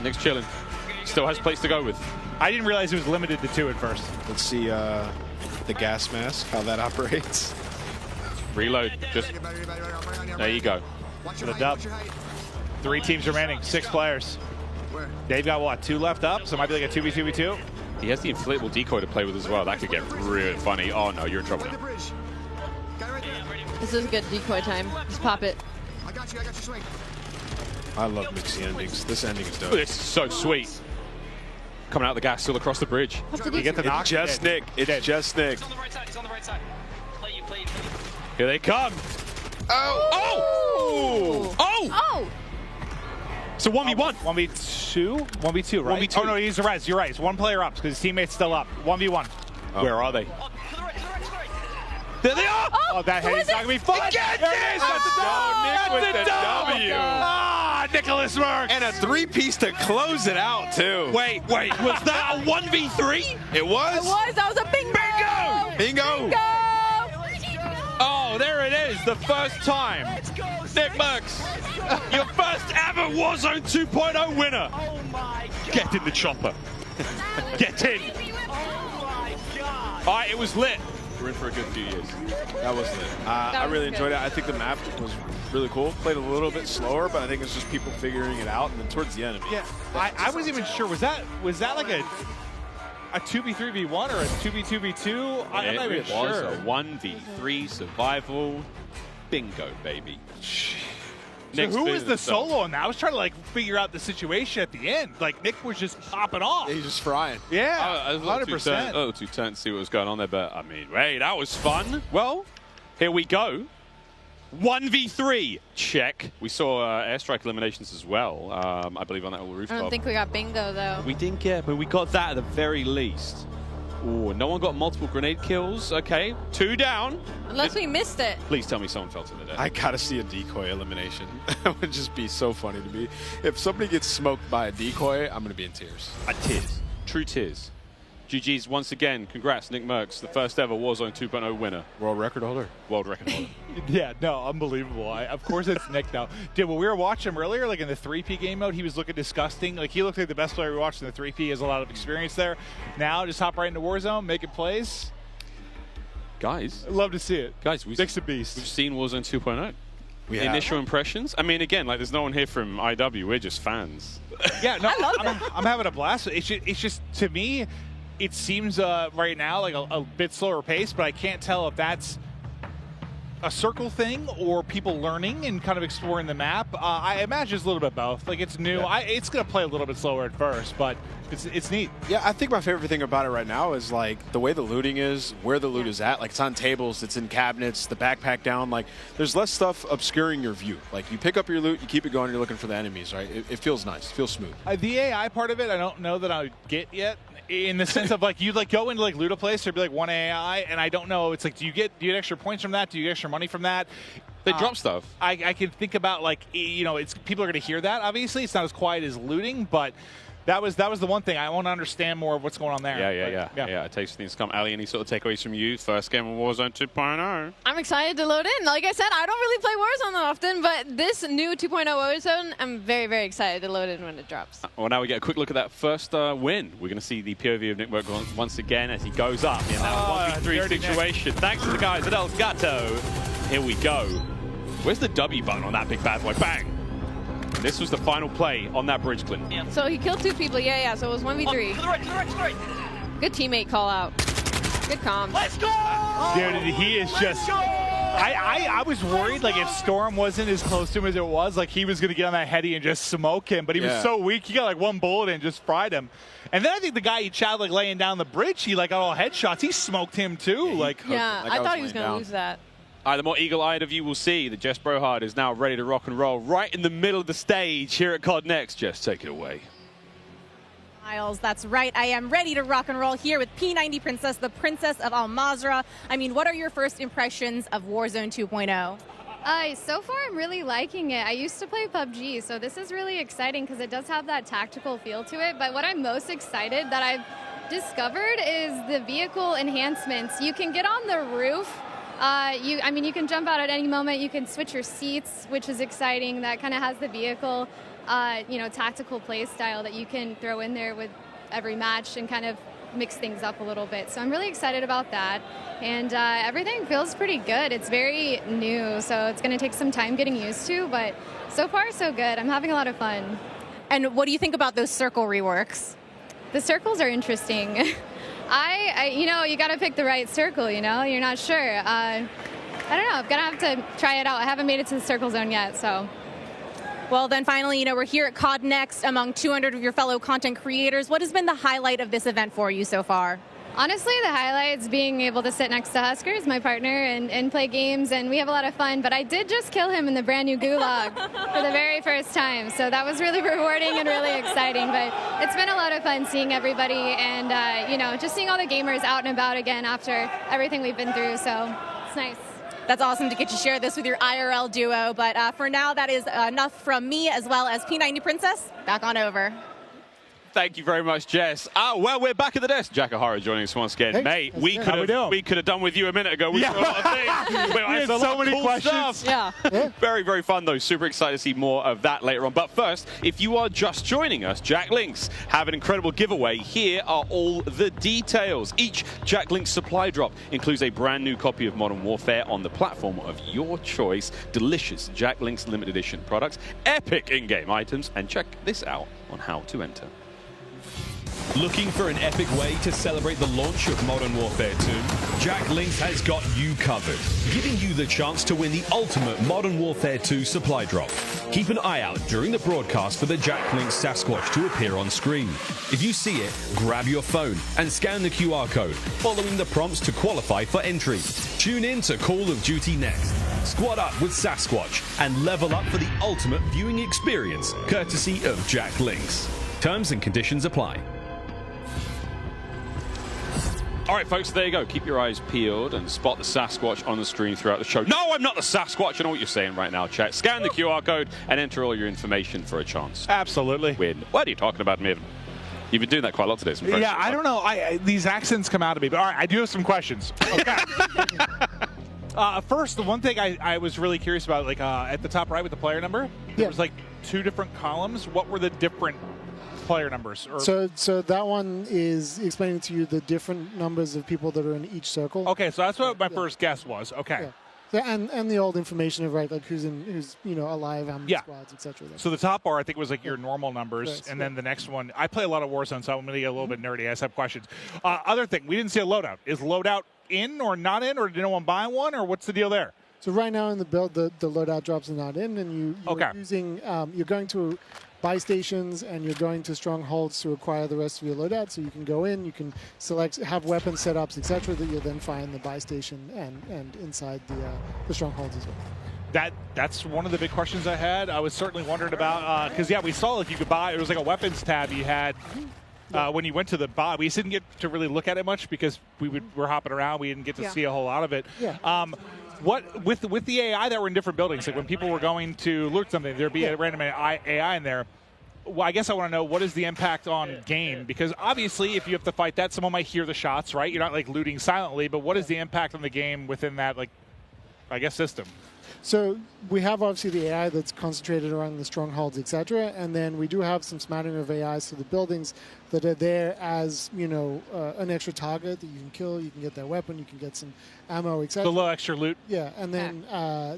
Nick's chilling. Still has plates to go with. I didn't realize it was limited to 2 at first. Let's see the gas mask, how that operates. Reload. Just there you go. For the dub. 3 teams remaining, 6 players. They've got what, 2 left up, so it might be like a 2v2v2. He has the inflatable decoy to play with as well. That could get really funny. Oh no, you're in trouble now. This is a good decoy time. Just pop it. I got you, swing. I love mixy endings. This ending is dope. This is so sweet. Coming out the gas, still across the bridge. You get the knock. It's just Nick. It's just Nick. He's on the right side. He's on the right side. Play you. Here they come. Oh! Oh! Oh! So 1v1. 1v2? 1v2, right? 1v2. Oh, no, he's the res. You're right. It's 1 player up because his teammate's still up. 1v1. Where are they? There they are! Oh, that head's not going to be fun. Get this! Let's go, Nick with the W. Ah, Nicholas Merckx. And a 3-piece to close it out, too. Wait, was that a 1v3? It was? It was. That was a bingo. Bingo! Oh, there it is, the first time. Nick Merckx, your first ever Warzone 2.0 winner. Oh my God. Get in the chopper. Get in. Oh my God. All right, it was lit. We're in for a good few years. That was lit. I really enjoyed it. I think the map was really cool. Played a little bit slower, but I think it's just people figuring it out. And then towards the end, Yeah, I wasn't even sure. Was that like a 2v3v1 or a 2v2v2? I'm not even sure. It was a 1v3 survival. Bingo, baby. So who was the solo on that? I was trying to like figure out the situation at the end. Like Nick was just popping off. He's just frying. Yeah, 100%. A little too tense to see what was going on there, but I mean, hey, that was fun. Well, here we go. 1v3, check. We saw airstrike eliminations as well, I believe on that little rooftop. I don't think we got bingo though. We didn't get, but we got that at the very least. Ooh, no one got multiple grenade kills. Okay, 2 down. Unless we missed it. Please tell me someone fell to the death. I gotta see a decoy elimination. That would just be so funny to me. If somebody gets smoked by a decoy, I'm gonna be in tears. Tears. True tears. GG's once again. Congrats, Nick Merckx, the first ever Warzone 2.0 winner. World record holder. World record holder. Yeah, no, unbelievable. Of course it's Nick now. Dude, when we were watching him earlier, like in the 3P game mode, he was looking disgusting. Like he looked like the best player we watched in the 3P. He has a lot of experience there. Now, just hop right into Warzone, making plays. Guys. I'd love to see it. Guys, we've seen Warzone 2.0. Initial impressions? I mean, again, like there's no one here from IW. We're just fans. Yeah, no, I'm having a blast. It's just, to me, it seems right now like a bit slower pace, but I can't tell if that's a circle thing or people learning and kind of exploring the map. I imagine it's a little bit both. Like it's new. Yeah. It's going to play a little bit slower at first, but it's neat. Yeah, I think my favorite thing about it right now is like the way the looting is, where the loot is at. Like it's on tables, it's in cabinets, the backpack down. Like there's less stuff obscuring your view. Like you pick up your loot, you keep it going, you're looking for the enemies, right? It feels nice, it feels smooth. The AI part of it, I don't know that I would get yet. In the sense of like you like go into like loot a place, there'd be like one AI, and I don't know. It's like do you get extra points from that? Do you get extra money from that? They drop stuff. I can think about like it's people are going to hear that. Obviously, it's not as quiet as looting, but that was the one thing I want to understand more of what's going on there. Yeah. It takes things to come. Ali, any sort of takeaways from you? First game of Warzone 2.0. I'm excited to load in. Like I said, I don't really play Warzone that often, but this new 2.0 Warzone, I'm very, very excited to load in when it drops. Well, now we get a quick look at that first win. We're going to see the POV of Nick Merckx once again as he goes up in that 1v3 situation. Thanks to the guys at El Gato. Here we go. Where's the W button on that big bad boy? Bang! This was the final play on that bridge, Clinton. So he killed 2 people. Yeah. So it was 1v3. To the right. Good teammate call out. Good comms. Let's go! Dude, he is just... I was worried, like, if Storm wasn't as close to him as it was, like, he was going to get on that heady and just smoke him, but he was so weak, he got, like, 1 bullet and just fried him. And then I think the guy he chowed, like, laying down the bridge, he, like, got all headshots. He smoked him, too. Yeah, I thought he was going to lose that. All right, the more eagle-eyed of you will see that Jess Brohard is now ready to rock and roll right in the middle of the stage here at COD Next. Jess, take it away. Miles, that's right. I am ready to rock and roll here with P90 Princess, the Princess of Al Mazrah. I mean, what are your first impressions of Warzone 2.0? So far, I'm really liking it. I used to play PUBG, so this is really exciting because it does have that tactical feel to it. But what I'm most excited that I've discovered is the vehicle enhancements. You can get on the roof. You can jump out at any moment. You can switch your seats, which is exciting. That kind of has the vehicle, tactical play style that you can throw in there with every match and kind of mix things up a little bit. So I'm really excited about that. And everything feels pretty good. It's very new, so it's going to take some time getting used to, but so far so good. I'm having a lot of fun. And what do you think about those circle reworks? The circles are interesting. You got to pick the right circle, you're not sure. I don't know, I'm going to have to try it out. I haven't made it to the circle zone yet, so. Well, then finally, we're here at COD Next among 200 of your fellow content creators. What has been the highlight of this event for you so far? Honestly, the highlights being able to sit next to Huskers, my partner, and play games, and we have a lot of fun. But I did just kill him in the brand new Gulag for the very first time, so that was really rewarding and really exciting. But it's been a lot of fun seeing everybody and, just seeing all the gamers out and about again after everything we've been through, so it's nice. That's awesome to get to share this with your IRL duo, but for now, that is enough from me as well as P90 Princess. Back on over. Thank you very much, Jess. Well, we're back at the desk. Jack O'Hara joining us once again. Hey, mate, we could have done with you a minute ago. We saw a lot of things. We had so many cool questions. Stuff. Yeah. Very, very fun, though. Super excited to see more of that later on. But first, if you are just joining us, Jack Links have an incredible giveaway. Here are all the details. Each Jack Links supply drop includes a brand new copy of Modern Warfare on the platform of your choice. Delicious Jack Links limited edition products, epic in-game items, and check this out on how to enter. Looking for an epic way to celebrate the launch of Modern Warfare 2? Jack Links has got you covered, giving you the chance to win the ultimate Modern Warfare 2 supply drop. Keep an eye out during the broadcast for the Jack Links Sasquatch to appear on screen. If you see it, grab your phone and scan the QR code, following the prompts to qualify for entry. Tune in to Call of Duty next. Squad up with Sasquatch and level up for the ultimate viewing experience, courtesy of Jack Links. Terms and conditions apply. All right, folks, there you go. Keep your eyes peeled and spot the Sasquatch on the screen throughout the show. No, I'm not the Sasquatch. I know what you're saying right now, chat. Scan the QR code and enter all your information for a chance. Absolutely. Win. What are you talking about, Maven? You've been doing that quite a lot today. Yeah, I don't know. These accents come out of me. But all right, I do have some questions. Okay. First, the one thing I was really curious about, like at the top right with the player number, there was like 2 different columns. What were the different player numbers? So that one is explaining to you the different numbers of people that are in each circle. Okay, so that's what my first guess was. Okay. Yeah. And the old information of like who's alive, how many squads, etc. So the top bar I think was like your normal numbers, and then the next one, I play a lot of Warzone, so I'm going to get a little bit nerdy. I just have questions. Other thing, we didn't see a loadout. Is loadout in or not in, or did no one buy one, or what's the deal there? So right now in the build, the loadout drops are not in, and you're using you're going to buy stations and you're going to strongholds to acquire the rest of your loadout. So you can go in, you can select, have weapon setups, etc. that you'll then find the buy station and inside the strongholds as well. That's one of the big questions I had. I was certainly wondering about because we saw if you could buy. It was like a weapons tab you had. When you went to the buy, we didn't get to really look at it much because we're hopping around. We didn't get to see a whole lot of it. Yeah. What with the AI that were in different buildings, like when people were going to loot something, there'd be a random AI in there. Well, I guess I want to know, what is the impact on game? Because obviously, if you have to fight that, someone might hear the shots, right? You're not like looting silently, but what is the impact on the game within that, like, I guess, system? So we have obviously the AI that's concentrated around the strongholds, etc., and then we do have some smattering of AIs to the buildings that are there as an extra target that you can kill. You can get their weapon, you can get some ammo, etc. The little extra loot. Yeah, and then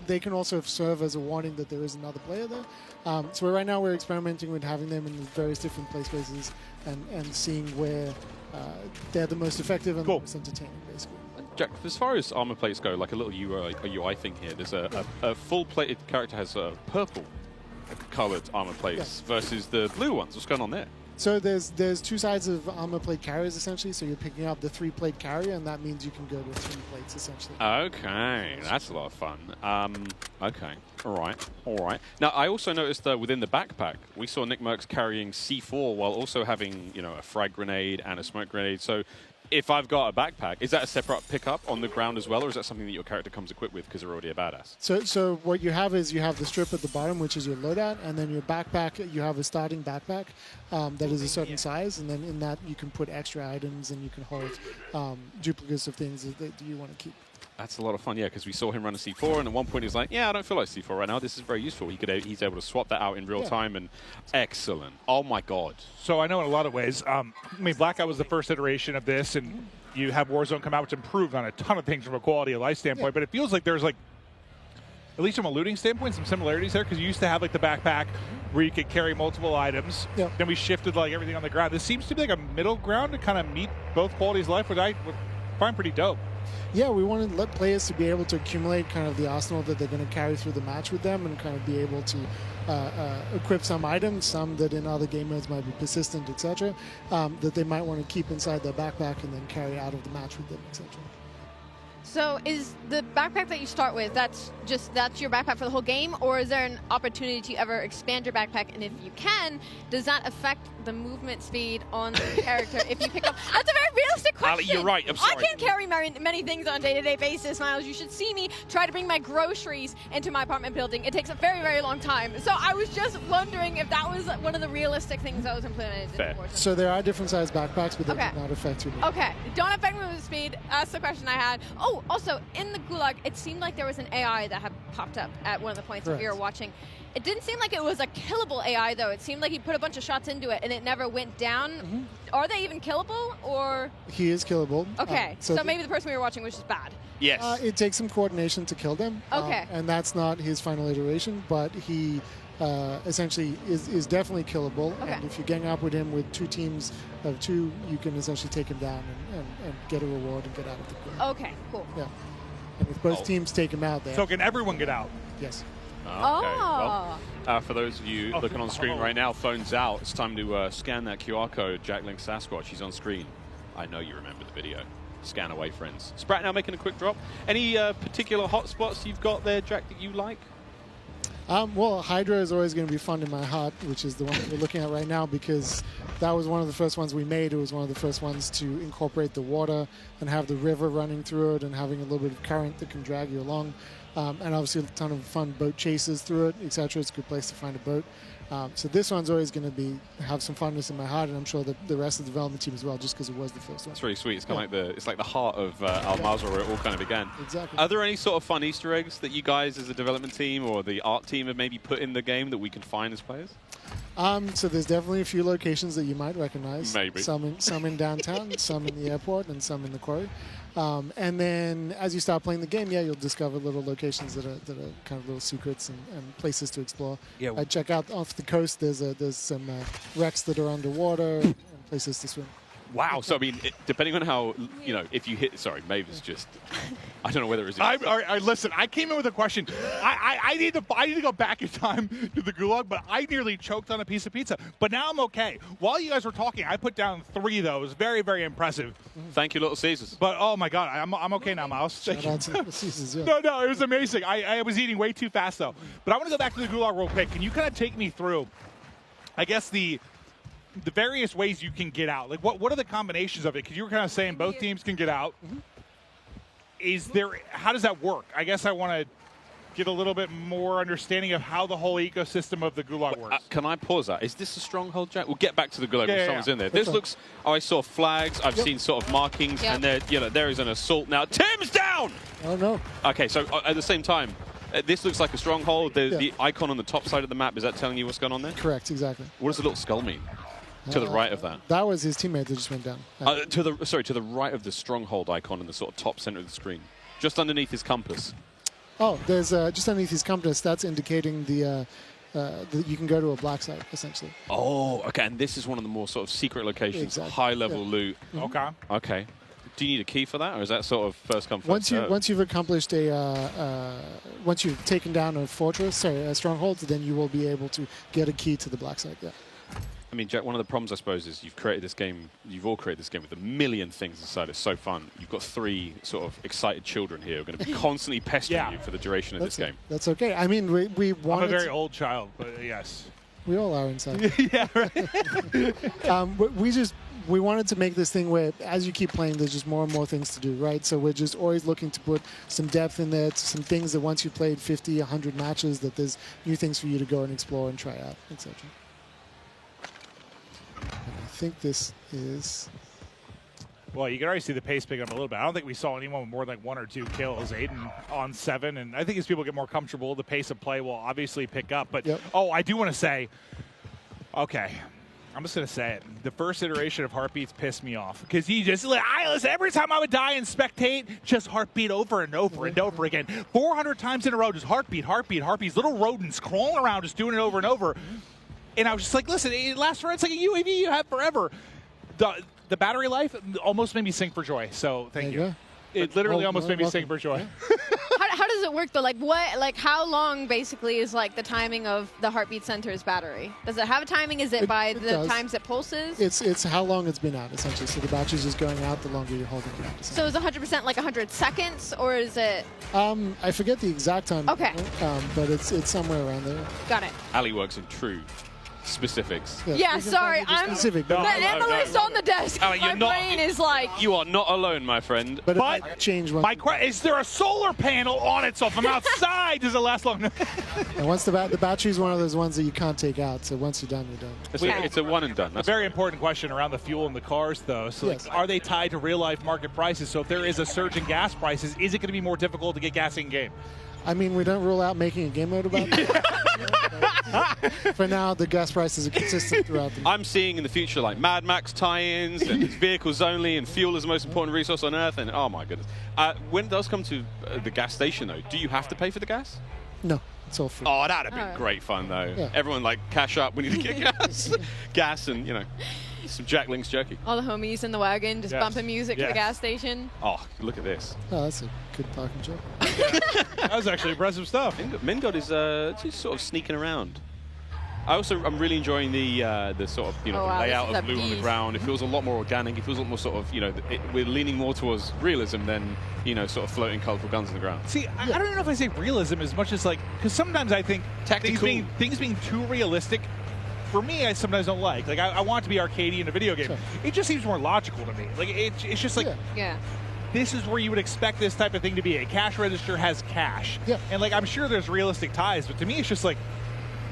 they can also serve as a warning that there is another player there. So right now we're experimenting with having them in various different play spaces and seeing where they're the most effective and the most entertaining, basically. Jack, as far as armor plates go, like a little UI thing here, there's a full-plated character has a purple-colored armor plates versus the blue ones. What's going on there? So there's 2 sides of armor plate carriers, essentially. So you're picking up the 3-plate carrier, and that means you can go to 3 plates, essentially. Okay, that's a lot of fun. Okay, all right. Now, I also noticed that within the backpack, we saw Nick Merckx carrying C4 while also having, a frag grenade and a smoke grenade. So if I've got a backpack, is that a separate pickup on the ground as well, or is that something that your character comes equipped with because they're already a badass? So what you have is you have the strip at the bottom, which is your loadout, and then your backpack, you have a starting backpack that is a certain size, and then in that you can put extra items and you can hold duplicates of things that you want to keep. That's a lot of fun, yeah, because we saw him run a C4, and at one point he was like, I don't feel like C4 right now. This is very useful. He's able to swap that out in real time, and excellent. Oh, my God. So I know in a lot of ways, Blackout was the first iteration of this, and you have Warzone come out, which improved on a ton of things from a quality of life standpoint, but it feels like there's, like, at least from a looting standpoint, some similarities there, because you used to have, like, the backpack where you could carry multiple items. Yeah. Then we shifted, like, everything on the ground. This seems to be, like, a middle ground to kind of meet both qualities of life, which I would find pretty dope. Yeah, we want to let players to be able to accumulate kind of the arsenal that they're going to carry through the match with them, and kind of be able to equip some items, some that in other game modes might be persistent, etc., that they might want to keep inside their backpack and then carry out of the match with them, etc. So is the backpack that you start with, that's your backpack for the whole game, or is there an opportunity to ever expand your backpack? And if you can, does that affect the movement speed on the character if you pick up? That's a very realistic question. You're right. I'm sorry. I can't carry many things on a day-to-day basis, Miles. You should see me try to bring my groceries into my apartment building. It takes a very, very long time. So I was just wondering if that was one of the realistic things that was implemented. Fair. So there are different sized backpacks, but they do not affect your movement. Okay, don't affect movement speed. That's the question I had. Oh, also, in the Gulag, it seemed like there was an AI that had popped up at one of the points that we were watching. It didn't seem like it was a killable AI, though. It seemed like he put a bunch of shots into it, and it never went down. Are they even killable, or...? He is killable. Okay, so maybe the person we were watching was just bad. Yes. It takes some coordination to kill them. Okay. And that's not his final iteration, but he essentially is definitely killable. Okay. And if you gang up with him with 2 teams of 2, you can essentially take him down and get a reward and get out of the group. Okay, cool. Yeah. And if both teams take him out there. So can everyone get out? Yes. Okay. Well, for those of you looking on screen right now, phones out. It's time to scan that QR code. Jack Link Sasquatch, he's on screen. I know you remember the video. Scan away, friends. Sprat now making a quick drop. Any particular hotspots you've got there, Jack, that you like? Well, Hydra is always going to be fun in my heart, which is the one that we're looking at right now, because that was one of the first ones we made. It was one of the first ones to incorporate the water and have the river running through it and having a little bit of current that can drag you along. And obviously a ton of fun boat chases through it, etc. It's a good place to find a boat. So this one's always going to have some funness in my heart, and I'm sure that the rest of the development team as well, just because it was the first one. It's really sweet. It's kind of like the heart of Al Mazrah, where it all kind of began. Exactly. Are there any sort of fun Easter eggs that you guys, as a development team or the art team, have maybe put in the game that we can find as players? So there's definitely a few locations that you might recognize. Maybe. Some in downtown, some in the airport, and some in the quarry. And then as you start playing the game, you'll discover little locations that are kind of little secrets and places to explore. Yeah. Check out off the coast. There's some wrecks that are underwater and places to swim. Wow. So, I mean, depending on how, if you hit... Sorry, Maeve is just... I don't know whether it's... Listen, I came in with a question. I need to go back in time to the Gulag, but I nearly choked on a piece of pizza. But now I'm okay. While you guys were talking, I put down 3 of those. Very, very impressive. Thank you, Little Caesars. But, oh, my God, I'm okay now, Miles. Shout out to Little Caesars, yeah. No, it was amazing. I was eating way too fast, though. But I want to go back to the Gulag real quick. Can you kind of take me through, I guess, the various ways you can get out? Like, what are the combinations of it? Because you were kind of saying both teams can get out. How does that work? I guess I want to get a little bit more understanding of how the whole ecosystem of the Gulag works. Can I pause that? Is this a stronghold, Jack? We'll get back to the Gulag when someone's in there. That's This looks... I saw flags. I've seen sort of markings. And there is an assault now. Tim's down! Oh, no. Okay, so at the same time, this looks like a stronghold. The icon on the top side of the map, is that telling you what's going on there? Correct, exactly. What does the little skull mean? To the right of that. That was his teammate that just went down. To the right of the stronghold icon in the sort of top center of the screen, just underneath his compass. Oh, there's just underneath his compass. That's indicating that you can go to a black site, essentially. Oh, okay. And this is one of the more sort of secret locations, Exactly. high-level loot. Okay. Okay. Do you need a key for that, or is that sort of first come first serve? Once you've accomplished once you've taken down a stronghold, then you will be able to get a key to the black site. Yeah. I mean, Jack, one of the problems, I suppose, is you've all created this game with a million things inside. It's so fun. You've got 3 sort of excited children here who are going to be constantly pestering you for the duration of this game. That's okay. I mean, we wanted... I'm a very old child, but yes. We all are inside. Yeah, right. We wanted to make this thing where, as you keep playing, there's just more and more things to do, right? So we're just always looking to put some depth in there, some things that once you've played 50, 100 matches, that there's new things for you to go and explore and try out, etc. I think this is... Well, you can already see the pace pick up a little bit. I don't think we saw anyone with more than 1 or 2 kills. Aiden on 7, and I think as people get more comfortable, the pace of play will obviously pick up. But, I do want to say, okay, I'm just going to say it. The first iteration of Heartbeats pissed me off because listen, every time I would die and spectate, just Heartbeat over and over and over again. 400 times in a row, just Heartbeat, Heartbeat, Heartbeats, little rodents crawling around just doing it over and over. And I was just like, listen, it lasts for, it's like a UAV you have forever. The battery life almost made me sing for joy, so thank you. It literally almost made me sing for joy. How does it work though? Like how long basically is like the timing of the heartbeat center's battery? Does it have a timing? Is it by the times it pulses? It's how long it's been out essentially. So the battery's just going out the longer you're holding it out. So is 100% like 100 seconds, or is it? I forget the exact time. Okay. But it's somewhere around there. Got it. Ali works in true specifics. Yeah, sorry, I'm specific. the analyst on the desk. Ali, My brain is like. You are not alone, my friend. But it might change. Is there a solar panel on it? So if I'm outside, does it last long? And once the battery is one of those ones that you can't take out. So once you're done, you're done. It's a one and done. That's a very important question around the fuel in the cars, though. So Yes. are they tied to real life market prices? So if there is a surge in gas prices, is it going to be more difficult to get gas in game? I mean, we don't rule out making a game mode about that. For now, the gas prices are consistent throughout the I'm seeing in the future like Mad Max tie-ins and vehicles only and fuel is the most important resource on Earth. And oh my goodness. When it does come to the gas station, though, do you have to pay for the gas? No, it's all free. Oh, that'd have been great fun, though. Yeah. Everyone, like, cash up. We need to get gas. Gas and, you know, some Jack Link's jerky. All the homies in the wagon just bumping music to the gas station. Oh, look at this. Oh, that's a good parking job. That was actually impressive stuff. Mingod is just sort of sneaking around. I'm really enjoying the sort of, you know, wow, layout this is of a blue on the beast. ground. It feels a lot more organic. It feels a lot more sort of, you know, we're leaning more towards realism than, you know, sort of floating colorful guns on the ground. See, I don't know if I say realism as much as like, because sometimes I think things being too realistic, for me, I sometimes don't like. Like, I want it to be arcadey in a video game. Sure. It just seems more logical to me. Like, it's just like, yeah. This is where you would expect this type of thing to be. A cash register has cash. Yeah. And, like, I'm sure there's realistic ties, but to me, it's just, like,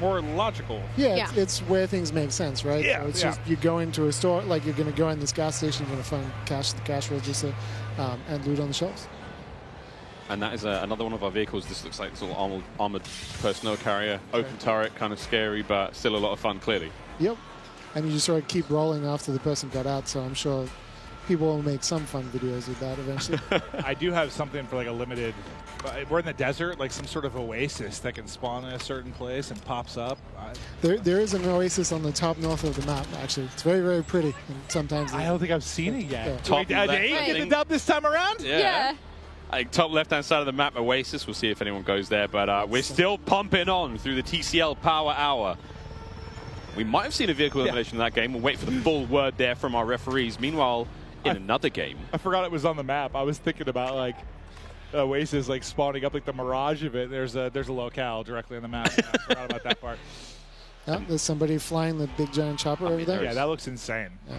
more logical. Yeah, it's where things make sense, right? Yeah, So it's just you go into a store, like you're going to go in this gas station, you're going to find cash at the cash register and loot on the shelves. And that is another one of our vehicles. This looks like this little armored personnel carrier, open turret, kind of scary, but still a lot of fun, clearly. Yep. And you just sort of keep rolling after the person got out, so I'm sure people will make some fun videos with that eventually. I do have something for like a limited. We're in the desert, like some sort of oasis that can spawn in a certain place and pops up. There is an oasis on the top north of the map, actually. It's very, very pretty. And sometimes I don't think I've seen it yet. Yeah. Top Wait, did Abe get the dub this time around? Yeah. Like top left-hand side of the map, Oasis. We'll see if anyone goes there, but we're still pumping on through the TCL Power Hour. We might have seen a vehicle elimination in that game. We'll wait for the full word there from our referees. Meanwhile, in another game, I forgot it was on the map. I was thinking about like Oasis like spawning up like the mirage of it. There's a locale directly on the map. I forgot about that part. Yeah, there's somebody flying the big giant chopper over there. Yeah, that looks insane. Yeah.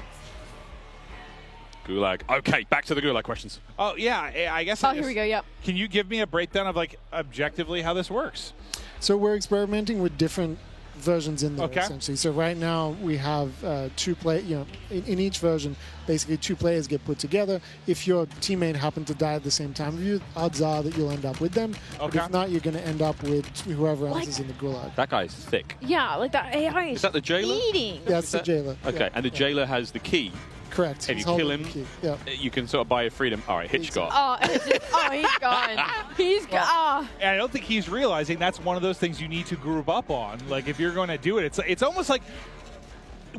Gulag. Okay, back to the Gulag questions. Oh, yeah, I guess. Here we go, yep. Can you give me a breakdown of, like, objectively how this works? So we're experimenting with different versions in there, Okay. essentially. So right now we have in each version, basically 2 players get put together. If your teammate happened to die at the same time as you, odds are that you'll end up with them. Okay. But if not, you're going to end up with whoever else is in the Gulag. That guy's thick. Yeah, like that AI Is that the jailer? eating. Yeah, it's the jailer. Okay, Yeah. and the jailer has the key. Correct. If you He's kill holding him, the key. Yeah. you can sort of buy your freedom. All right, Hitchcock. He's gone. He's gone. And I don't think he's realizing that's one of those things you need to group up on. Like, if you're going to do it, it's almost like,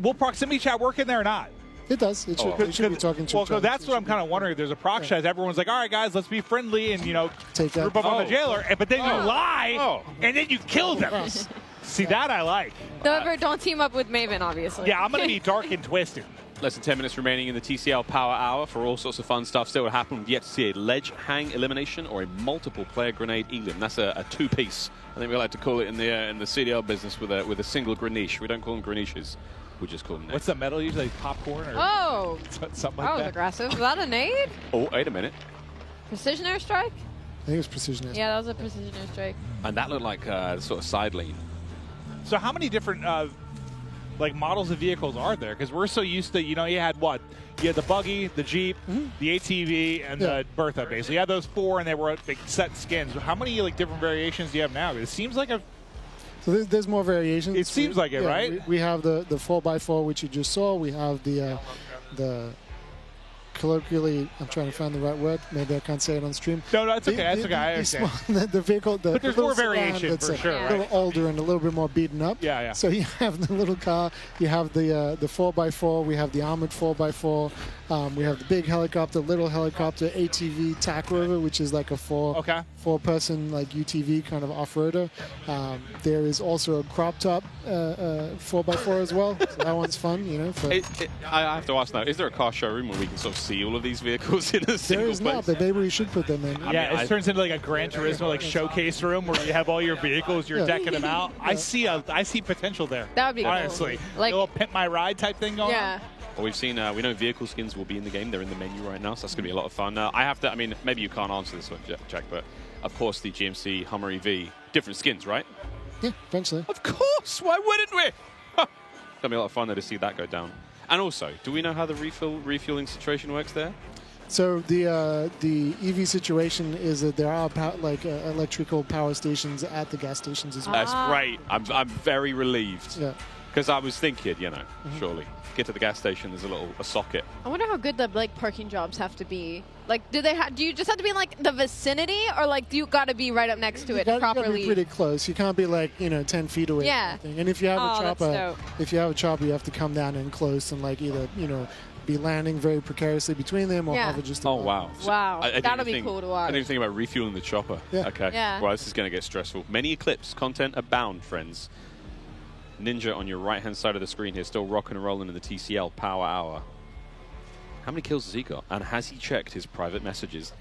will proximity chat work in there or not? It does. It should, they should be talking to each other. That's what I'm kind of wondering. If there's a proc chat, everyone's like, all right, guys, let's be friendly and, take that. group up on the jailer. But then you lie, and then you kill them. See, that I like. However, don't team up with Maven, obviously. Yeah, I'm going to be dark and twisted. Less than 10 minutes remaining in the TCL Power Hour for all sorts of fun stuff. Still to happen. We've yet to see a ledge hang elimination or a multiple player grenade elim. That's a 2-piece. I think we like to call it in the CDL business with a single greniche. We don't call them greniches. We just call them. What's the metal usually? Popcorn or something like that was that? aggressive. Was that a nade? Oh, wait a minute. Precision airstrike? I think it was precision airstrike. Yeah, that was a precision airstrike. And that looked like sort of side lane. So how many different like models of vehicles are there? Because we're so used to, you had what? You had the buggy, the Jeep, the ATV, and the Bertha, basically. You had those 4, and they were big set skins. How many like different variations do you have now? It seems like So there's more variations. It seems like it, right? We have the 4x4, which you just saw. We have the colloquially, I'm trying to find the right word. Maybe I can't say it on stream. No, that's okay. That's okay. I understand. The vehicle, but there's more variation for sure, a little older and a little bit more beaten up. Yeah, yeah. So you have the little car, you have the 4x4, we have the armored 4x4, we have the big helicopter, little helicopter, ATV tack rover, which is like a four-person like UTV kind of off-roader. There is also a crop top 4x4 as well. So that one's fun, you know. I have to ask now: is there a car showroom where we can sort of see all of these vehicles in a single There is place? not, but maybe we should put them in. Yeah, it turns into like a Gran Turismo like showcase room where you have all your vehicles, you're decking them out. I see potential there. That would be honestly cool. Like a little pimp my ride type thing going on. Well, we've seen, we know vehicle skins will be in the game. They're in the menu right now, so that's going to be a lot of fun. I have to, I mean, maybe you can't answer this one, Jack, but of course the GMC Hummer EV, different skins, right? Yeah, eventually. Of course, why wouldn't we? Huh. It's going to be a lot of fun though to see that go down. And also, do we know how the refueling situation works there? So the EV situation is that there are electrical power stations at the gas stations as well. That's great. I'm very relieved. Yeah. Because I was thinking, you know, surely get to the gas station. There's a socket. I wonder how good the parking jobs have to be. Like, do you just have to be in like the vicinity, or like do you got to be right up next to it properly? You got to be pretty close. You can't be like 10 feet away. Yeah. And if you have a chopper, you have to come down in close and like either be landing very precariously between them or hover just above. Oh wow! Wow, that'll be cool to watch. I didn't even think about refueling the chopper. Yeah. Okay. Yeah. Well, this is going to get stressful. Many Eclipse content abound, friends. Ninja on your right-hand side of the screen here, still rocking and rolling in the TCL Power Hour. How many kills has he got? And has he checked his private messages?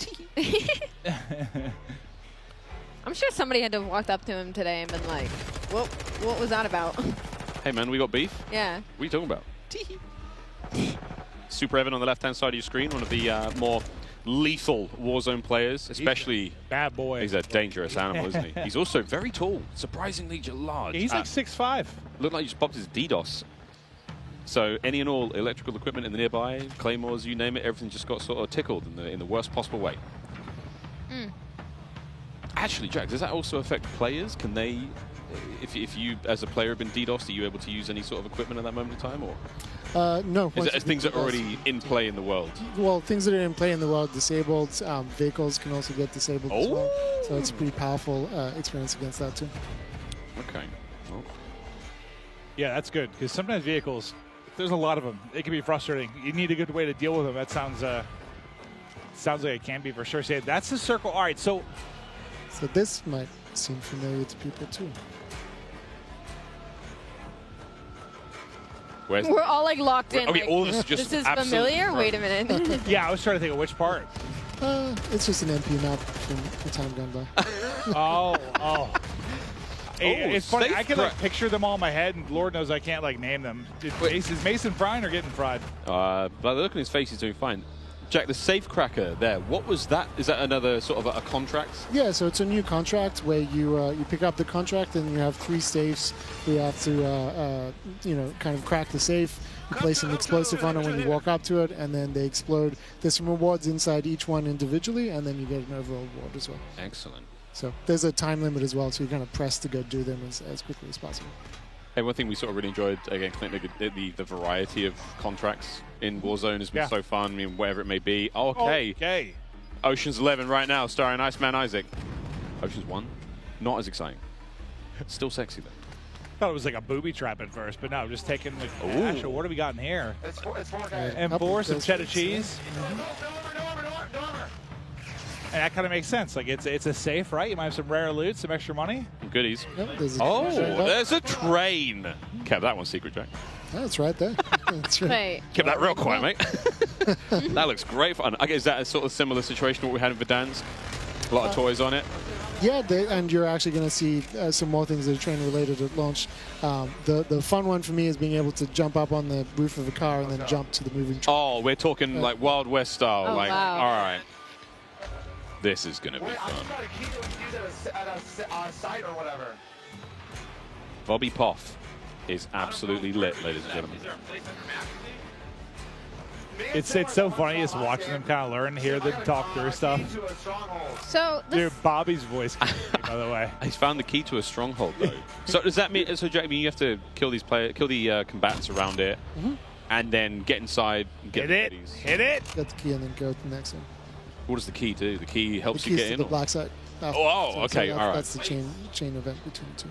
I'm sure somebody had to have walked up to him today and been like, what was that about? Hey man, we got beef? Yeah. What are you talking about? Super Evan on the left-hand side of your screen, one of the more lethal Warzone players, especially... Bad boy. He's a dangerous animal, isn't he? He's also very tall, surprisingly large. Yeah, he's like 6'5". Looked like he just popped his DDoS. So any and all electrical equipment in the nearby, claymores, you name it, everything just got sort of tickled in the worst possible way. Actually, Jack, does that also affect players? Can they, if you as a player have been DDoSed, are you able to use any sort of equipment at that moment in time, or? No. Is it things that are already in play in the world? Well, things that are in play in the world, disabled vehicles can also get disabled as well. So it's a pretty powerful experience against that too. Okay. Well. Yeah, that's good, because sometimes vehicles, there's a lot of them. It can be frustrating. You need a good way to deal with them. That sounds like it can be for sure. So that's the circle. All right, so this might seem familiar to people too. We're all like locked in. All of us just this is familiar? Wait a minute. Yeah, I was trying to think of which part. It's just an MP map from the time gone by. It's funny. I can like picture them all in my head, and Lord knows I can't like name them. Is Mason frying or getting fried? But the look on his face, he's doing fine. Jack, the safe cracker there, what was that? Is that another sort of a contract? Yeah, so it's a new contract where you pick up the contract and you have 3 safes. You have to kind of crack the safe. You place an explosive on it when you walk up to it, and then they explode. There's some rewards inside each one individually, and then you get an overall reward as well. Excellent. So there's a time limit as well, so you're kind of pressed to go do them as quickly as possible. Hey, one thing we sort of really enjoyed, again, the variety of contracts in Warzone has been so fun. I mean, whatever it may be. Oh, okay. Ocean's 11 right now, starring Iceman Isaac. Ocean's 1, not as exciting. Still sexy, though. Thought it was like a booby trap at first, but no, just taking the actual, what do we got in here? And some cheddar cheese. And that kind of makes sense. Like, it's a safe, right? You might have some rare loot, some extra money. Goodies. Yep, there's a train. Kept that one secret, Jack. That's right there. That's right. Kept that real quiet, mate. That looks great fun. I guess is that a sort of similar situation to what we had in Verdansk? A lot of toys on it. Yeah, and you're actually going to see some more things that are train related at launch. The fun one for me is being able to jump up on the roof of a car and then jump to the moving train. Oh, we're talking like Wild West style. Oh, like, wow. all right. This is going to be fun. Bobby Poff is absolutely lit, ladies and gentlemen. It's so funny just watching them kind of learn, hear them talk through stuff. So Dude, Bobby's voice, by the way. He's found the key to a stronghold, though. So does that mean? So Jack, you have to kill the combatants around it. and then get inside. And get Hit it. Hit it. Get the key and then go to the next one. What does the key do? The key helps you the get in? The black side. Okay, all right. That's the chain event between the two.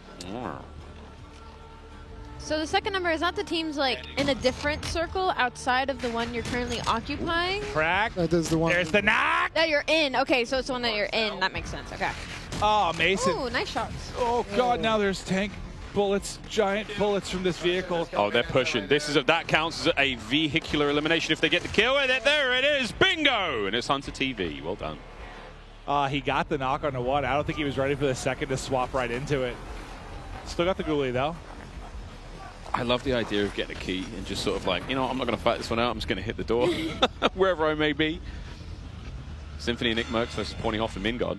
So the second number, is that the team's like in a different circle outside of the one you're currently occupying? Crack. There's the one. There's the knock. That you're in. Okay, so it's the one that you're in. That makes sense. Okay. Oh, Mason. Ooh, nice shots. Oh, God, now there's tank bullets, giant bullets from this vehicle. Oh, they're pushing. That counts as a vehicular elimination if they get the kill with it. There it is. Bingo. And it's Hunter TV. Well done. He got the knock on the one. I don't think he was ready for the second to swap right into it. Still got the ghoulie, though. I love the idea of getting a key and just sort of like, I'm not going to fight this one out. I'm just going to hit the door wherever I may be. Symphony and Nick Merckx versus Pornyhoff and Mingod.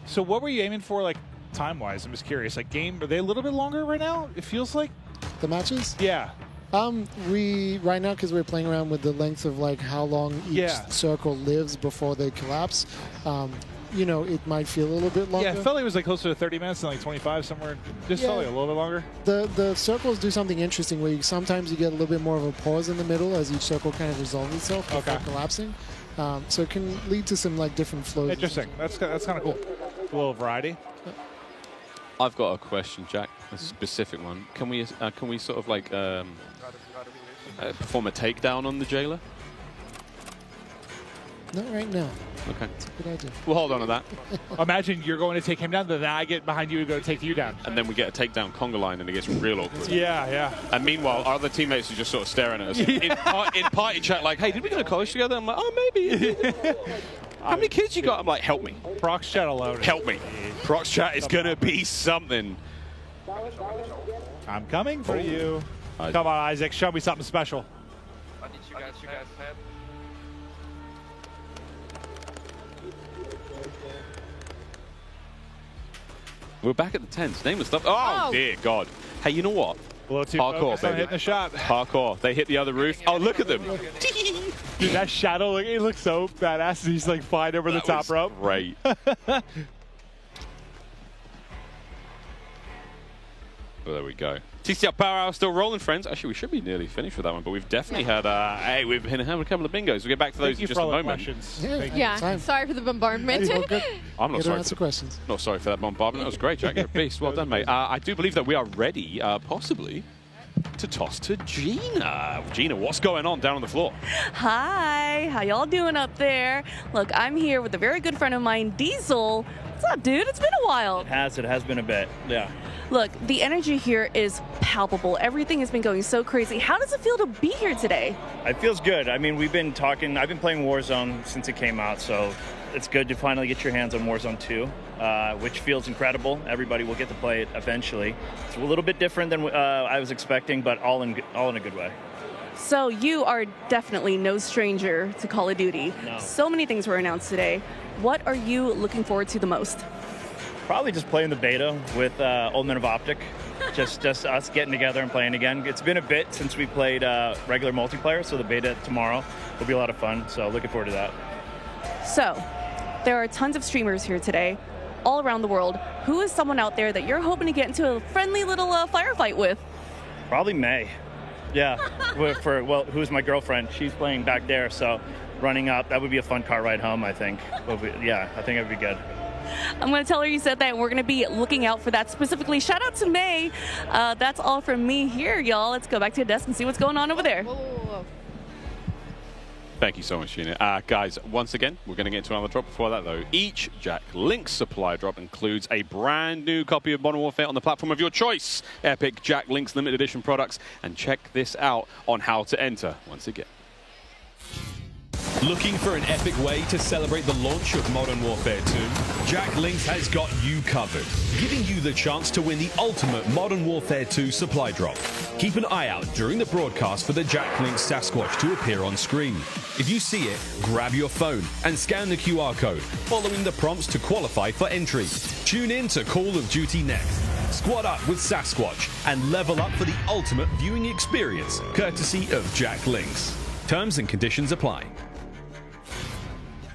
So what were you aiming for, like, time-wise? I'm just curious. Like, are they a little bit longer right now? It feels like the matches. Yeah. We right now, because we're playing around with the length of like how long each circle lives before they collapse. It might feel a little bit longer. Yeah, it felt like it was like closer to 30 minutes than like 25 somewhere. Just felt like a little bit longer. The circles do something interesting where sometimes you get a little bit more of a pause in the middle as each circle kind of resolves itself before collapsing. So it can lead to some like different flows. Interesting. That's kind of cool. A little variety. I've got a question, Jack. A specific one. Can we sort of like perform a takedown on the jailer? Not right now. Okay. That's a good idea. We'll hold on to that. Imagine you're going to take him down, then I get behind you and go to take you down. And then we get a takedown conga line and it gets real awkward. Yeah. And meanwhile, our other teammates are just sort of staring at us. In party chat, like, hey, did we go to college together? I'm like, oh, maybe. How many kids you got? I'm like, help me. Prox chat alone. Help me. Prox chat is going to be something. I'm coming for you. Come on, Isaac. Show me something special. I need you guys have. We're back at the tents. Name the stuff. Oh, dear God. Hey, you know what? A little too hardcore, baby. Hitting a shot. Hardcore. They hit the other roof. Oh, look at them. Dude, that shadow, it looks so badass. He's like flying over the top rope. Great. Well, there we go. TCL Power Hour still rolling, friends. Actually, we should be nearly finished with that one, but we've definitely had we've had a couple of bingos. We'll get back to those in just a moment. Yeah, sorry for the bombardment. I'm not sorry. Questions. Not sorry for that bombardment. That was great, Jack. You're a beast. Well done, mate. I do believe that we are ready, possibly, to toss to Gina. Gina, what's going on down on the floor? Hi, how y'all doing up there? Look, I'm here with a very good friend of mine, Diesel. What's up, dude? It's been a while. It has been a bit, yeah. Look, the energy here is palpable. Everything has been going so crazy. How does it feel to be here today? It feels good. I mean, we've been talking. I've been playing Warzone since it came out, so it's good to finally get your hands on Warzone 2, which feels incredible. Everybody will get to play it eventually. It's a little bit different than I was expecting, but all in a good way. So you are definitely no stranger to Call of Duty. No. So many things were announced today. What are you looking forward to the most? Probably just playing the beta with Old Men of Optic. just us getting together and playing again. It's been a bit since we played regular multiplayer, so the beta tomorrow will be a lot of fun. So looking forward to that. So there are tons of streamers here today, all around the world. Who is someone out there that you're hoping to get into a friendly little firefight with? Probably May. Yeah, who's my girlfriend? She's playing back there, so running up, that would be a fun car ride home, I think. Yeah, I think it would be good. I'm going to tell her you said that, and we're going to be looking out for that specifically. Shout out to May. That's all from me here, y'all. Let's go back to the desk and see what's going on over there. Whoa. Thank you so much, Gina. Guys, once again, we're going to get into another drop. Before that, though, each Jack Link's supply drop includes a brand new copy of Modern Warfare on the platform of your choice. Epic Jack Link's limited edition products. And check this out on how to enter once again. Looking for an epic way to celebrate the launch of Modern Warfare 2? Jack Links has got you covered, giving you the chance to win the ultimate Modern Warfare 2 supply drop. Keep an eye out during the broadcast for the Jack Links Sasquatch to appear on screen. If you see it, grab your phone and scan the QR code, following the prompts to qualify for entry. Tune in to Call of Duty next. Squad up with Sasquatch and level up for the ultimate viewing experience, courtesy of Jack Links. Terms and conditions apply.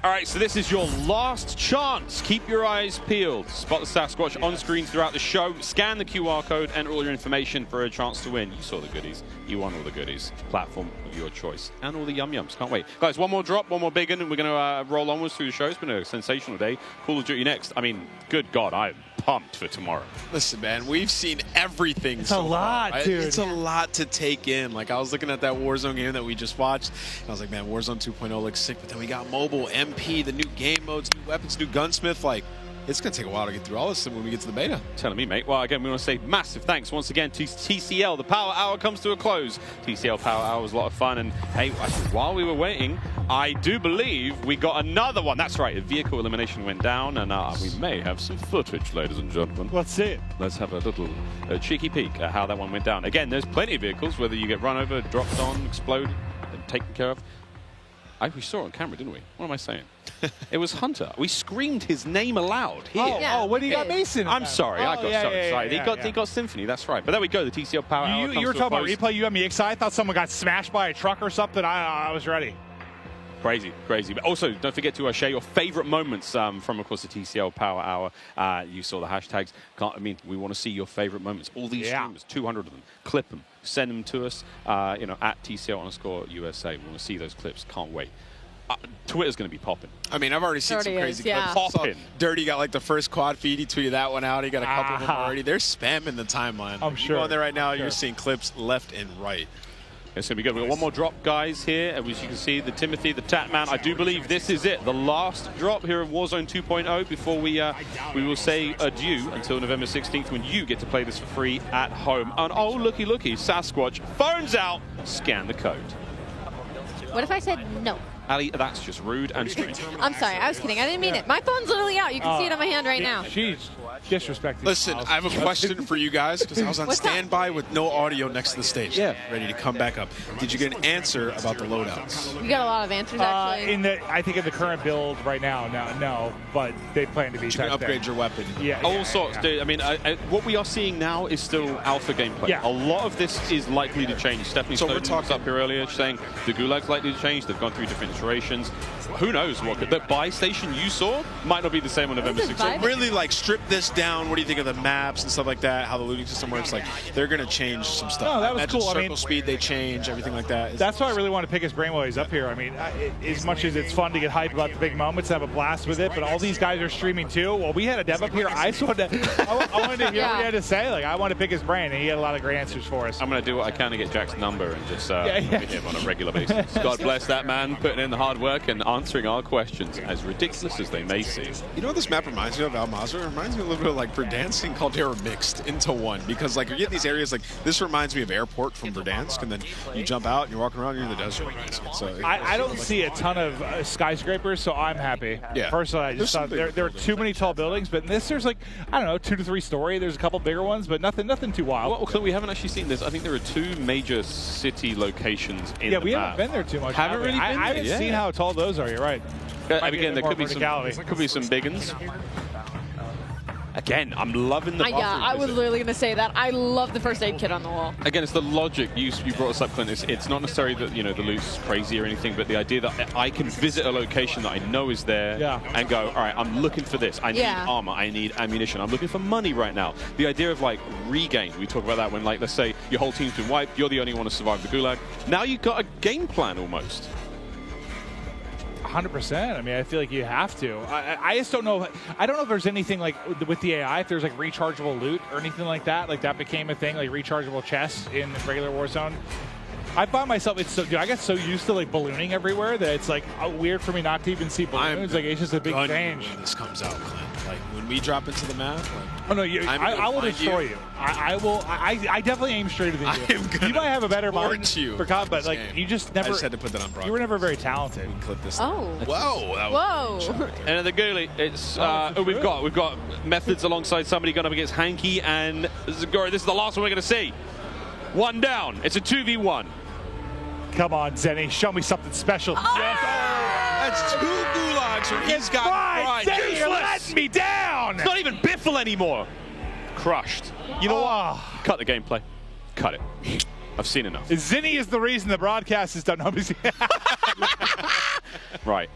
All right, so this is your last chance. Keep your eyes peeled. Spot the Sasquatch on screen throughout the show. Scan the QR code, enter all your information for a chance to win. You saw the goodies. You won all the goodies. Platform of your choice. And all the yum-yums. Can't wait. Guys, one more drop, one more big one, and we're going to roll onwards through the show. It's been a sensational day. Call of Duty next. I mean, good God, I'm pumped for tomorrow. Listen, man, we've seen everything. It's a lot, dude. It's a lot to take in. Like, I was looking at that Warzone game that we just watched, and I was like, man, Warzone 2.0 looks sick, but then we got mobile, MP, the new game modes, new weapons, new gunsmith. Like, it's going to take a while to get through all this when we get to the beta. Telling me, mate. Well, again, we want to say massive thanks once again to TCL. The Power Hour comes to a close. TCL Power Hour was a lot of fun. And, hey, actually, while we were waiting, I do believe we got another one. That's right. A vehicle elimination went down, and we may have some footage, ladies and gentlemen. Let's see it. Let's have a little cheeky peek at how that one went down. Again, there's plenty of vehicles, whether you get run over, dropped on, exploded, and taken care of. We saw it on camera, didn't we? What am I saying? It was Hunter. We screamed his name aloud here. Oh, when he got Mason. I'm sorry. I got so excited. He got Symphony. That's right. But there we go. The TCL Power Hour You were talking about replay. You had me excited. I thought someone got smashed by a truck or something. I was ready. Crazy, crazy. But also, don't forget to share your favorite moments from, of course, the TCL Power Hour. You saw the hashtags. We want to see your favorite moments. All these streamers, 200 of them. Clip them. Send them to us, at TCL_USA. We want to see those clips. Can't wait. Twitter's going to be popping. I mean, I've already seen some crazy clips. Popping. Dirty got like the first quad feed. He tweeted that one out. He got a couple of them already. They're spamming the timeline. I'm sure. You go on there right now, you're seeing clips left and right. It's going to be good. We've got one more drop, guys, here. As you can see, the Timothy, the Tatman. I do believe this is it. The last drop here in Warzone 2.0 before we will say adieu until November 16th when you get to play this for free at home. And oh, looky, Sasquatch. Phone's out. Scan the code. What if I said no? Ali, that's just rude and strange. I'm sorry. I was kidding. I didn't mean it. My phone's literally out. You can see it on my hand right now. She's disrespecting. Listen, I have a question for you guys because I was on standby with no audio next to the stage. Yeah. Ready to come back up. Did you get an answer about the loadouts? We got a lot of answers, actually. I think in the current build right now, no, but they plan to be. You can upgrade your weapon. Yeah. All sorts, dude. I mean, what we are seeing now is still alpha gameplay. Yeah. A lot of this is likely to change. Stephanie Snowden was up here earlier saying the Gulag's likely to change. They've gone through different iterations. Who knows what could. The buy station you saw might not be the same on November 16th. So really, like, strip this down. What do you think of the maps and stuff like that? How the looting system works? Like, they're going to change some stuff. No, that was cool. Circle speed, they change, everything like that. That's why I really want to pick his brain while he's up here. I mean, as much as it's fun to get hyped about the big moments and have a blast with it, but all these guys are streaming too. Well, we had a dev up here. I wanted to hear what he had to say. Like, I want to pick his brain, and he had a lot of great answers for us. I'm going to do what I can to get Jack's number and just hit him on a regular basis. God bless that man, putting in the hard work and answering our questions, as ridiculous as they may seem. You know what this map reminds me of, Al Mazrah? It reminds me a little bit of like Verdansk and Caldera mixed into one, because like you're getting these areas like this reminds me of Airport from Verdansk, and then you jump out and you're walking around, you're in the desert. So I don't see a ton of skyscrapers, so I'm happy. Yeah. Personally, I just thought there are too many tall buildings, but in this there's like, I don't know, 2 to 3 story. There's a couple bigger ones, but nothing too wild. Well, Clint, we haven't actually seen this. I think there are 2 major city locations in the we map. haven't been there too much. Haven't really been there? I haven't seen how tall those are. You're right. Again, there could be some big ones. Again, I'm loving the buffering. Yeah, I was literally going to say that. I love the first aid kit on the wall. Again, it's the logic. You brought us up, Clint. It's not necessarily that, the loot's crazy or anything, but the idea that I can visit a location that I know is there and go, all right, I'm looking for this. I need armor. I need ammunition. I'm looking for money right now. The idea of, like, regain. We talk about that when, like, let's say your whole team's been wiped. You're the only one to survive the Gulag. Now you've got a game plan almost. 100%. I mean, I feel like you have to. I just don't know. I don't know if there's anything like with the AI, if there's like rechargeable loot or anything like that. Like that became a thing, like rechargeable chests in regular Warzone. I find myself, I get so used to like ballooning everywhere that it's like weird for me not to even see balloons. Like it's just a big change. When this comes out, Clint. Like when we drop into the map. Like, oh no, I will destroy you. I will. I definitely aim straighter than you. You might have a better mind for combat, but like you just never. I just had to put that on broadcast. You were never very talented. Clip this. Oh. Whoa. And at the Ghoulie, it's we've got methods alongside somebody going up against Hanky and Zagori. This is the last one we're going to see. One down. It's a 2v1. Come on, Zenny, show me something special. Oh! That's 2 Gulags where he's got pride. Zenny, you're letting me down. It's not even Biffle anymore. Crushed. You know what? Cut the gameplay. Cut it. I've seen enough. Zenny is the reason the broadcast is done. Right,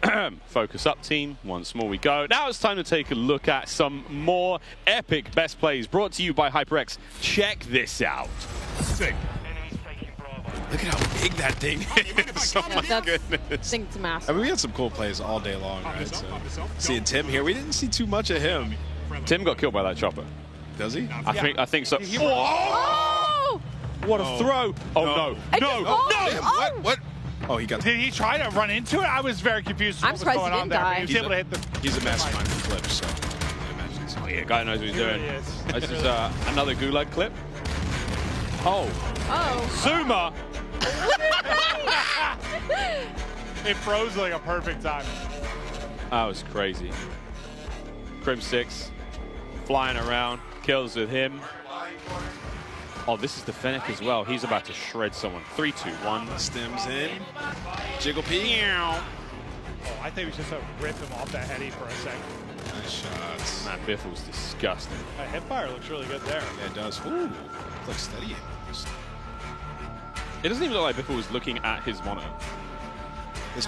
focus up team, once more we go. Now it's time to take a look at some more epic best plays brought to you by HyperX. Check this out. Sick. Look at how big that thing is. Oh my goodness. It's massive. I mean, we had some cool plays all day long, right? So, seeing Tim here, we didn't see too much of him. Tim got killed by that chopper. Does he? I think so. Oh! What a throw! Oh no! No! No! What? Oh, he got. Did he try to run into it? I was very confused. I'm what was surprised going he on didn't there. die. He was able to hit the. He's a mastermind for clips, so I imagine so. Oh yeah, guy knows what he's doing. Really is. This is another Gulag clip. Oh. Oh. Zuma! It froze like a perfect time. That was crazy. Crim 6 flying around, kills with him. Oh, this is the Fennec as well. He's about to shred someone. 3, 2, 1. Stems in. Jiggle P. Oh, I think we just rip him off that heady for a second. Nice shots. That Biffle's disgusting. That hipfire looks really good there. Yeah, it does. Ooh, looks steady. It doesn't even look like Biffle was looking at his monitor. This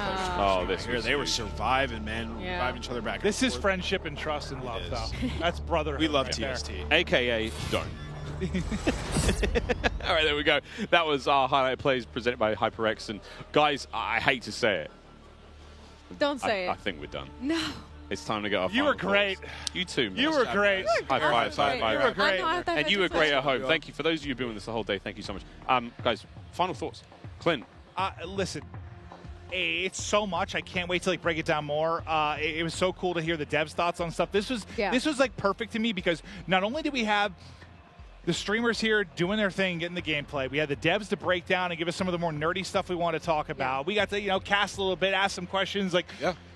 this here, they were surviving, man. Yeah. Reviving each other back. This is friendship and trust and love, though. That's brotherhood. We love right TST. There. AKA don't. All right, there we go. That was our highlight plays presented by HyperX. And guys, I hate to say it. Don't say I it. think we're done. No. It's time to go. You were great. You too, man. You were great. High five, high five. You were great. And you were great at home. Thank you. For those of you who've been with us the whole day, thank you so much. Guys, final thoughts. Clint. Listen, it's so much. I can't wait to break it down more. It was so cool to hear the devs' thoughts on stuff. This was like perfect to me because not only did we have the streamers here doing their thing, getting the gameplay, we had the devs to break down and give us some of the more nerdy stuff we want to talk about. We got to cast a little bit, ask some questions.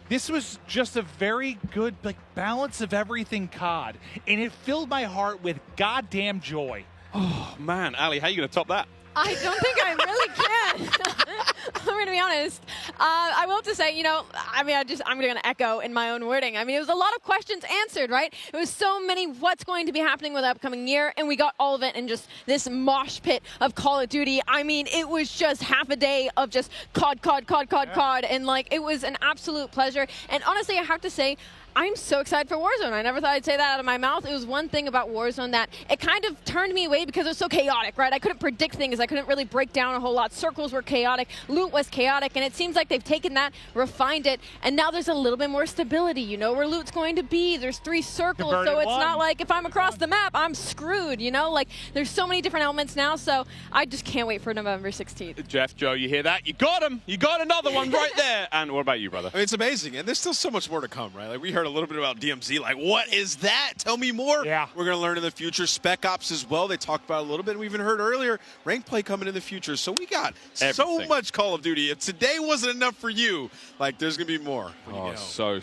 This was just a very good balance of everything COD, and it filled my heart with goddamn joy. Oh man, Ali, how are you gonna top that? I don't think I really can. I'm going to be honest. I will have to say, I'm going to echo in my own wording. I mean, it was a lot of questions answered, right? It was so many what's going to be happening with the upcoming year, and we got all of it in just this mosh pit of Call of Duty. I mean, it was just half a day of just COD, and it was an absolute pleasure. And honestly, I have to say, I'm so excited for Warzone. I never thought I'd say that out of my mouth. It was one thing about Warzone that it kind of turned me away because it was so chaotic, right? I couldn't predict things. I couldn't really break down a whole lot. Circles were chaotic. Loot was chaotic. And it seems like they've taken that, refined it, and now there's a little bit more stability. You know where loot's going to be. There's 3 circles, so it's not like if I'm across the map, I'm screwed, There's so many different elements now, so I just can't wait for November 16th. Jeff, Joe, you hear that? You got him. You got another one right there. And what about you, brother? I mean, it's amazing. And there's still so much more to come, right? We heard a little bit about DMZ. What is that? Tell me more. Yeah. We're going to learn in the future. Spec Ops as well. They talked about it a little bit. And we even heard earlier, rank play coming in the future. So we got so much Call of Duty. If today wasn't enough for you, there's going to be more. So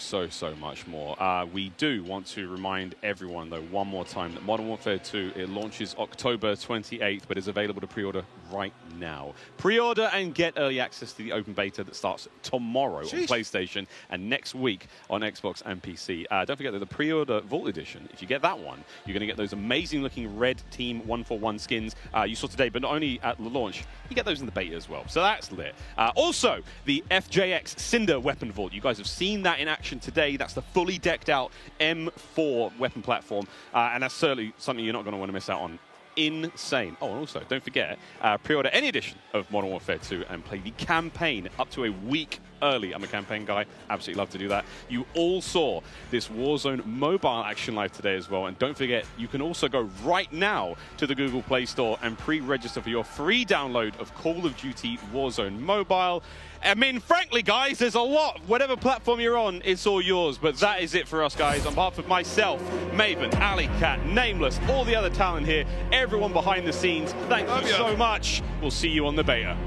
much more. We do want to remind everyone, though, one more time that Modern Warfare 2, it launches October 28th, but is available to pre-order right now. Pre-order and get early access to the open beta that starts tomorrow on PlayStation and next week on Xbox and PC. Don't forget that the pre-order Vault Edition, if you get that one, you're going to get those amazing-looking red Team 141 skins you saw today, but not only at the launch, you get those in the beta as well. So that's lit. Also, the FJX Cinder weapon vault. You guys have seen that in action today. That's the fully decked out M4 weapon platform, and that's certainly something you're not going to want to miss out on. Insane. Oh, and also, don't forget, pre-order any edition of Modern Warfare 2 and play the campaign up to a week early. I'm a campaign guy. Absolutely love to do that. You all saw this Warzone mobile action live today as well. And don't forget, you can also go right now to the Google Play Store and pre-register for your free download of Call of Duty Warzone Mobile. I mean, frankly, guys, there's a lot. Whatever platform you're on, it's all yours. But that is it for us, guys. On behalf of myself, Maven, Alley Cat, Nameless, all the other talent here, everyone behind the scenes, thank you so much. We'll see you on the beta.